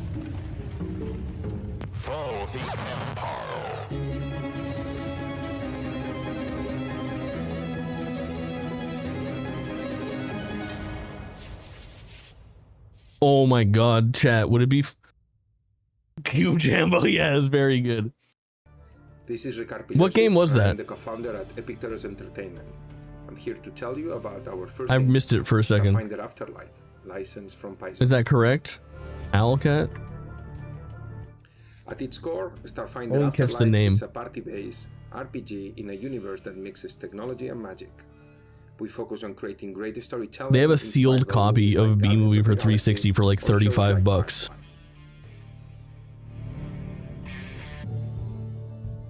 For the Empire. Oh my god, chat, would it be Cube Jambo? Yeah, it's very good. This is Ricardo. What game was that? I'm the co-founder at ExeKiller Entertainment. I'm here to tell you about our first I game, missed it for a second. Starfinder Afterlight, licensed from Paizo. Is that correct? Owlcat? At its core, Starfinder I didn't catch the Afterlight name. is a party-based RPG in a universe that mixes technology and magic. We focus on creating great storytelling. They have a inspired sealed by copy movies of like B-Movie Guardians for of the Galaxy 360 for like or shows 35 like bucks.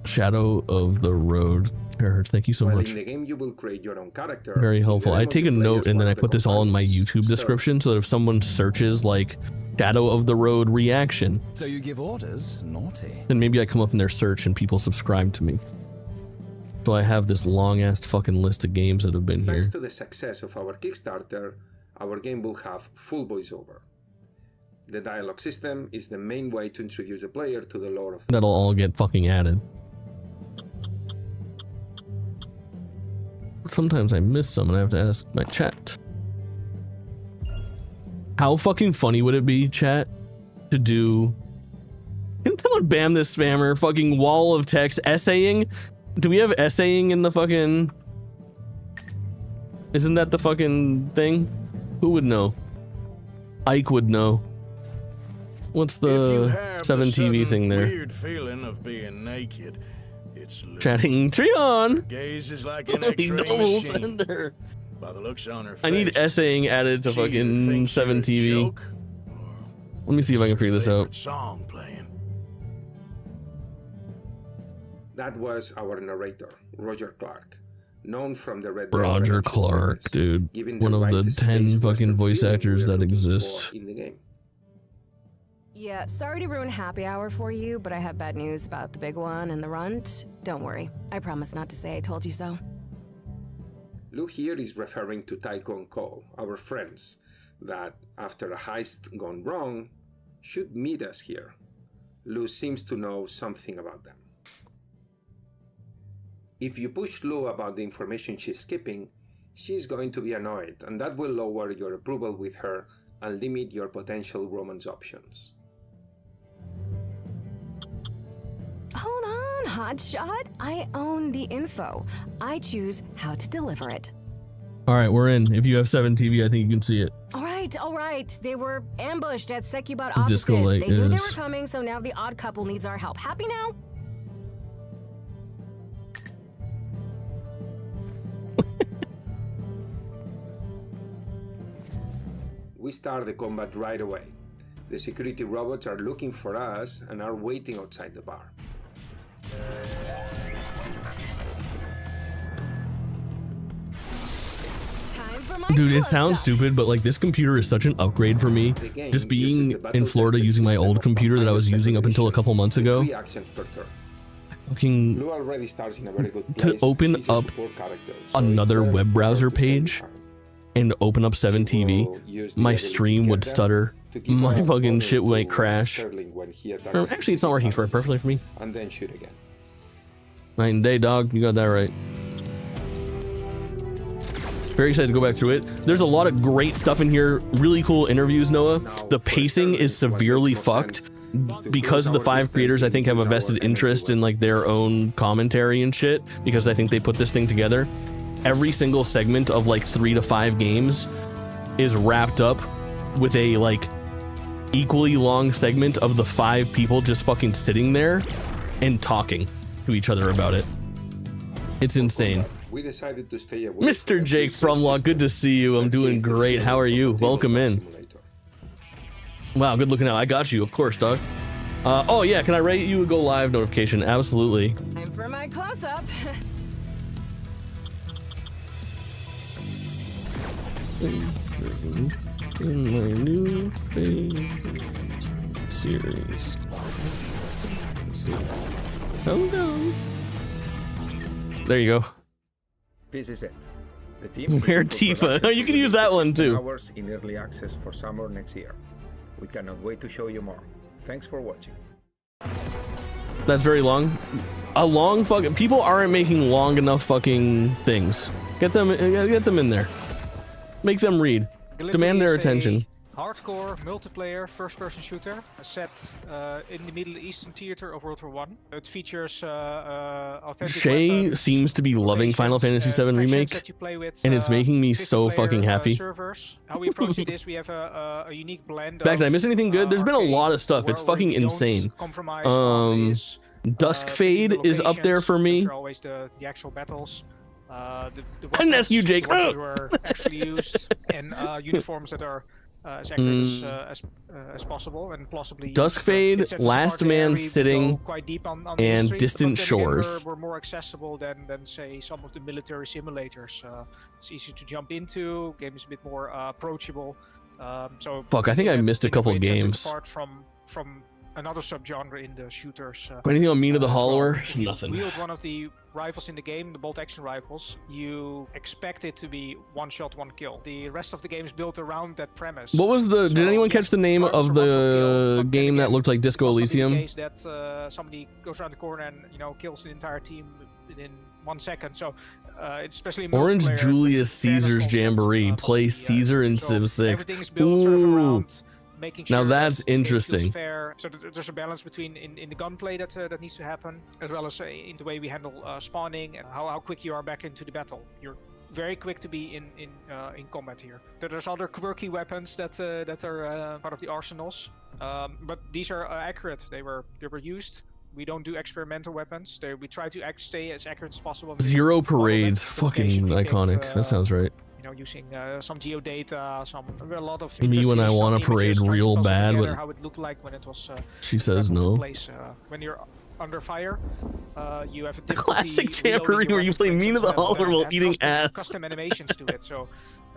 Shadow of the Road. Terahertz, thank you so While much. in the game, you will create your own character. Very In the helpful. I demo, take a the note players and then one I of the put this all in my YouTube description so that if someone searches like Shadow of the Road reaction, So you give orders? Naughty. then maybe I come up in their search and people subscribe to me. So I have this long ass fucking list of games that have been here. Thanks to the success of our Kickstarter, our game will have full voiceover. The dialogue system is the main way to introduce the player to the lore of. That'll all get fucking added. Sometimes I miss some and I have to ask my chat. How fucking funny would it be, chat, to do... Can someone ban this spammer? Fucking wall of text essaying? Do we have essaying in the fucking... Isn't that the fucking thing? Who would know? Ike would know. What's the 7TV thing there? Weird feeling of being naked. It's Chatting Treon. Gaze is like an Holy X-ray double machine. sender. By the looks on her face, I need essaying added to she either fucking thinks you're a 7TV. joke Let me see if I can figure this out. song playing. That was our narrator, Roger Clark, known from the Red Dead Roger Redemption Clark, series, dude. giving One of right the to 10 space fucking western voice feeling actors we're that looking exist. for in the game. Yeah, sorry to ruin happy hour for you, but I have bad news about the big one and the runt. Don't worry. I promise not to say I told you so. Lou here is referring to Tycho and Cole, our friends, that after a heist gone wrong, should meet us here. Lou seems to know something about them. If you push Lou about the information she's skipping, she's going to be annoyed, and that will lower your approval with her and limit your potential romance options. hotshot. I own the info. I choose how to deliver it. All right, we're in. If you have 7 TV, I think you can see it. All right. They were ambushed at Sekubot The offices. disco light They knew they is- were coming, so now the odd couple needs our help. Happy now? We start the combat right away. The security robots are looking for us and are waiting outside the bar. Dude, it sounds stupid, but like this computer is such an upgrade for me. Just being in Florida using my old computer that I was using up until a couple months ago. 3 actions per turn. Fucking Blue already starts in a very good to place. open He's a up support character, so another it's web very browser fun to spend page time. and open up 7 TV, use the my ability stream to would get them, stutter. to give My a fucking bonus shit might to crash. Sterling when he attacks Or actually, it's not working for it perfectly for me. and then shoot again. Night and day, dog. You got that right. Very excited to go back through it. There's a lot of great stuff in here. Really cool interviews, Noah. The pacing is severely fucked because of the 5 creators. I think have a vested interest in like their own commentary and shit because I think they put this thing together. Every single segment of like 3 to 5 games is wrapped up with a like equally long segment of the 5 people just fucking sitting there and talking to each other about it. It's insane. We decided to stay away Mr. from Jake Fromlock, good to see you. I'm doing great. How are you? Welcome in. Wow, good looking out. I got you, of course, dog. Oh yeah, can I rate you a go live notification? Absolutely. Time for my close-up. In my new series. Hold on. There you go. This is it. The team Where Tifa? Oh, you can use that one too. Hours in early access for summer next year. We cannot wait to show you more. Thanks for watching. That's very long. A long fucking people aren't making long enough fucking things. Get them in there. Make them read. Demand their attention. Hardcore multiplayer first-person shooter set in the Middle Eastern theater of World War One. It features authentic Shay weapons, seems to be loving Final Fantasy VII Remake, that you play with, and it's making me 50 so player, fucking happy. Servers. How we approach it is we have a unique blend Back, did I of, miss anything good? There's been a lot of stuff. It's fucking we don't insane. compromise on these, Dusk Fade is up there for me. Those are always the actual battles. I didn't ask you, Jake. The ones that were actually used in uniforms that are as accurate as possible and plausibly Dusk Fade, Last Man Sitting, and Distant Shores. Were more accessible than say some of the military simulators. It's easy to jump into. Game is a bit more approachable. So Fuck, I think I missed a couple games. Apart from another subgenre in the shooters. Anything on Mina the Hollower? If you Nothing. wield one of the rifles in the game, the bolt action rifles, you expect it to be one shot, one kill. The rest of the game is built around that premise. What was the? Did anyone catch the name of the game that looked like Disco Elysium? In case that somebody goes around the corner and kills an entire team within 1 second. So it's especially in Orange multiplayer, Julius Caesar's Jamboree. Play Caesar in Civ 6. everything's built sort of around making sure Now that's that the game feels interesting. fair. So there's a balance between in the gunplay that needs to happen, as well as in the way we handle spawning and how quick you are back into the battle. You're very quick to be in combat here. There's other quirky weapons that are part of the arsenals, but these are accurate. They were used. We don't do experimental weapons. We try to stay as accurate as possible. Zero Parades, fucking iconic. That sounds right. Using some geodata, a lot of Me when I want a interesting parade images, real trying to puzzle bad, together but how it looked like when it was she says put into no. place. When you're under fire, you have a difficulty Classic reloading Jamboree your where you weapons, play for Mina instance, the that Hollower while has eating ass. custom animations to it. So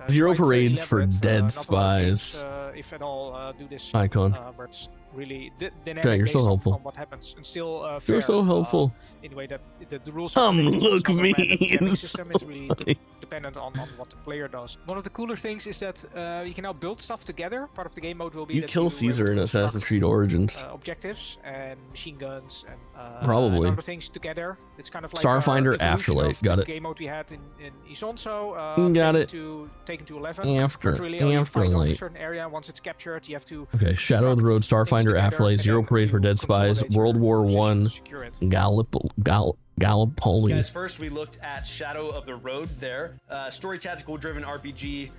Zero quite Parades for elaborate, Dead not a lot of games, Spies. if at all, do this. Icon. Where it's really dynamic Okay, you're so based on helpful. what happens, and still You're fair, so helpful. in the way that the rules. are Look not a me. random damage It's system. so It's really funny. dependent on what the player does. One of the cooler things is that you can now build stuff together. Part of the game mode will be You that kill will Caesar be in able to Assassin's construct, Creed Origins. objectives and machine guns and Probably. other things together. It's kind of like Starfinder our evolution Afterlight, of got the it. game mode we had in Isonzo. Got it. Taken to 11. After It's really, you fight over a Afterlight. certain area. Once once it's captured, you have to. Okay, Shadow of the Road, Starfinder, Afterlife, Zero Parade for Dead Spies, World War One, Gallipoli. Guys, first we looked at Shadow of the Road there. Story tactical driven RPG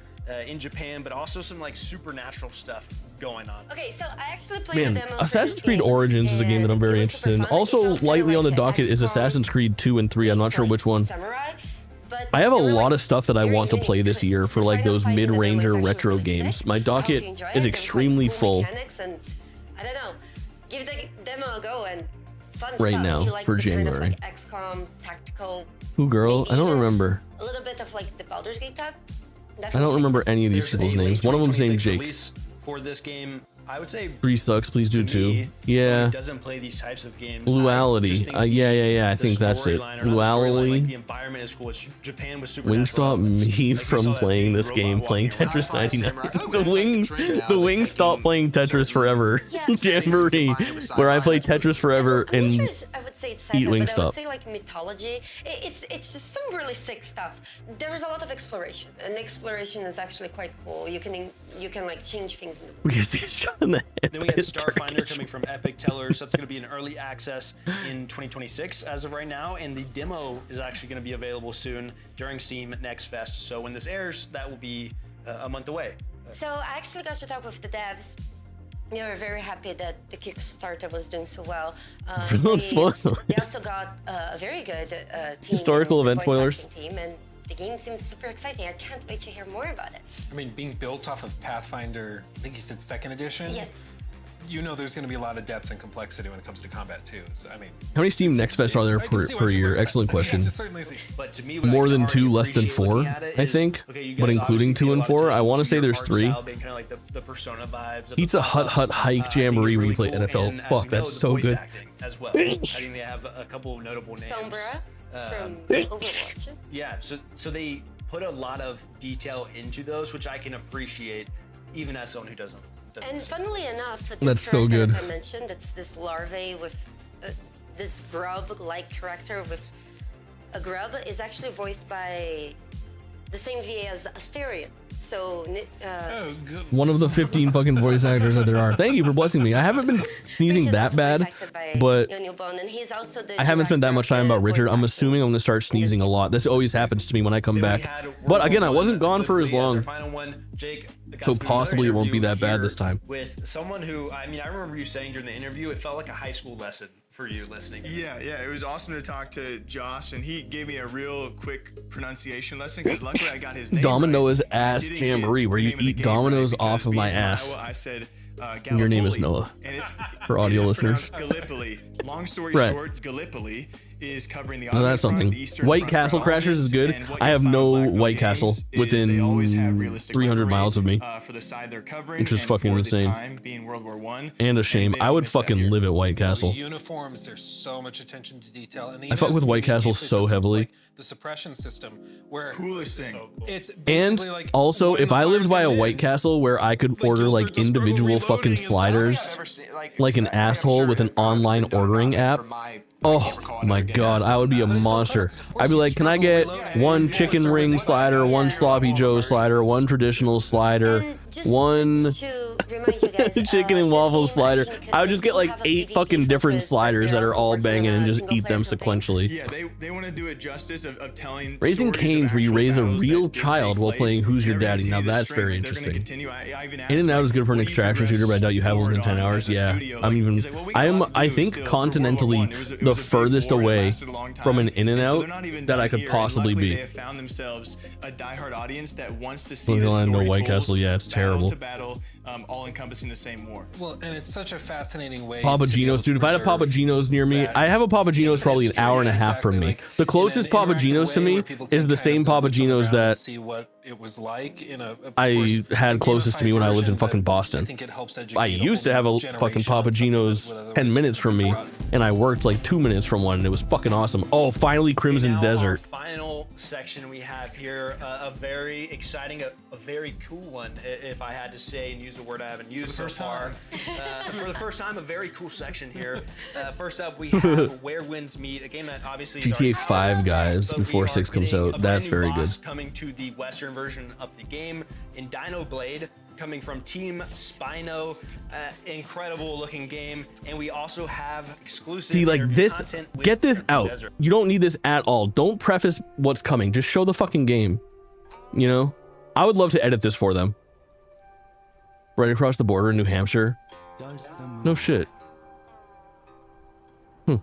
in Japan, but also some like supernatural stuff going on. Okay, so I actually played the demo. Assassin's Creed Origins is a game that I'm very interested in. Also, lightly on the docket is Assassin's Creed 2 and 3. I'm not sure which one. I have a lot of stuff that I want to play this year for like those mid-ranger retro games. My docket is extremely full And I don't know, give the demo a go and fun right stuff. now If you like for the January. Kind of like XCOM, tactical, Who girl? I don't remember. a little bit of like the Baldur's Gate type. I don't remember any of these people's names. One of them's named Jake. Release for this game, I would say 3 sucks, please do 2. Yeah. doesn't play these types of games. Luality. Yeah, I think that's it. Luality. The environment is cool. Japan was super. Wingstop me from playing this game, playing Tetris 99. The wing stopped playing Tetris Forever. Jamboree, where I play Tetris Forever and I would say it's eat second, but I would Wingstop. say like mythology. It's just some really sick stuff. There is a lot of exploration, and exploration is actually quite cool. You can like change things. Then we had Starfinder coming from Epic Tellers. That's going to be in early access in 2026 as of right now, and the demo is actually going to be available soon during Steam Next Fest. So when this airs, that will be a month away. So I actually got to talk with the devs. They were very happy that the Kickstarter was doing so well. They also got a very good team. Historical in the event voice spoilers. acting team, and the game seems super exciting. I can't wait to hear more about it. I mean, being built off of Pathfinder, I think you said 2nd edition. Yes. You know there's going to be a lot of depth and complexity when it comes to combat too. So, I mean, How many Steam Next Fest are there per year? Excellent question. But to me, More than 2, less than 4, I think. But including 2 and 4, I want to say there's 3. Being kind of like the Persona vibes. Pizza Hut Hike Jamboree replay NFL. Fuck, that's so good. As well. I think they have a couple of notable names. Sombra from Overwatch. Yeah, so they put a lot of detail into those, which I can appreciate, even as someone who doesn't. And funnily enough, this That's so character good. that I mentioned, it's this larvae with this grub-like character with a grub, is actually voiced by the same VA as Asterion. So, One of the 15 fucking voice actors that there are. Thank you for blessing me. I haven't been sneezing that bad, but and he's also the I haven't spent that much time about Richard. I'm assuming I'm going to start sneezing a lot. This always happens to me when I come back. But again, I wasn't gone for as long. So possibly it won't be that bad this time. With someone who, I mean, I remember you saying during the interview, it felt like a high school lesson for you listening. Yeah, it was awesome to talk to Josh, and he gave me a real quick pronunciation lesson because luckily I got his name Domino's Ass Jamboree, where you eat dominoes off of my ass. I said, And your name is Noah. And it's For audio listeners. Gallipoli. Long story Right. short, Gallipoli is covering the No, that's front, something. the eastern White front Castle for all Crashers is this, good. and what I you'll have find no with Black White Bolt Castle games is within they always have realistic 300 weaponry, miles of me, for the side they're covering, which is and fucking for the insane. time being World War I. And a shame. I would fucking live at White Castle. The uniforms, there's so much attention to detail. And I fuck with White Castle so heavily. The suppression system, where coolest thing. It's And basically like also, when if the I lived fire's by a coming White in, Castle where I could order like individual fucking sliders, like an asshole with an online ordering app. Oh my god, I would be a monster. I'd be like, can I get 1 chicken ring slider, 1 sloppy joe slider, 1 traditional slider, 1 chicken and waffle slider? I would just get like 8 fucking different sliders that are all banging and just eat them sequentially. Yeah, they want to do it justice of telling Raising stories of Cane's where you actual raise a battles real that did child take while place. playing Who's Your They're gonna Daddy. Now continue the that's string, very they're gonna interesting. continue. I even asked, In and Out like, is good for an what do you extraction shooter, but I doubt you have one within 10 hours. Yeah, I'm even. I think continentally the furthest away from an In and Out that I could possibly They be. have found themselves a diehard audience that wants to see Well, this I know story White told, Castle, yeah, it's terrible. battle to battle, all encompassing the same war. Well, and it's such a fascinating way. Papa to be able Gino's, to dude. If I had a Papa preserve Gino's near me, I have a Papa Gino's probably an hour and a half from me. The closest Papa Gino's to me is the same Papa Gino's that see what it was like in a I had closest to me when I lived in fucking Boston. think it helps educate I used to have a fucking Papa Gino's 10 minutes from me, and I worked like 2 minutes from one, and it was fucking awesome. Oh, finally Crimson Desert. Final section we have here, a very exciting, a very cool one, if I had to say and use the word I haven't used so far. For the first time, a very cool section here. First up, we have Where Winds Meet, a game that obviously is GTA 5, guys, before 6 comes out. That's very good. Coming to the Western version of the game in Dino Blade. coming from Team Spino. Incredible looking game. And we also have exclusive See, like this, content with get this Empty out. Desert. You don't need this at all. Don't preface what's coming. Just show the fucking game. You know, I would love to edit this for them. Right across the border in New Hampshire. No shit. Over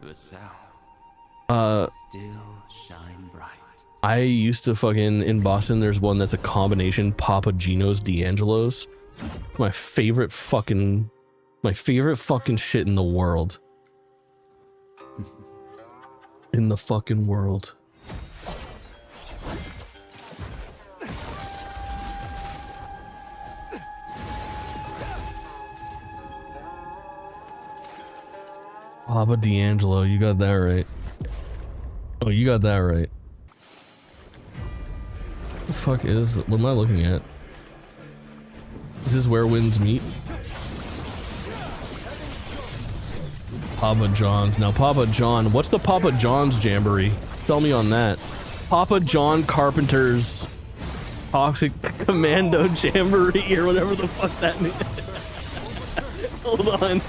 the south. Still shine bright. I used to fucking, in Boston, there's one that's a combination Papa Gino's D'Angelo's. My favorite fucking shit in the world. In the fucking world. Papa D'Angelo, you got that right. Oh, you got that right. The fuck is, what am I looking at? Is this where winds meet? Papa John's. Now Papa John, what's the Papa John's Jamboree? Tell me on that. Papa John Carpenter's Toxic Commando Jamboree or whatever the fuck that means. Hold on.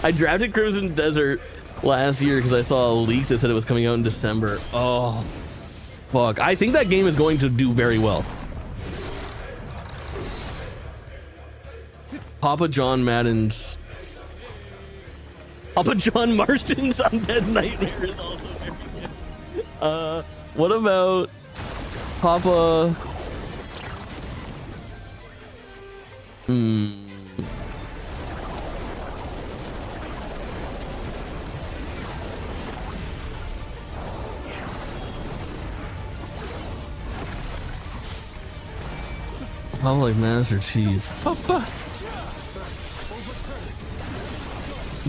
I drafted Crimson Desert last year because I saw a leak that said it was coming out in December. Oh, fuck. I think that game is going to do very well. Papa John Madden's... Papa John Marston's Undead Nightmare is also very good. What about Papa... Papa like Master Chief. Papa.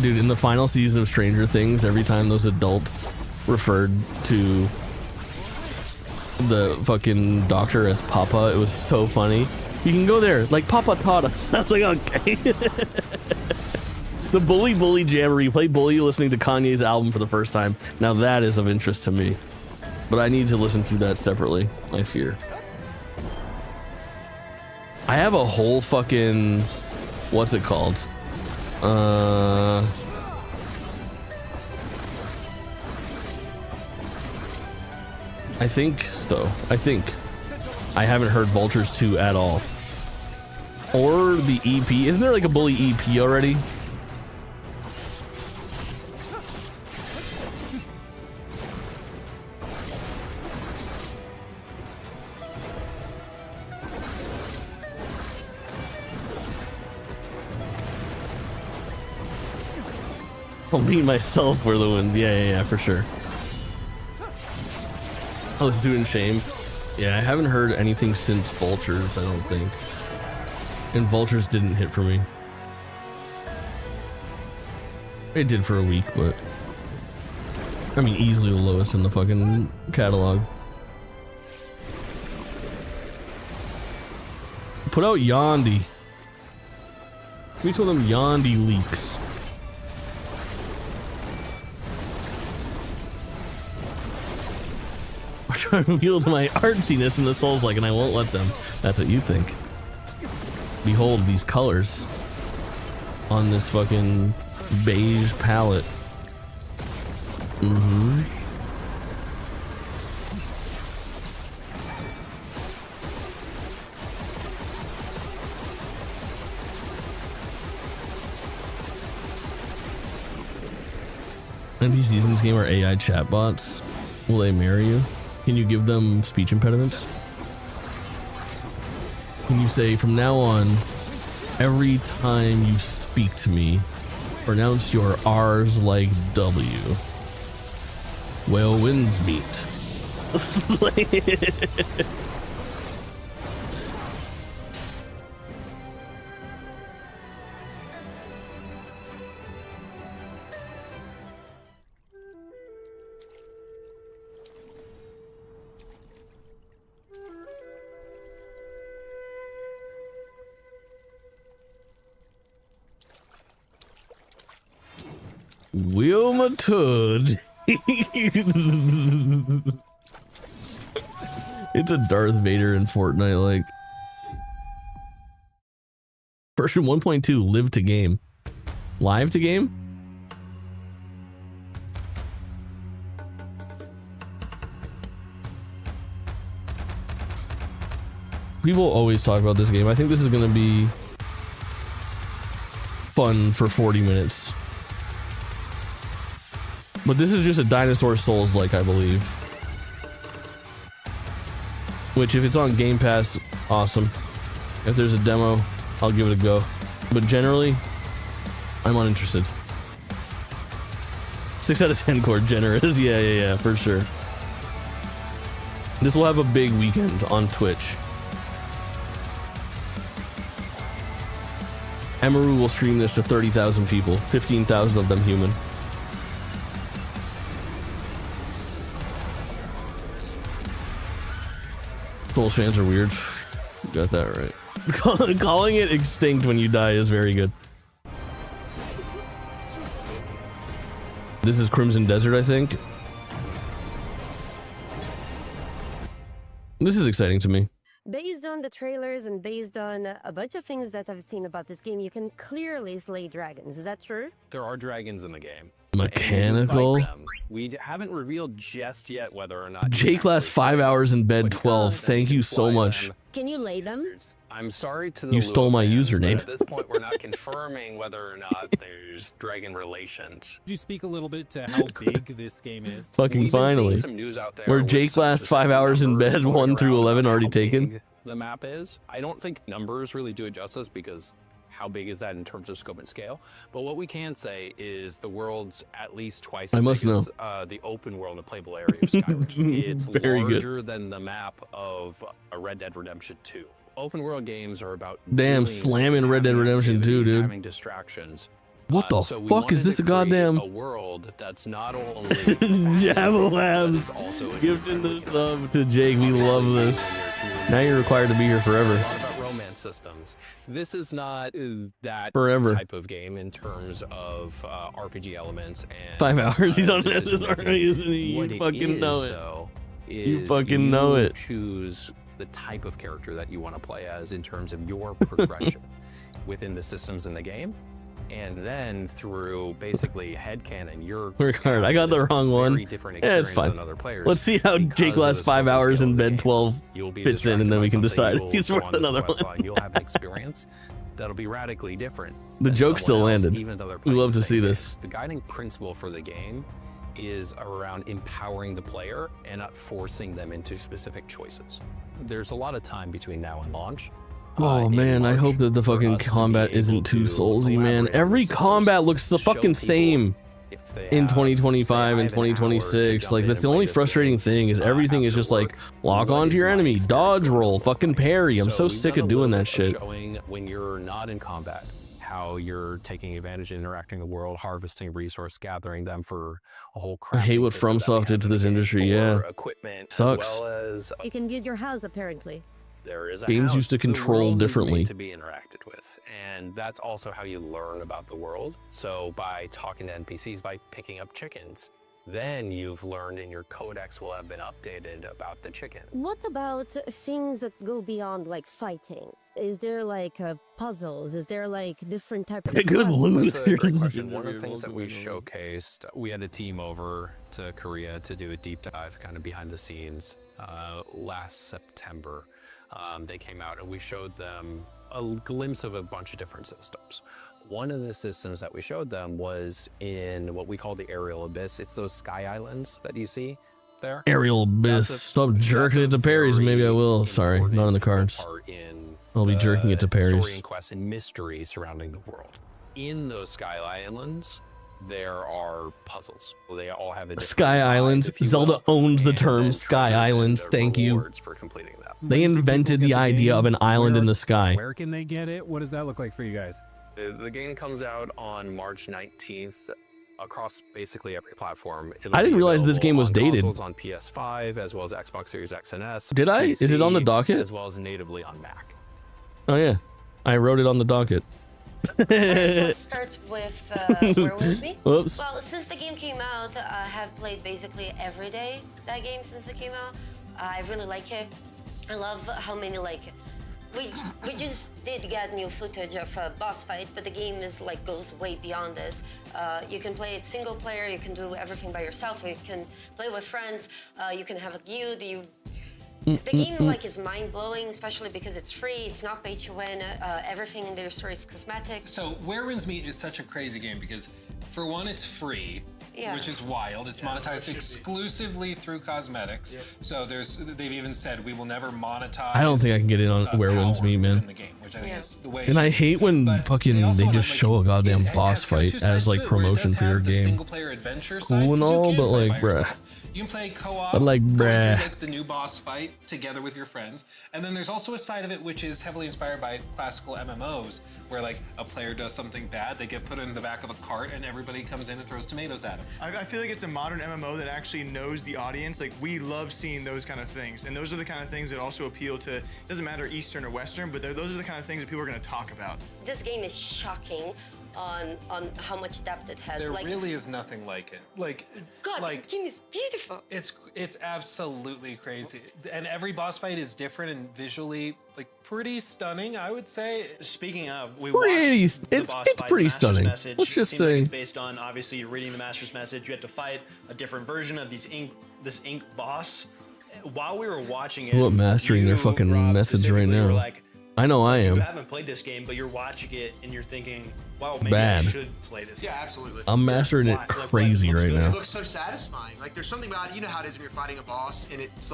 Dude, in the final season of Stranger Things, every time those adults referred to the fucking doctor as Papa, it was so funny. You can go there, like Papa taught us. I was like, okay. The Bully Jamboree. Play Bully listening to Kanye's album for the first time. Now that is of interest to me. But I need to listen to that separately, I fear. I have a whole fucking... What's it called? I think I haven't heard Vultures 2 at all. Or the EP. Isn't there like a Bully EP already? I'll beat myself for the win. Yeah, for sure. I was doing shame. Yeah, I haven't heard anything since Vultures, I don't think. And Vultures didn't hit for me. It did for a week, but... I mean, easily the lowest in the fucking catalog. Put out Yandi. We told them Yandi leaks. Trying to wield my artsiness in the Souls like, and I won't let them. That's what you think. Behold these colors on this fucking beige palette. NPCs in this game are AI chatbots. Will they marry you? Can you give them speech impediments? Can you say, from now on, every time you speak to me, pronounce your R's like W? Well, winds meet. Wilma Toad. It's a Darth Vader in Fortnite, like. Version 1.2, live to game. Live to game? People always talk about this game. I think this is gonna be fun for 40 minutes. But this is just a Dinosaur Souls like, I believe. Which, if it's on Game Pass, awesome. If there's a demo, I'll give it a go. But generally, I'm uninterested. 6 out of 10 core generous. Yeah, for sure. This will have a big weekend on Twitch. Emaru will stream this to 30,000 people, 15,000 of them human. Souls fans are weird. You got that right. Calling it extinct when you die is very good. This is Crimson Desert, I think. This is exciting to me. Based on the trailers and based on a bunch of things that I've seen about this game, you can clearly slay dragons. Is that true? There are dragons in the game. Mechanical. We haven't revealed just yet whether or not. Jake lasts 5 hours in bed 12. Thank you so much. Can you lay them? I'm sorry to the You stole my username. At this point, we're not confirming whether or not there's dragon relations. Could you speak a little bit to how big this game is? Fucking finally. Some news out there Where with Jake some lasts 5 hours in bed, 1 through 11 already taken. The map is. I don't think numbers really do it justice because how big is that in terms of scope and scale? But what we can say is the world's at least twice as big as the open world and playable area of Skyrim. It's Very larger than the map of a Red Dead Redemption 2. Open world games are about slamming Red Dead Redemption 2, dude. Having distractions. What the fuck is this? A goddamn a world that's not only Java Labs gifting the sub to Jake. We love this. Now you're required to be here forever. A lot about romance systems. This is not that Forever. type of game in terms of RPG elements and 5 hours. He's on decision this already, isn't he? What You fucking know it. Though, You is fucking know it. Choose the type of character that you want to play as in terms of your progression within the systems in the game. And then through basically headcanon, you're Rickard, I got the wrong one. Yeah, it's fine. Let's see how Jake lasts 5 hours in bed 12 fits in, and then we can decide if he's worth another one. You'll have an experience that'll be radically different. The joke still landed. Even though they're We playing love the to same see game. this. The guiding principle for the game is around empowering the player and not forcing them into specific choices. There's a lot of time between now and launch. Oh man, I hope that the fucking combat isn't too soulsy, man. Every combat looks the fucking same in 2025 and 2026. Like, that's the only frustrating thing, is everything is just like, lock onto your enemy, dodge roll, fucking parry. I'm so sick of doing that shit. Showing when you're not in combat, how you're taking advantage and interacting with the world, harvesting resource, gathering them for a whole I hate what FromSoft did to this industry, yeah. Equipment, Sucks. as well as You can build your house, apparently. there is a Games house. used to The control world is differently. made to be interacted with, and that's also how you learn about the world. So by talking to NPCs, by picking up chickens, then you've learned, and your codex will have been updated about the chicken. What about things that go beyond like fighting? Is there like puzzles? Is there like different types of quests? That's a great question. One of the things that we showcased, we had a team over to Korea to do a deep dive kind of behind the scenes last September. They came out and we showed them a glimpse of a bunch of different systems. One of the systems that we showed them was in what we call the aerial abyss. It's those sky islands that you see there. Aerial abyss. Stop jerking it to parries. Maybe I will. Sorry, not in the cards. I'll be jerking it to Story parries. and quest and mystery surrounding the world. In those sky islands, there are puzzles. They all have a different Sky Islands. Zelda owns the term Sky Islands. Thank you. for completing that. They invented the idea of an island in the sky. Where can they get it? What does that look like for you guys? The game comes out on March 19th across basically every platform. I didn't realize this game was dated. Consoles on PS5 as well as Xbox Series X and S. Did I? Is it on the docket? As well as natively on Mac. Oh yeah, I wrote it on the docket. First, let's start with Where Was Me? Whoops. Well, since the game came out, I have played basically every day that game since it came out. I really like it. I love how many we just did get new footage of a boss fight, but the game is goes way beyond this. You can play it single player. You can do everything by yourself. You can play with friends. You can have a guild. The game is mind-blowing, especially because it's free. It's not pay to win. Everything in their story is cosmetic. So Where Winds Meet is such a crazy game because, for one, it's free. Yeah. Which is wild. It's monetized exclusively through cosmetics. Yep. So they've even said we will never monetize. I don't think I can get in on Where Winds Meet, man. Which I think is the way. And I hate when they just show a goddamn boss fight as promotion for your game. Single-player adventure side, Cool and all, but bruh. You can play co-op, But bruh. go through the new boss fight together with your friends. And then there's also a side of it which is heavily inspired by classical MMOs, where a player does something bad, they get put in the back of a cart, and everybody comes in and throws tomatoes at them. I feel like it's a modern MMO that actually knows the audience. We love seeing those kind of things. And those are the kind of things that also appeal to, it doesn't matter Eastern or Western, but those are the kind of things that people are going to talk about. This game is shocking on how much depth it has. There really is nothing like it. God, the game is beautiful. It's absolutely crazy. And every boss fight is different and visually pretty stunning, I would say. Speaking of, we Pretty- watched the it's- boss it's fight, pretty Master's stunning. Message. Let's just Seems like say. it's based on, obviously, you're reading the Master's Message. You have to fight a different version of this ink boss. While we were watching it, Pull up mastering their fucking methods right specifically were now. like, I know I you am. haven't played this game, but you're watching it and you're thinking, wow, maybe Bad. I should play this. Yeah, absolutely. I'm mastering it crazy right It now. looks so satisfying. There's something about it, you know how it is when you're fighting a boss and it's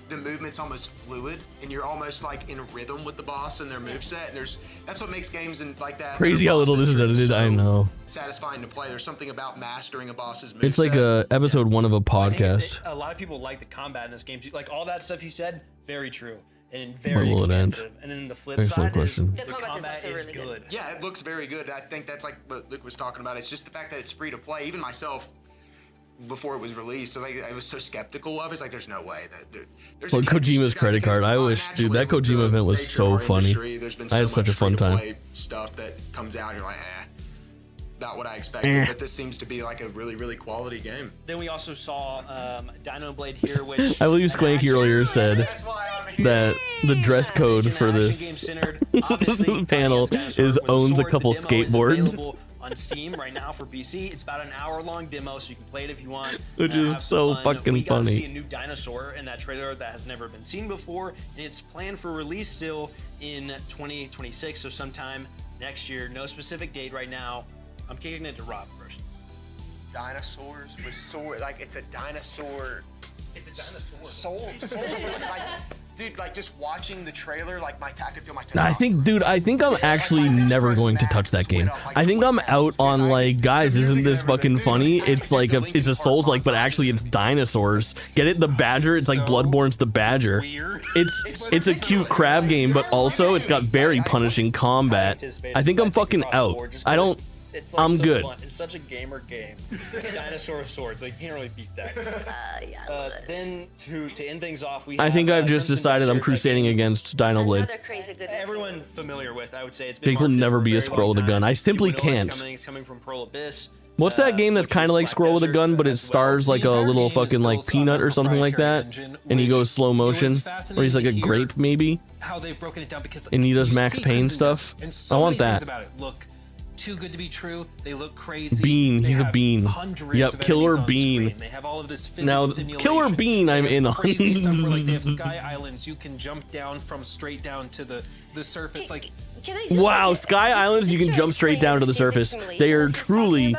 the movement's almost fluid and you're almost in rhythm with the boss and their moveset. And that's what makes games like that. Crazy how little this is edited. I know. Satisfying to play. There's something about mastering a boss's moveset. It's like episode 1 of a podcast. A lot of people like the combat in this game. All that stuff you said, very true. And Where very will it end? expensive. And then the flip Excellent side question. is the combat is really good. Yeah, it looks very good. I think that's what Luke was talking about. It's just the fact that it's free to play. Even myself, before it was released, I was so skeptical of it. It's there's no way that there's Well, Kojima's credit card. I wish, dude, that Kojima event was so funny. I had such a fun time. Stuff that comes out, and you're not what I expected. But this seems to be a really, really quality game. Then we also saw Dino Blade here, which I believe Squanky earlier said that the dress code for this panel is owns a couple skateboards. On Steam right now for PC. It's about an hour-long demo, so you can play it if you want. Which is have some so fun. fucking we got funny. to see a new dinosaur in that trailer that has never been seen before, and it's planned for release still in 2026, so sometime next year. No specific date right now. I'm kicking it to Rob first. Dinosaurs with sword, it's a dinosaur. It's a dinosaur. Soul. Dude, just watching the trailer, I could feel my I think I'm actually never going to touch that game. I think I'm out on guys, isn't this fucking funny? It's it's a Souls but actually it's dinosaurs. Get it? The badger. It's Bloodborne's the badger. It's a cute crab game, but also it's got very punishing combat. I think I'm fucking out. I don't. I'm so good. Fun. It's such a gamer game. Dinosaur swords, you can't really beat that. Then to end things off, we. I think I've just Crimson decided I'm Dawn crusading against Dino Blade. Another crazy good. Everyone familiar with, I would say. It's been Think will marketed never for be a very scroll long with a gun. time. I simply People know can't. It's coming from Pearl Abyss. What's that game that's kind of like Scroll with a Gun, but it stars a little fucking peanut or something like that, and he goes slow motion, or he's a grape maybe, How they've broken it down because and he does you Max see Payne Crimson stuff. Dust, and so I want many things that. about it look too good to be true. They look crazy. Bean, They he's a have bean. hundreds Yep, of Killer enemies on Bean. screen. They have all of this physics Now, simulation. Killer Bean, I'm They have in on. crazy stuff where they have sky islands. You can jump down from straight down to the surface. Can I just Wow, Sky Islands, you can jump straight down to the surface. They are truly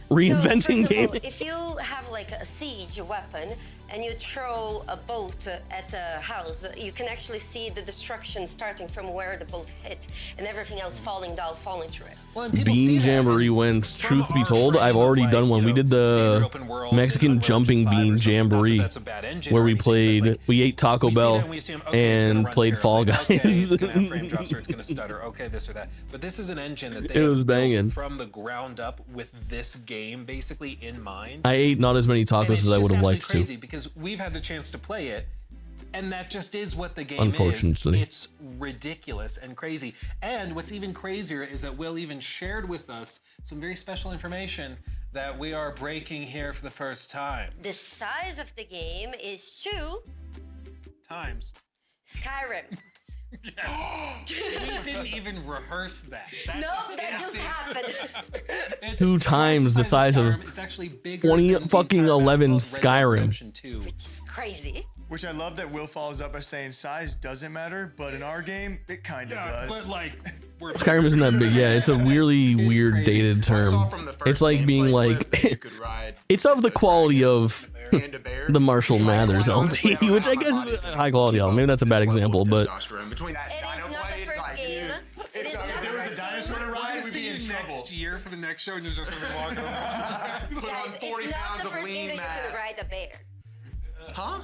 reinventing so, gaming. first of all, if you have a siege weapon and you throw a boat at a house, you can actually see the destruction starting from where the boat hit and everything else falling through it. Bean Jamboree wins. Truth be told, I've already done one. We did the Mexican jumping bean jamboree, where we ate Taco Bell and played Fall Guys. It's gonna have frame drops or it's gonna stutter. Okay, this or that. But this is an engine that they It was have built banging. from the ground up with this game basically in mind. I ate not as many And tacos it's as I just would have absolutely liked crazy to. because we've had the chance to play it, and that just is what the game Unfortunately. is. It's ridiculous and crazy. And what's even crazier is that Will even shared with us some very special information that we are breaking here for the first time. The size of the game is 2 times. Skyrim. We didn't even rehearse that. Nope, that just happened. 2 times the size of It's actually bigger 2011 Skyrim. Which is crazy. Which I love that Will follows up by saying size doesn't matter, but in our game, it kind of does. But like, Skyrim isn't that big. Yeah, it's a really weird dated term. It's like being like, it's of the quality of the Marshall Mathers LP, which I guess is a high quality album. Maybe that's a bad example, but It is not the first game. It is not the first game. We'll see you next year for the next show, and you're just gonna be walking around. Guys, it's not the first game that you can ride a bear. Huh?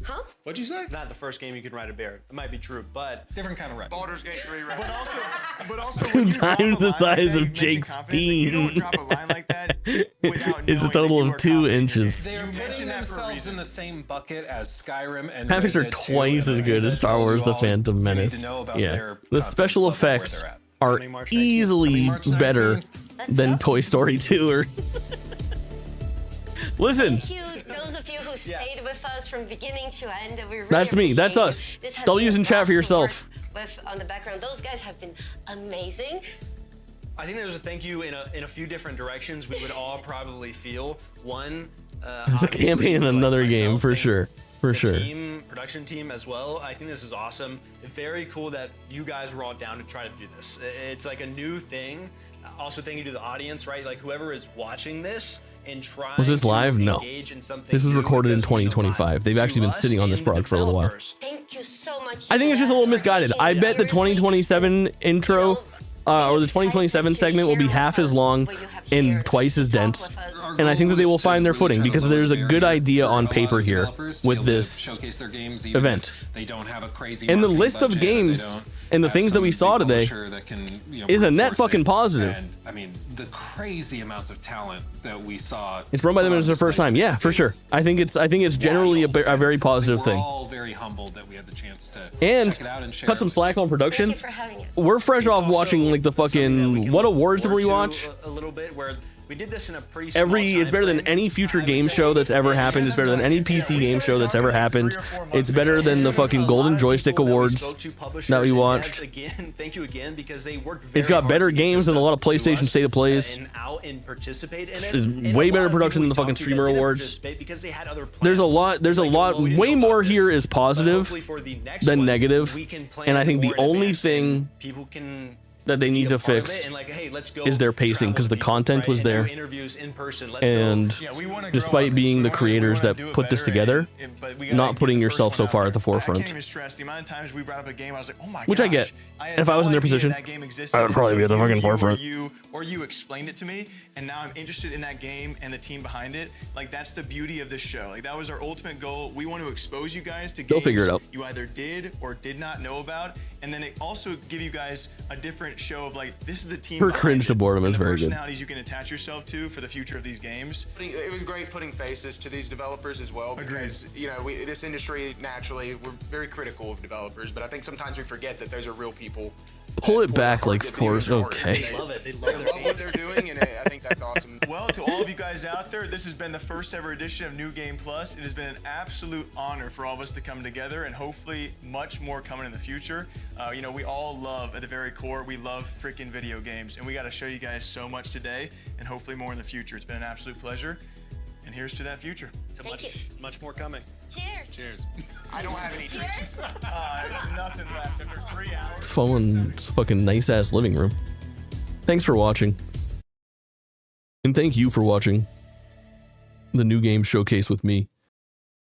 Huh? What'd you say? Not the first game you can ride a bear. It might be true, but different kind of ride. Baldur's Gate 3 ride. But also, 2 times the size of Jake's bean. It's a total of 2 inches. They're putting themselves in the same bucket as Skyrim and Graphics are Red Dead 2, twice as good as Star Wars: The Phantom Menace. Yeah, the special effects are easily better than Toy Story 2 or. Listen. Thank you, those of you who stayed with us from beginning to end. We really That's me. That's appreciate us. it. This has W's been in chat for awesome yourself. work With on the background, those guys have been amazing. I think there's a thank you in a few different directions we would all probably feel. One, It's a campaign in another game for sure. For sure. Team, production team as well. I think this is awesome. Very cool that you guys were all down to try to do this. It's like a new thing. Also, thank you to the audience, right? Like whoever is watching this and trying Was this live? to No. engage in something This was new recorded in does mean a lot 2025. They've actually been to sitting us on this and product for a little while. developers. Thank you so much. I think it's just a little misguided. I bet the 2027 intro or the 2027 segment will be half as long and twice as dense. And I think that they will find their footing because there's a good idea on paper here with this event. They don't have a crazy And the marketing list of budget, games they don't and the have things that we some saw big today publisher that can, is a net reinforce fucking it. positive. And, I mean, the crazy amounts of talent that we saw. It's run by them as their first time. Yeah, for sure. I think it's generally a very positive We're thing. all very humbled that we had the chance to And check it out and share cut some slack on production. Thank you for having us. We're fresh off watching like the fucking what awards did we watch? A little bit where we did this in a pretty It's better than any future game show that's ever happened. It's better than any PC game show that's ever happened. It's better than the fucking Golden Joystick Awards that we watched. Again, thank you again because they worked very It's got hard better to get games this than a lot of stuff to PlayStation us, State of Plays. and out and participate in it. It's And way a lot better of production people than the we fucking talked to Streamer that didn't Awards. participate because they had other plans. There's a lot, way more here is positive than negative. And I think the only thing people can that they need to part of fix it and like, hey, let's go is their pacing because the content was there. interviews in person. Let's And despite being the creators that put this together, not putting yourself so far at the I forefront. can't even stress the amount of times we brought up a game. I was like, oh my Which I gosh. get. had And if I was no in their idea position, that game existed I would probably be at the until fucking forefront. Or you explained it to me, and now I'm interested in that game and the team behind it. Like that's the beauty of this show. Like that was our ultimate goal. We want to expose you guys to They'll games figure it out. you either did or did not know about, and then it also give you guys a different show of like this is the team. Her behind cringe to it, boredom and is the very good. personalities you can attach yourself to for the future of these games. It was great putting faces to these developers as well because this industry naturally we're very critical of developers, but I think sometimes we forget that those are real people. Pull it back like force. Okay. They love it. They love what they're doing, and I think that's awesome. Well, to all of you guys out there, this has been the first ever edition of New Game Plus. It has been an absolute honor for all of us to come together, and hopefully much more coming in the future. We all love, at the very core, we love freaking video games, and we got to show you guys so much today, and hopefully more in the future. It's been an absolute pleasure, and here's to that future. So much more coming. Cheers. Cheers. I don't have any. Cheers. I have nothing left after 3 hours. It's fucking nice ass living room. Thanks for watching. And thank you for watching the New Game Showcase with me,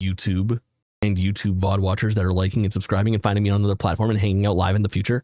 YouTube, and YouTube VOD watchers that are liking and subscribing and finding me on another platform and hanging out live in the future.